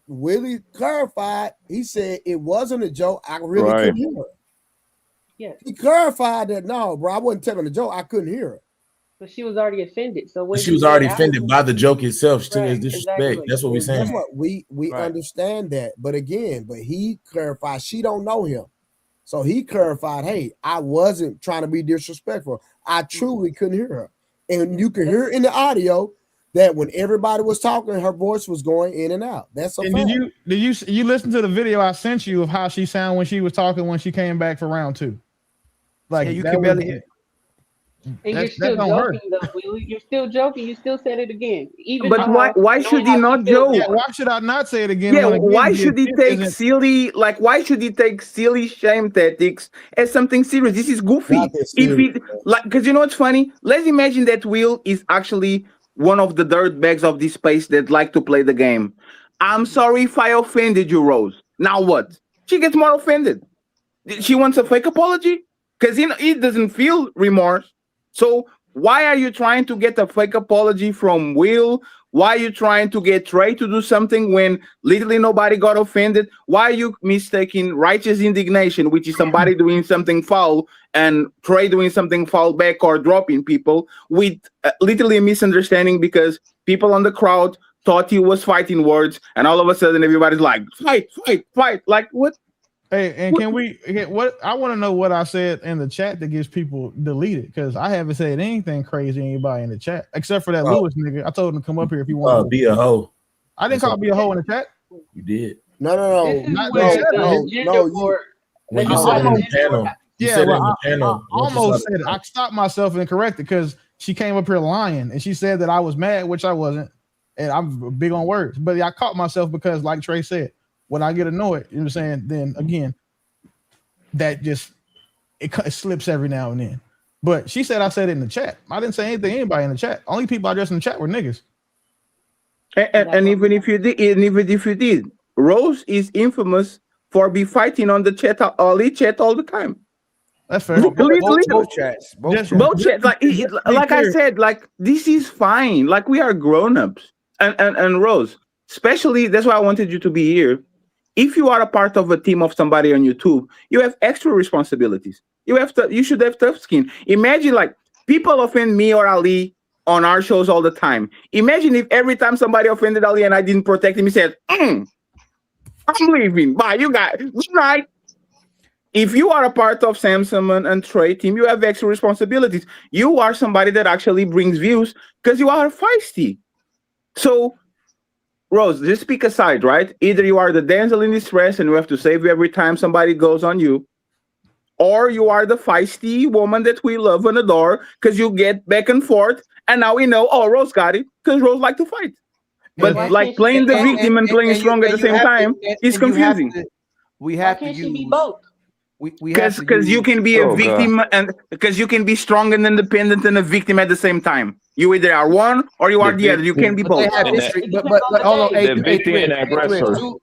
Willie clarified. He said it wasn't a joke. I really couldn't hear her. Yeah. He clarified that no, bro, I wasn't telling a joke. I couldn't hear her. But she was already offended. So when She was already offended by the joke itself. She took it as disrespect. exactly. That's what we're saying. That's what we understand that. But again, he clarified she don't know him. So he clarified, hey, I wasn't trying to be disrespectful. I truly couldn't hear her. And you can hear in the audio that when everybody was talking, her voice was going in and out. That's a And fact. did you listen to the video I sent you of how she sounded when she was talking when she came back for round 2? Like Yeah, you that can was- barely hear. And you're that still don't hurt. joking, though, Willie. You're still joking. You still said it again. Even But why should he not joke? Yeah, why should I not say it again? Yeah, when again why the should he intent take isn't- silly shame tactics as something serious? This is goofy. Not that If serious, it like, because you know what's funny? Let's imagine that Will is actually one of the dirtbags of this space that like to play the game. I'm sorry if I offended you, Rose. Now what? She gets more offended. She wants a fake apology because it doesn't feel remorse. So why are you trying to get a fake apology from Will? Why are you trying to get Trey to do something when literally nobody got offended? Why are you mistaking righteous indignation, which is somebody doing something foul, and Trey doing something foul back or dropping people, with literally a misunderstanding because people on the crowd thought he was fighting words, and all of a sudden everybody's like, fight, fight, fight. Like, what? Hey, and what I want to know what I said in the chat that gets people deleted, because I haven't said anything crazy to anybody in the chat except for that Lewis nigga. I told him to come up here if he wanted. Be a hoe. I didn't call be a hoe in the chat. You did. No. When you said it in the panel. I almost said it. I stopped myself and corrected because she came up here lying and she said that I was mad, which I wasn't, and I'm big on words. But I caught myself because, like Trey said, when I get annoyed, you know what I'm saying, then again, that just it slips every now and then. But she said I said it in the chat. I didn't say anything to anybody in the chat. Only people I addressed in the chat were niggas. And even if you did, Rose is infamous for be fighting on the chat, Ali chat all the time. That's fair. Both chats. Both chats. Like I said, like this is fine. Like we are grown-ups. And Rose, especially that's why I wanted you to be here. If you are a part of a team of somebody on YouTube, you have extra responsibilities. You should have tough skin. Imagine like people offend me or Ali on our shows all the time. Imagine if every time somebody offended Ali and I didn't protect him, he said, I'm leaving. Bye, you guys. Good night. If you are a part of Samson and Trey team, you have extra responsibilities. You are somebody that actually brings views because you are feisty. So, Rose, just pick a side, right? Either you are the damsel in distress and you have to save you every time somebody goes on you, or you are the feisty woman that we love and adore because you get back and forth, and now we know, oh, Rose got it because Rose like to fight. But like playing the victim and playing strong at the same time is confusing. We have Why to can't she be use both? Because you can be a victim and because you can be strong and independent and a victim at the same time. You either are one or you are the other. You can't be both. They have history, but hold on. The victim and aggressor. Two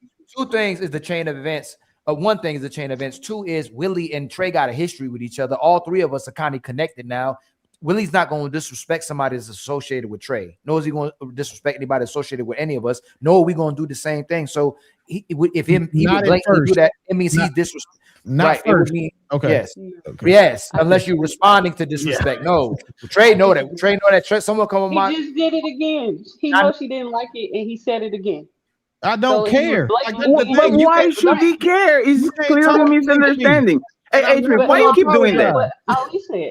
things is the chain of events. One thing is the chain of events. Two is Willie and Trey got a history with each other. All three of us are kind of connected now. Willie's not going to disrespect somebody that's associated with Trey. Nor is he going to disrespect anybody associated with any of us. Nor are we going to do the same thing. So he would blatantly do that, it means he's disrespecting. Not right, first. Okay. Yes. Okay. Yes. Unless you're responding to disrespect. No. Trey know that. Trey know that. Someone come on my. He just did it again. He knows she didn't like it, and he said it again. I don't care. But why should he care? It's clearly a misunderstanding. Hey, Triff, why you keep doing that?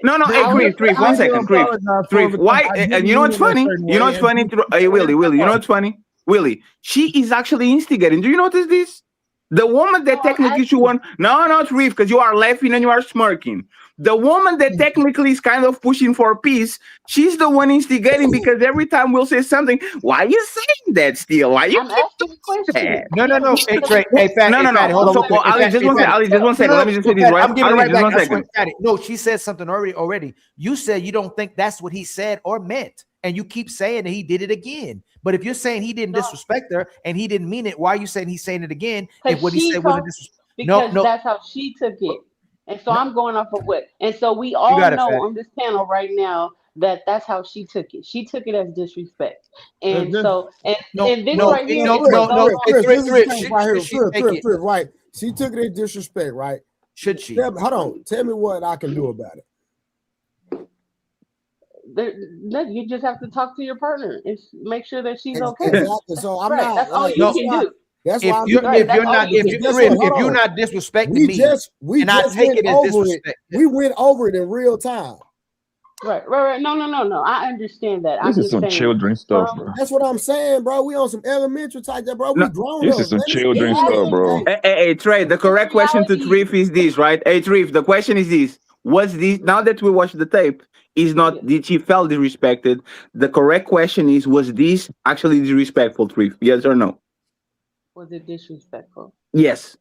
No, hey, Triff, 1 second, Triff. Why? And you know what's funny? You know what's funny? Hey, Willie, you know what's funny? Willie, she is actually instigating. Do you notice this? The woman that technically should want not Reef, because you are laughing and you are smirking. The woman that technically is kind of pushing for peace, she's the one instigating because every time we'll say something, why are you saying that still? Why are you that? No. Hey, Trey, Fatty, hold on. Ali, just one second. Let me just say this, right? I'm giving Ali, it right just back. 1 second. No, she said something already. You said you don't think that's what he said or meant. And you keep saying that he did it again. But if you're saying he didn't disrespect her and he didn't mean it, why are you saying he's saying it again? If what he said wasn't disrespect? Because that's how she took it. And so I'm going off of what. And so we all know on this panel right now that that's how she took it. She took it as disrespect. And so, and this right here. Right. She took it as disrespect, right? Should she? Hold on. Tell me what I can do about it. You just have to talk to your partner and make sure that she's okay. Exactly. So I'm not. That's all you can do. That's if why you're not disrespecting me, and I take it as disrespect. We went over it in real time. Right. No. I understand that. This is some children's stuff, bro. That's what I'm saying, bro. We on some elementary type that, bro. We grown This up. is some children's stuff, bro. Hey, Trey, the correct question to Triff is this, right? Hey, Triff, the question is this. What's this? Now that we watched the tape, is not did she felt disrespected. The correct question is, was this actually disrespectful, Trif? Yes or no? Was it disrespectful? Yes.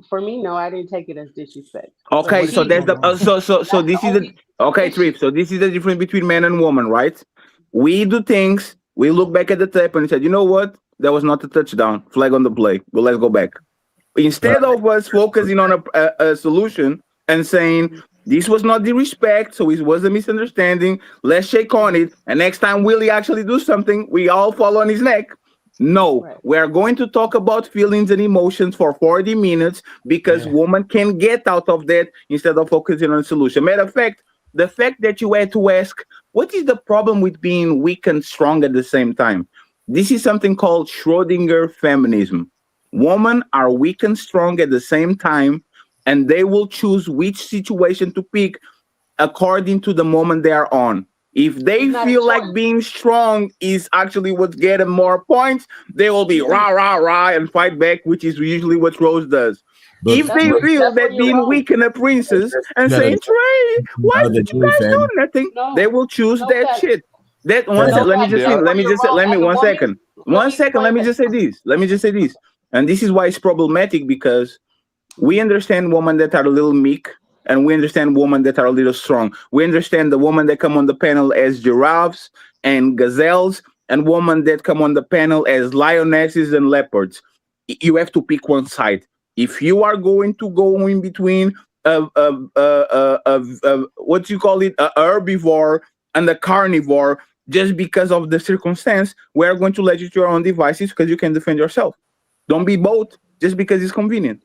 For me, no, I didn't take it as disrespect. Okay, so there's the so this is the okay, Trif. So this is the difference between man and woman, right? We do things, we look back at the tape and said, you know what? That was not a touchdown. Flag on the play. Well, let's go back. Instead of us focusing on a solution and saying this was not the respect, so it was a misunderstanding. Let's shake on it. And next time Willie actually do something, we all fall on his neck. No, we are going to talk about feelings and emotions for 40 minutes because woman can get out of that instead of focusing on a solution. Matter of fact, the fact that you had to ask, what is the problem with being weak and strong at the same time? This is something called Schrodinger feminism. Women are weak and strong at the same time, and they will choose which situation to pick according to the moment they are on. If they feel like being strong is actually what's getting more points, they will be rah, rah, rah, and fight back, which is usually what Rose does. But if they feel that being weak and a princess and saying, Trey, why did you guys do nothing? They will choose that shit. That one second, let me just say this. And this is why it's problematic, because we understand women that are a little meek, and we understand women that are a little strong. We understand the women that come on the panel as giraffes and gazelles, and women that come on the panel as lionesses and leopards. You have to pick one side. If you are going to go in between what you call it, a herbivore and a carnivore, just because of the circumstance, we are going to let you to your own devices because you can defend yourself. Don't be both just because it's convenient.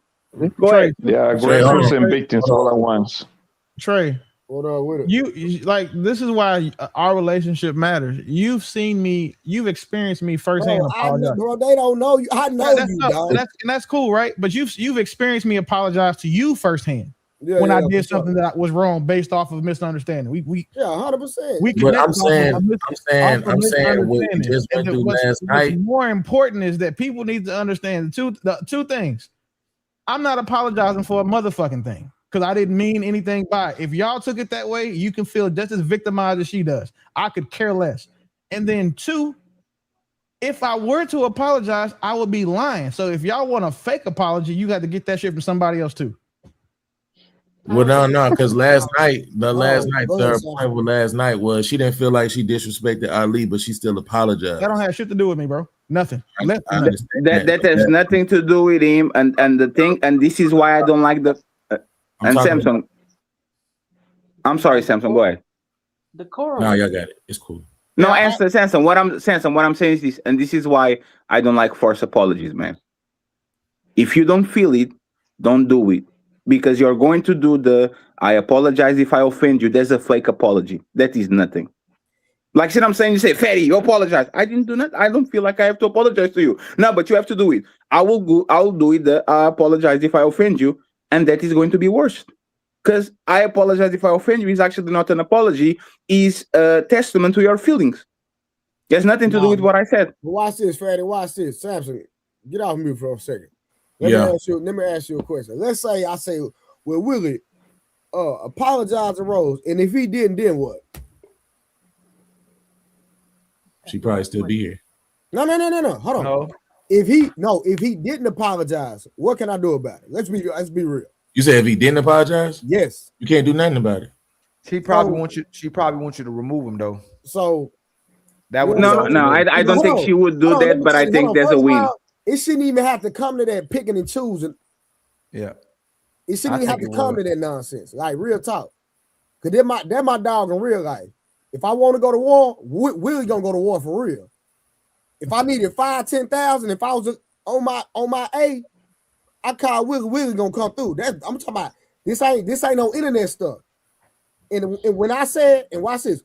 Go ahead. Yeah, aggressors and victims all at once. Trey, what up with it? You like, this is why our relationship matters. You've seen me, you've experienced me firsthand. Bro, they don't know you. I know you, dog. That's cool, right? But you've experienced me apologize to you firsthand when I did something that was wrong based off of misunderstanding. We 100%. But I'm saying what we just went through last night. What's more important is that people need to understand the two things. I'm not apologizing for a motherfucking thing because I didn't mean anything by it. If y'all took it that way, you can feel just as victimized as she does. I could care less. And then two, if I were to apologize, I would be lying. So if y'all want a fake apology, you got to get that shit from somebody else too. Well, no, because last night was she didn't feel like she disrespected Ali, but she still apologized. That don't have shit to do with me, bro. Nothing. That has nothing to do with him, and the thing, and this is why I don't like the. And Samson, I'm sorry, Samson. Go ahead. The core. No, y'all got it. It's cool. No, answer, Samson. What I'm saying is this, and this is why I don't like forced apologies, man. If you don't feel it, don't do it. Because you're going to do the I apologize if I offend you. There's a fake apology. That is nothing. Like I'm saying, you say, Fatty, you apologize. I didn't do that. I don't feel like I have to apologize to you. No, but you have to do it. I will do it. I apologize if I offend you. And that is going to be worse. Because I apologize if I offend you is actually not an apology. Is a testament to your feelings. It has nothing to do with what I said. Watch this, Fatty. Watch this. Samson, get off mute for a second. Let me ask you a question. Let's say I say, well, Willie, apologize to Rose, and if he didn't, then what? She probably still be here. No. Hold on. No. If he didn't apologize, what can I do about it? Let's be real. You said if he didn't apologize? Yes. You can't do nothing about it. She probably wants you to remove him though. So that would I don't think she would do that, but I think there's a win. It shouldn't even have to come to that picking and choosing. Yeah. It shouldn't even have to come to that nonsense. Like real talk. Cause they're my dog in real life. If I want to go to war, Willie's gonna go to war for real. If I needed 5,000-10,000, if I was on my A, I call Willie gonna come through. I'm talking about this ain't no internet stuff. And when I said, and watch this,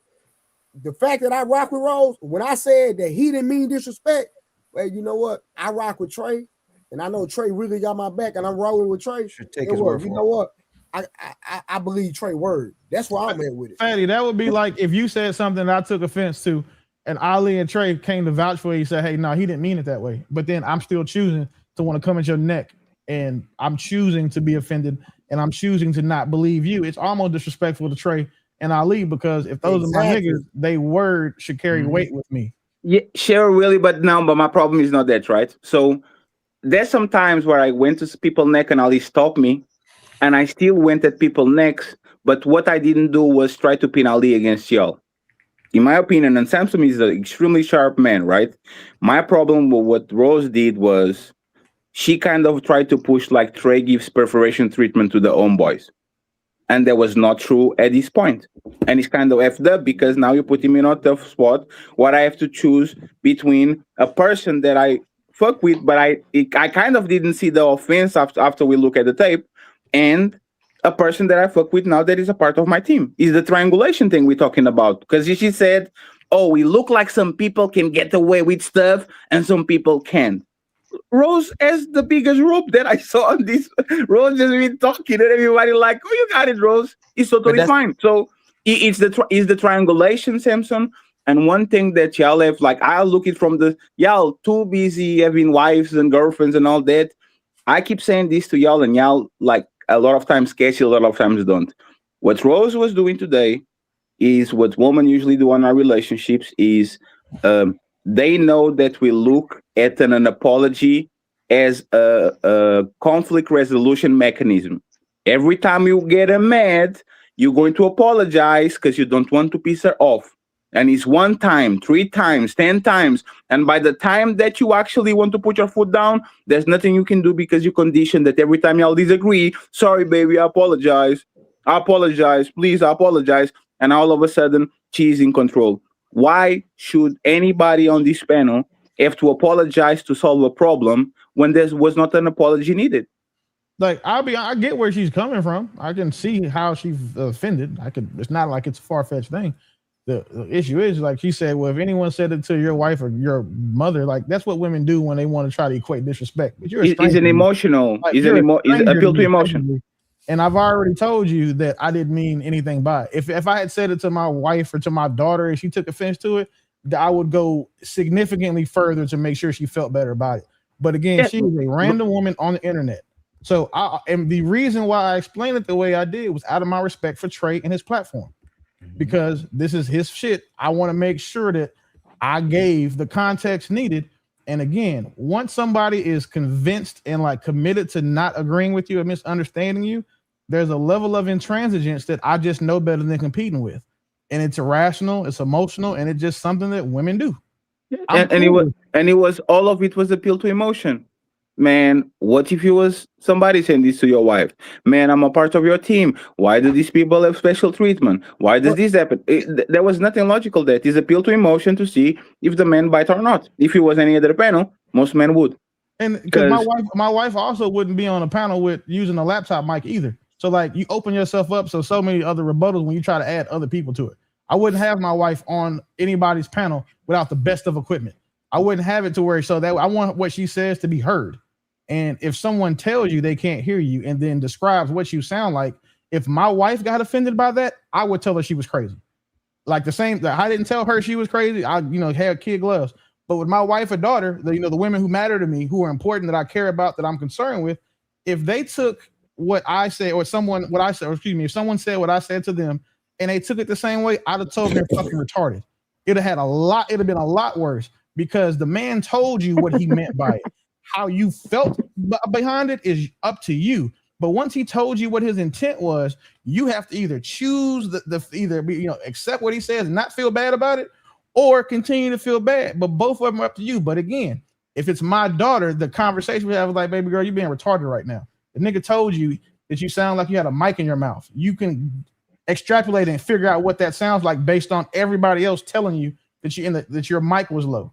the fact that I rock with Rose, when I said that he didn't mean disrespect, well, you know what? I rock with Trey, and I know Trey really got my back, and I'm rolling with Trey. Take his word for you know what? I believe Trey word. That's why I'm at with it. Fatty, that would be like if you said something that I took offense to, and Ali and Trey came to vouch for you, said, hey, no, he didn't mean it that way. But then I'm still choosing to want to come at your neck, and I'm choosing to be offended, and I'm choosing to not believe you. It's almost disrespectful to Trey and Ali, because if those are my niggas, they word should carry weight with me. Yeah, sure, really, but my problem is not that, right? So there's some times where I went to people neck and Ali stopped me, and I still went at people necks, but what I didn't do was try to pin Ali against y'all. In my opinion, and Samson is an extremely sharp man, right? My problem with what Rose did was she kind of tried to push like Trey gives perforation treatment to the homeboys. And that was not true at this point. And it's kind of effed up because now you put him in a tough spot where I have to choose between a person that I fuck with, but I kind of didn't see the offense after we look at the tape, and a person that I fuck with now that is a part of my team. Is the triangulation thing we're talking about. Because she said, oh, we look like some people can get away with stuff and some people can't. Rose has the biggest rope that I saw on this. Rose just been talking and everybody like, oh, you got it, Rose. It's totally fine. So it's the triangulation, Samson. And one thing that y'all have, like, I'll look it from y'all too busy having wives and girlfriends and all that. I keep saying this to y'all, and y'all, like, a lot of times catch it, a lot of times don't. What Rose was doing today is what women usually do in our relationships is they know that we look at an apology as a conflict resolution mechanism. Every time you get mad, you're going to apologize because you don't want to piss her off. And it's 1 time, 3 times, 10 times. And by the time that you actually want to put your foot down, there's nothing you can do because you condition that every time y'all disagree, sorry, baby, I apologize. I apologize. Please, I apologize. And all of a sudden, she's in control. Why should anybody on this panel have to apologize to solve a problem when there was not an apology needed? Like, I get where she's coming from. I can see how she's offended. It's not like it's a far-fetched thing. The issue is, like she said, well, if anyone said it to your wife or your mother, like that's what women do when they want to try to equate disrespect. But it's an emotional, it's an appeal to emotion. And I've already told you that I didn't mean anything by it. If I had said it to my wife or to my daughter and she took offense to it, I would go significantly further to make sure she felt better about it. But again, she is a random woman on the internet. So and the reason why I explained it the way I did was out of my respect for Trey and his platform. Because this is his shit. I want to make sure that I gave the context needed. And again, once somebody is convinced and like committed to not agreeing with you or misunderstanding you, there's a level of intransigence that I just know better than competing with. And it's irrational, it's emotional, and it's just something that women do. And it was all of it was appeal to emotion. Man, what if it was somebody saying this to your wife? Man, I'm a part of your team. Why do these people have special treatment? Why does this happen? There was nothing logical there. It is appeal to emotion to see if the man bite or not. If it was any other panel, most men would. And because my wife also wouldn't be on a panel with using a laptop mic either. So like you open yourself up so many other rebuttals when you try to add other people to it. I wouldn't have my wife on anybody's panel without the best of equipment. I wouldn't have it to where so that I want what she says to be heard. And if someone tells you they can't hear you and then describes what you sound like, if my wife got offended by that, I would tell her she was crazy. Like I didn't tell her she was crazy. I, had kid gloves. But with my wife or daughter, the women who matter to me, who are important, that I care about, that I'm concerned with, if they took what I said or if someone said what I said to them and they took it the same way, I'd have told them they're fucking retarded. It'd have been a lot worse because the man told you what he meant by it. How you felt behind it is up to you. But once he told you what his intent was, you have to either choose accept what he says and not feel bad about it, or continue to feel bad. But both of them are up to you. But again, if it's my daughter, the conversation we have is like, baby girl, you're being retarded right now. The nigga told you that you sound like you had a mic in your mouth. You can extrapolate and figure out what that sounds like based on everybody else telling you that your mic was low.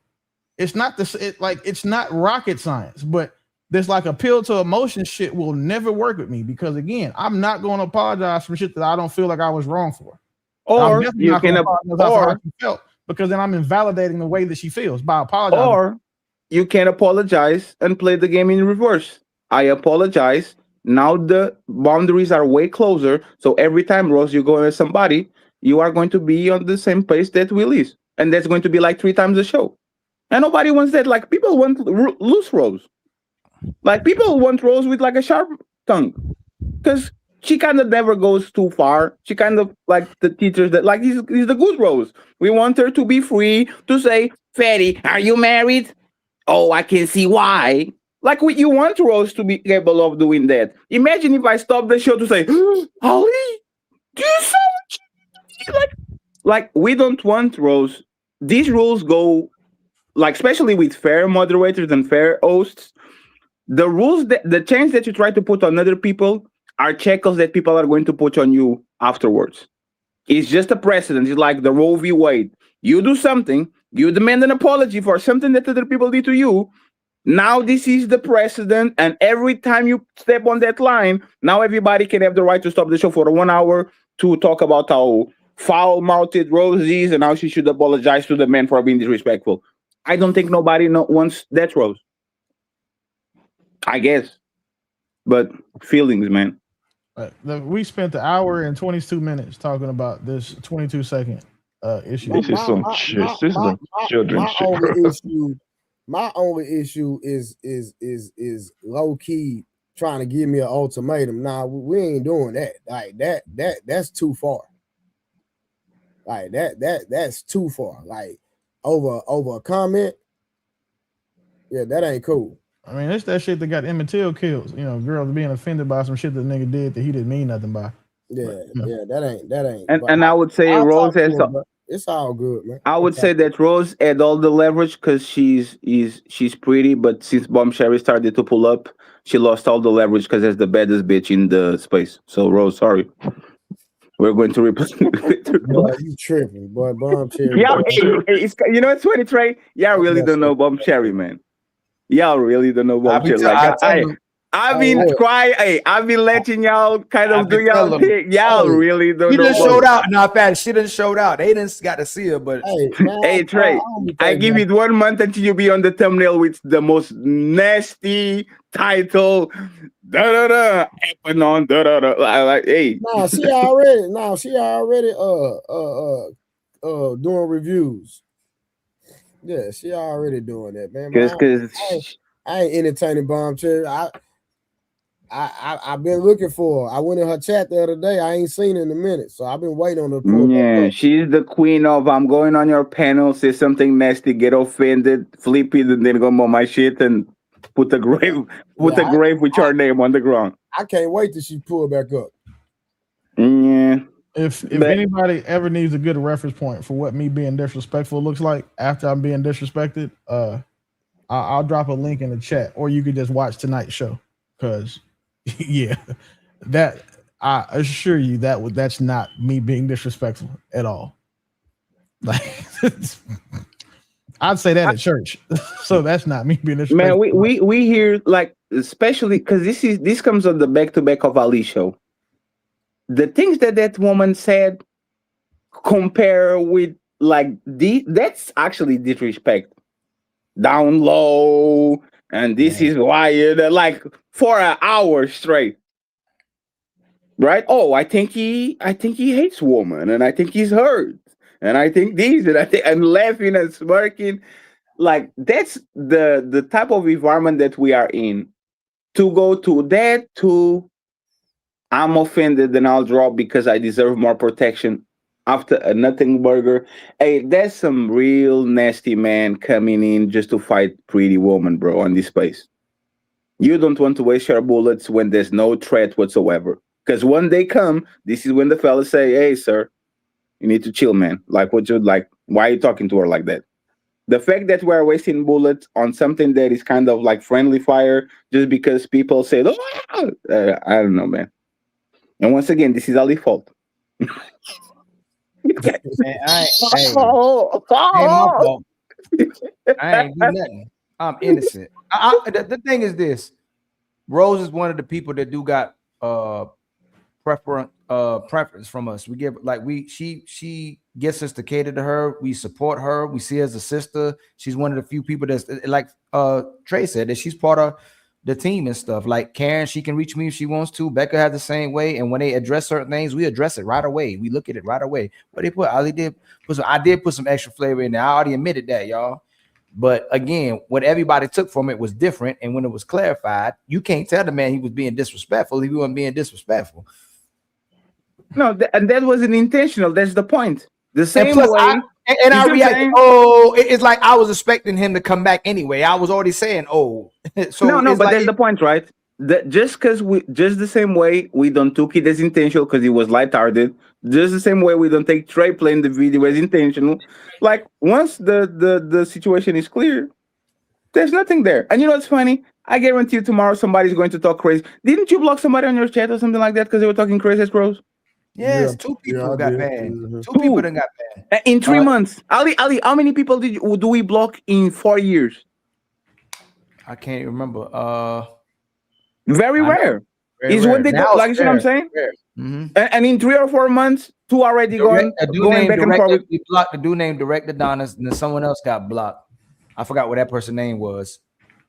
It's not it's not rocket science, but this like appeal to emotion shit will never work with me because again, I'm not going to apologize for shit that I don't feel like I was wrong for. Or you can apologize because then I'm invalidating the way that she feels by apologizing. Or you can apologize and play the game in reverse. I apologize. Now the boundaries are way closer. So every time, Rose, you go with somebody, you are going to be on the same pace that Will is. And that's going to be like 3 times the show. And nobody wants that. Like people want loose Rose. Like people want Rose with like a sharp tongue. Because she kind of never goes too far. She kind of like the teachers that like he's the good Rose. We want her to be free to say, Fatty, are you married? Oh, I can see why. Like you want Rose to be capable of doing that. Imagine if I stop the show to say, Holly, do you so like we don't want Rose. These rules go like especially with fair moderators and fair hosts. The rules that the change that you try to put on other people are checkers that people are going to put on you afterwards. It's just a precedent. It's like the Roe v. Wade. You do something, you demand an apology for something that other people did to you. Now this is the precedent, and every time you step on that line, now everybody can have the right to stop the show for 1 hour to talk about how foul-mouthed Rose is and how she should apologize to the man for being disrespectful. I don't think nobody wants that Rose. I guess. But feelings, man. We spent an hour and 22 minutes talking about this 22-second issue. This is some children's shit. My only issue is low key trying to give me an ultimatum. Nah, we ain't doing that. Like that's too far. Like that's too far. Like over a comment. Yeah, that ain't cool. I mean, it's that shit that got Emmett Till killed. You know, girls being offended by some shit that nigga did that he didn't mean nothing by. Yeah, that ain't. And I would say Rose has. It's all good, man. I would say that Rose had all the leverage because she's pretty, but since Bomb Sherry started to pull up, she lost all the leverage because it's the baddest bitch in the space. So Rose, sorry, we're going to replace. Boy, you tripping, boy? Bomb Cherry. Yeah, you know it's funny, Trey. Y'all really don't know Bomb Cherry, man. Y'all really don't know Bomb Cherry. Like, I've been crying. Hey, I've been letting y'all kind of do y'all thing. Y'all really don't know. She done showed out. Not bad. She done showed out. They didn't got to see her, but hey, Trey, I give it 1 month until you be on the thumbnail with the most nasty title. Da da da. Happen on da da da. Like, hey. No, she already doing reviews. Yeah, she already doing that, man. Because I ain't entertaining Bomb Cherry. I've been looking for her. I went in her chat the other day. I ain't seen her in a minute, so I've been waiting on her. Yeah, she's the queen of I'm going on your panel, say something nasty, get offended, flip it, and then go on my shit and put the grave with your name on the ground. I can't wait till she pull back up. Yeah. If anybody ever needs a good reference point for what me being disrespectful looks like after I'm being disrespected, I'll drop a link in the chat, or you could just watch tonight's show. Because, yeah, that I assure you that's not me being disrespectful at all. Like, I'd say that at church, so that's not me being disrespectful. Man, we hear like especially because this comes on the back of Ali show. The things that woman said compare with like that's actually disrespect. Down low. And this is why you're like for an hour straight, right? Oh, I think he hates women, and I think he's hurt, and I think these, and I think I'm laughing and smirking, like that's the type of environment that we are in. To go to that, to I'm offended, and I'll drop because I deserve more protection. After a nothing burger, hey, that's some real nasty man coming in just to fight pretty woman, bro, on this space. You don't want to waste your bullets when there's no threat whatsoever. Because when they come, this is when the fellas say, hey, sir, you need to chill, man. Like, why are you talking to her like that? The fact that we're wasting bullets on something that is kind of like friendly fire just because people say, I don't know, man. And once again, this is Ali's fault. Man, I ain't do nothing. I'm innocent. The thing is this: Rose is one of the people that do got preference from us. We give she gets us to cater to her. We support her. We see her as a sister. She's one of the few people that's like Trey said that she's part of the team and stuff. Like Karen, she can reach me if she wants to. Becca has the same way. And when they address certain things, we address it right away. We look at it right away. But I did put some extra flavor in there. I already admitted that, y'all. But again, what everybody took from it was different. And when it was clarified, you can't tell the man he was being disrespectful. He wasn't being disrespectful. No, and that wasn't intentional. That's the point. The same and plus way. I reacted. Oh, it's like I was expecting him to come back anyway. I was already saying, oh. So no, but that's the point, right? Just the same way we don't took it as intentional because it was lighthearted. Just the same way we don't take Trey playing the video as intentional. Like once the situation is clear, there's nothing there. And you know what's funny? I guarantee you tomorrow somebody's going to talk crazy. Didn't you block somebody on your chat or something like that because they were talking crazy as Rose? Yes, two people got banned. Two people done got banned. In 3 months. Ali, how many people do we block in 4 years? I can't remember. Very rare. Is what they got, like you see what I'm saying? Mm-hmm. And in 3 or 4 months, two already going back and forth. We blocked the dude named Direct Adonis, and then someone else got blocked. I forgot what that person's name was.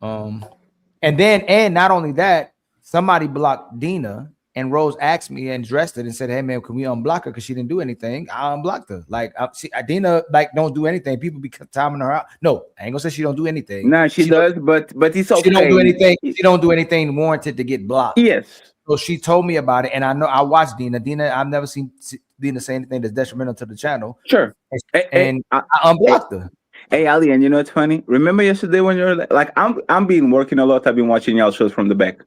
And not only that, somebody blocked Dina, and Rose asked me and addressed it and said, "Hey man, can we unblock her? Because she didn't do anything." I unblocked her. Like Dina, like don't do anything. People be timing her out. No, I ain't gonna say she don't do anything. Nah, she does, but it's okay. She don't do anything. She don't do anything warranted to get blocked. Yes. So she told me about it, and I know I watched Dina. I've never seen Dina say anything that's detrimental to the channel. Sure. And I unblocked her. Hey Ali, and you know what's funny? Remember yesterday when you're like, I'm been working a lot. I've been watching y'all shows from the back.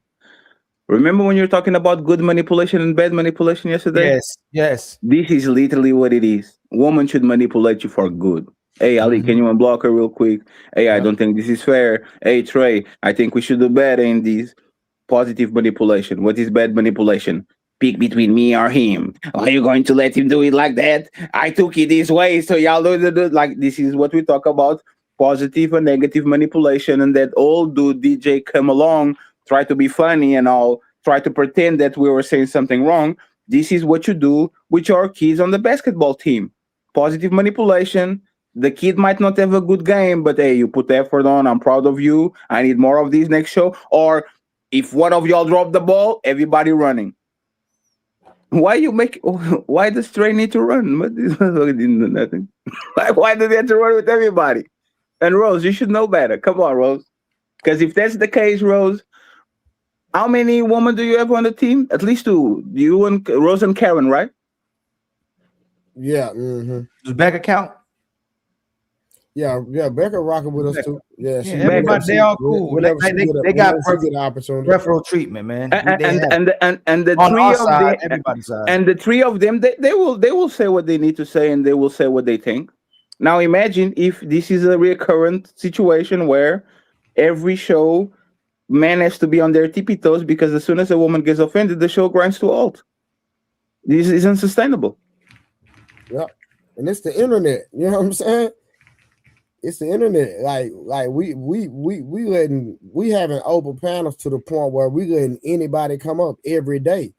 Remember when you're talking about good manipulation and bad manipulation yesterday? Yes. This is literally what it is. Woman should manipulate you for good. Hey Ali, can you unblock her real quick? Hey, I don't think this is fair. Hey Trey, I think we should do better in this. Positive manipulation. What is bad manipulation? Pick between me or him. Are you going to let him do it like that? I took it this way, so y'all do like this is what we talk about. Positive and negative manipulation, and that old dude DJ come along, try to be funny and all, try to pretend that we were saying something wrong. This is what you do with your kids on the basketball team. Positive manipulation. The kid might not have a good game, but hey, you put the effort on. I'm proud of you. I need more of these next show. Or if one of y'all drop the ball, everybody running. Why does Trey need to run? But this didn't do nothing. Like, why do they have to run with everybody? And Rose, you should know better. Come on, Rose. Because if that's the case, Rose, how many women do you have on the team? At least 2. You and Rose and Karen, right? Yeah. Mm-hmm. Does Becca count? Yeah, Becca rocking with us too. Yeah, everybody, they all cool. They got perfect opportunity, referral treatment, man. And the three of them, everybody's side. And the 3 of them, they will say what they need to say, and they will say what they think. Now imagine if this is a recurrent situation where every show man has to be on their tippy toes because as soon as a woman gets offended, the show grinds to a halt. This isn't sustainable. Yeah, and it's the internet. You know what I'm saying? It's the internet. Like we having open panels to the point where we letting anybody come up every day.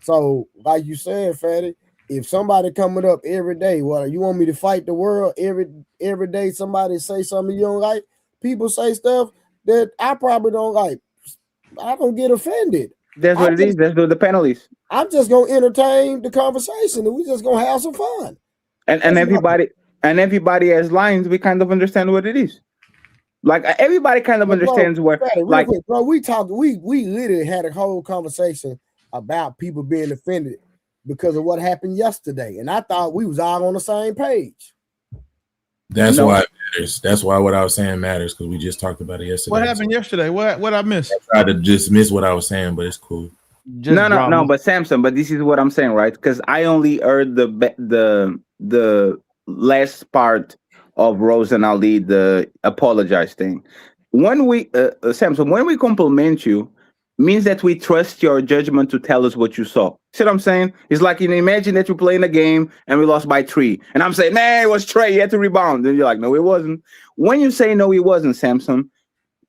So like you said, Fatty, if somebody coming up every day, well, you want me to fight the world every day? Somebody say something you don't like. People say stuff that I probably don't like. I don't get offended. That's what it is. That's what the panel is. I'm just gonna entertain the conversation, and we just gonna have some fun. And everybody has lines. We kind of understand what it is. Like everybody kind of understands where. Like, bro, we literally had a whole conversation about people being offended because of what happened yesterday, and I thought we was all on the same page. That's why it matters. That's why what I was saying matters, because we just talked about it yesterday. What happened yesterday? What I missed? I tried to dismiss what I was saying, but it's cool. No, but Samson, but this is what I'm saying, right? Because I only heard the last part of Rose and Ali, the apologize thing. When we Samson, when we compliment you, means that we trust your judgment to tell us what you saw. See what I'm saying? It's like, you know, imagine that you're playing a game and we lost by 3. And I'm saying, man, it was Trey, you had to rebound. And you're like, no, it wasn't. When you say no, it wasn't, Samson,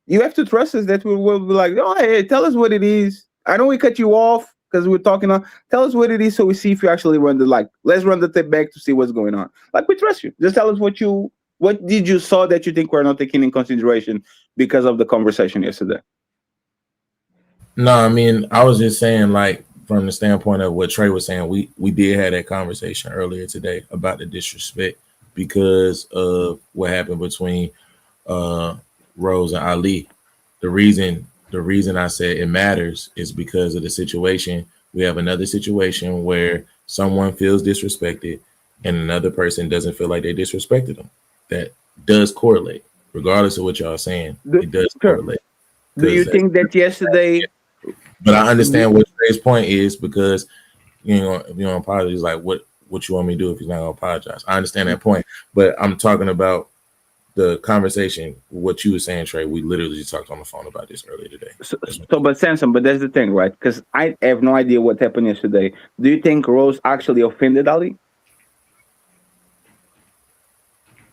you have to trust us that we will be like, oh, hey, tell us what it is. I know we cut you off because we're talking on. Tell us what it is so we see if you actually run let's run the tape back to see what's going on. Like, we trust you. Just tell us what did you saw that you think we're not taking in consideration because of the conversation yesterday. No, I mean, I was just saying, like, from the standpoint of what Trey was saying, we did have that conversation earlier today about the disrespect because of what happened between Rose and Ali. The reason I said it matters is because of the situation we have another situation where someone feels disrespected and another person doesn't feel like they disrespected them. That does correlate, regardless of what y'all are saying. It does correlate. Do you think that yesterday? But I understand what Trey's point is, because you know, if you don't apologize, like what you want me to do if he's not gonna apologize. I understand that point, but I'm talking about the conversation. What you were saying, Trey, we literally just talked on the phone about this earlier today. But Samson, but that's the thing, right? Because I have no idea what happened yesterday. Do you think Rose actually offended Ali?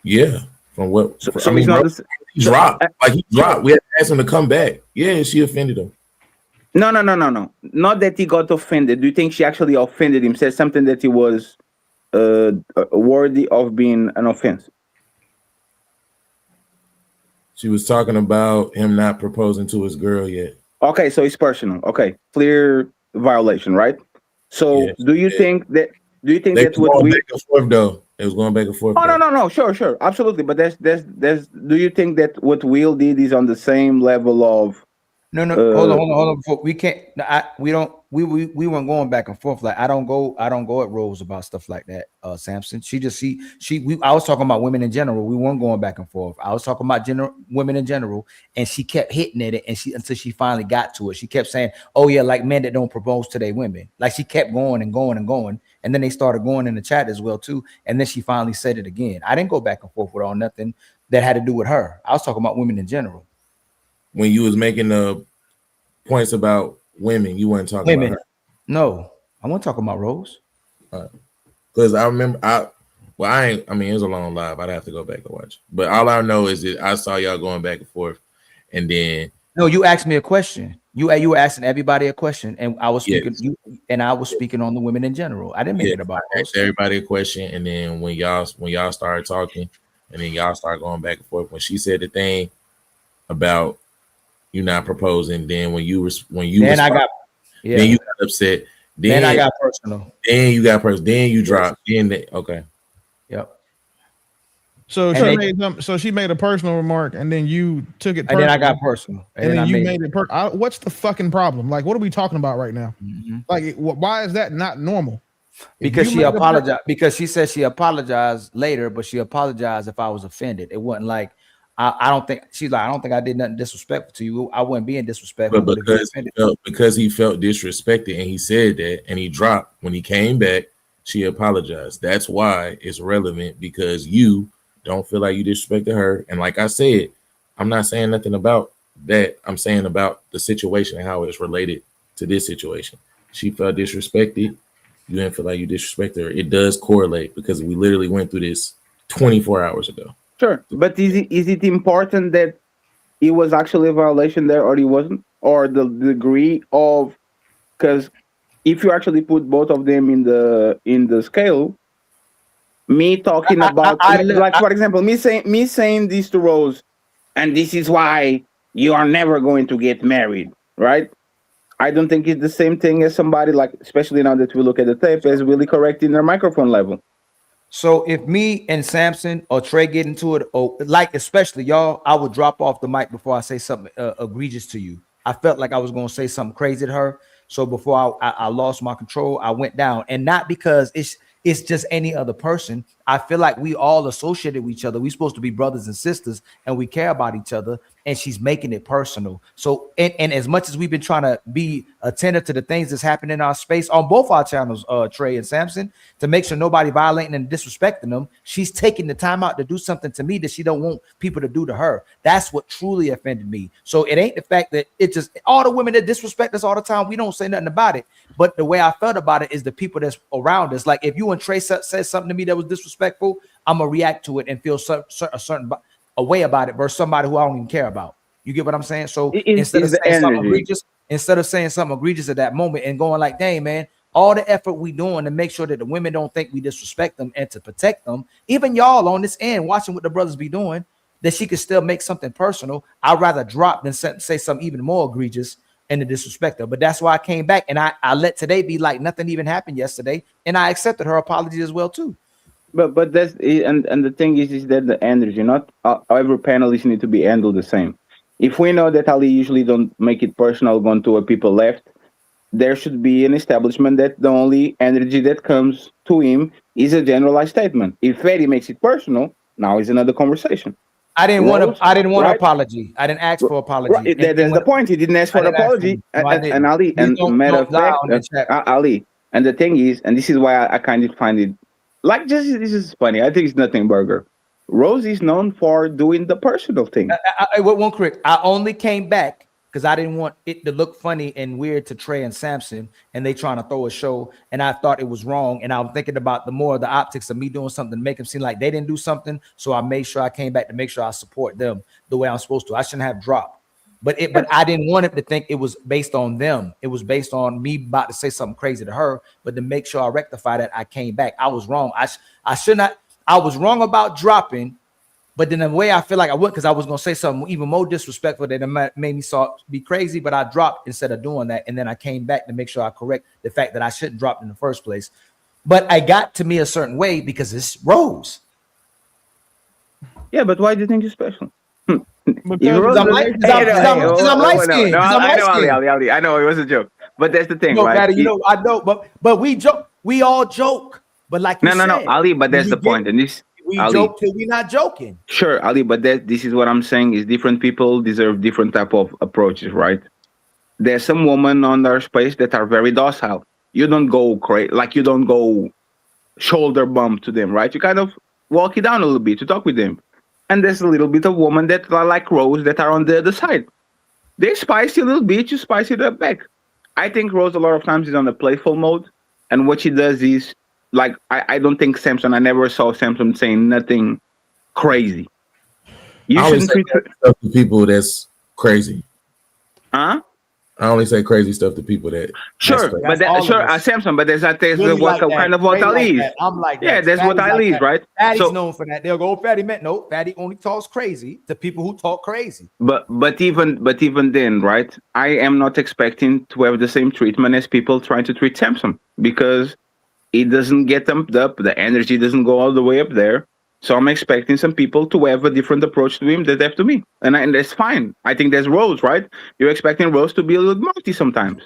Yeah, from what? So he's not he dropped. Like he dropped. We had to ask him to come back. Yeah, she offended him. No. Not that he got offended. Do you think she actually offended him? Said something that he was worthy of being an offense? She was talking about him not proposing to his girl yet. Okay, so it's personal. Okay, clear violation, right? So do you think that? Do you think that's what we? Back and forth, though. It was going back and forth. Oh no, sure, absolutely. But there's. Do you think that what Will did is on the same level of? No, hold on. Before, we can't. We don't. We weren't going back and forth. Like I don't go at Rose about stuff like that. Samson. I was talking about women in general. We weren't going back and forth. I was talking about women in general, and she kept hitting at it, and until she finally got to it. She kept saying, "Oh yeah, like men that don't propose to their women." Like she kept going and going and going, and then they started going in the chat as well too. And then she finally said it again. I didn't go back and forth with all nothing that had to do with her. I was talking about women in general. When you was making the points about women, you weren't talking about her. No, I wasn't talking about Rose. Because I remember, I mean, it was a long live. I'd have to go back and watch. But all I know is that I saw y'all going back and forth, and then no, you asked me a question. You were asking everybody a question, and I was speaking. I was speaking on the women in general. I didn't make it about Rose. Asked everybody a question, and then when y'all started talking, and then y'all started going back and forth. When she said the thing about you not proposing, then when you got upset. Then I got personal. Then you got personal. Then you dropped. Okay. Yep. So she made a personal remark, and then you took it. And then I got personal. And then you made it personal. What's the fucking problem? Like, what are we talking about right now? Mm-hmm. Like, why is that not normal? Because she apologized. Because she said she apologized later, but she apologized if I was offended. It wasn't like. I don't think she's like, I don't think I did nothing disrespectful to you. I wasn't being disrespectful. But because he felt disrespected and he said that and he dropped, when he came back, she apologized. That's why it's relevant, because you don't feel like you disrespected her. And like I said, I'm not saying nothing about that. I'm saying about the situation and how it's related to this situation. She felt disrespected. You didn't feel like you disrespected her. It does correlate, because we literally went through this 24 hours ago. Sure, but is it important that it was actually a violation there, or it wasn't, or the degree of? Because if you actually put both of them in the scale, me talking about for example, me saying this to Rose, and this is why you are never going to get married, right? I don't think it's the same thing as somebody like, especially now that we look at the tape, as really correcting their microphone level. So if me and Samson or Trey get into it, or like especially y'all, I would drop off the mic before I say something egregious to you. I felt like I was going to say something crazy to her. So before I lost my control, I went down, and not because it's just any other person. I feel like we all associated with each other. We're supposed to be brothers and sisters, and we care about each other, and she's making it personal. So, and as much as we've been trying to be attentive to the things that's happening in our space on both our channels, Trey and Samson, to make sure nobody violating and disrespecting them, she's taking the time out to do something to me that she don't want people to do to her. That's what truly offended me. So it ain't the fact that it just all the women that disrespect us all the time, we don't say nothing about it. But the way I felt about it is the people that's around us. Like if you and Trey said something to me that was disrespectful, I'm gonna react to it and feel a way about it versus somebody who I don't even care about. You get what I'm saying? So instead of saying something egregious at that moment and going like, dang man, all the effort we doing to make sure that the women don't think we disrespect them and to protect them, even y'all on this end watching what the brothers be doing, that she could still make something personal. I'd rather drop than say something even more egregious and to disrespect her. But that's why I came back, and I let today be like nothing even happened yesterday, and I accepted her apology as well too. But that's and the thing is that the energy, not every panelist need to be handled the same. If we know that Ali usually don't make it personal going to where people left, there should be an establishment that the only energy that comes to him is a generalized statement. If Fetty makes it personal, now is another conversation. I didn't want to. I didn't want right? an apology. I didn't ask for apology. Right. That's the point. He didn't ask for an apology. And Ali, and matter of fact, Ali. And the thing is, and this is why I kind of find it like this is funny. I think it's nothing burger. Rose is known for doing the personal thing. One quick. I only came back because I didn't want it to look funny and weird to Trey and Samson, and they trying to throw a show, and I thought it was wrong. And I was thinking about the more of the optics of me doing something to make them seem like they didn't do something. So I made sure I came back to make sure I support them the way I'm supposed to. I shouldn't have dropped, but I didn't want it to think it was based on them. It was based on me about to say something crazy to her, but to make sure I rectify that, I came back. I was wrong. I should not. I was wrong about dropping. But then the way I feel like I would, because I was going to say something even more disrespectful that it made me be crazy, but I dropped instead of doing that. And then I came back to make sure I correct the fact that I shouldn't drop in the first place. But I got to me a certain way because it's Rose. Yeah, but why do you think you're special? Because I'm light skinned. I know it was a joke, but that's the thing, right? Matter, I know, but we joke. We all joke. But like you said, no, Ali. But that's the point, and this. We Ali, joke till we're not joking. Sure, Ali, but this is what I'm saying is different people deserve different type of approaches, right? There's some women on their space that are very docile. You don't go crazy, like you don't go shoulder bump to them, right? You kind of walk it down a little bit to talk with them. And there's a little bit of women that are like Rose that are on the other side. They spicy a little bit, you spicy it back. I think Rose a lot of times is on a playful mode, and what she does is like I don't think Samson. I never saw Samson saying nothing crazy. You shouldn't treat stuff to people that's crazy. Huh? I only say crazy stuff to people that. Sure, but Samson. But there's really what like kind of what Ali is. I'm like, yeah, that's what Ali is, right? Fatty's known for that. They'll go, Fatty meant no. Fatty only talks crazy to people who talk crazy. But even then, right? I am not expecting to have the same treatment as people trying to treat Samson because it doesn't get them up. The energy doesn't go all the way up there. So I'm expecting some people to have a different approach to him than they have to me. And that's fine. I think that's Rose, right? You're expecting Rose to be a little multi sometimes.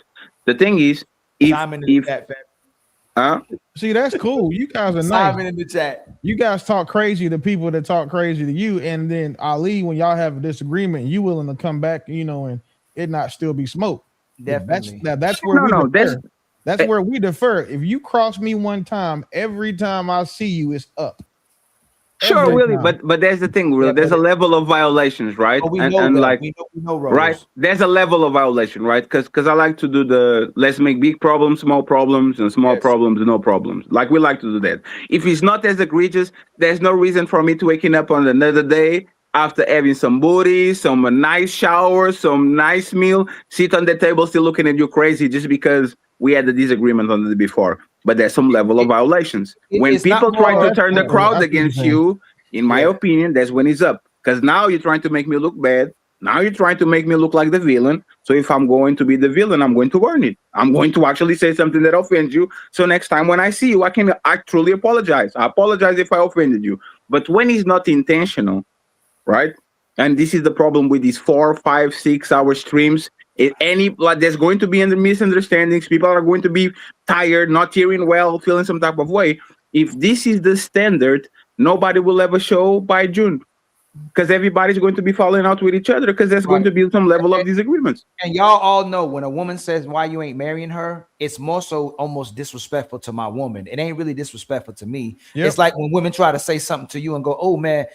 The thing is, see, that's cool. You guys are nice. In the chat. You guys talk crazy to people that talk crazy to you. And then Ali, when y'all have a disagreement, you willing to come back, and it not still be smoke. Definitely. That's where That's where we defer. If you cross me one time, every time I see you, it's up. Sure, Willie, but there's the thing, Willie. There's a level of violations, right? We know right? There's a level of violation, right? Because I like to do the let's make big problems, small problems, and small problems, no problems. Like we like to do that. If it's not as egregious, there's no reason for me to waking up on another day after having some booty, some nice shower, some nice meal, sit on the table still looking at you crazy just because we had a disagreement on it before. But there's some level of violations. When people try to turn the crowd against you, in my opinion, that's when it's up. Because now you're trying to make me look bad. Now you're trying to make me look like the villain. So if I'm going to be the villain, I'm going to earn it. I'm going to actually say something that offends you. So next time when I see you, I can truly apologize. I apologize if I offended you. But when it's not intentional, right? And this is the problem with these 4, 5, 6 hour streams. There's going to be misunderstandings. People are going to be tired, not hearing well, feeling some type of way. If this is the standard, nobody will have a show by June because everybody's going to be falling out with each other because there's going to be some level of disagreements. And y'all all know when a woman says why you ain't marrying her, it's more so almost disrespectful to my woman. It ain't really disrespectful to me. Yep. It's like when women try to say something to you and go, "Oh man,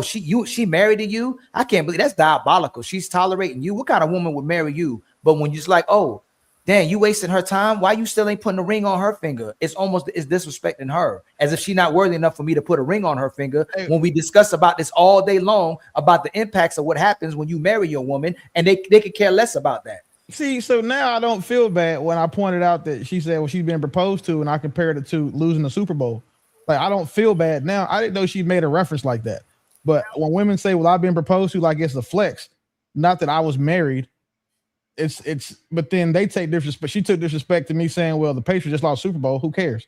she married to you? I can't believe that's diabolical. She's tolerating you. What kind of woman would marry you?" But when you're just like, "Oh, damn, you wasting her time. Why you still ain't putting a ring on her finger?" It's disrespecting her as if she's not worthy enough for me to put a ring on her finger. When we discuss about this all day long about the impacts of what happens when you marry your woman, and they could care less about that. See, so now I don't feel bad when I pointed out that she said, well, she's been proposed to, and I compared it to losing the Super Bowl. Like, I don't feel bad now. I didn't know she made a reference like that. But when women say, well, I've been proposed to, like it's a flex, not that I was married. But then they take disrespect. She took disrespect to me saying, well, the Patriots just lost Super Bowl. Who cares?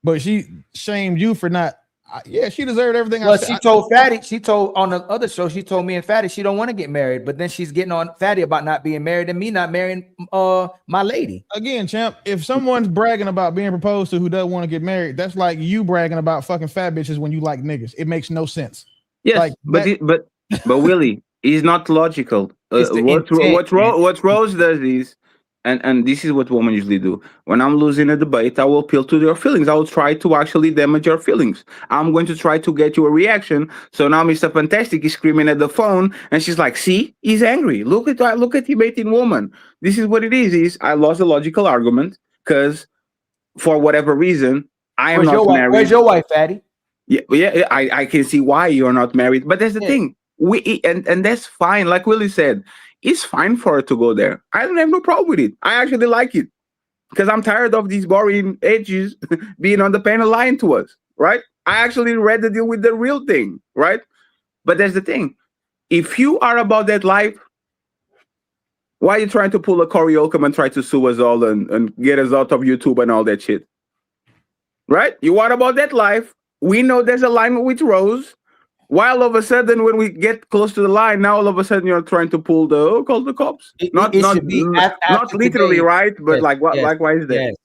But she shamed you for not Yeah, she deserved everything. Well, she told Fatty, she told on the other show, she told me and Fatty she don't want to get married, but then she's getting on Fatty about not being married and me not marrying my lady. Again, champ, if someone's bragging about being proposed to who doesn't want to get married, that's like you bragging about fucking fat bitches when you like niggas. It makes no sense. Yes, like but Willie, it's not logical. What Rose does is, and this is what women usually do. When I'm losing a debate, I will appeal to your feelings. I will try to actually damage your feelings. I'm going to try to get you a reaction. So now Mr. Fantastic is screaming at the phone, and she's like, "See, he's angry. Look at debating woman. This is what it is. Is I lost a logical argument because for whatever reason I am not married. Where's your wife, Fatty? Yeah. I can see why you're not married, but that's the thing. And that's fine. Like Willie said, it's fine for her to go there. I don't have no problem with it. I actually like it because I'm tired of these boring edges being on the panel lying to us, right? I actually read the deal with the real thing, right? But that's the thing. If you are about that life, why are you trying to pull a Corey Holcomb and try to sue us all and get us out of YouTube and all that shit? Right? You are about that life. We know there's alignment with Rose. Why all of a sudden, when we get close to the line, now all of a sudden you're trying to pull call the cops? Not literally, today, right? But yes, like why is that? Yes.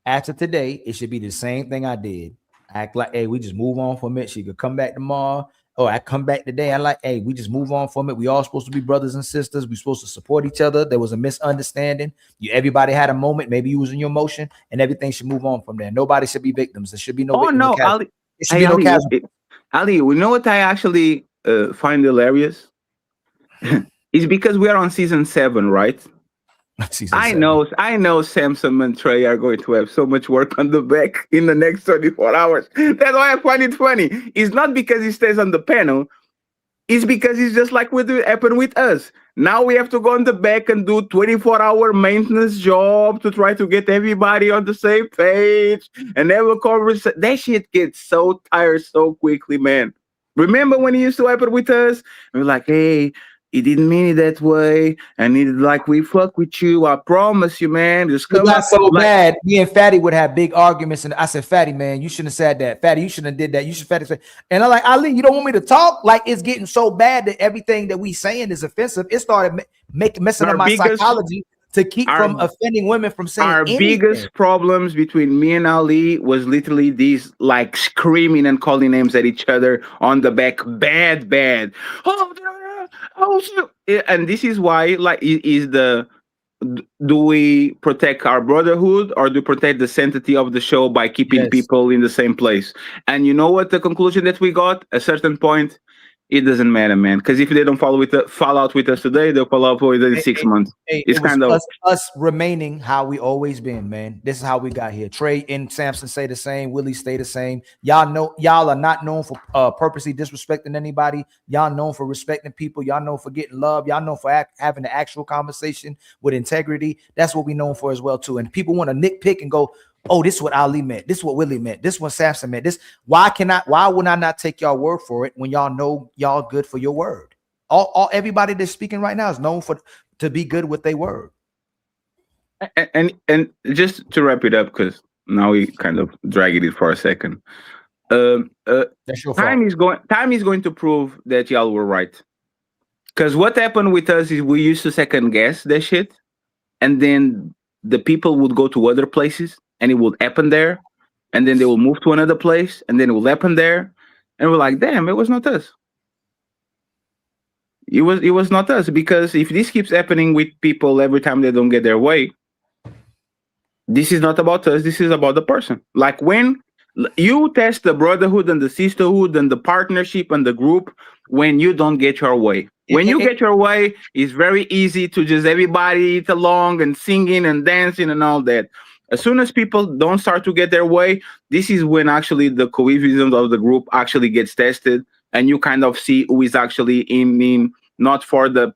After today, it should be the same thing I did. Act like, hey, we just move on from it. She could come back tomorrow. Oh, I come back today. I like, hey, we just move on from it. We all supposed to be brothers and sisters. We supposed to support each other. There was a misunderstanding. Everybody had a moment. Maybe you was in your emotion, and everything should move on from there. Nobody should be victims. There should be no. Ali, Ali, you know what I actually find hilarious? It's because we are on season 7, right? I know Samson and Trey are going to have so much work on the back in the next 24 hours. That's why I find it funny. It's not because he stays on the panel. It's because it's just like what happened with us. Now we have to go on the back and do 24-hour maintenance job to try to get everybody on the same page and have a conversation. That shit gets so tired so quickly, man. Remember when it used to happen with us? We're like, hey, he didn't mean it that way, and it's like we fuck with you. I promise you, man. Just come. It got so bad. Me and Fatty would have big arguments, and I said, "Fatty, man, you shouldn't have said that. Fatty, you shouldn't have did that. You should." Fatty say, and I'm like, Ali, you don't want me to talk? Like it's getting so bad that everything that we saying is offensive. It started messing up my psychology to keep from offending women from saying our anything. Biggest problems between me and Ali was literally these like screaming and calling names at each other on the back, bad. And this is why, like, do we protect our brotherhood or do we protect the sanctity of the show by keeping people in the same place? And you know what the conclusion that we got? At a certain point, it doesn't matter, man. Because if they don't fall out with us today, they'll fall out with us in 6 months. It's kind of us remaining how we always been, man. This is how we got here. Trey and Samson say the same. Willie stay the same. Y'all are not known for purposely disrespecting anybody. Y'all known for respecting people. Y'all known for getting love. Y'all known for having an actual conversation with integrity. That's what we known for as well too. And people want to nitpick and go, oh, this is what Ali meant. This is what Willie meant. This is what Samson meant. Why would I not take y'all word for it when y'all know y'all good for your word? Everybody that's speaking right now is known to be good with their word. And just to wrap it up, because now we kind of dragged it for a second. That's your time is going to prove that y'all were right. Because what happened with us is we used to second guess that shit, and then the people would go to other places. And it would happen there, and then they will move to another place, and then it will happen there, and we're like, "Damn, it was not us. It was not us." Because if this keeps happening with people every time they don't get their way, this is not about us. This is about the person. Like when you test the brotherhood and the sisterhood and the partnership and the group, when you don't get your way. When you get your way, it's very easy to just everybody eat along and singing and dancing and all that. As soon as people don't start to get their way, this is when actually the cohesiveness of the group actually gets tested, and you kind of see who is actually in not for the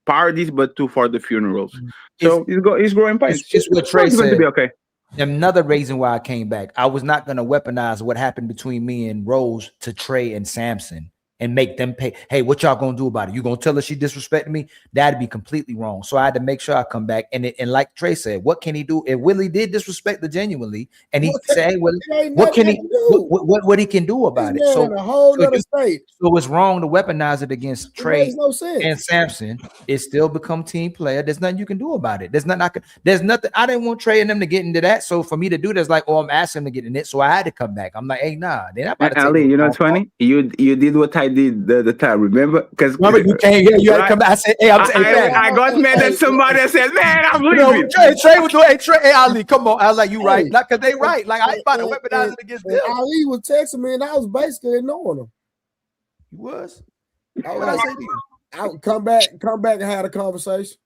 parties, but for the funerals. So it's growing pains. It's just what Trey said. Going to be okay. Another reason why I came back, I was not going to weaponize what happened between me and Rose to Trey and Samson. and make them pay. Hey, what y'all gonna do about it? You gonna tell her she disrespected me? That'd be completely wrong. So I had to make sure I come back. And like Trey said, what can he do? If Willie did disrespect her genuinely, and he said, hey, Willie, what can he what he can do about it? So, in a whole other state. So it's wrong to weaponize it against Trey makes no sense. and Samson. It still become team player. There's nothing you can do about it. There's nothing I didn't want Trey and them to get into that. So for me to do this, like, oh, I'm asking them to get in it. So I had to come back. I'm like, hey, nah, they're not about to Ali, take you know what's funny? You did what I did the time, remember? Because you came here, you had to come back. I said, hey, I got mad at somebody that said, man, I'm leaving. Trey was doing, hey, Ali, come on. I was like, you right. Not because they right. Like, I ain't about to weaponize it against them. Ali was texting me, and I was basically ignoring him. You was? What I say to you? I would come back and have a conversation.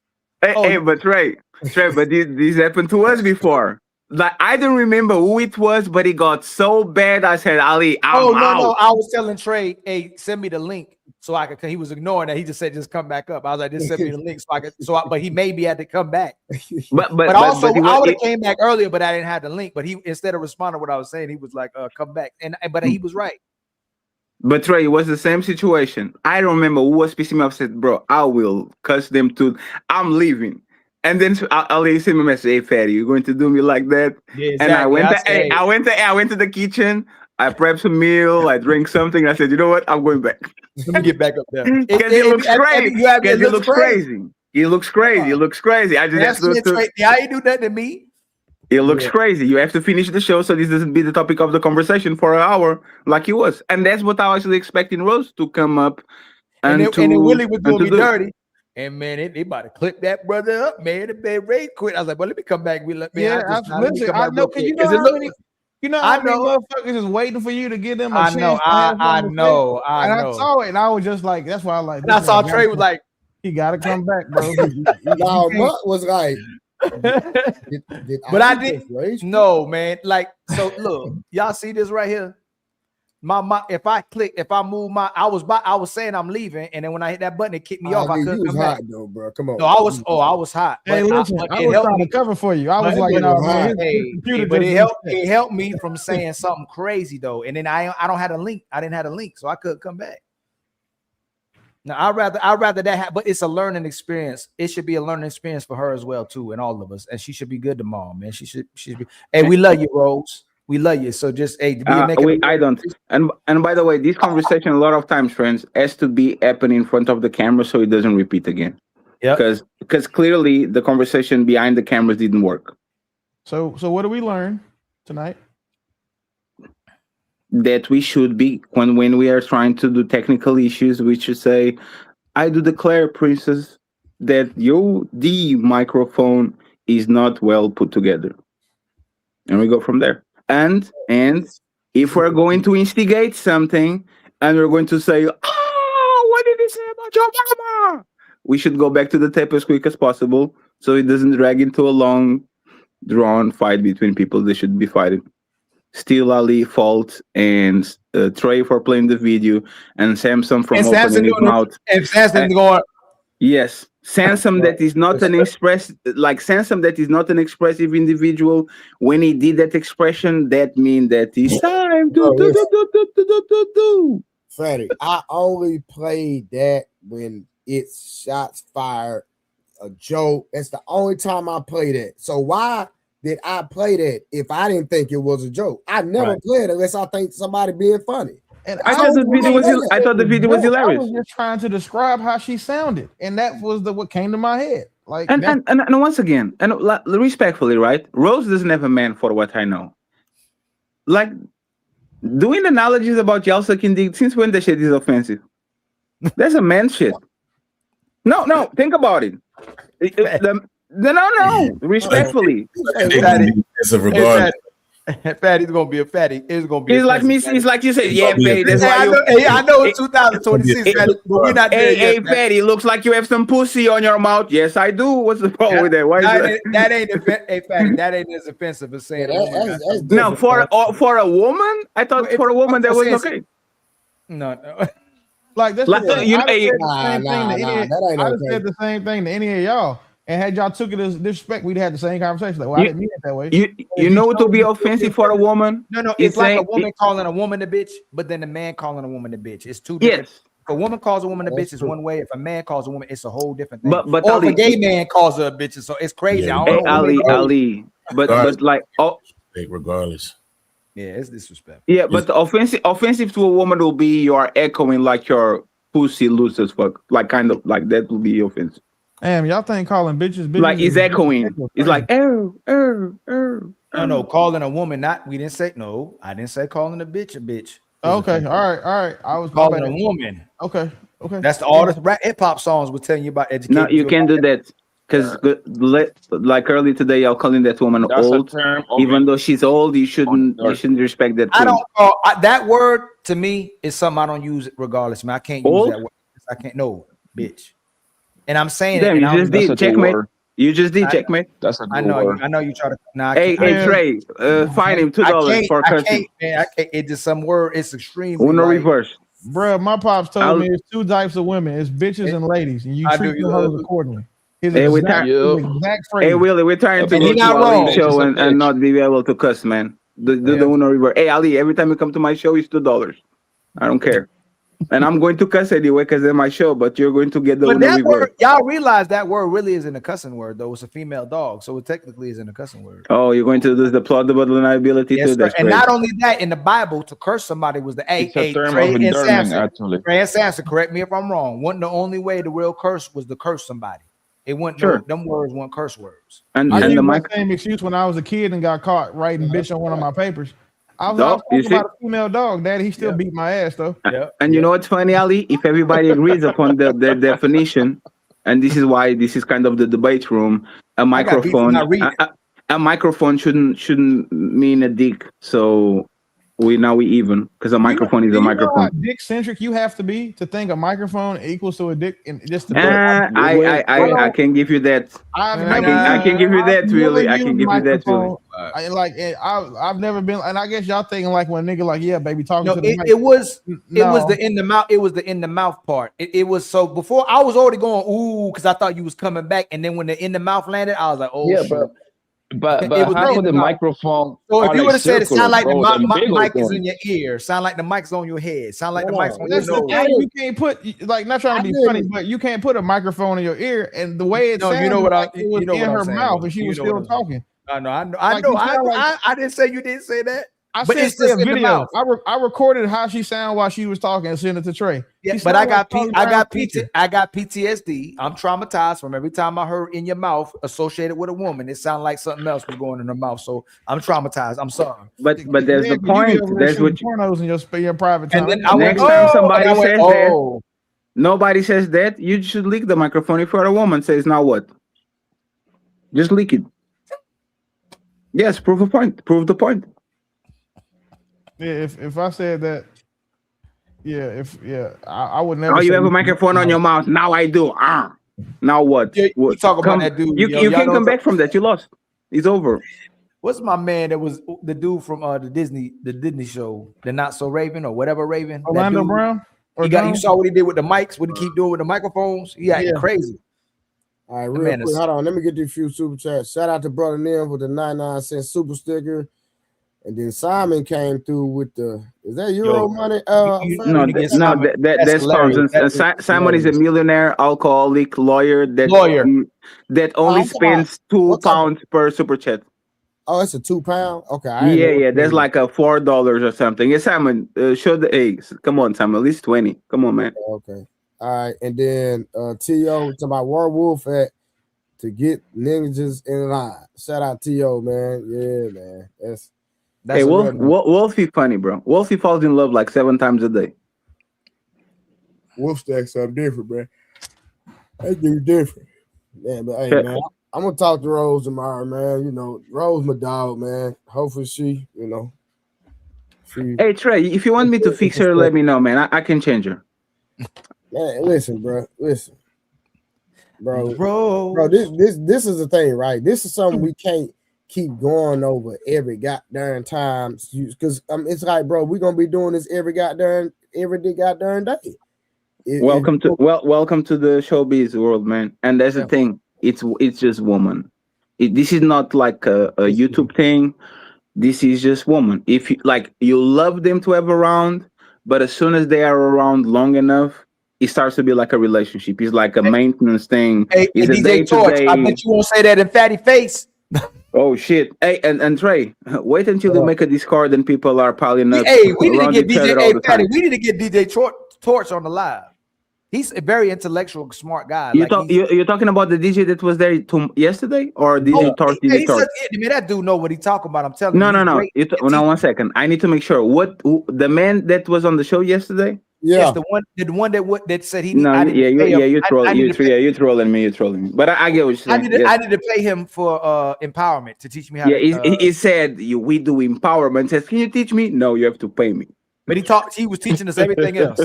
Hey, but Trey, but this happened to us before. Like, I don't remember who it was, but it got so bad. I said, Ali, I'm out. No. I was telling Trey, hey, send me the link so I could. He was ignoring that. He just said, just come back up. I was like, just send me the link so I could. But he maybe had to come back. But also, I would have came back earlier, but I didn't have the link. But he, instead of responding to what I was saying, he was like, come back. But he was right. But Trey, it was the same situation. I don't remember who was pissing me off. Said, bro, I will cuss them to. I'm leaving. And then Ali sent me a message, hey, Fatty, you're going to do me like that? Yeah, exactly. And I went to the kitchen. I prepped some meal. I drank something. I said, you know what? I'm going back. Let me get back up there. Because it looks crazy. Because it looks crazy. It looks crazy. It looks crazy. I just have to. Yeah, you do that to me. It looks crazy. You have to finish the show, so this doesn't be the topic of the conversation for an hour like it was. And that's what I was actually expecting Rose to come up and then Willie was doing me dirty. And man, they about to clip that brother up, man. The bed Ray quit. I was like, well, let me come back. I know. Cause you know how many motherfuckers is waiting for you to get them a chance. I know. And I saw it, and I was just like, that's why I like. And I saw Trey was like, he got to come back, bro. Now, Mutt was like, but I did. No, man. Like, so look, y'all see this right here? My if I move I was saying I'm leaving, and then when I hit that button, it kicked me off. I couldn't come back. Though, bro. Come on. No, I was hot. Hey, listen, I was trying to cover for you. I was like, no, man, but it helped me from saying something crazy though. And then I don't have a link. I didn't have a link, so I couldn't come back. Now I'd rather that but it's a learning experience. It should be a learning experience for her as well too, and all of us. And she should be good tomorrow, man. She should be. Hey, we love you, Rose. We love you. So just I don't. And by the way, this conversation a lot of times, friends, has to be happening in front of the camera so it doesn't repeat again. Yeah. Because clearly the conversation behind the cameras didn't work. So what do we learn tonight? That we should be when we are trying to do technical issues, we should say, I do declare, princess, that the microphone is not well put together. And we go from there. And if we're going to instigate something and we're going to say, oh, what did he say about your mama? We should go back to the tape as quick as possible so it doesn't drag into a long, drawn fight between people they should be fighting. Still Ali fault and Trey for playing the video and Samson from opening his mouth. And Samson going. Yes. Samson that is not an expressive individual. When he did that expression, that means that it's time to do. Freddie, I only played that when it's shots fired, a joke. That's the only time I played it. So why did I play that if I didn't think it was a joke? I never play it unless I think somebody being funny. And I thought the video was hilarious. I was just trying to describe how she sounded, and that was what came to my head. Like, and once again, and respectfully, right? Rose doesn't have a man for what I know. Like doing analogies about Yelsa Kindig, since when the shit is offensive? That's a man shit. No, think about it. No, respectfully. Fatty's gonna be a fatty. It's gonna be. It's like me. It's like you said. Yeah, Fatty. That's why I know it's 2026. Fatty, but we're not there yet. Hey, Fatty. Looks like you have some pussy on your mouth. Yes, I do. What's the problem with that? Why that ain't Fatty. That ain't as offensive as saying. No, for a woman, I thought for a woman that was okay. No. Like this. I said the same thing to any of y'all. And had y'all took it as disrespect, we'd had the same conversation. Like, well, I didn't mean it that way. You know what would be offensive for a woman? No, it's like a woman calling a woman a bitch, but then a man calling a woman a bitch. It's two different. Yes. If a woman calls a woman a bitch, it's one way. If a man calls a woman, it's a whole different thing. But or Ali, if a gay man calls her a bitch, so it's crazy. Yeah. I don't know. Ali. But like, regardless. Yeah, it's disrespect. Yeah, but the offensive to a woman will be you are echoing like your pussy loose as fuck. Like kind of like that will be offensive. Damn, y'all think calling bitches like it's echoing. It's like No, calling a woman we didn't say no. I didn't say calling a bitch a bitch. Okay, all right. I was calling a woman. Okay. That's all the hip hop songs were telling you about education. No, you can't do that. Because like early today, y'all calling that woman old. Even though she's old, you shouldn't respect that. I don't call that word to me is something I don't use regardless. Man, I can't use that word. I can't bitch. And I'm saying damn, it. You just did checkmate. You just did checkmate. That's a good word. I know you try to. Nah, hey Trey, fine him $2 for cursing. I can't. It's just some word. It's extreme. Uno reverse. Bro, my pops told me it's two types of women. It's bitches and ladies, and you treat them accordingly. Hey, Willie, we're trying to go to our show and not be able to cuss, man. Do the Uno reverse. Hey, Ali, every time you come to my show, it's $2. I don't care. And I'm going to cuss anyway because it's my show, but you're going to get the Uno reverse. Word, y'all realize that word really isn't a cussing word, though. It's a female dog, so it technically isn't a cussing word. Oh, you're going to do the plausible deniability too? That's and great. not only that, in the Bible, to curse somebody was the term of endearment, actually. Trey and Samson, correct me if I'm wrong. Wasn't the only way the real curse was to curse somebody. It wasn't them words weren't curse words. And I used the same excuse when I was a kid and got caught writing bitch on one of my papers. I was talking about a female dog. Daddy, he still beat my ass though. And you know what's funny, Ali? If everybody agrees upon the definition, and this is why this is kind of the debate room, a microphone shouldn't mean a dick. So we even because a microphone is a microphone. Dick centric you have to be to think a microphone equals to a dick, and just to I can give you that. I can give you that, really. I can give you that, really. I've never been, and I guess y'all thinking like when a nigga like, yeah, baby, talking to the mic. It was the in the mouth. It was the in the mouth part. It was so before I was already going ooh because I thought you was coming back, and then when the in the mouth landed, I was like, oh yeah, shoot. But how would the microphone? So if you would have said it sound like the mic is in your ear, sound like the mic's on your head, sound like the mic's on your nose. You can't put like not trying to be funny, but you can't put a microphone in your ear, and the way it sounded, it was in her mouth, and she was still talking. I know. I didn't say you didn't say that. But it's just a video. I recorded how she sounded while she was talking and sent it to Trey. Yeah, but I got PTSD. I'm traumatized from every time I heard in your mouth associated with a woman. It sounded like something else was going in her mouth. So I'm traumatized. I'm sorry. But there's the point. There's what pornos in your private time. And then next time somebody says that, nobody says that, you should lick the microphone. If a woman says, now what? Just lick it. Yes, prove a point. Prove the point. Yeah, if I said that, I would never. Oh, you have a microphone on your mouth. Now I do. Now what? You talk about that dude. You can't come back from that. You lost. It's over. What's my man that was the dude from the Disney show, the Not So Raven or whatever Raven? Orlando Brown. You saw what he did with the mics. What he keep doing with the microphones? Yeah, crazy. All right, real quick. Hold on. Let me get these few super chats. Shout out to Brother Nim with the 99-cent super sticker. And then Simon came through with is that Euro money? That's thousands. Simon is a millionaire, alcoholic lawyer that only spends £2 per super chat. Oh, it's a £2. Okay. Yeah. There's like a $4 or something. Yeah, Simon, show the eggs. Come on, Simon, at least 20. Come on, man. Okay. All right. And then T.O. to my werewolf to get ninjas in line. Shout out T.O., man. Yeah, man. Hey, Wolfie funny, bro. Wolfie falls in love like 7 times a day. Wolf stacks something different, man. That dude different. Yeah, but hey, man, I'm gonna talk to Rose tomorrow, man. You know, Rose my dog, man. Hopefully she, Hey Trey, if you want me to fix her, let me know, man. I can change her. Man, listen, bro. Bro, this is the thing, right? This is something we can't keep going over every goddamn time, because it's like, bro, we're gonna be doing this every goddamn day. Welcome to the showbiz world, man. And that's the thing. It's just woman. This is not like a YouTube thing. This is just woman. If you like, you love them to have around, but as soon as they are around long enough, it starts to be like a relationship. It's like a maintenance thing. Hey, DJ Torch, I bet you won't say that in Fatty Face. Oh shit! Hey, and Trey, wait until you make a Discord and people are piling up. Hey, we need to around get each other DJ. all Hey, the Fatty, time. we need to get DJ Torch on the live. He's a very intellectual, smart guy. You're talking about the DJ that was there yesterday, or DJ Torch? DJ Torch? Man, that dude know what he's talking about. I'm telling you. No. He's great. Now 1 second. I need to make sure. The man that was on the show yesterday? Yes, the one that said he. No, you're trolling. You're trolling me. You're trolling me. But I get what you're saying. I need to pay him for empowerment to teach me how. He said we do empowerment. Says, can you teach me? No, you have to pay me. But he was teaching us everything else.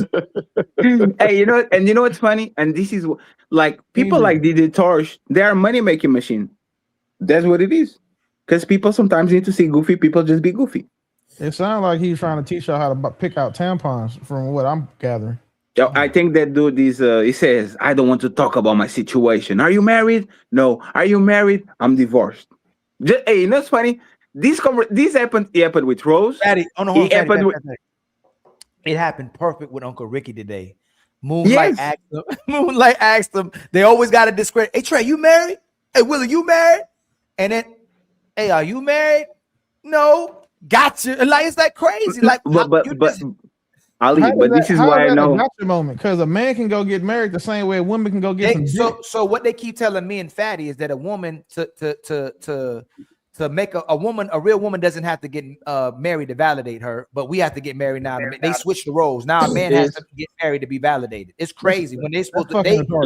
Hey, you know what's funny? And this is like people like DJ Torch, they are money making machine. That's what it is. Because people sometimes need to see goofy people just be goofy. It sounds like he's trying to teach y'all how to pick out tampons, from what I'm gathering. Yo, I think that dude is. He says, "I don't want to talk about my situation. Are you married? No. Are you married? I'm divorced." Hey, you know what's funny? This happened. It happened with Rose. Daddy, it happened perfect with Uncle Ricky today. Moonlight asked him. They always got to discredit. Hey Trey, you married? Hey Willie, you married? And then, hey, are you married? No. Gotcha. Like it's like crazy. Like, but Ali, but this is why I know. Gotcha moment, because a man can go get married the same way a woman can go get some dick. So what they keep telling me and Fatty is that a woman to make a woman, a real woman doesn't have to get married to validate her, but we have to get married now. They switch the roles. Now a man has to get married to be validated. It's crazy when they're supposed to.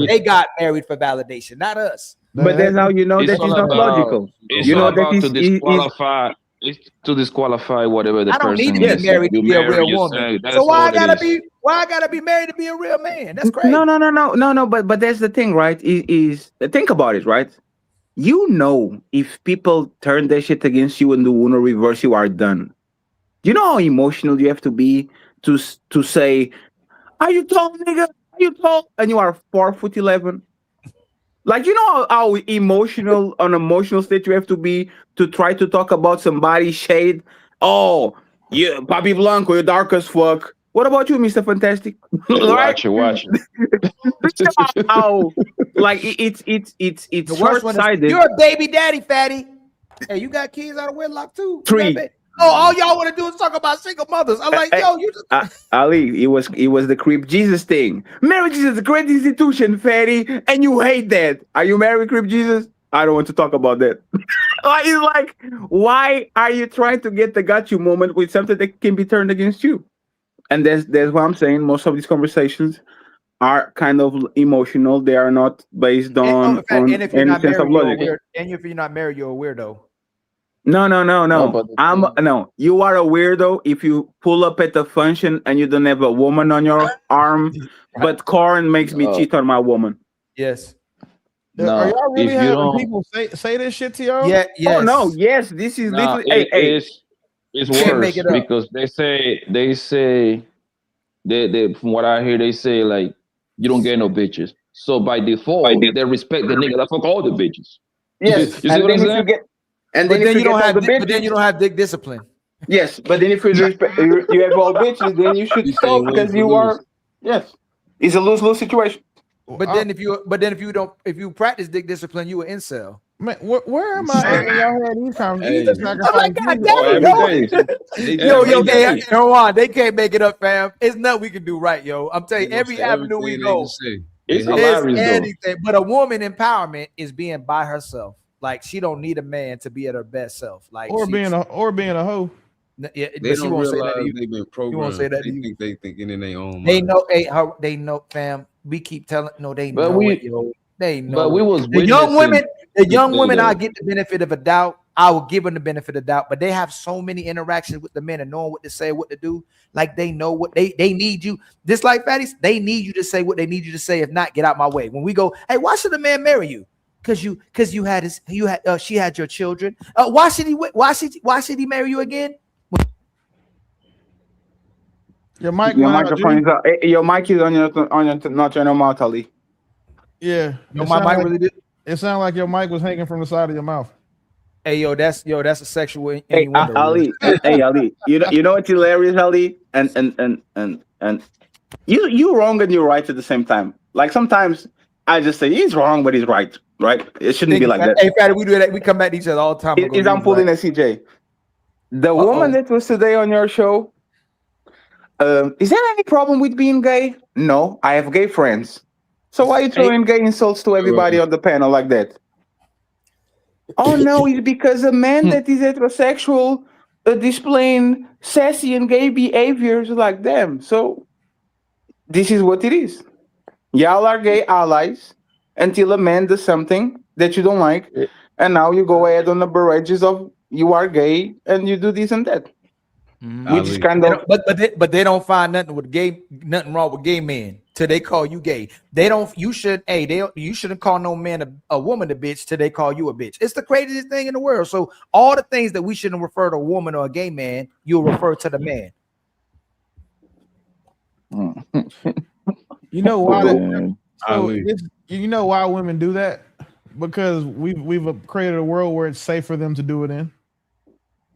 They got married for validation, not us. But that's how you know that is not logical. You know that is to disqualify. It's to disqualify whatever the person. I don't need to be married to be a real woman. So why I gotta be married to be a real man? That's crazy. No. But that's the thing, right? Is think about it, right? You know, if people turn their shit against you and do Uno reverse, you are done. You know how emotional you have to be to say, "Are you tall, nigga? Are you tall?" And you are 4'11". Like, you know how emotional, on emotional state you have to be to try to talk about somebody's shade. Oh, yeah, Papi Blanco, you're dark as fuck. What about you, Mr. Fantastic? Watch it. How, like it's short-sighted. You're a baby daddy, Fatty. Hey, you got kids out of wedlock too? 3. Oh, all y'all want to do is talk about single mothers. I'm like, yo, you just Ali, it was the Creep Jesus thing. Marriage is a great institution, Fatty, and you hate that. Are you married, Creep Jesus? I don't want to talk about that. It's like, why are you trying to get the got you moment with something that can be turned against you? And that's what I'm saying. Most of these conversations are kind of emotional. They are not based on any sense of logic. And if you're not married, you're a weirdo. No. You are a weirdo if you pull up at the function and you don't have a woman on your arm, but Corn makes me cheat on my woman. Yes. No, are y'all really having people say this shit to y'all? Yeah. Yes. Oh no. Yes. This is literally. It's worse because they say from what I hear they say like you don't get no bitches. So by default they respect the nigga that fuck all the bitches. Yes. You see what I'm saying? But then you don't have dick discipline. Yes, but then if you have all bitches, then you should stop because you are. Yes, it's a lose-lose situation. But then if you practice dick discipline, you an incel. Man, where am I at when y'all had these conversations? Hold on, they can't make it up, fam. It's nothing we can do right, yo. I'm telling you, every avenue we go, it's hilarious, anything. But a woman empowerment is being by herself. Like she don't need a man to be at her best self. Like being a hoe. Yeah, they she don't won't realize say that to you. they've been programmed. You won't say that to you. They thinking in their own mind. They know, fam. We keep telling they know it, yo. They know. But we was the young women. I get the benefit of a doubt. I will give them the benefit of doubt, but they have so many interactions with the men and knowing what to say, what to do. Like they know what they need you. Just like fatties, they need you to say what they need you to say. If not, get out my way. When we go, hey, why should a man marry you? Because she had your children. Why should he marry you again? Your mic is on your not your mouth, Ali. Yeah. No, my mic really did. It sounded like your mic was hanging from the side of your mouth. Hey, yo, that's a sexual Hey, innuendo. Ali. Hey, Ali. You know what's hilarious, Ali? And you wrong and you're right at the same time. Like sometimes I just say he's wrong, but he's right. Right? It shouldn't be like that. Hey, Fatty, we do that. We come back to each other all the time. I'm pulling a CJ. The woman that was today on your show. Is there any problem with being gay? No, I have gay friends. So why are you throwing gay insults to everybody on the panel like that? Oh no, it's because a man that is heterosexual displaying sassy and gay behaviors like them. So this is what it is. Y'all are gay allies until a man does something that you don't like, and now you go ahead on the barrages of you are gay and you do this and that. Which is kind of but they don't find nothing wrong with gay men till they call you gay. You shouldn't call no man a woman a bitch till they call you a bitch. It's the craziest thing in the world. So all the things that we shouldn't refer to a woman or a gay man, you'll refer to the man. You know why? You know why women do that? Because we've created a world where it's safe for them to do it in.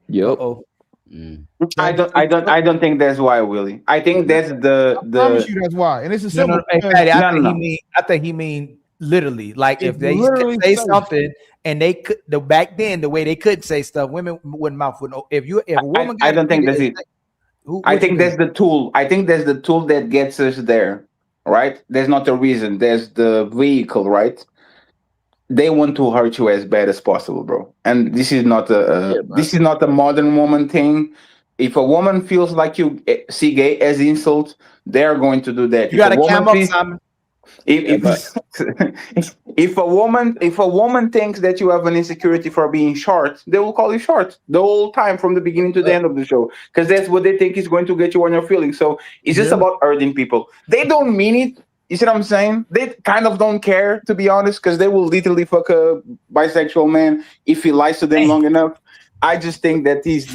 Yep. I don't think that's why, Willie. I think that's the. I promise you that's why, and it's a simple. I think he mean literally. Like if they say something, and they could back then the way they could say stuff, women wouldn't mouth with no. If a woman, I don't think that's it. I think that's the tool. I think that's the tool that gets us there, right? There's not a reason. There's the vehicle, right? They want to hurt you as bad as possible, bro. And this is not a modern woman thing. If a woman feels like you see gay as insult, they're going to do that. You got to cam up, Simon. If a woman thinks that you have an insecurity for being short, they will call you short the whole time from the beginning to the end of the show, because that's what they think is going to get you on your feelings. So it's just about hurting people. They don't mean it. You see what I'm saying? They kind of don't care, to be honest, because they will literally fuck a bisexual man if he lies to them long enough. I just think that he's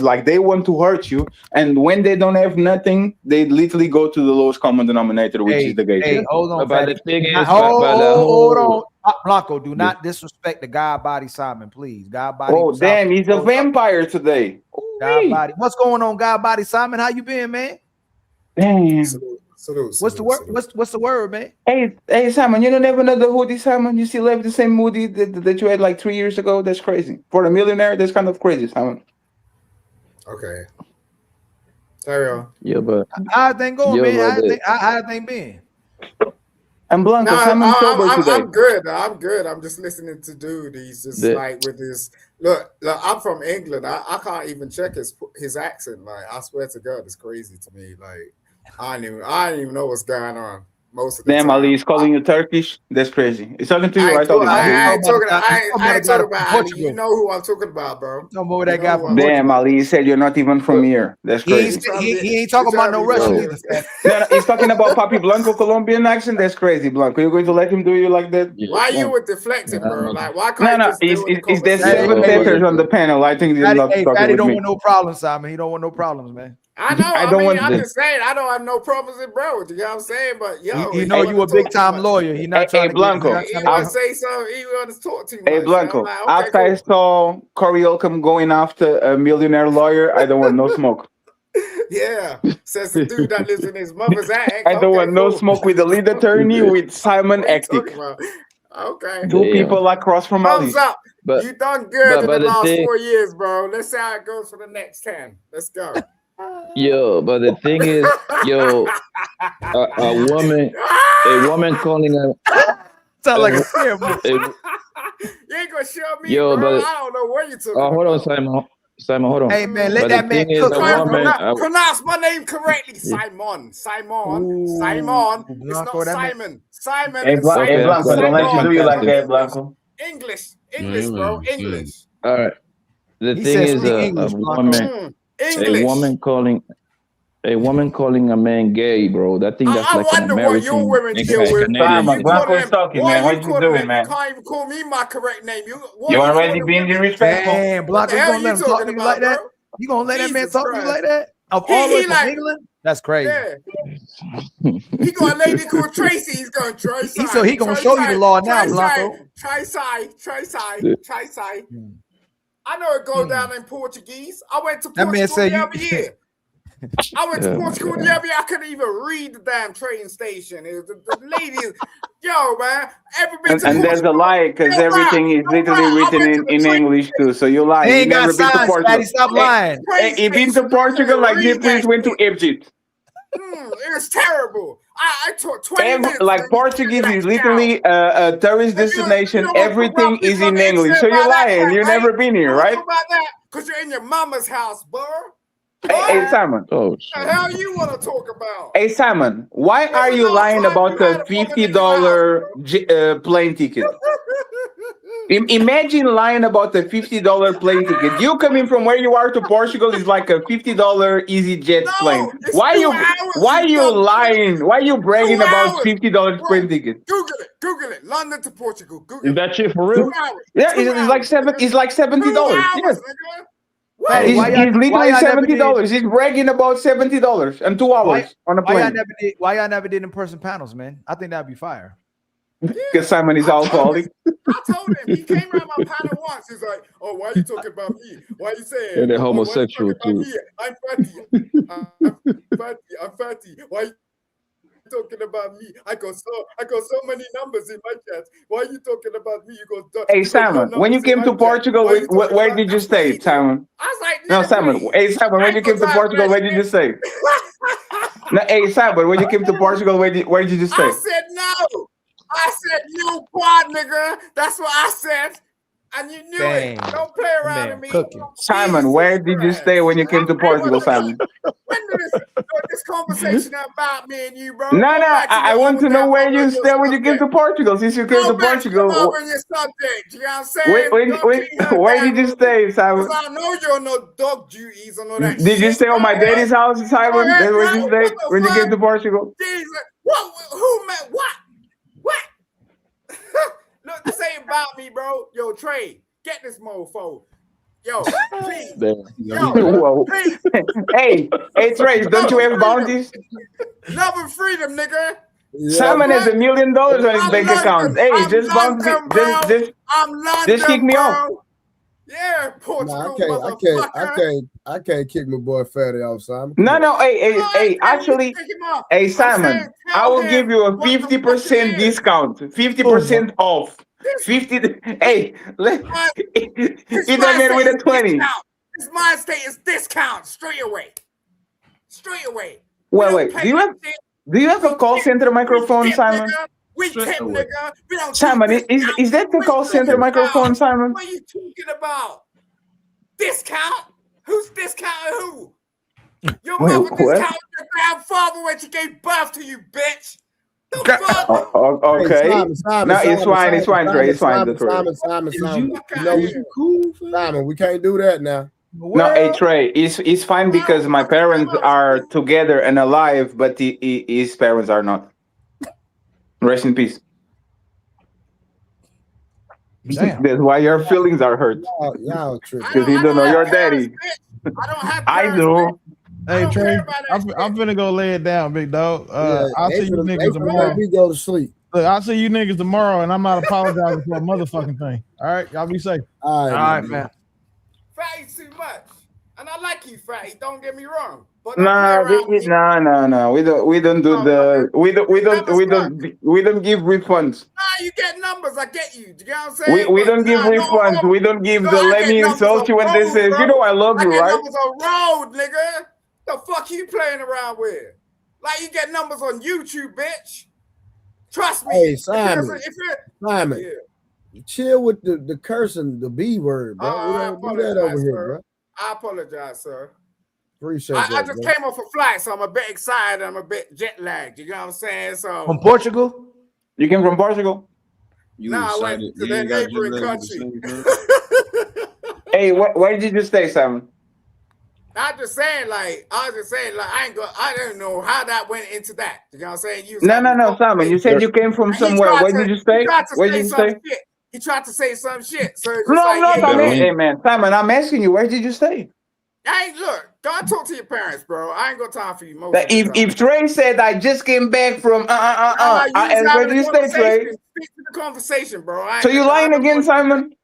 like they want to hurt you, and when they don't have nothing, they literally go to the lowest common denominator, which is the gay. Hey, hold on, but the thing is, hold on, Blanco. Do not disrespect the God Body Simon, please. God Body. Oh damn, he's a vampire today. God Body. What's going on, God Body Simon? How you been, man? Damn. What's the word, man? Hey, Simon, you don't have another hoodie, Simon? You still have the same hoodie that you had like 3 years ago? That's crazy. For a millionaire, that's kind of crazy, Simon. Okay. Sorry, y'all. Yeah, but how thing going, man? How thing been? I'm Blanco. I'm good. I'm good. I'm just listening to dude. He's just like with his look. I'm from England. I can't even check his accent. Like I swear to God, it's crazy to me. Like I don't even know what's going on most of the time. Damn, Ali, he's calling you Turkish. That's crazy. He's talking to you, right? I ain't talking about Ali. You know who I'm talking about, bro. Don't know that guy from Damn, Ali, he said you're not even from here. That's crazy. He ain't talking about no Russian. No, he's talking about Papi Blanco Colombian accent. That's crazy, Blanco. You're going to let him do you like that? Why you with deflecting, bro? Like, why can't he's there's seven letters on the panel. I think he's not talking with me. Don't want no problems, Simon. He don't want no problems, man. I know. I'm just saying. I don't have no problems with bro. You know what I'm saying? But yo, you know you a big time lawyer. He not trying to Blanco. He want to say something. He want to talk too much. Hey Blanco. Like, after I saw Corey Holcomb going after a millionaire lawyer, I don't want no smoke. Yeah, says the dude that lives in his mother's ass. I don't want no smoke with the lead attorney with Simon Ektik. Okay. Two people across from Thumbs Ali. up. You done good in the last 4 years, bro. Let's see how it goes for the next 10. Let's go. Yo, but the thing is, a woman calling sound like a scare movie. You ain't gonna show me, bro. I don't know what you're talking about. Hold on, Simon, hold on. Hey man, let that man cook. Pronounce my name correctly, Simon. It's not Simon. Simon. Hey, Blanco, don't let you do you like that, Blanco. English, bro. English. All right. The thing is, a woman calling a man gay, bro. That thing that's like an American. What your women deal with. Blanco's talking, man. What you doing, man? You can't even call me my correct name. You already being disrespectful. Damn, Blanco, you gonna let him talk to you like that? You gonna let that man talk to you like that? Of all of us from England? That's crazy. Yeah. He got a lady called Tracy. He's going try side. So he gonna show you the law now, Blanco. Try side. I know it go down in Portuguese. I went to Portugal the other year. I went to Portugal the other year. I couldn't even read the damn train station. It was the lady, yo, man. And there's a lie because everything is literally written in English too. So you lie. He You never been to Portugal. Stop lying. He been to Portugal like he please went to Egypt. It was terrible. I took 20 minutes. Like Portuguese is literally a tourist destination. Everything is in English. So you're lying. You've never been here, right? Because you're in your mama's house, bro. Hey, Simon. What the hell you want to talk about? Hey, Simon. Why are you lying about the $50 plane ticket? Imagine lying about the $50 plane ticket. You coming from where you are to Portugal is like a $50 EasyJet plane. Why you lying? Why you bragging about $50 plane ticket? Google it. London to Portugal. Is that shit for real? Yeah, it's like $70. Yes. Hey, He's literally $70. He's bragging about $70 and 2 hours on a plane. Why y'all never did in-person panels, man? I think that'd be fire. Because Simon is alcoholic. I told him, he came around my panel once. He's like, "Oh, why are you talking about me? Why are you saying?" And they're homosexual too. I'm fatty. I'm fatty. Why are you talking about me? I got so many numbers in my chat. Why are you talking about me? You go. Hey Simon, when you came to Portugal, where did you stay, Simon? I was like, no, Simon. Hey Simon, when you came to Portugal, where did you stay? No, hey Simon, when you came to Portugal, where did you stay? I said no. I said no quad, nigga. That's what I said. And you knew it. Don't play around with me. Simon, where did you stay when you came to Portugal, Simon? When this conversation about me and you, bro? No. I want to know where you stay when you came to Portugal. Since you came to Portugal. Over your subject, you know what I'm saying? Where did you stay, Simon? I know you're no dog duties or no that. Did you stay on my daddy's house, Simon? That's where you stayed when you came to Portugal. Jesus. What? Who met what? Look, this ain't about me, bro. Yo, Trey, get this mofo. Yo, please. Yo, please. Hey, Trey, don't you have bounties? Love and freedom, nigga. Simon has $1 million on his bank account. Hey, just bounce it. Just kick me off. Yeah, Portugal, I can't kick my boy Fatty off, Simon. No. Hey, actually, hey, Simon, I will give you a 50% discount, 50% off. 50. Hey, he done it with a 20. This mind state is discount straight away. Wait. Do you have a call center microphone, Simon? We tip, nigga. We don't Simon, is that the call center microphone, Simon? What are you talking about? Discount? Who's discounting who? Your mother discounted your damn father when she gave birth to you, bitch. Okay. No, it's fine, Trey. It's fine. Simon. Simon, we can't do that now. No, hey Trey, it's fine because my parents are together and alive, but his parents are not. Rest in peace. Damn. That's why your feelings are hurt. Y'all tripping. Because you don't know your daddy. I do. Hey Trey, I'm finna go lay it down, big dog. I'll see you niggas tomorrow. We go to sleep. Look, I'll see you niggas tomorrow, and I'm not apologizing for a motherfucking thing. All right, y'all be safe. All right, man. Fatty's too much, and I like you, Fatty. Don't get me wrong. But no. We don't do the. We don't give refunds. Nah, you get numbers. I get you. Do you know what I'm saying? We don't give refunds. We don't give the let me insult you when this is. You know I love you, right? Numbers on road, nigga. The fuck you playing around with? Like you get numbers on YouTube, bitch. Trust me. Hey, Simon. Simon. Chill with the cursing, the B word, bro. We don't do that over here, bro. I apologize, sir. Appreciate that. I just came off a flight, so I'm a bit excited. I'm a bit jet lagged. You know what I'm saying? So from Portugal? You came from Portugal? I went to their neighboring country. Hey, where did you stay, Simon? I was just saying, I don't know how that went into that. You know what I'm saying? No, Simon. You said you came from somewhere. Where did you stay? Where did you stay? He tried to say some shit. So Hey man, Simon, I'm asking you, where did you stay? Hey, look, Go and talk to your parents, bro. I ain't got time for you. If Trey said I just came back from and where do you stay, Trey? Stick to the conversation, bro. So you lying again, Simon?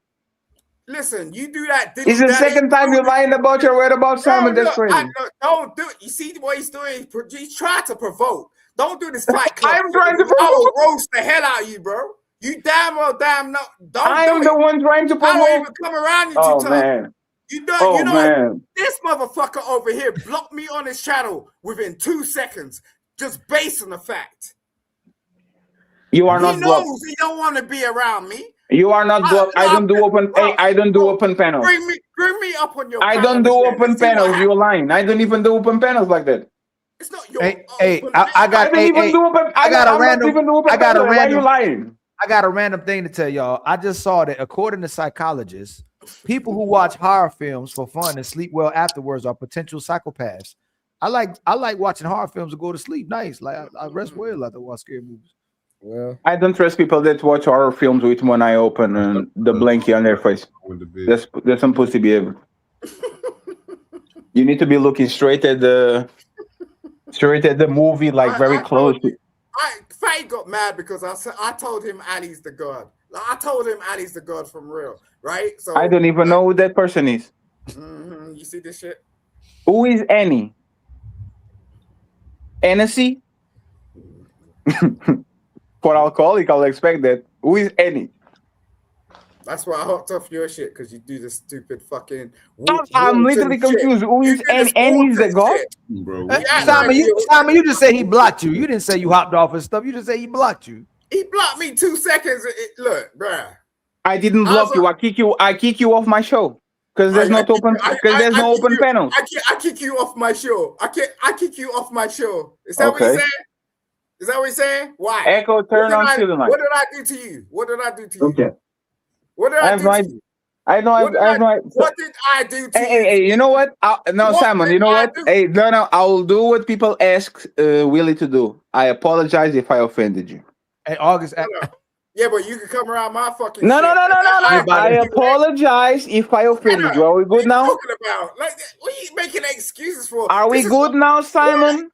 Listen, you do that. It's the second time you're lying about your whereabouts, Simon. That's crazy. Don't do it. You see what he's doing? He's trying to provoke. Don't do this fight club. I'm trying to provoke. I will roast the hell out of you, bro. You damn well no. Don't I am the one trying to provoke. I don't even come around you two times. Man. You know, this motherfucker over here blocked me on his channel within 2 seconds, just based on the fact. You are not blocked. He knows he don't want to be around me. You are not blocked. I don't do open. I don't do open panels. Bring me up on your. I don't do open panels. You're lying. I don't even do open panels like that. It's not your. I got a random. Why are you lying? I got a random thing to tell y'all. I just saw that according to psychologists, people who watch horror films for fun and sleep well afterwards are potential psychopaths. I like watching horror films to go to sleep nice. Like I rest well after watch scary movies. Well, I don't trust people that watch horror films with one eye open and the blankie on their face. That's some pussy behavior. You need to be looking straight at the movie, like very close. Faye got mad because I told him Ali's the god. I told him Ali's the god from real, right? So I don't even know who that person is. You see this shit? Who is Annie? Hennessy? For alcoholic, I'll expect that. Who is Annie? That's why I hopped off your shit, because you do this stupid fucking. I'm literally confused. Who is Annie? Annie's the god? Bro. Simon, you just said he blocked you. You didn't say you hopped off his stuff. You just said he blocked you. He blocked me 2 seconds. Look, bruh. I didn't block you. I kick you off my show because there's no open panels. I kick you off my show. I kick you off my show. Is that what he's saying? Is that what he's saying? Why? Echo, turn on to the mic. What did I do to you? What did I do to you? Okay. What did I do to you? What did I do to you? Hey, you know what? Simon, you know what? Hey, no, I'll do what people ask Willie to do. I apologize if I offended you. Hey, August. Yeah, but you can come around my fucking. No. I apologize if I offended you. Are we good now? Talking about? Like, what are you making excuses for? Are we good now, Simon?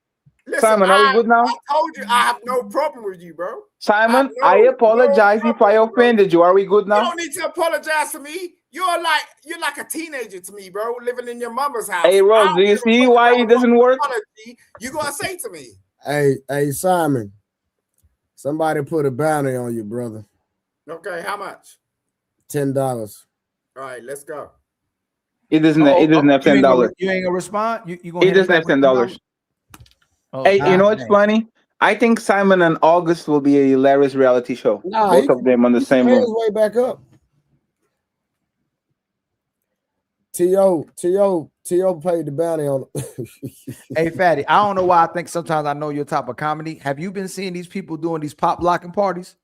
Listen, Simon, are we good now? I told you I have no problem with you, bro. Simon, I apologize if I offended you. Are we good now? You don't need to apologize to me. You're like a teenager to me, bro, living in your mama's house. Hey, Rose, do you see why it doesn't work? You gonna say to me? Hey, Simon. Somebody put a bounty on you, brother. Okay, how much? $10. All right, let's go. It doesn't have $10. You ain't gonna respond? You gonna it doesn't have $10. Hey, you know what's funny? I think Simon and August will be a hilarious reality show. Nah, both of them on the same room. His way back up. T.O. paid the bounty on it. Hey, Fatty, I don't know why I think sometimes I know your type of comedy. Have you been seeing these people doing these pop locking parties?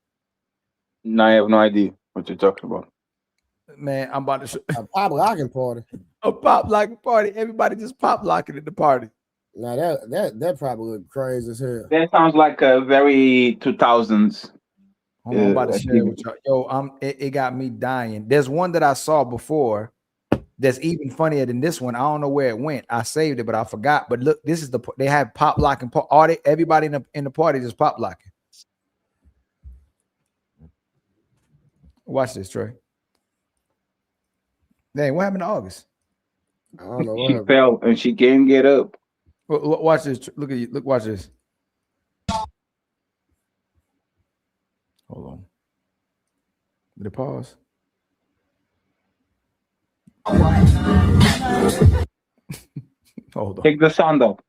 No, I have no idea what you're talking about. Man, I'm about to show a pop locking party. A pop locking party. Everybody just pop locking at the party. Now that probably look crazy as hell. That sounds like a very 2000s. I'm about to share with y'all. Yo, it got me dying. There's one that I saw before that's even funnier than this one. I don't know where it went. I saved it, but I forgot. But look, this is they have pop locking. Everybody in the party just pop locking. Watch this, Trey. Dang, what happened to August? I don't know. She fell and she can't get up. Watch this. Look at you. Look, watch this. Hold on. Did it pause? Hold on. Take the sound up.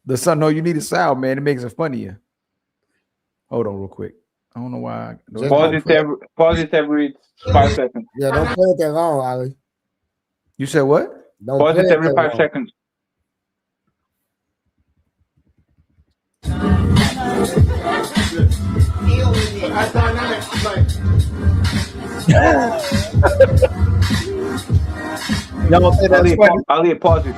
The sound. No, you need a sound, man. It makes it funnier. Hold on, real quick. I don't know why. Pause it every 5 seconds. Yeah, don't play it that long, Ali. You said what? Don't pause it every 5 seconds. Y'all say that's funny. Ali, pause it.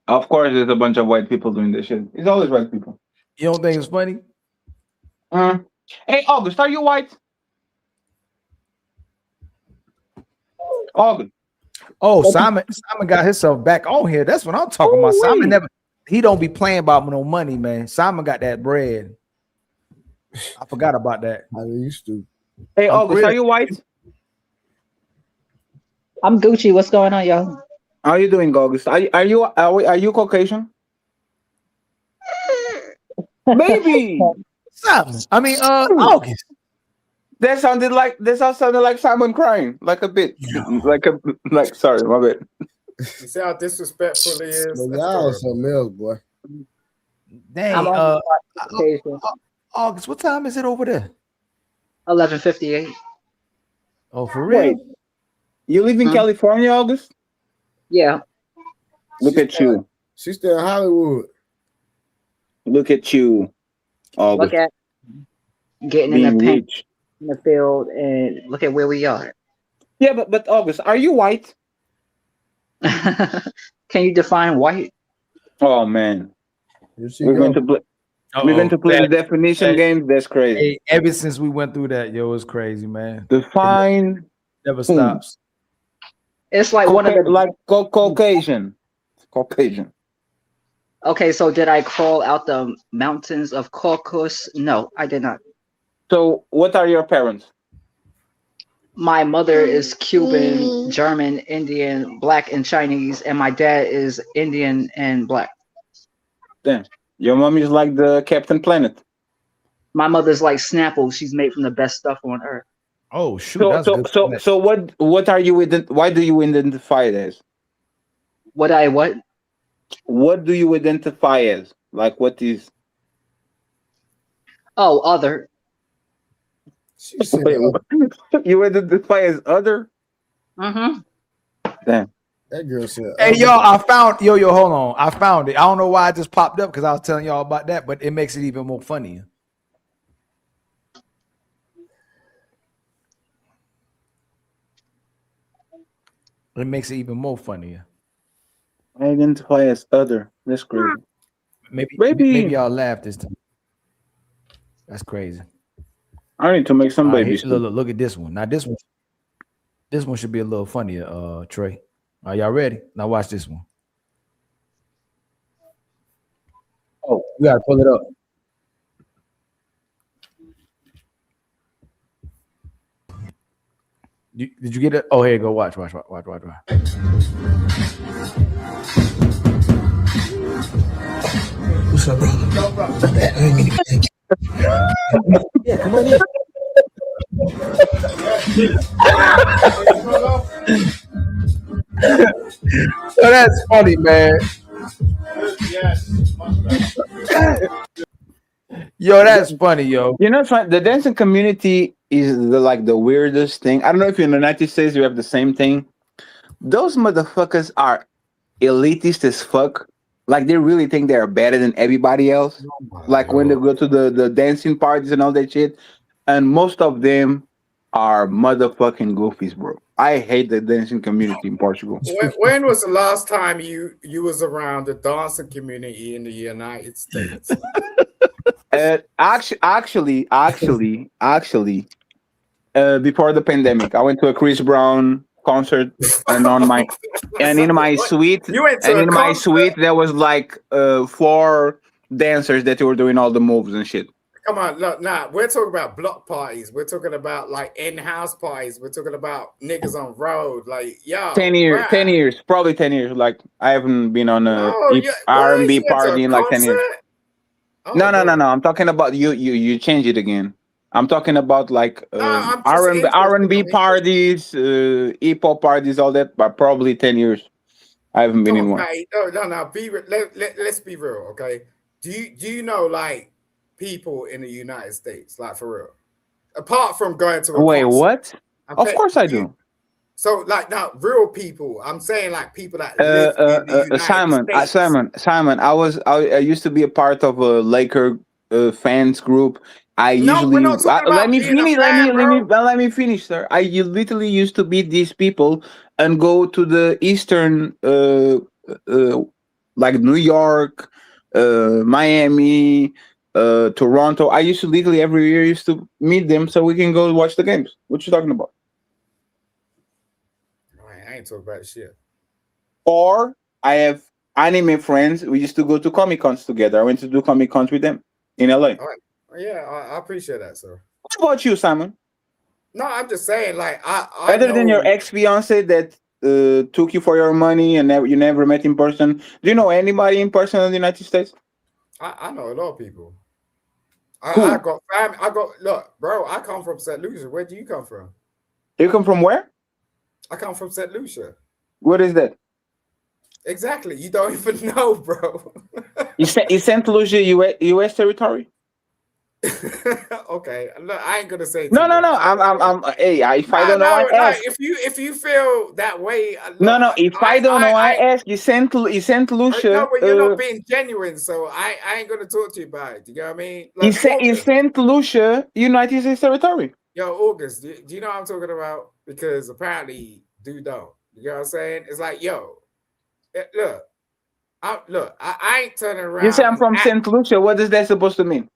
Of course, there's a bunch of white people doing this shit. It's always white people. You don't think it's funny? Hey, August, are you white? August. Oh, Simon got himself back on here. That's what I'm talking about. Simon he don't be playing about no money, man. Simon got that bread. I forgot about that. I used to. Hey, August, are you white? I'm Gucci. What's going on, y'all? How are you doing, August? Are you Caucasian? Maybe. I mean, August. That sounded like Simon crying, like a bit, like. Sorry, my bad. You see how disrespectful he is. But y'all something else, boy. Dang. August, what time is it over there? 11:58. Oh, for real? Wait, you live in California, August? Yeah. Look at you. She's still in Hollywood. Look at you, August. Look at getting Being in the paint rich. in the field, and look at where we are. Yeah, but August, are you white? Can you define white? Oh man, we're going to play the definition game. That's crazy. Hey, ever since we went through that, yo, it's crazy, man. Define never stops. It's like one of the like Caucasian. Caucasian. Okay, so did I crawl out the mountains of Caucasus? No, I did not. So, what are your parents? My mother is Cuban, German, Indian, Black, and Chinese, and my dad is Indian and Black. Damn. Your mom is like the Captain Planet. My mother's like Snapple. She's made from the best stuff on earth. Oh shoot! So what are you why do you identify it as? What do you identify as? Like what is? Oh, other. Wait, you identify as other? Mm-hmm. Damn. That girl said. Hey, yo, I found hold on. I found it. I don't know why it just popped up because I was telling y'all about that, but it makes it even more funnier. It makes it even more funnier. I identify as other. That's crazy. Maybe y'all laugh this time. That's crazy. I need to make some babies. Look at this one. Now this one should be a little funnier, Trey. Are y'all ready? Now watch this one. Oh, you gotta pull it up. Did you get it? Oh, here you go. Watch. What's up, brother? Yeah, come on in. Oh, that's funny, man. Yo, that's funny, yo. You know, the dancing community is the weirdest thing. I don't know if in the United States you have the same thing. Those motherfuckers are elitist as fuck. Like they really think they're better than everybody else. Like when they go to the dancing parties and all that shit. And most of them are motherfucking goofies, bro. I hate the dancing community in Portugal. When was the last time you was around the dancing community in the United States? Actually, before the pandemic, I went to a Chris Brown concert, and in my suite there was like 4 dancers that were doing all the moves and shit. Come on, look, we're talking about block parties. We're talking about like in-house parties. We're talking about niggas on road. Like, yo, 10 years, probably 10 years. Like I haven't been on a R&B party in like 10 years. No. I'm talking about you change it again. I'm talking about like R&B parties, hip hop parties, all that. But probably 10 years. I haven't been in one. No. Let's be real, okay? Do you know like people in the United States, like for real? Apart from going to a concert, what? Okay, of course I do. So like not real people. I'm saying like people that live in the United States. Simon. I used to be a part of a Laker fans group. Let me finish, sir. I literally used to beat these people and go to the Eastern, like New York, Miami, Toronto. I used to literally every year used to meet them so we can go watch the games. What you talking about? ain't talking about shit. Or I have anime friends. We used to go to Comic Cons together. I went to do Comic Cons with them in LA. All right. Yeah, I appreciate that, sir. What about you, Simon? No, I'm just saying, like, I Other than know- your ex-fiance that took you for your money and you never met in person, do you know anybody in person in the United States? I know a lot of people. I got family. Look, bro. I come from St. Lucia. Where do you come from? You come from where? I come from St. Lucia. What is that? Exactly. You don't even know, bro. Is St. Lucia U.S. territory? Okay. Look, I ain't gonna say. No. I'm. Hey, if I don't know, I ask. If you feel that way. Look, No. If I don't know, I ask. You St. Lucia. No, but you're not being genuine, so I ain't gonna talk to you about it. You know what I mean? Like, Is St. Lucia United States territory? Yo, August, do you know what I'm talking about? Because apparently, dude don't. You know what I'm saying? It's like, yo, look, I ain't turning around. You say I'm from St. Lucia. What is that supposed to mean?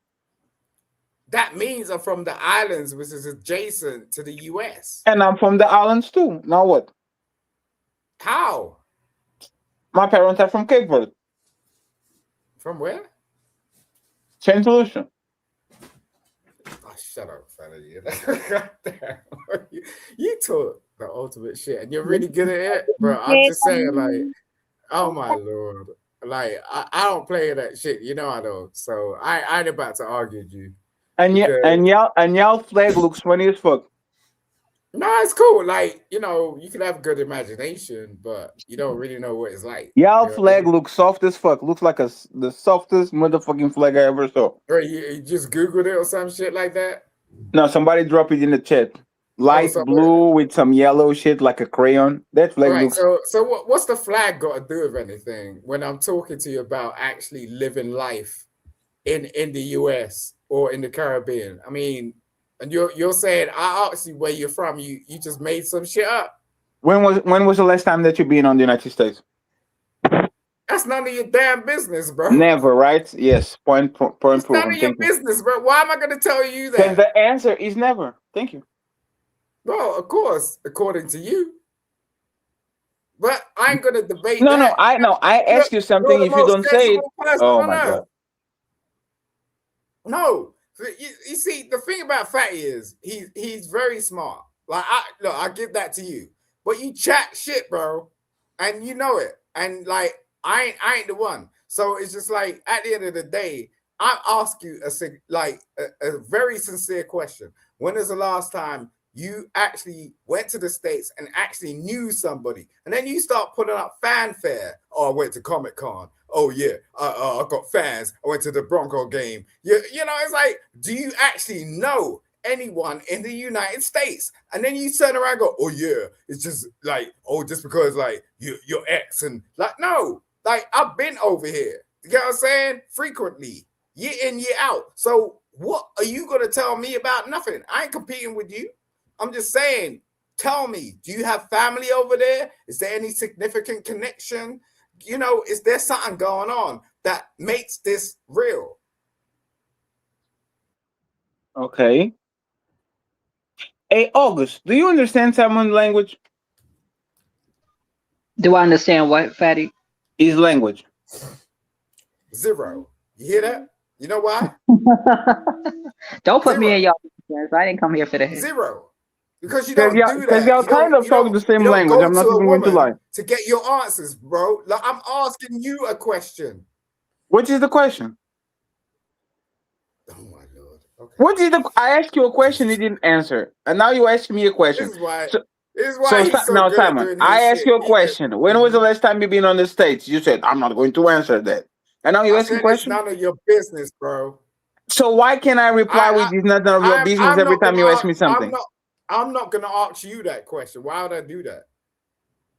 That means I'm from the islands, which is adjacent to the U.S. And I'm from the islands too. Now what? How? My parents are from Cape Verde. From where? St. Lucia. Oh, shut up, fella. You talk the ultimate shit, and you're really good at it, bro. I'm just saying, like, oh my lord, like I don't play that shit. You know I don't. So I ain't about to argue with you. And y'all flag looks funny as fuck. No, it's cool. Like, you know, you can have a good imagination, but you don't really know what it's like. Y'all flag looks soft as fuck. Looks like the softest motherfucking flag I ever saw. Or you just Googled it or some shit like that? No, somebody drop it in the chat. Light blue with some yellow shit like a crayon. That flag Right. looks. So what's the flag got to do with anything when I'm talking to you about actually living life in the US or in the Caribbean? I mean, and you're saying I asked you where you're from. You just made some shit up. When was the last time that you've been on the United States? That's none of your damn business, bro. Never, right? Yes. Point It's proven. none of your business, bro. Why am I going to tell you Because that? the answer is never. Thank you. Well, of course, according to you. But I ain't going to debate No, that. I know. I ask you something. You're the If you don't most say it, sensible person oh on my earth. god. No, you see, the thing about Fatty is he's very smart. Like, I give that to you. But you chat shit, bro, and you know it. And like, I ain't the one. So it's just like at the end of the day, I ask you a very sincere question. When is the last time you actually went to the States and actually knew somebody? And then you start putting up fanfare. Oh, I went to Comic-Con. Oh yeah, I got fans. I went to the Bronco game. You know, it's like, do you actually know anyone in the United States? And then you turn around and go, oh yeah, it's just like, oh, just because like your ex and like, no, like I've been over here. You get what I'm saying? Frequently, year in, year out. So what are you gonna tell me about nothing? I ain't competing with you. I'm just saying, tell me, do you have family over there? Is there any significant connection? You know, is there something going on that makes this real? Okay. Hey, August, do you understand Simon language? Do I understand what, Fatty? His language. Zero. You hear that? You know why? Don't put me in y'all business. I didn't come here for that. Zero. Because you don't do that. Because y'all kind of talk the same language. I'm not even going to lie. To get your answers, bro. Like, I'm asking you a question. What is the question? Oh my lord. Okay. What is the? I asked you a question, you didn't answer, and now you ask me a question. This is why. So, he's so now, good Simon, at doing I his asked you a question. When was the last time you've been on the States? You said I'm not going to answer that, and now you ask me a question. It's none of your business, bro. So why can I reply with "It's none of your business" every time you ask me something? I'm not gonna ask you that question. Why would I do that?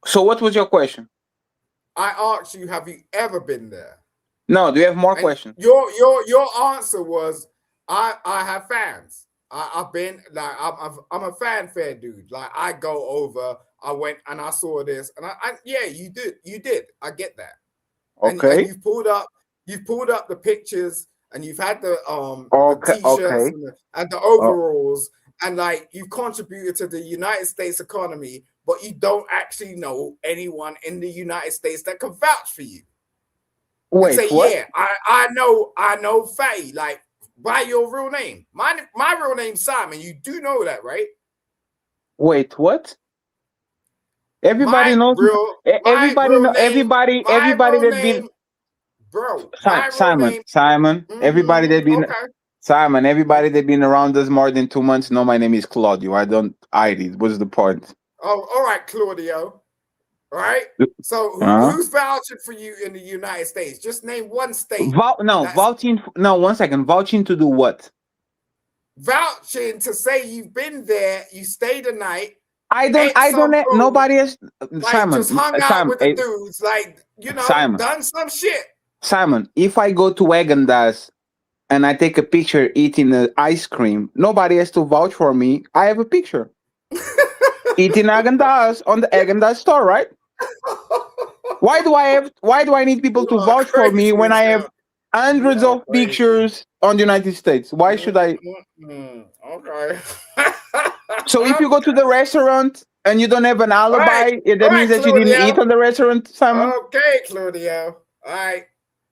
So what was your question? I asked you, have you ever been there? No. Do you have more questions? Your answer was, I have fans. I've been like I'm a fanfare dude. Like I go over. I went and I saw this, and I yeah, you did. I get that. Okay. And you've pulled up the pictures, and you've had the t-shirts and the overalls. And like you've contributed to the United States economy but you don't actually know anyone in the United States that can vouch for you. Wait, say, what? yeah, I know Fatty, like by your real name. My real name's Simon. You do know that, right? Wait, what? Everybody knows. Everybody know. Everybody that been. Bro, Simon. Everybody that been. Simon. Everybody that been around us more than 2 months know my name is Claudio. I don't hide it. What's the point? Oh, all right, Claudio. All right. So who's vouching for you in the United States? Just name one state. Vouching. No, 1 second. Vouching to do what? Vouching to say you've been there, you stayed a night. I don't. Nobody has. Like Simon. just hung out with the dudes, like done some shit. Simon, if I go to Häagen-Dazs and I take a picture eating the ice cream, nobody has to vouch for me. I have a picture eating Häagen-Dazs on the Häagen-Dazs store, right? Why do I need people to vouch for me when I have hundreds of pictures on the United States? Why should I? Okay. So if you go to the restaurant and you don't have an alibi, that means that you didn't eat on the restaurant, Simon? Okay, Claudio. All right.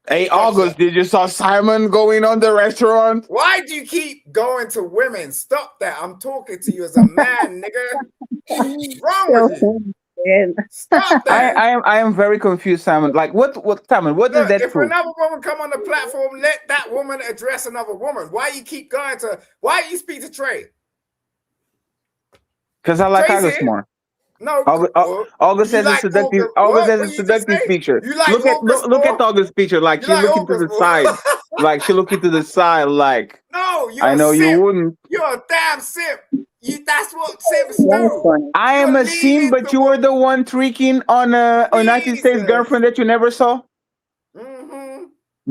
Hey, August, did you saw Simon going on the restaurant? Why do you keep going to women? Stop that. I'm talking to you as a man, nigga. What's wrong with you? Stop that. I am very confused, Simon. Like, what Simon, what does that If prove? another woman come on the platform, let that woman address another woman. Why you keep going to, why you speak to Trey? Because I like Trey's August here. more. No, August has a seductive. August has a seductive picture. Look at August's picture. Like she looking to the side. Like she looking to the side. Like no, I know you wouldn't. You're a damn simp. That's what simps do. I am a simp, but you were the one tricking on a United States girlfriend that you never saw.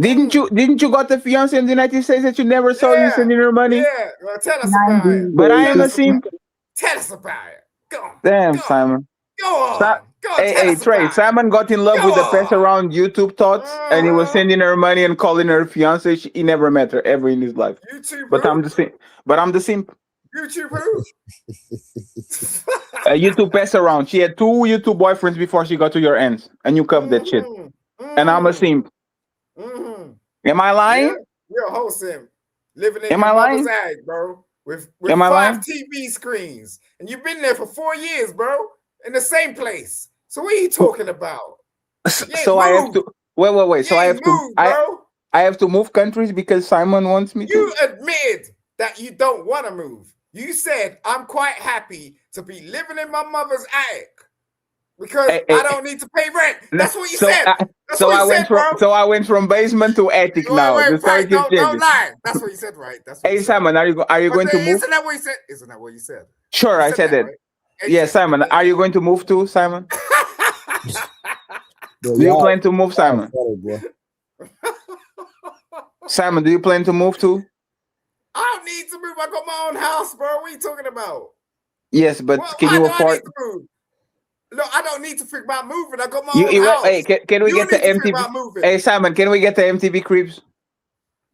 Didn't you got the fiance in the United States that you never saw? You sending her money. Yeah, well, tell us about it. But I am a simp. Tell us about it. Go on. Damn, Simon. Go on. Hey, Trey, Simon got in love with the pass around YouTube thoughts, and he was sending her money and calling her fiance. He never met her ever in his life. But I'm the simp. YouTube who? YouTube pass around. She had 2 YouTube boyfriends before she got to your ends, and you covered that shit. And I'm a simp. Am I lying? Yeah, you're a whole simp. Living in Am your I mother's lying? ag, bro. With Am I 5 lying? TV screens. And you've been there for 4 years, bro. In the same place. So what are you talking about? So I have to wait. So I have to I have to move countries because Simon wants me to. You admitted that you don't want to move. You said I'm quite happy to be living in my mother's attic because I don't need to pay rent. That's what you said. I went from basement to attic now. Don't lie. That's what you said, right? That's what Simon, are you going to move? Isn't that what you said? Isn't that what you said? Sure, I said that. Right? Yeah, Simon, are you going to move too, Simon? Do you plan to move, Simon? Simon, do you plan to move too? I don't need to move. I got my own house, bro. What are you talking about? Yes, but can you afford? No, I don't need to think about moving. I got my own house. Hey, can we get the MTV? Hey, Simon, can we get the MTV Cribs?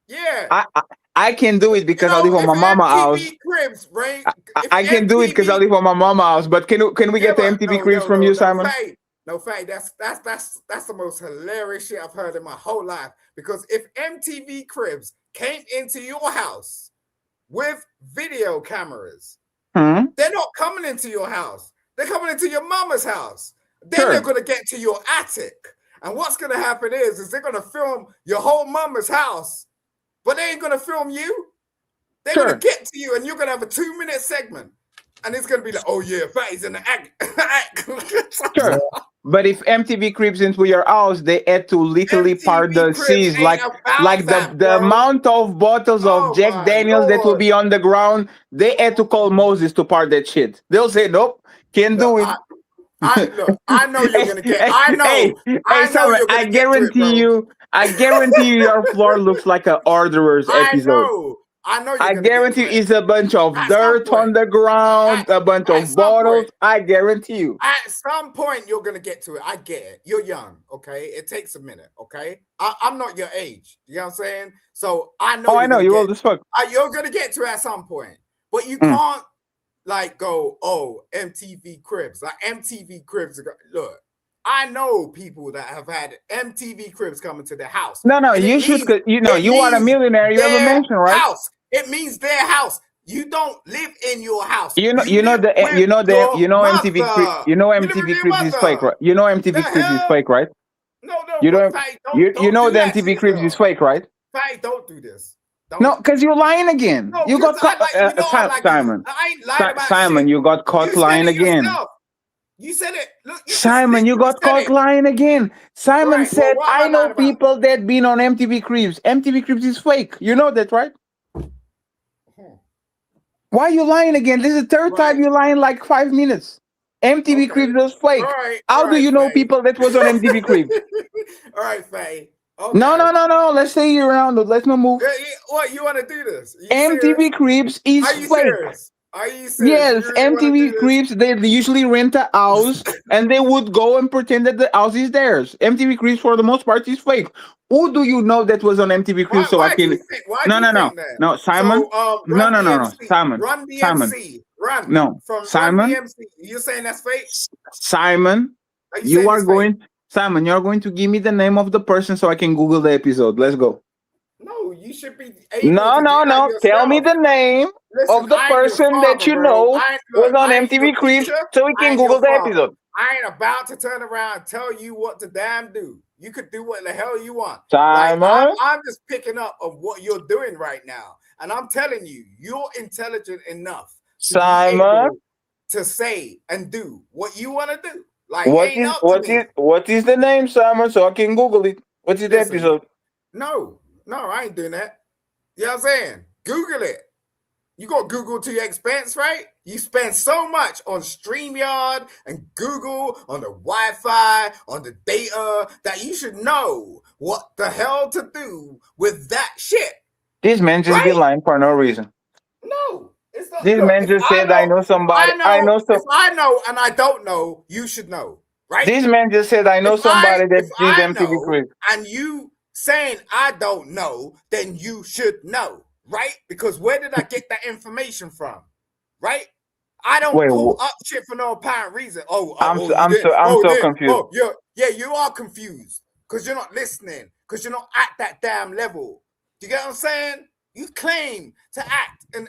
Yeah. I can do it because I live on my mama house. Cribs, right? I can do it because I live on my mama house. But can we get the MTV Cribs from you, Simon? No, Faye, that's the most hilarious shit I've heard in my whole life. Because if MTV Cribs came into your house with video cameras, they're not coming into your house. They're coming into your mama's house. Then they're going to get to your attic. And what's going to happen is they're going to film your whole mama's house, but they ain't going to film you. They're going to get to you and you're going to have a 2-minute segment. And it's going to be like, oh yeah, Fatty's in the act. Sure. But if MTV creeps into your house, they had to literally part the seas, like the amount of bottles of Jack Daniels that will be on the ground. They had to call Moses to part that shit. They'll say, nope, can't do it. I know you're gonna get. I know. I guarantee you. I guarantee you, your floor looks like an orderer's episode. I know. I guarantee you, it's a bunch of dirt on the ground, a bunch of bottles. I guarantee you. At some point, you're gonna get to it. I get it. You're young, okay? It takes a minute, okay? I'm not your age. You know what I'm saying? So I know. Oh, I know. You're old as fuck. You're gonna get to it at some point, but you can't like go, oh, MTV Cribs. Like MTV Cribs. Look, I know people that have had MTV Cribs coming to their house. No, you should. You are a millionaire. You have a mansion, right? House. It means their house. You don't live in your house. MTV Cribs is fake, right? You know MTV Cribs is fake, right? No. You know the MTV Cribs is fake, right? Faye, don't do this. No, because you're lying again. No, you got caught, Simon. I ain't lying about Simon, shit. you got caught lying again. You said it. Look, Simon, you got caught lying again. Simon said, I know people that been on MTV Cribs. MTV Cribs is fake. You know that, right? Why are you lying again? This is the third time you're lying like 5 minutes. MTV Cribs was fake. How do you know people that was on MTV Cribs? All right, Faye. Okay. No. Let's stay around. Let's not move. What, you want to do this? MTV Cribs is fake. Serious? Are you serious? Yes, MTV Cribs, they usually rent a house and they would go and pretend that the house is theirs. MTV Cribs, for the most part, is fake. Who do you know that was on MTV Cribs? No, Simon. No. Simon. Run DMC. Run. No, Simon. Run DMC. You're saying that's fake? Simon, you are going to give me the name of the person so I can Google the episode. Let's go. No, you should be able No. Tell me the name of the person that you know was on MTV Cribs so we can Google the episode. I ain't about to turn around and tell you what to damn do. You could do what the hell you want. Simon. Like, I'm just picking up of what you're doing right now. And I'm telling you, you're intelligent enough Simon to say and do what you want to do. Like, what is the name, Simon, so I can Google it? What is the episode? No, I ain't doing that. You know what I'm saying? Google it. You go Google to your expense, right? You spend so much on StreamYard and Google, on the Wi-Fi, on the data, that you should know what the hell to do with that shit. This man just be lying for no reason. No. It's not, this man just said, I know somebody. If I know and I don't know, you should know, right? This man just said, I know somebody that did MTV Cribs. And you saying I don't know, then you should know, right? Because where did I get that information from, right? I don't pull up shit for no apparent reason. I'm so confused. You are confused because you're not listening, because you're not at that damn level. Do you get what I'm saying? You claim to act in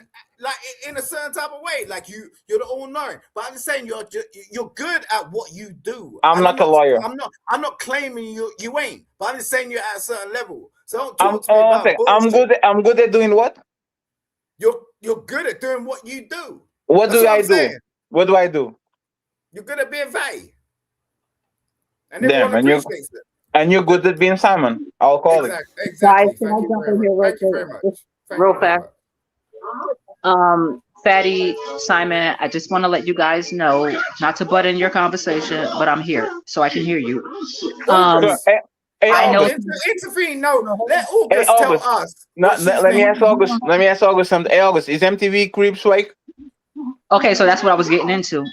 a certain type of way, like you're the all-knowing. But I'm just saying you're good at what you do. I'm not a lawyer. I'm not claiming you ain't. But I'm just saying you're at a certain level. So don't talk to me about bullshit. I'm good at doing what? You're good at doing what you do. What do I do? What do I do? You're good at being vague. And you're good at being Simon. I'll call it. Exactly. Guys, can I jump in here real fast? Fatty, Simon, I just want to let you guys know, not to butt in your conversation, but I'm here, so I can hear you. I know. Intervene. No, let August tell us. Let me ask August something. Hey, August, is MTV Cribs fake? Okay, so that's what I was getting into.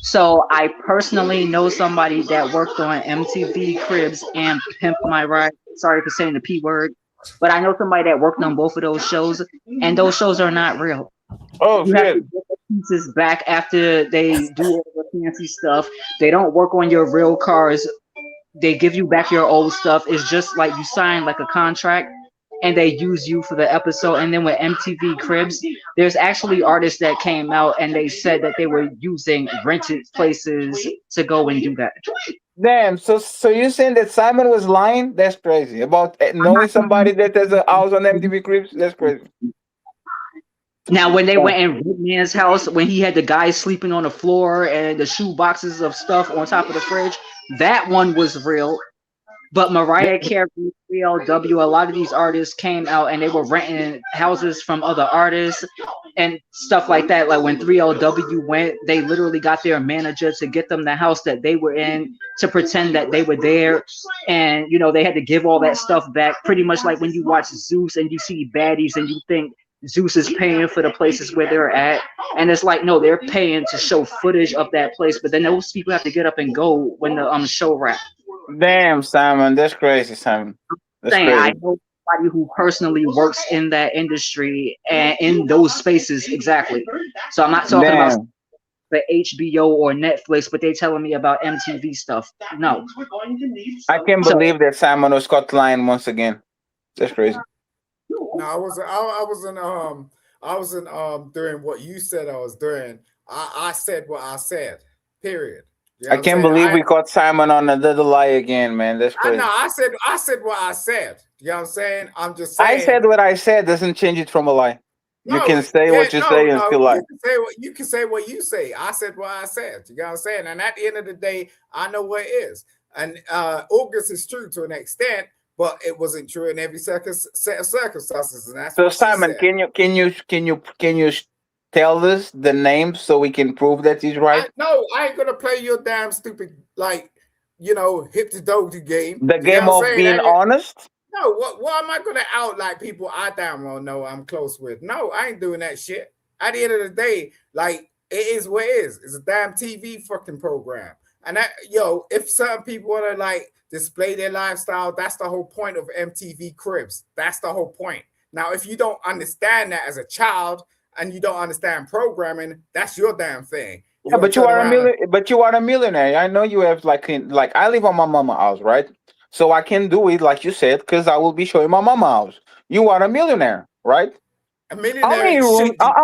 So I personally know somebody that worked on MTV Cribs and Pimp My Ride. Sorry for saying the P word, but I know somebody that worked on both of those shows, and those shows are not real. Oh, you have to get the pieces back after they do all the fancy stuff. They don't work on your real cars. They give you back your old stuff. It's just like you sign like a contract, and they use you for the episode. And then with MTV Cribs, there's actually artists that came out and they said that they were using rented places to go and do that. Damn, so you're saying that Simon was lying? That's crazy. About knowing somebody that has a house on MTV Cribs? That's crazy. Now, when they went in Man's house, when he had the guy sleeping on the floor and the shoe boxes of stuff on top of the fridge, that one was real. But Mariah Carey, 3LW, a lot of these artists came out and they were renting houses from other artists and stuff like that. Like when 3LW went, they literally got their manager to get them the house that they were in to pretend that they were there. And, you know, they had to give all that stuff back. Pretty much like when you watch Zeus and you see baddies and you think Zeus is paying for the places where they're at. And it's like, no, they're paying to show footage of that place. But then those people have to get up and go when the show wraps. Damn, Simon, that's crazy, Simon. That's crazy. I know somebody who personally works in that industry and in those spaces exactly. So I'm not talking about the HBO or Netflix, but they telling me about MTV stuff. No. I can't believe that Simon was caught lying once again. That's crazy. No, I wasn't doing what you said I was doing. I said what I said. Period. You know I can't believe we caught Simon on another lie again, man. That's crazy. I said what I said. You know what I'm saying? I'm just saying. I said what I said doesn't change it from a lie. You can say what you say and still lie. You can say what you say. I said what I said. You know what I'm saying? And at the end of the day, I know what it is. And August is true to an extent, but it wasn't true in every set of circumstances. And that's so what Simon, can you tell us the name so we can prove that he's right? No, I ain't gonna play your damn stupid hip to doge game. The game of being honest. No, what am I gonna out like people I damn well know I'm close with? No, I ain't doing that shit. At the end of the day, like it is what it is. It's a damn TV fucking program. And that if certain people wanna like display their lifestyle, that's the whole point of MTV Cribs. That's the whole point. Now, if you don't understand that as a child and you don't understand programming, that's your damn thing. Yeah, but you are a millionaire. I know you have like I live on my mama's house, right? So I can do it like you said, because I will be showing my mama's house. You are a millionaire, right? A millionaire. How many rooms? I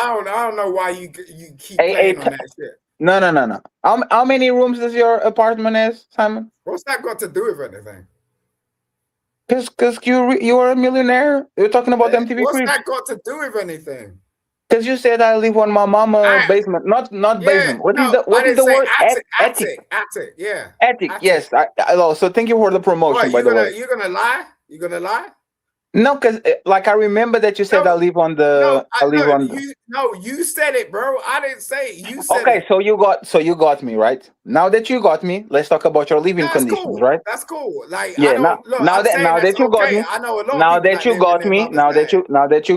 don't know why you keep playing on that shit. No. How many rooms does your apartment have, Simon? What's that got to do with anything? Because you are a millionaire. You're talking about MTV. What's that got to do with anything? Because you said I live on my mama's basement, not basement. What is the word? Attic. Attic. Yeah. Attic. Yes. So thank you for the promotion. By the way, you're gonna lie? You gonna lie? No, because like I remember that you said I live on the. You said it, bro. I didn't say it. You said okay, it. so you got me right. Now that you got me, let's talk about your living conditions, cool. right? That's cool. Like yeah. Now that you got me, I know a lot. Now that you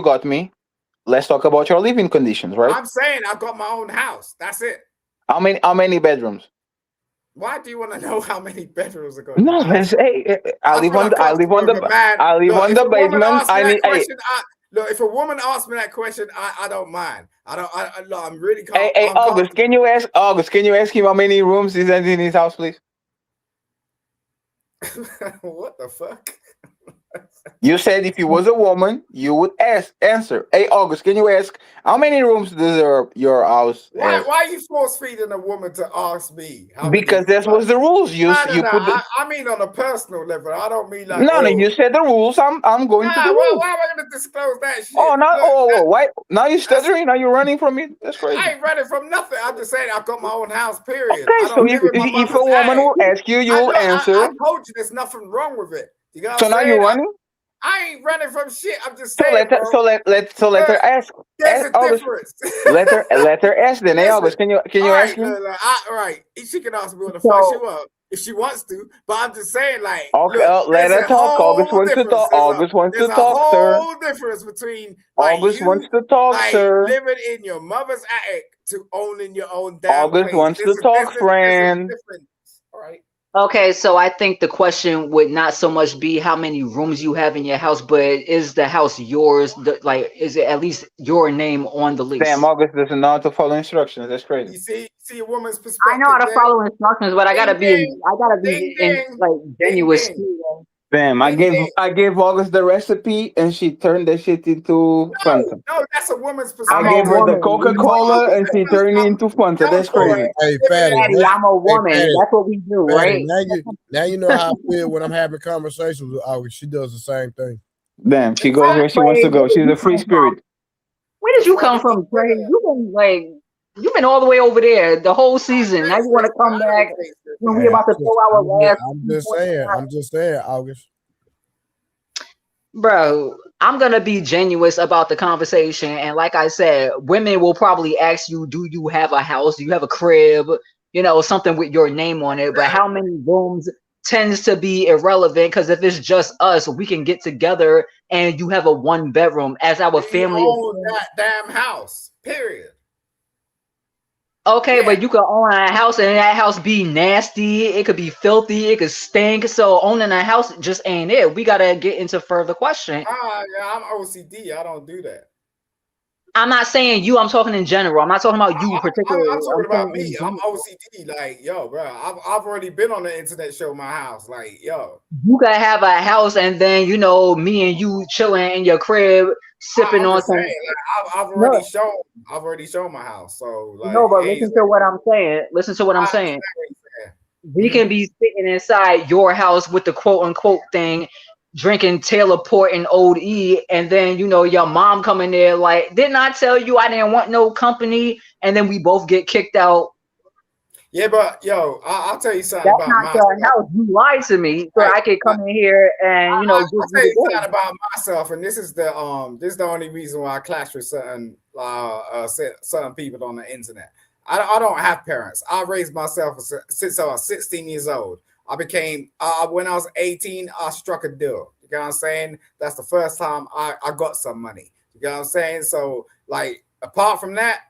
got me, let's talk about your living conditions, right? I'm saying I got my own house. That's it. How many bedrooms? Why do you want to know how many bedrooms are going? No, I live on the basement. Look, if a woman asks me that question, I don't mind. I'm really. Hey, August, can you ask him how many rooms is in his house, please? What the fuck? You said if you was a woman, you would answer. Hey, August, can you ask how many rooms does your house have? Why are you force feeding a woman to ask me? Because that was the rules. I mean on a personal level. I don't mean like. No, you said the rules. I'm going to the rules. Why am I going to disclose that shit? Why? Now you're stuttering. Now you're running from me. That's crazy. I ain't running from nothing. I'm just saying I've got my own house. Period. Okay, so if a woman will ask you, you will answer. I told you there's nothing wrong with it. You know so now you're running. I ain't running from shit. I'm just saying. So let her ask. There's a difference. let her ask. Then, hey, August, can you ask me? All right, she can ask me what the fuck she wants if she wants to. But I'm just saying, like, okay, let her talk. August wants to talk. August wants to talk, sir. There's a whole difference between August wants to talk, sir. Living in your mother's attic to owning your own damn August wants to talk, friend. All right. Okay, so I think the question would not so much be how many rooms you have in your house, but is the house yours? Is it at least your name on the lease? Damn, August doesn't know how to follow instructions. That's crazy. You see a woman's perspective. I know how to follow instructions, but I gotta be genuine. Damn, I gave August the recipe and she turned that shit into Fanta. No, that's a woman's perspective. I gave her the Coca-Cola and she turned it into Fanta. That's crazy. Hey, Fatty, I'm a woman. That's what we do, Fatty, right? Now you know how I feel when I'm having conversations with August. She does the same thing. Damn, she goes where she wants to go. She's a free spirit. Where did you come from, Trey? You've been all the way over there the whole season. Now you want to come back when we about to throw our last. I'm just saying, August. Bro, I'm gonna be genuine about the conversation, and like I said, women will probably ask you, "Do you have a house? Do you have a crib? Something with your name on it." But how many rooms tends to be irrelevant, because if it's just us, we can get together and you have a 1-bedroom as our family. You own that damn house. Period. Okay, but you could own a house and that house be nasty. It could be filthy. It could stink. So owning a house just ain't it. We gotta get into further question. Yeah, I'm OCD. I don't do that. I'm not saying you. I'm talking in general. I'm not talking about you particularly. I'm talking about me. I'm OCD. Like, yo, bro, I've already been on the internet show my house. Like, yo, you gotta have a house, and then you know me and you chilling in your crib, sipping on some. Saying, like, I've already shown my house. So like, no, but listen to what I'm saying. Listen to what I'm saying. We can be sitting inside your house with the quote unquote thing, drinking Taylor Port and Old E, and then you know your mom coming there like, didn't I tell you I didn't want no company? And then we both get kicked out. Yeah, but yo, I'll tell you something That's about not your house. You lied to me, so I could come in here and you know. I'll tell you something about myself, and this is the only reason why I clash with certain people on the internet. I don't have parents. I raised myself since I was 16 years old. I became when I was 18, I struck a deal. You know what I'm saying? That's the first time I got some money. You know what I'm saying? So like, apart from that,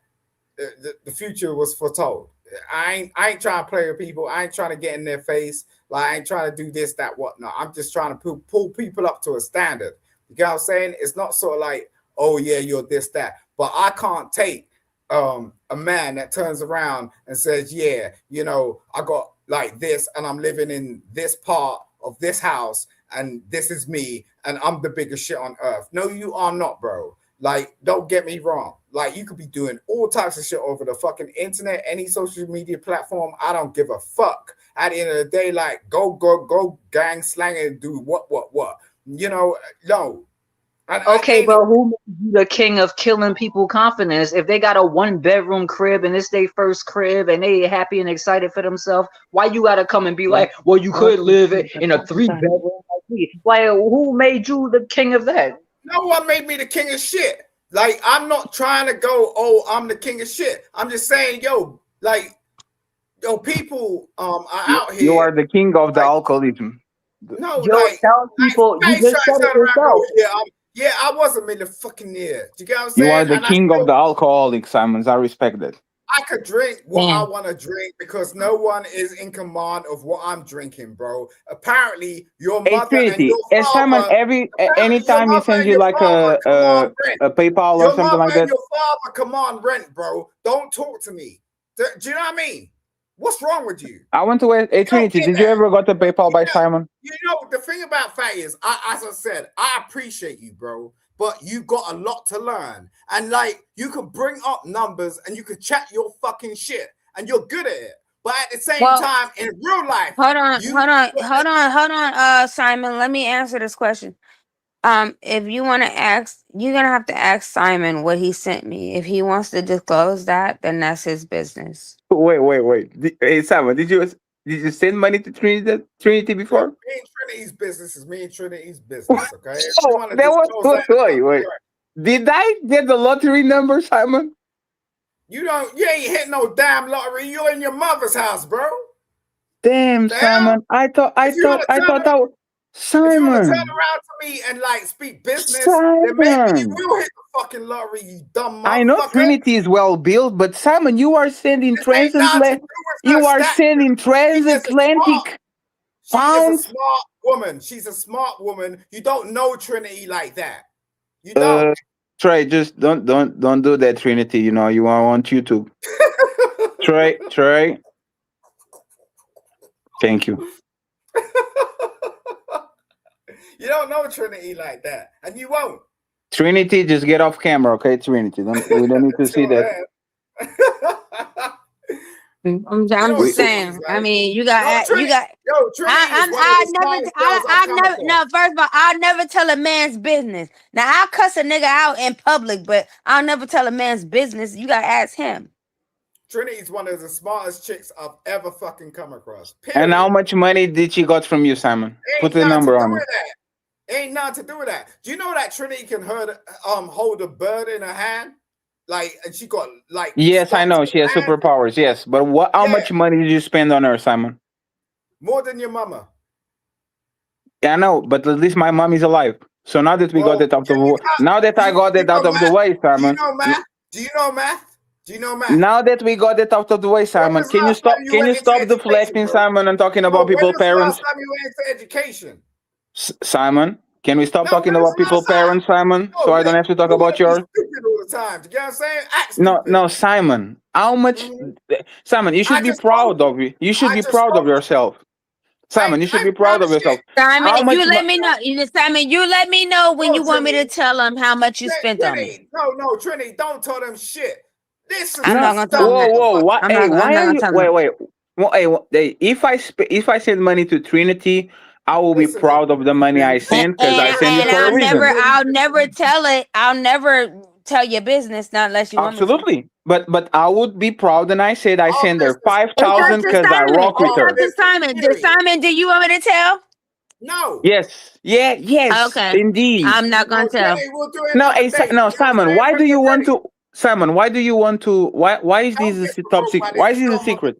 the future was foretold. I ain't trying to play with people. I ain't trying to get in their face. Like, I ain't trying to do this, that, whatnot. I'm just trying to pull people up to a standard. You know what I'm saying? It's not sort of like, oh yeah, you're this, that. But I can't take a man that turns around and says, yeah, you know, I got like this and I'm living in this part of this house and this is me and I'm the biggest shit on earth. No, you are not, bro. Like, don't get me wrong. Like, you could be doing all types of shit over the fucking internet, any social media platform. I don't give a fuck. At the end of the day, like, go gang slang and do what. You know, no. Okay, but who made you the king of killing people confidence? If they got a 1-bedroom crib and it's their first crib and they happy and excited for themselves, why you gotta come and be like, well, you could live in a 3-bedroom like me? Like, who made you the king of that? No one made me the king of shit. Like, I'm not trying to go, oh, I'm the king of shit. I'm just saying, yo, like, yo, people are out here. You are the king of the alcoholism. No, yo, like, tell people you just said it yourself. Yeah, I wasn't in the fucking year. You get what I'm saying? You are the king of the alcoholic, Simons. I respect that. I could drink what I want to drink because no one is in command of what I'm drinking, bro. Apparently, your mother Trinity, and your father, Simon, anytime you send you like a PayPal or something like that. Your father command rent, bro. Don't talk to me. Do you know what I mean? What's wrong with you? I want to ask, Trinity, did you ever got the PayPal by Simon? You know, the thing about Fatty is, as I said, I appreciate you, bro, but you got a lot to learn. And like, you could bring up numbers and you could chat your fucking shit and you're good at it. But at the same time, in real life, hold on, Simon, let me answer this question. If you want to ask, you're gonna have to ask Simon what he sent me. If he wants to disclose that, then that's his business. Wait. Hey, Simon, did you send money to Trinity before? Me and Trinity's business is me and Trinity's business, okay? Wait. Did I get the lottery number, Simon? You ain't hit no damn lottery. You're in your mother's house, bro. Damn, Simon. I thought that was Simon. If you want to turn around to me and like speak business, then maybe you will hit the fucking lottery, you dumb motherfucker. I know Trinity is well built, but Simon, you are sending transatlantic. You are sending transatlantic pounds. She's a smart woman. She's a smart woman. You don't know Trinity like that. You don't. Trey, just don't do that, Trinity. You know you are on YouTube. Trey. Thank you. You don't know Trinity like that, and you won't. Trinity, just get off camera, okay? Trinity, we don't need to see that. I'm just saying. I mean, you got. Yo, No, first of all, I'll never tell a man's business. Now, I'll cuss a nigga out in public, but I'll never tell a man's business. You gotta ask him. Trinity's one of the smartest chicks I've ever fucking come across. Period. And how much money did she got from you, Simon? Put the number on it. Ain't nothing to do with that. Do you know that Trinity can hold a bird in her hand? Like, and she got like. Yes, I know she has superpowers. Yes, but how much money did you spend on her, Simon? More than your mama. Yeah, I know, but at least my mom is alive. So now that we got it out of the way, now that I got it out of the way, Simon. Do you know math? Do you know, Matt? Now that we got it out of the way, Simon, can you stop? Can you stop deflecting, Simon, and talking about people's parents? When was the last time you went into education? Simon, can we stop talking about people's parents, Simon? So I don't have to talk about yours. Stupid all the time. Do you get what I'm saying? No, Simon. How much? Simon, you should be proud of you. You should be proud of yourself. Simon, you should be proud of yourself. Simon, How if much you let me know, Simon, you let me know when you want me to tell them how much you spent on me. No, Trini, don't tell them shit. This is I'm not gonna tell them. Whoa! What? I'm Hey, not why gonna are you? tell them. Wait. Well, hey, if I send money to Trinity, I will be proud of the money I sent because I sent it for a reason. I'll never tell it. I'll never tell your business, not unless you want me to. Absolutely, but I would be proud, and I said I send her 5,000 because I rock with her. Simon, do you want me to tell? No. Yes. Yes. Okay. Indeed. I'm not gonna tell. No, Simon. Why do you want to? Simon, why do you want to? Why is this a top secret? Why is this a secret?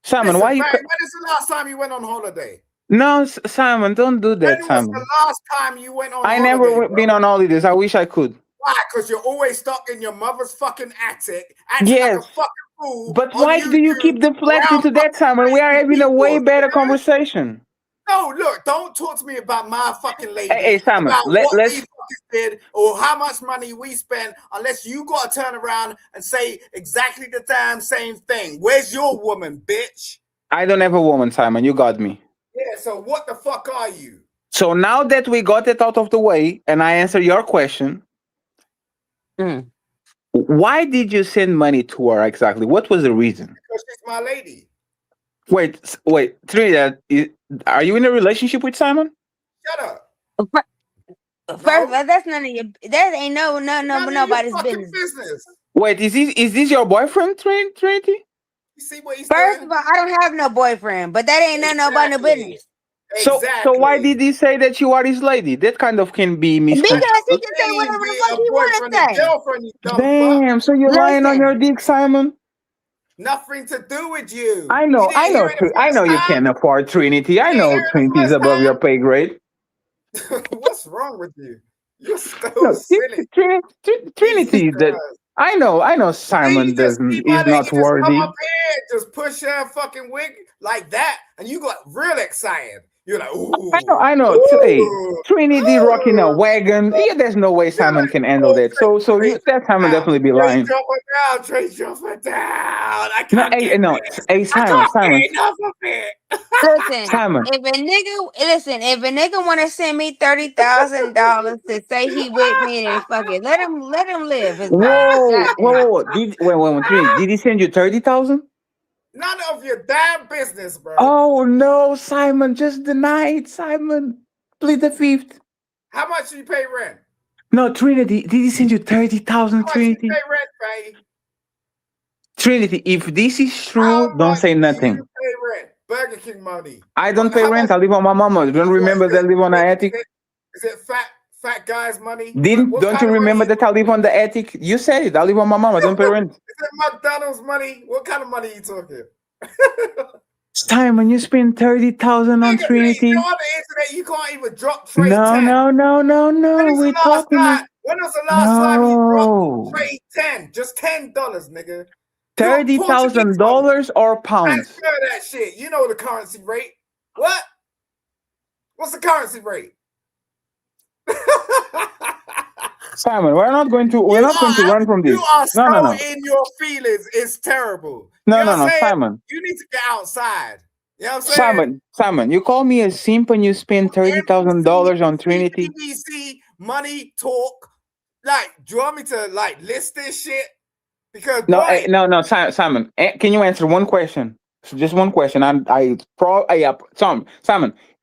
Simon, Listen, why you? When is the last time you went on holiday? No, Simon, don't do that, When Simon. was the last time you went on I holiday? never been on holidays. I wish I could. Why? Because you're always stuck in your mother's fucking attic, acting Yes. like a fucking fool. But on why do you keep deflecting to that, Simon? We are having a way better conversation. No, look, don't talk to me about my fucking lady. Hey, Simon, about what let's. we fucking did or how much money we spent, unless you got to turn around and say exactly the damn same thing. Where's your woman, bitch? I don't have a woman, Simon. You got me. Yeah, so what the fuck are you? So now that we got it out of the way, and I answer your question, why did you send money to her exactly? What was the reason? Because she's my lady. Wait, Trinidad, are you in a relationship with Simon? Shut up. First, that's none of your. That ain't nobody's business. Wait, is this your boyfriend, Trinity? You see what he's First of all, I don't have no boyfriend, but that ain't nobody's business. So why did he say that you are his lady? That kind of can be misconstrued. Because he can say whatever the fuck he want to say. Damn, so you're lying on your dick, Simon? Nothing to do with you. I know you can't afford Trinity. I know Trinity is above your pay grade. What's wrong with you? You're so silly. Trinity, that I know Simon is not worthy. Come up here, just push her fucking wig like that, and you got real excited. You're like, ooh. I know. Hey, Trinity rocking a wagon. Yeah, there's no way Simon can handle that. So that Simon definitely be lying. Trey, jump it down. I No, can't hey, Simon. enough of it. Listen, Simon. if a nigga want to send me $30,000 to say he with me, then fuck it, let him live. It's Whoa. Did he send you 30,000? None of your damn business, bro. Oh no, Simon, just deny it, Simon. Plead the fifth. How much do you pay rent? No, Trinity, did he send you 30,000, Trinity? You pay rent, babe? Trinity, if this is true, don't say nothing. You pay rent. Burger King money. I don't pay rent. I live on my mama. Don't remember that I live on an attic? Is it fat guy's money? Don't you remember that I live on the attic? You said it. I live on my mama. I don't pay rent. Is it McDonald's money? What kind of money are you talking? Simon, you spend 30,000 on Trinity. You're on the internet. You can't even drop trade. No. We're talking. When was the last time you dropped trade 10? Just $10, nigga. $30,000 or pounds? Transfer that shit. You know the currency rate. What? What's the currency rate? Simon, we're not going to run from this. You are so No. in your feelings. It's terrible. No, You know what I'm saying? Simon. You need to get outside. You know what I'm saying? Simon, you call me a simp and you spend $30,000 on Trinity? BBC money talk. Like, do you want me to list this shit? Because no, Simon. Can you answer one question? Just one question. Simon.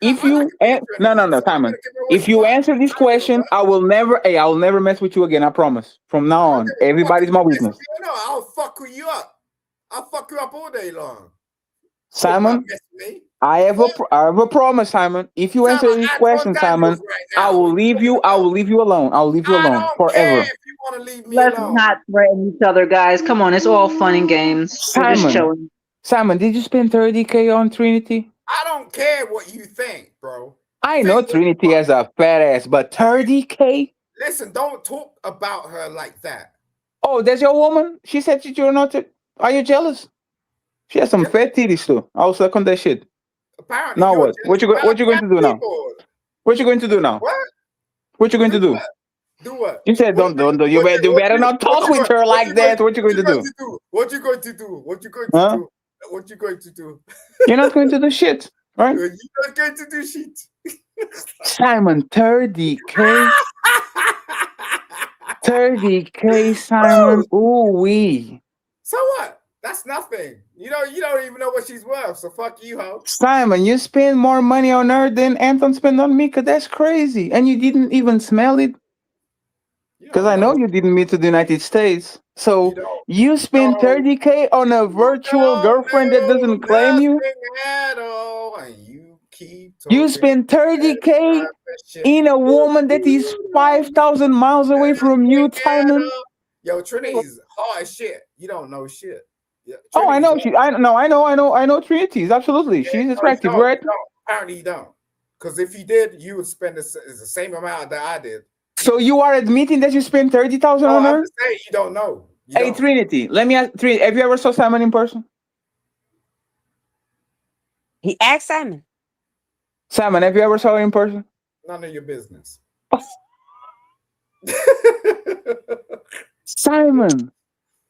If you Simon. If you answer this question, I will never mess with you again. I promise. From now on, everybody's my weakness. No, I'll fuck you up. I'll fuck you up all day long. Simon, I have a promise, Simon. If you answer this question, Simon, I will leave you. I will leave you alone. I'll leave you alone forever. Let's not threaten each other, guys. Come on, it's all fun and games. We're just chilling. Simon, did you spend 30K on Trinity? I don't care what you think, bro. I know Trinity has a fat ass, but 30K? Listen, don't talk about her like that. Oh, that's your woman? She said that you're not. Are you jealous? She has some fat titties too. I was like on that shit. Apparently, Now you're what? What you jealous what you going to do now? people. What you going to do now? What? What you going to do? Do what? You said don't. You better not talk with her like that. What you going to do? What you going to do? What you going to Huh? do? What you going to do? You're not going to do shit, right? You're not going to do shit. Simon, 30K. 30K, Simon. Ooh wee. So what? That's nothing. You don't even know what she's worth. So fuck you, hoe. Simon, you spend more money on her than Anton spent on me, cause that's crazy. And you didn't even smell it. Because I know you didn't meet to the United States. So you spend 30K on a virtual girlfriend that doesn't claim you? At all, and you keep You spend 30K in a woman that is 5,000 miles away from you, Simon? Yo, Trinity's hard as shit. You don't know shit. Yeah, Oh, I know. I know Trinity's. Absolutely. She's attractive, right? Apparently you don't. Because if you did, you would spend the same amount that I did. So you are admitting that you spent 30,000 on her? I'm just saying you don't know. Hey, Trinity, let me ask Trinity, have you ever saw Simon in person? He asked Simon. Simon, have you ever saw him in person? None of your business. Simon,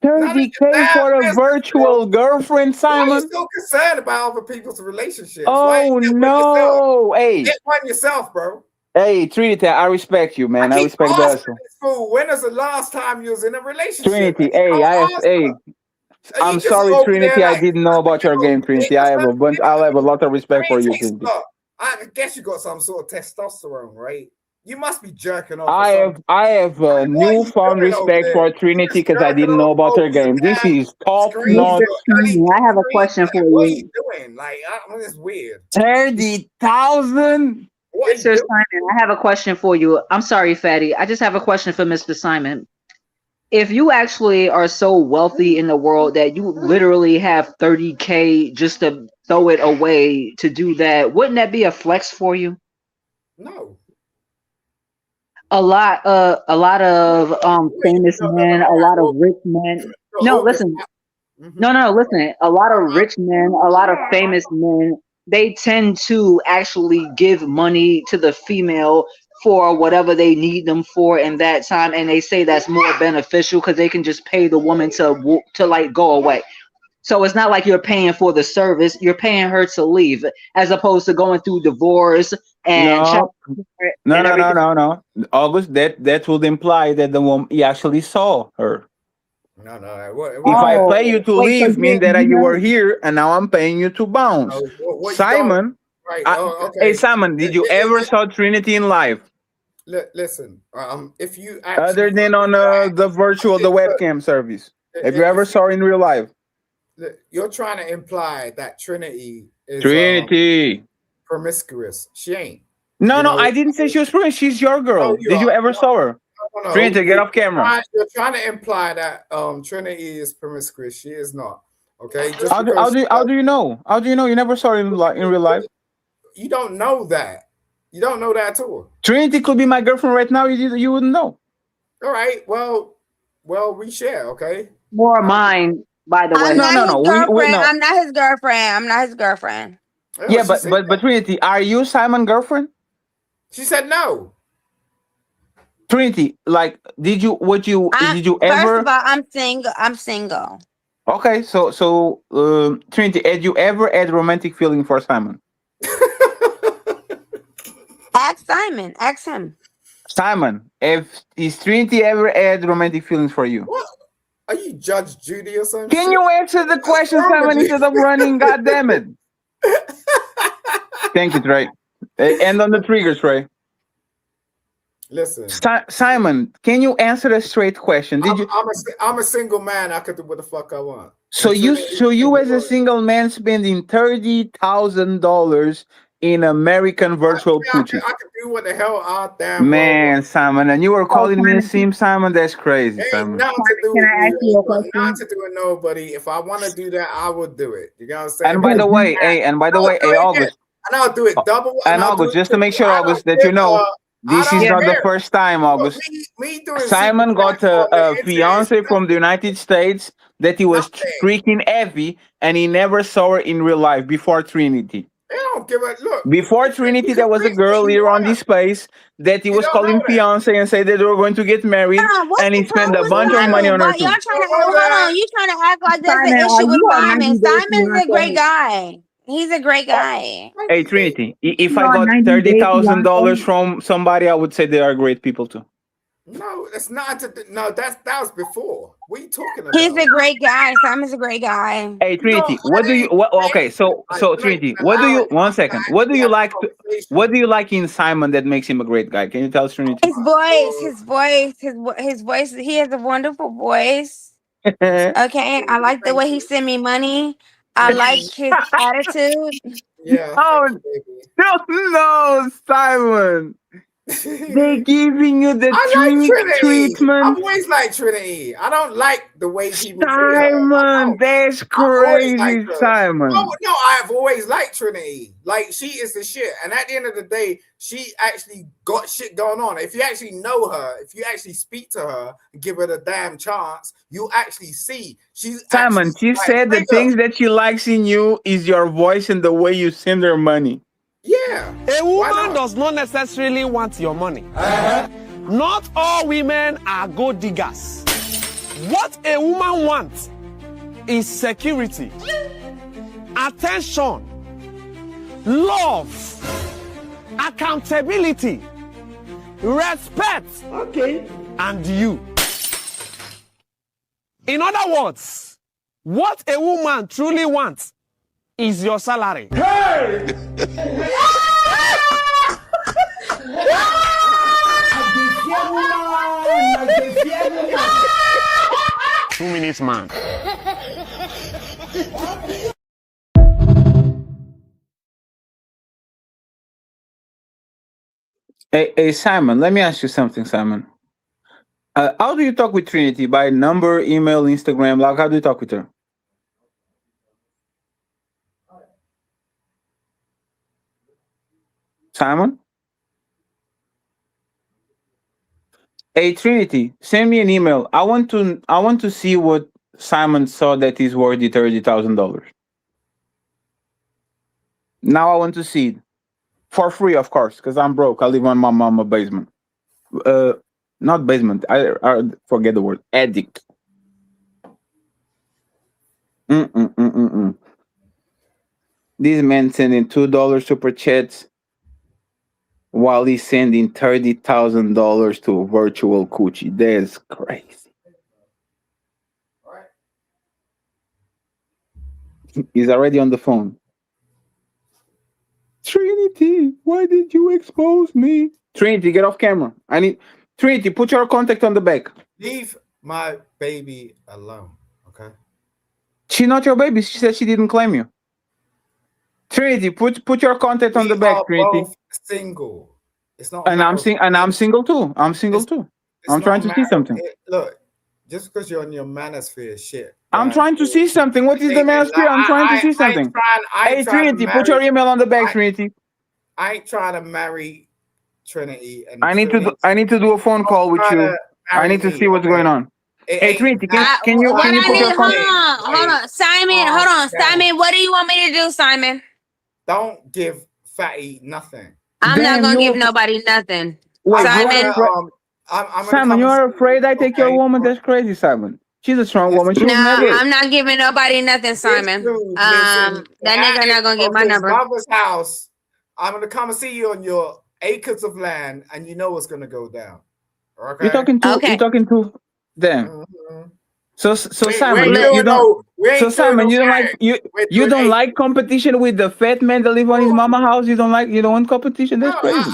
30K for a virtual girlfriend, Simon? Why are you so concerned about other people's relationships? Oh, no. Hey. Get one yourself, bro. Hey, Trinity, I respect you, man. I respect the hustle. Fool, when was the last time you was in a relationship? Trinity, I'm sorry, Trinity. I didn't know about your game, Trinity. I'll have a lot of respect for you, Trinity. I guess you got some sort of testosterone, right? You must be jerking off. I have a newfound respect for Trinity because I didn't know about her game. This is top notch. I have a question for What are you. you doing? Like, it's weird. 30,000. Mr. Simon, I have a question for you. I'm sorry, Fatty. I just have a question for Mr. Simon. If you actually are so wealthy in the world that you literally have 30K just to throw it away to do that, wouldn't that be a flex for you? No. A lot of famous men, a lot of rich men. No, listen. No, listen. A lot of rich men, a lot of famous men, they tend to actually give money to the female for whatever they need them for in that time, and they say that's more beneficial because they can just pay the woman to like go away. So it's not like you're paying for the service; you're paying her to leave, as opposed to going through divorce and No. August, that would imply that the woman he actually saw her. No. If I pay you to leave, mean that you were here, and now I'm paying you to bounce. Simon, hey Simon, did you ever saw Trinity in live? Listen, if you Other than on the webcam service, have you ever saw her in real life? You're trying to imply that Trinity is promiscuous. She ain't. No, I didn't say she was promiscuous. She's your girl. Did you ever saw her? No. Trinity, get off camera. You're trying to imply that Trinity is promiscuous. She is not. Okay. How do you know? How do you know? You never saw her in real life. You don't know that. You don't know that at all. Trinity could be my girlfriend right now. You wouldn't know. All right. Well, we share. Okay. More mine, by the way. I'm not his girlfriend. Yeah, but Trinity, are you Simon's girlfriend? She said no. Trinity, like, did you ever? First of all, I'm single. Okay, so Trinity, had you ever had romantic feeling for Simon? Ask Simon. Ask him. Simon, is Trinity ever had romantic feelings for you? What? Are you Judge Judy or something? Can you answer the question, Simon, instead of running? God damn it! Thank you, Trey. And on the triggers, Trey. Listen, Simon, can you answer a straight question? I'm a single man. I could do what the fuck I want. So you as a single man spending $30,000 in American virtual poochie. I could do what the hell I damn man, Simon, and you were calling me a sim, Simon. That's crazy, Simon. Nothing to do with nobody. If I want to do that, I would do it. You know what I'm saying? And by the way, August. And I'll do it double. And August, just to make sure, August, that you know. This is not the first time, August. Me doing Simon got a fiance from the United States that he was freaking heavy, and he never saw her in real life before Trinity. They don't give a look. Before Trinity, there was a girl here on this place that he was calling fiance and said that they were going to get married, and he spent a bunch of money on her too. Y'all trying to hold on. You trying to act like there's an issue with Simon. Simon's a great guy. He's a great guy. Hey Trinity, if I got $30,000 from somebody, I would say they are great people too. No, that's not. No, that was before. What are you talking about? He's a great guy. Simon's a great guy. Hey Trinity, what do you? Okay, so Trinity, what do you? 1 second. What do you like? What do you like in Simon that makes him a great guy? Can you tell us, Trinity? His voice. He has a wonderful voice. Okay, I like the way he send me money. I like his attitude. Yeah. Oh no, Simon. They're giving you the treatment. I've always liked Trinity. I don't like the way people Simon, that's crazy, Simon. No, I've always liked Trinity. Like, she is the shit. And at the end of the day, she actually got shit going on. If you actually know her, if you actually speak to her and give her the damn chance, you actually see. Simon, she said the things that she likes in you is your voice and the way you send her money. Yeah. A woman does not necessarily want your money. Not all women are gold diggers. What a woman wants is security, attention, love, accountability, respect, and you. In other words, what a woman truly wants is your salary. Hey! 2 minutes, man. Hey, Simon, let me ask you something, Simon. How do you talk with Trinity? By number, email, Instagram? Like, how do you talk with her? Simon? Hey Trinity, send me an email. I want to see what Simon saw that is worthy $30,000. Now I want to see it. For free, of course, because I'm broke. I live on my mama's basement. Not basement. I forget the word. Attic. This man sending $2 super chats while he's sending $30,000 to a virtual coochie. That's crazy. He's already on the phone. Trinity, why did you expose me? Trinity, get off camera. Trinity, put your contact on the back. Leave my baby alone, okay? She's not your baby. She said she didn't claim you. Trinity, put your contact on the back, Trinity. Both single. It's not. And I'm single too. I'm single too. I'm trying to see something. Look, just because you're on your manosphere shit. I'm trying to see something. What is the manosphere? I'm trying to see something. Hey, Trinity, put your email on the back, Trinity. I ain't trying to marry Trinity. And I need to do a phone call with you. I need to see what's going on. Hey, Trinity, can you put your contact? Hold on, Simon. Hold on, Simon. What do you want me to do, Simon? Don't give Fatty nothing. I'm not gonna give nobody nothing. Wait, Simon. Simon, you're afraid I take your woman? That's crazy, Simon. She's a strong woman. No, I'm not giving nobody nothing, Simon. That nigga not gonna get my number. Mother's house. I'm gonna come and see you on your acres of land, and you know what's gonna go down. Okay. You're talking to them. So Simon, you don't like competition with the fat man that live on his mama house. You don't want competition. That's crazy.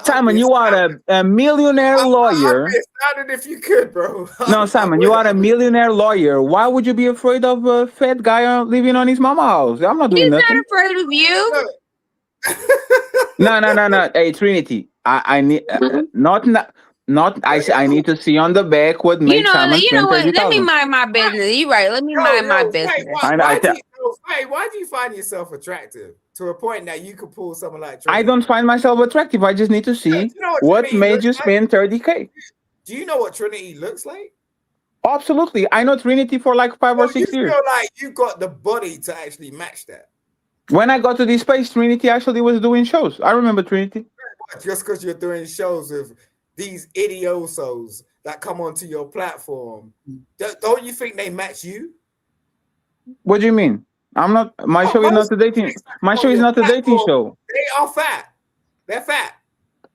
Simon, you are a millionaire lawyer. I'd be excited if you could, bro. No, Simon, you are a millionaire lawyer. Why would you be afraid of a fat guy living on his mama house? I'm not doing nothing. He's not afraid of you. No. Hey, Trinity, I need I need to see on the back what makes Simon you know what? Let me mind my business. You right. Let me mind my business. Why do you find yourself attractive? to a point that you could pull someone like I Trinity. don't find myself attractive. I just need to see You know what Trinity made looks you like? spend 30K. Do you know what Trinity looks like? Absolutely. I know Trinity for like 5 or 6 You years. feel like you got the body to actually match that. When I got to this space, Trinity actually was doing shows. I remember Trinity. Just because you're doing shows with these idiosos that come onto your platform, don't you think they match you? What do you mean? I'm not. My show is not a dating. My show is not a dating show. They are fat. They're fat.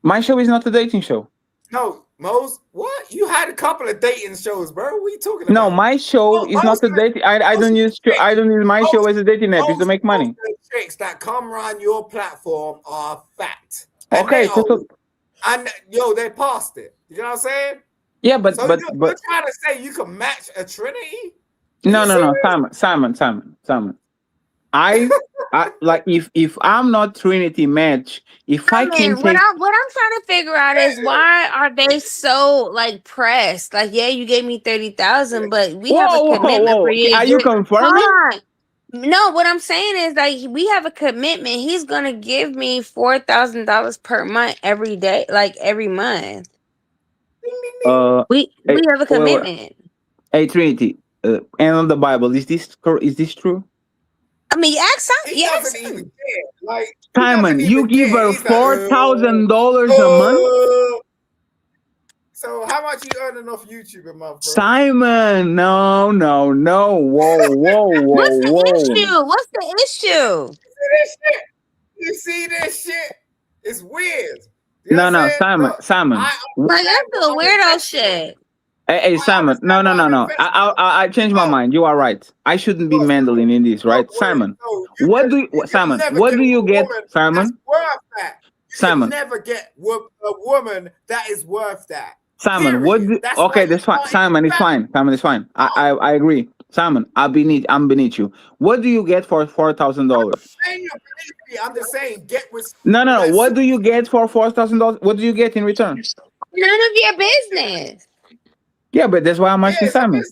My show is not a dating show. No, Mose, what? You had a couple of dating shows, bro. What are you talking about? No, my show is not a dating. I don't use my show as a dating app. It's to make money. The chicks that come around your platform are fat. Okay, and yo, they passed it. You know what I'm saying? Yeah, but you're trying to say you can match a Trinity? No, Simon. I like if I'm not Trinity match, if I can what I'm trying to figure out is why are they so like pressed? Like, yeah, you gave me 30,000, but we have a commitment for you. Are you confirming? No, what I'm saying is like we have a commitment. He's gonna give me $4,000 per month every day, like every month. We have a commitment. Hey Trinity, and on the Bible, is this true? I mean, ask yes. Like Simon, you give her $4,000 a month. So how much you earning off YouTube a month, bro? Simon, no. Whoa. What's the issue? What's the issue? You see this shit? It's weird. No, Simon. Like that's the weirdo shit. Hey, Simon. No. I changed my mind. You are right. I shouldn't be meddling in this, right? Simon, what do you get, Simon? Simon. You never get a woman that is worth that. Simon, okay, that's fine. Simon, it's fine. I agree. Simon, I'm beneath you. What do you get for $4,000? I'm just saying, get with. No. What do you get for $4,000? What do you get in return? None of your business. Yeah, but that's why I'm asking Simon.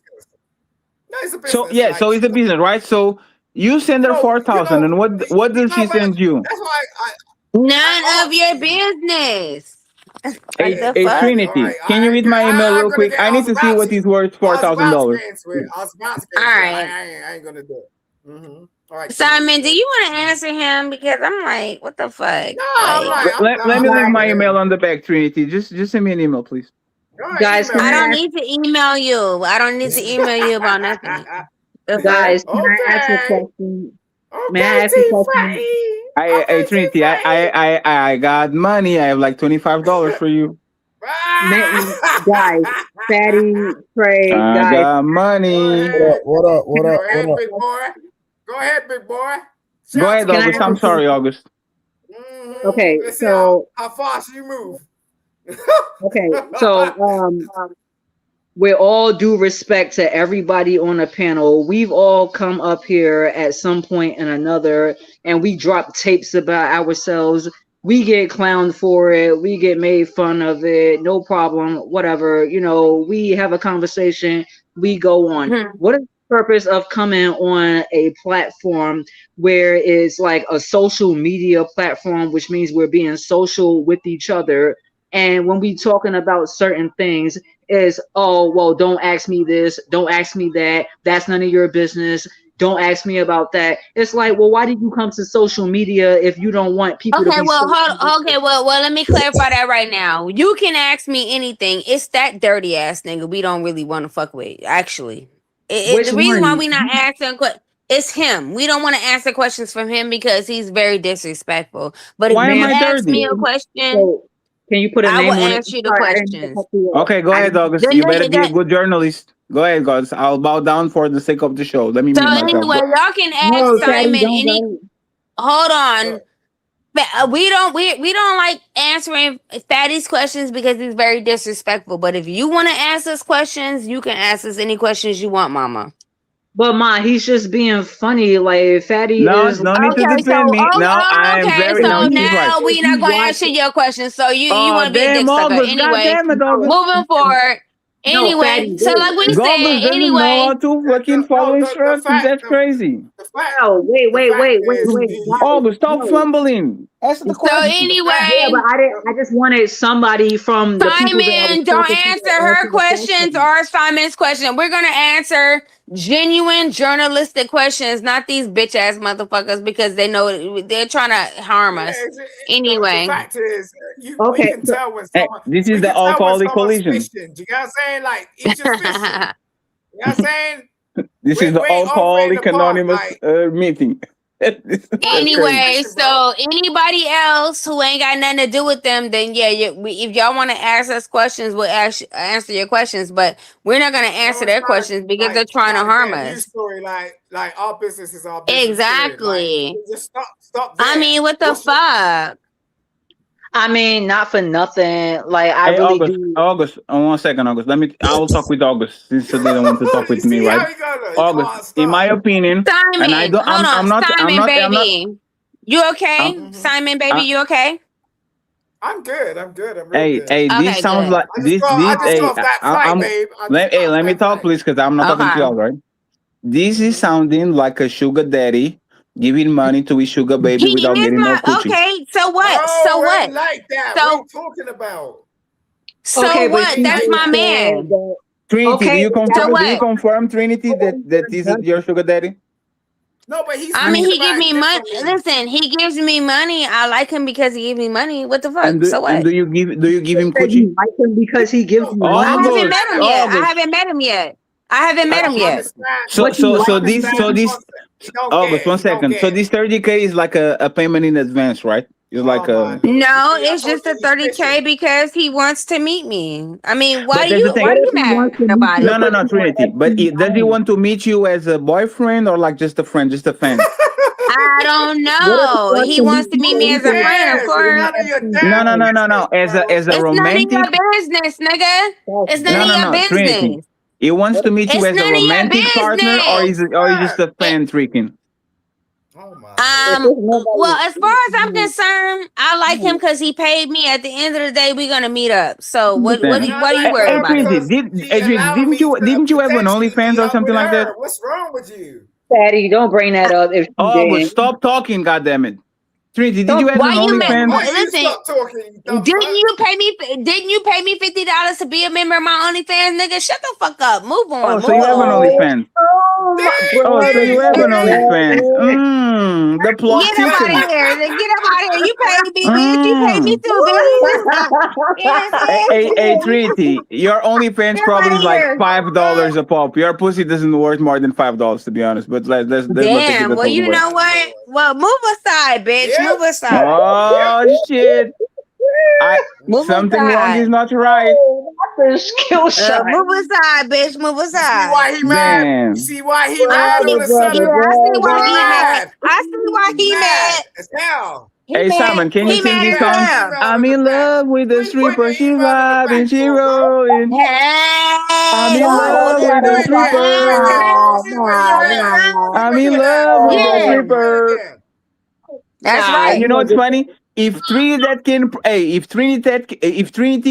No, it's a business. So it's a business, right? So you send her 4,000, and what does she send you? That's why none of your business. Hey Trinity, can you read my email real quick? I need to see what he's worth $4,000. All right, I ain't gonna do it. Mm-hmm. All right, Simon, do you want to answer him? Because I'm like, what the fuck? Let me leave my email on the back, Trinity. Just send me an email, please. Guys, I don't need to email you. I don't need to email you about nothing. Guys, can I ask a question? May I ask a question? Hey Trinity, I got money. I have like $25 for you. Guys, Fatty, Trey, I got money. What up? Big boy. Go ahead, big boy. Go ahead, August. I'm sorry, August. Okay, Let's so see how fast you move. Okay, so with all due respect to everybody on the panel, we've all come up here at some point and another, and we drop tapes about ourselves. We get clowned for it. We get made fun of it. No problem. Whatever. You know, we have a conversation. We go on. What is the purpose of coming on a platform where it's like a social media platform, which means we're being social with each other? And when we talking about certain things, is oh well, don't ask me this, don't ask me that. That's none of your business. Don't ask me about that. It's like, well, why did you come to social media if you don't want people to be well, let me clarify that right now. You can ask me anything. It's that dirty ass nigga we don't really want to fuck with. Actually, the reason why we not asking it's him. We don't want to answer questions from him because he's very disrespectful. But if you ask me a question. Can you put a name on it? I will answer the questions. Okay, go ahead, August. You better be a good journalist. Go ahead, guys. I'll bow down for the sake of the show. Let me mute myself. Anyway, y'all can ask Simon Hold on. We don't like answering Fatty's questions because he's very disrespectful. But if you want to ask us questions, you can ask us any questions you want, Mama. But Ma, he's just being funny. Like Fatty is. No need to defend me. I'm very. So now we're not going to answer your questions. So you want to be a dick sucker anyway. Moving forward. Anyway, so like we Goggles said, doesn't know anyway. how to fucking follow instructions. That's crazy. No, wait. August, stop fumbling. Answer the So question. anyway, Yeah, but I just wanted somebody from the people that I was Simon, don't talking to answer to her answer the questions or Simon's question. We're gonna answer genuine journalistic questions, not these bitch ass motherfuckers, because they know they're trying to harm us. Anyway, The fact is, we Okay, can tell when Hey, someone. this We is the can tell when alcoholic someone's collision. fishing. Do you know what I'm saying? Like he's just fishing. You know what I'm saying? This is the we ain't over in Alcoholic the park, Anonymous like- meeting. That's anyway, crazy. so anybody else who ain't got nothing to do with them, then yeah, if y'all want to ask us questions, we'll answer your questions, but we're not gonna answer their questions because they're trying to harm Get a news us. story, like our business is our business. Exactly. Like, just stop there. I mean, what the fuck? I mean, not for nothing. Like I Hey, really August, do. August, 1 second, August. I will talk with August since they don't want to talk with me, right? August, in my opinion, Simon, and I don't, hold on, I'm not, Simon, baby. You okay? Mm-hmm. Simon, baby, you okay? I'm good. I'm real Hey, good. hey, this Okay, sounds good. like I this. just got Hey, off that flight, babe. let me talk, please, because I'm not talking to Okay. y'all, right? This is sounding like a sugar daddy giving money to his sugar baby He without is getting no my coochie. okay. So what? Oh, So it what? ain't like that. So what are you talking about? so Okay, but what? you That's just my said man. that- Trinity, Okay, do you but confirm? So Do you what? confirm, Trinity, that this is your sugar daddy? No, but he's I mean, talking he give about me it money. differently. Listen, he gives me money. I like him because he gives me money. What the fuck? And So what? do you give him said coochie? you like him because he gives you I money. haven't met him yet. I August. haven't met him yet. I haven't met him yet. So But you like him this August, 1 second. So this 30K is like a payment in advance, right? It's like a. No, it's just a 30K because he wants to meet me. I mean, why But that's the thing. why you mad at nobody? No, Trinity. But does he want to meet you as a boyfriend or like just a friend, just a fan? I don't know. He wants to meet me as a friend, of course. No. As a It's none romantic. of your business, nigga. It's none of your business. Trinity. He wants to meet you It's as a none of your romantic partner, or is just a fan tricking? Well, as far as I'm concerned, I like him because he paid me. At the end of the day, we're gonna meet up. So what are you worried about? Didn't you have an OnlyFans or something like that? What's wrong with you? Daddy, don't bring that up. If you did. Stop talking, goddammit. Trinity, did you have Why an you mad? OnlyFans? Listen, didn't you pay me $50 to be a member of my OnlyFans, nigga? Shut the fuck up. Move on. Oh, so you have an OnlyFans. Oh, so you have an OnlyFans. The plot Get up out thickens. of here. Get up out of here. You paid me, bitch. You paid me too, bitch. Hey, Trinity, your OnlyFans probably is like $5 a pop. Your pussy doesn't worth more than $5, to be honest. But let's not take it Damn. Well, that you way. know what? Well, move aside, bitch. Move aside. Oh shit! Something wrong is not right. Move aside, bitch. Move aside. Why he mad? Damn. You see why he mad on the I see why he mad. Mad. I see why he mad. As hell. Hey Simon, can you sing this song? I'm in love with the stripper. She vibing, she rolling. I'm in love with the stripper. I'm in love with the stripper. That's right. And you know what's funny? If Trinity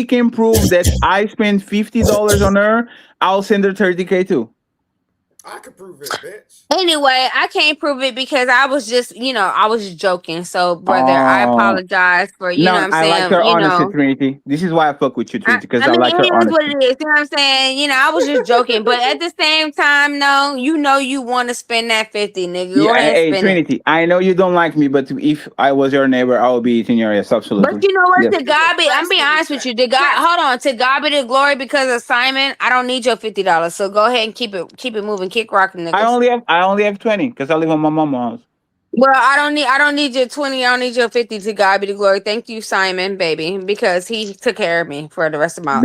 can prove that I spent $50 on her, I'll send her 30K too. I could prove it, bitch. Anyway, I can't prove it because I was just joking. So, brother, I apologize for know what I'm saying. I like her honesty, Trinity. This is why I fuck with you, Trinity, because I like her it is honesty. what it is. You know what I'm saying? I was just joking, but at the same time, no, you want to spend that 50, nigga. Go ahead and Hey, spend Trinity, it. I know you don't like me, but if I was your neighbor, I would be eating your ass, absolutely. But you know what? Yes. To God be, I'm being honest with you. To God be the glory because of Simon. I don't need your $50. So go ahead and keep it moving, kick rocking, niggas. I only have 20 because I live on my mama's house. Well, I don't need your 20. I don't need your 50. To God be the glory. Thank you, Simon, baby, because he took care of me for the rest of my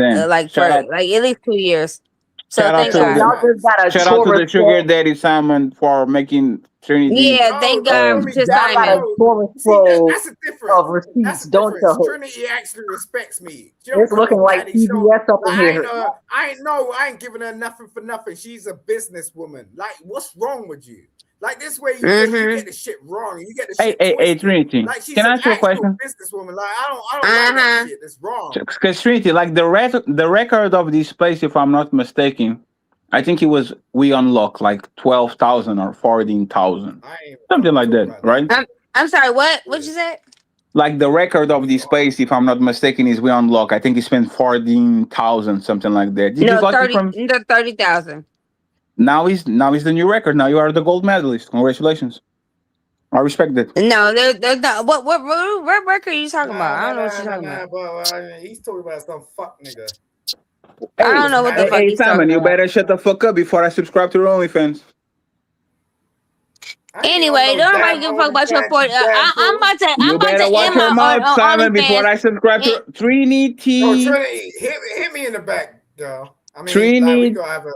Shout at least 2 years. So Shout out thank God. to the sugar daddy Simon for making Trinity. Yeah, thank God to Y'all got a Simon. full See, that's scroll a difference. of receipts. That's a Don't difference. tell her. Trinity actually respects me. She don't It's come looking on like Daddy Show. CBS up in Like, here. I ain't giving her nothing for nothing. She's a businesswoman. Like, what's wrong with you? Like this way you get the shit wrong. You get the shit Hey, Trinity. Like she's Can I an ask you a actual question? businesswoman. Like I don't like that shit. That's wrong. Because Trinity, like the record of this place, if I'm not mistaken, I think it was we unlocked like 12,000 or 14,000, something like that, right? I'm sorry. What you said? Like the record of this place, if I'm not mistaken, is we unlock. I think he spent 14,000, something like that. Did you No, got it 30. from? No, 30,000. Now he's the new record. Now you are the gold medalist. Congratulations. I respect that. No, there's not. What record are you talking about? I don't know what you're talking about. But he's talking about some fuck nigga. I don't know what the fuck Hey, he's Simon, talking you about. better shut the fuck up before I subscribe to your OnlyFans. Anyway, don't nobody give a fuck about your 40. I'm about to You better watch end your my mouth, Simon, before I subscribe to Trinity. Oh, Trinity, hit me in the back, girl. I mean, Trinity. like, we gonna have a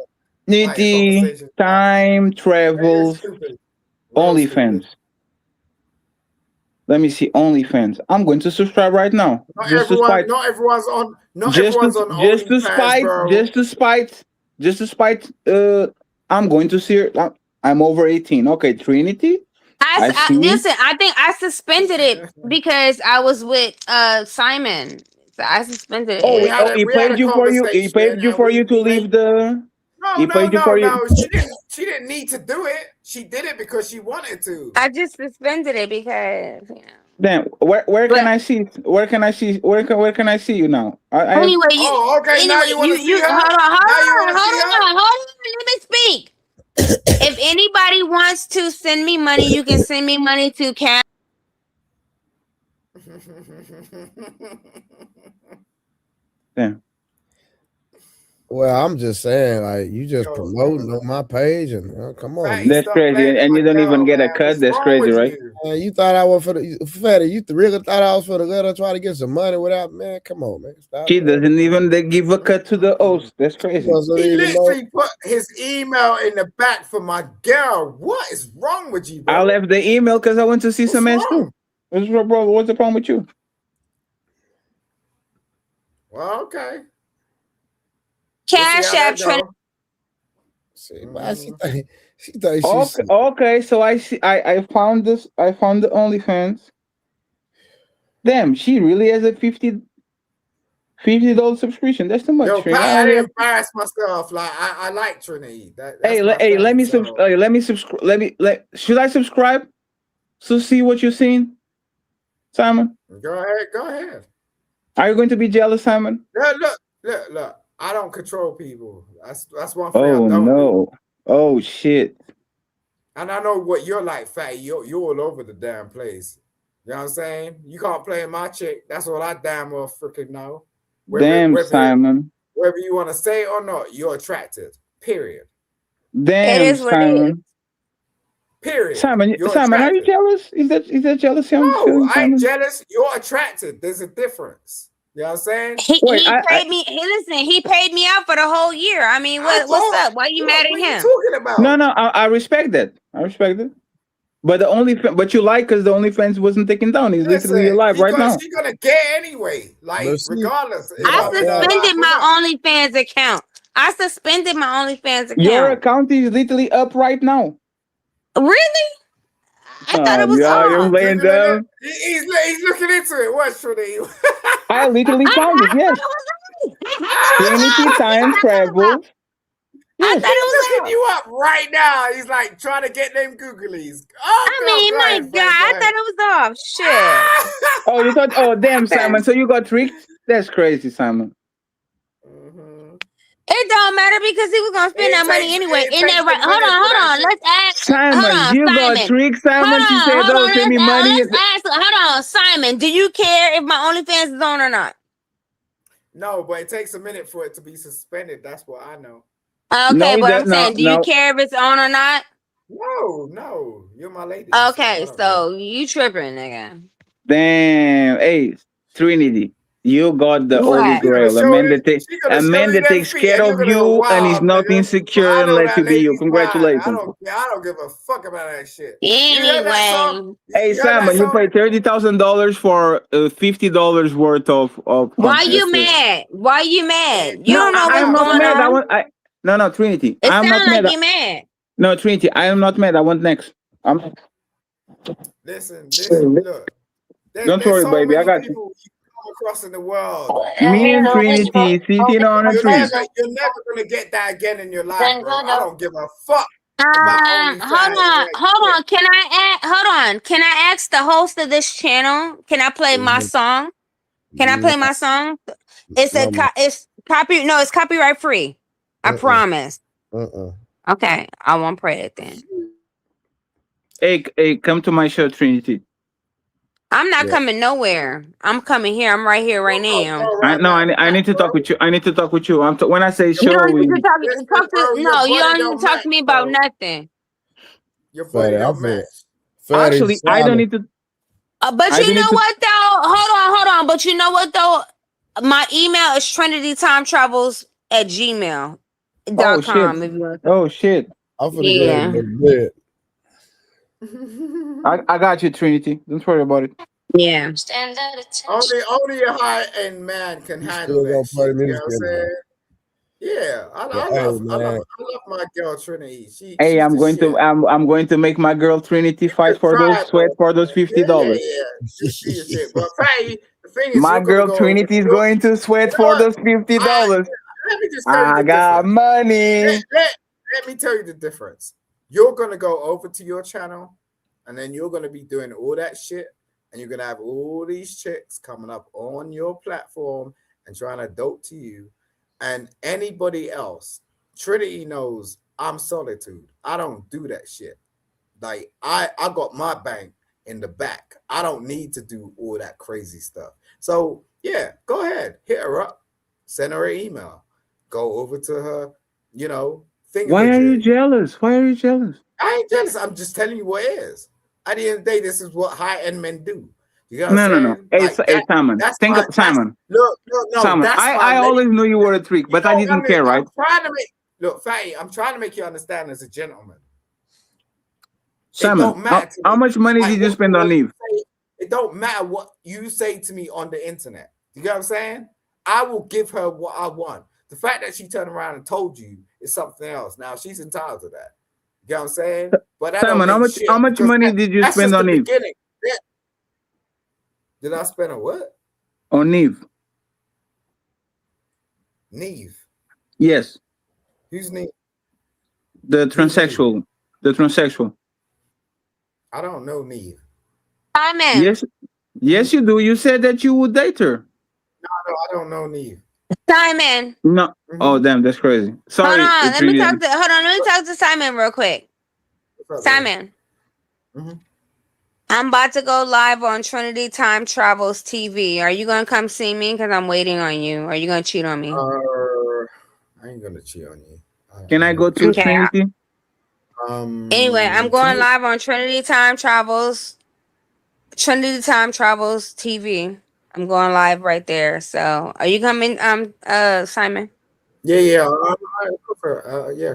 Trinity, time travels, OnlyFans. Let me see OnlyFans. I'm going to subscribe right now. Not everyone's on OnlyFans, just to spite. I'm going to see. I'm over 18. Okay, Trinity. Listen, I think I suspended it because I was with Simon. So I suspended it. He paid you for you. He paid you for you to leave the. No. She didn't need to do it. She did it because she wanted to. I just suspended it because Then where can I see? Where can I see? Where can I see you now? Anyway, okay. Now you want to see her? Hold on. Let me speak. If anybody wants to send me money, you can send me money to Cash. Yeah. Well, I'm just saying, like, you just promoting on my page, and come on, That's crazy, and you don't even get a cut. That's crazy, right? Man, you thought I was for the Fatty? You really thought I was for the letter, try to get some money without, man? Come on, man. Stop. She doesn't even give a cut to the host. That's crazy. He literally put his email in the back for my girl. What is wrong with you, bro? I left the email because I went to see some ass too. What's the problem with you? Well, okay. Cash App Trinity. She thought she okay, so I see. I found this. I found the OnlyFans. Damn, she really has a $50 subscription. That's too much. Yo, I didn't embarrass myself. Like I like Trinity. Let me subscribe. Should I subscribe to see what you're seeing, Simon? Go ahead. Are you going to be jealous, Simon? Look. I don't control people. That's one thing I Oh don't no! Oh shit! And I know what you're like, Fatty. You're all over the damn place. You know what I'm saying? You can't play my chick. That's all I damn well freaking know. Simon. Whether you want to say it or not, you're attracted. Period. Damn, Simon. Period. Simon, are you jealous? Is that jealousy? No, I ain't jealous. You're attracted. There's a difference. You know what I'm saying? He paid me. Hey, he paid me out for the whole year. I mean, what's up? Why are you mad at him? What are you talking about? No, I respect that. But but you like because the OnlyFans wasn't taken down. He's literally alive right now. She's gonna get anyway. Like regardless. I suspended my OnlyFans account. Your account is literally up right now. Really? I thought it was you're laying down. He's looking into it. What's Trinity? I literally found it. Yes. Trinity time travel. Yes. He's looking you up right now. He's like trying to get them googlies. My God, I thought it was off. Shit. Oh, you thought? Oh, damn, Simon. So you got tricked? That's crazy, Simon. It don't matter because he was gonna spend that money anyway. Hold on. Let's ask Simon. You got tricked, Simon. She said, "Don't send me money." Hold on, Simon. Do you care if my OnlyFans is on or not? No, but it takes a minute for it to be suspended. That's what I know. Okay, but I'm saying, do you care if it's on or not? No. You're my lady. Okay, so you tripping, nigga. Damn. Hey, Trinity. You got the What? holy grail. A man that takes care of you and is not insecure and lets you be you. Congratulations. I don't give a fuck about that shit. You heard that Anyway, song? Hey You heard that Simon, you song? paid $30,000 for $50 worth of why content. you mad? Why you mad? You No, don't know I am what's not going mad. on. No, Trinity. It I am not sounds like mad. you mad. No, Trinity. I am not mad. I want next. Listen, look. Don't There's worry, so baby. I many got you. people you come across in the world. Me and Trinity sitting on a You're tree. never gonna get that again in your life, bro. I don't give a fuck about OnlyFans. Hold on. Can I ask the host of this channel? Can I play my song? Can I play my song? It's copyright free. I promise. Okay, I won't play it then. Hey, come to my show, Trinity. I'm not coming nowhere. I'm coming here. I'm right here, right now. I need to talk with you. I need to talk with you. When I say You show, don't need to we. talk you don't need to talk to me about nothing. Your body don't match. Actually, I don't need to. But you know what though? Hold on. But you know what though? My email is trinitytimetravels@gmail.com. Oh shit. I'm finna go to bed. I got you, Trinity. Don't worry about it. Yeah. Only a high-end man can handle that shit. You know what I'm saying? Yeah, I love my girl Trinity. I'm going to make my girl Trinity fight for those $50. Yeah. But Fatty, the thing is, my girl Trinity is going to sweat for those $50. Let me just tell you I got money. Let me tell you the difference. You're gonna go over to your channel, and then you're gonna be doing all that shit, and you're gonna have all these chicks coming up on your platform and trying to dope to you. And anybody else, Trinity knows I'm Solitude. I don't do that shit. Like I got my bank in the back. I don't need to do all that crazy stuff. So yeah, go ahead, hit her up, send her an email, go over to her, Why are you jealous? I ain't jealous. I'm just telling you what it is. At the end of the day, this is what high-end men do. You know what I'm saying? Hey, Simon. Think of Simon. Look, Simon, I always knew you were a trick, but I didn't care, right? Fatty, I'm trying to make you understand as a gentleman. Simon, how much money did you spend on Eve? It don't matter what you say to me on the internet. You get what I'm saying? I will give her what I want. The fact that she turned around and told you is something else. Now she's entitled to that. You know what I'm saying? But Simon, how much money did you spend on Eve? Did I spend on what? On Neve. Neve? Yes. Who's Neve? The transsexual. The transsexual. I don't know Neve. Simon. Yes, you do. You said that you would date her. No, I don't know Neve. Simon. No. Oh, damn, that's crazy. Sorry. Hold on. Let me talk to Simon real quick. Simon. I'm about to go live on Trinity Time Travels TV. Are you gonna come see me? Because I'm waiting on you. Are you gonna cheat on me? I ain't gonna cheat on you. Can I go to Trinity? Anyway, I'm going live on Trinity Time Travels TV. I'm going live right there. So, are you coming, Simon? Yeah. Of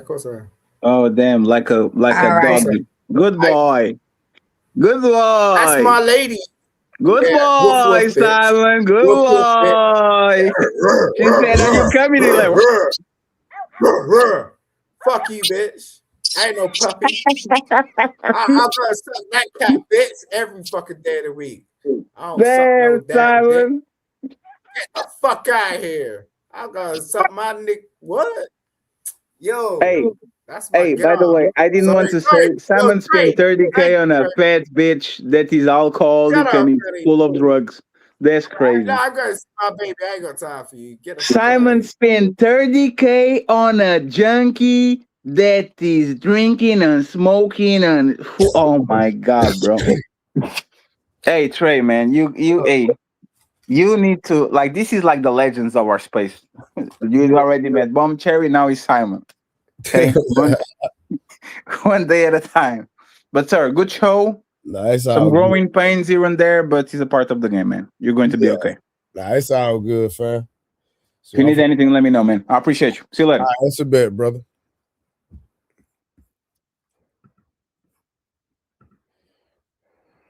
course I am. Oh, damn! Like a dog. Good boy. Good boy. That's my lady. Good boy, Simon. Good boy. She said, "Are you coming?" He's like, "Fuck you, bitch. I ain't no puppy. I'm gonna suck that cat, bitch, every fucking day of the week. I don't damn, suck no Simon. Get the fuck out of here. I'm gonna suck my nick. What? Yo. Hey, by the way, I didn't want to say Simon spent $30K on a fat bitch that is alcoholic and is full of drugs. That's crazy. No, I'm gonna my baby. I ain't got time for you. Simon spent $30K on a junkie that is drinking and smoking and oh my god, bro. Hey Trey, man, you need to this is like the legends of our space. You already met Bomb Cherry, now it's Simon. Okay, one day at a time. But sir, good show. Nice. Some growing pains here and there, but it's a part of the game, man. You're going to be okay. Nah, it's all good, fam. If you need anything, let me know, man. I appreciate you. See you later. All right, that's a bet, brother.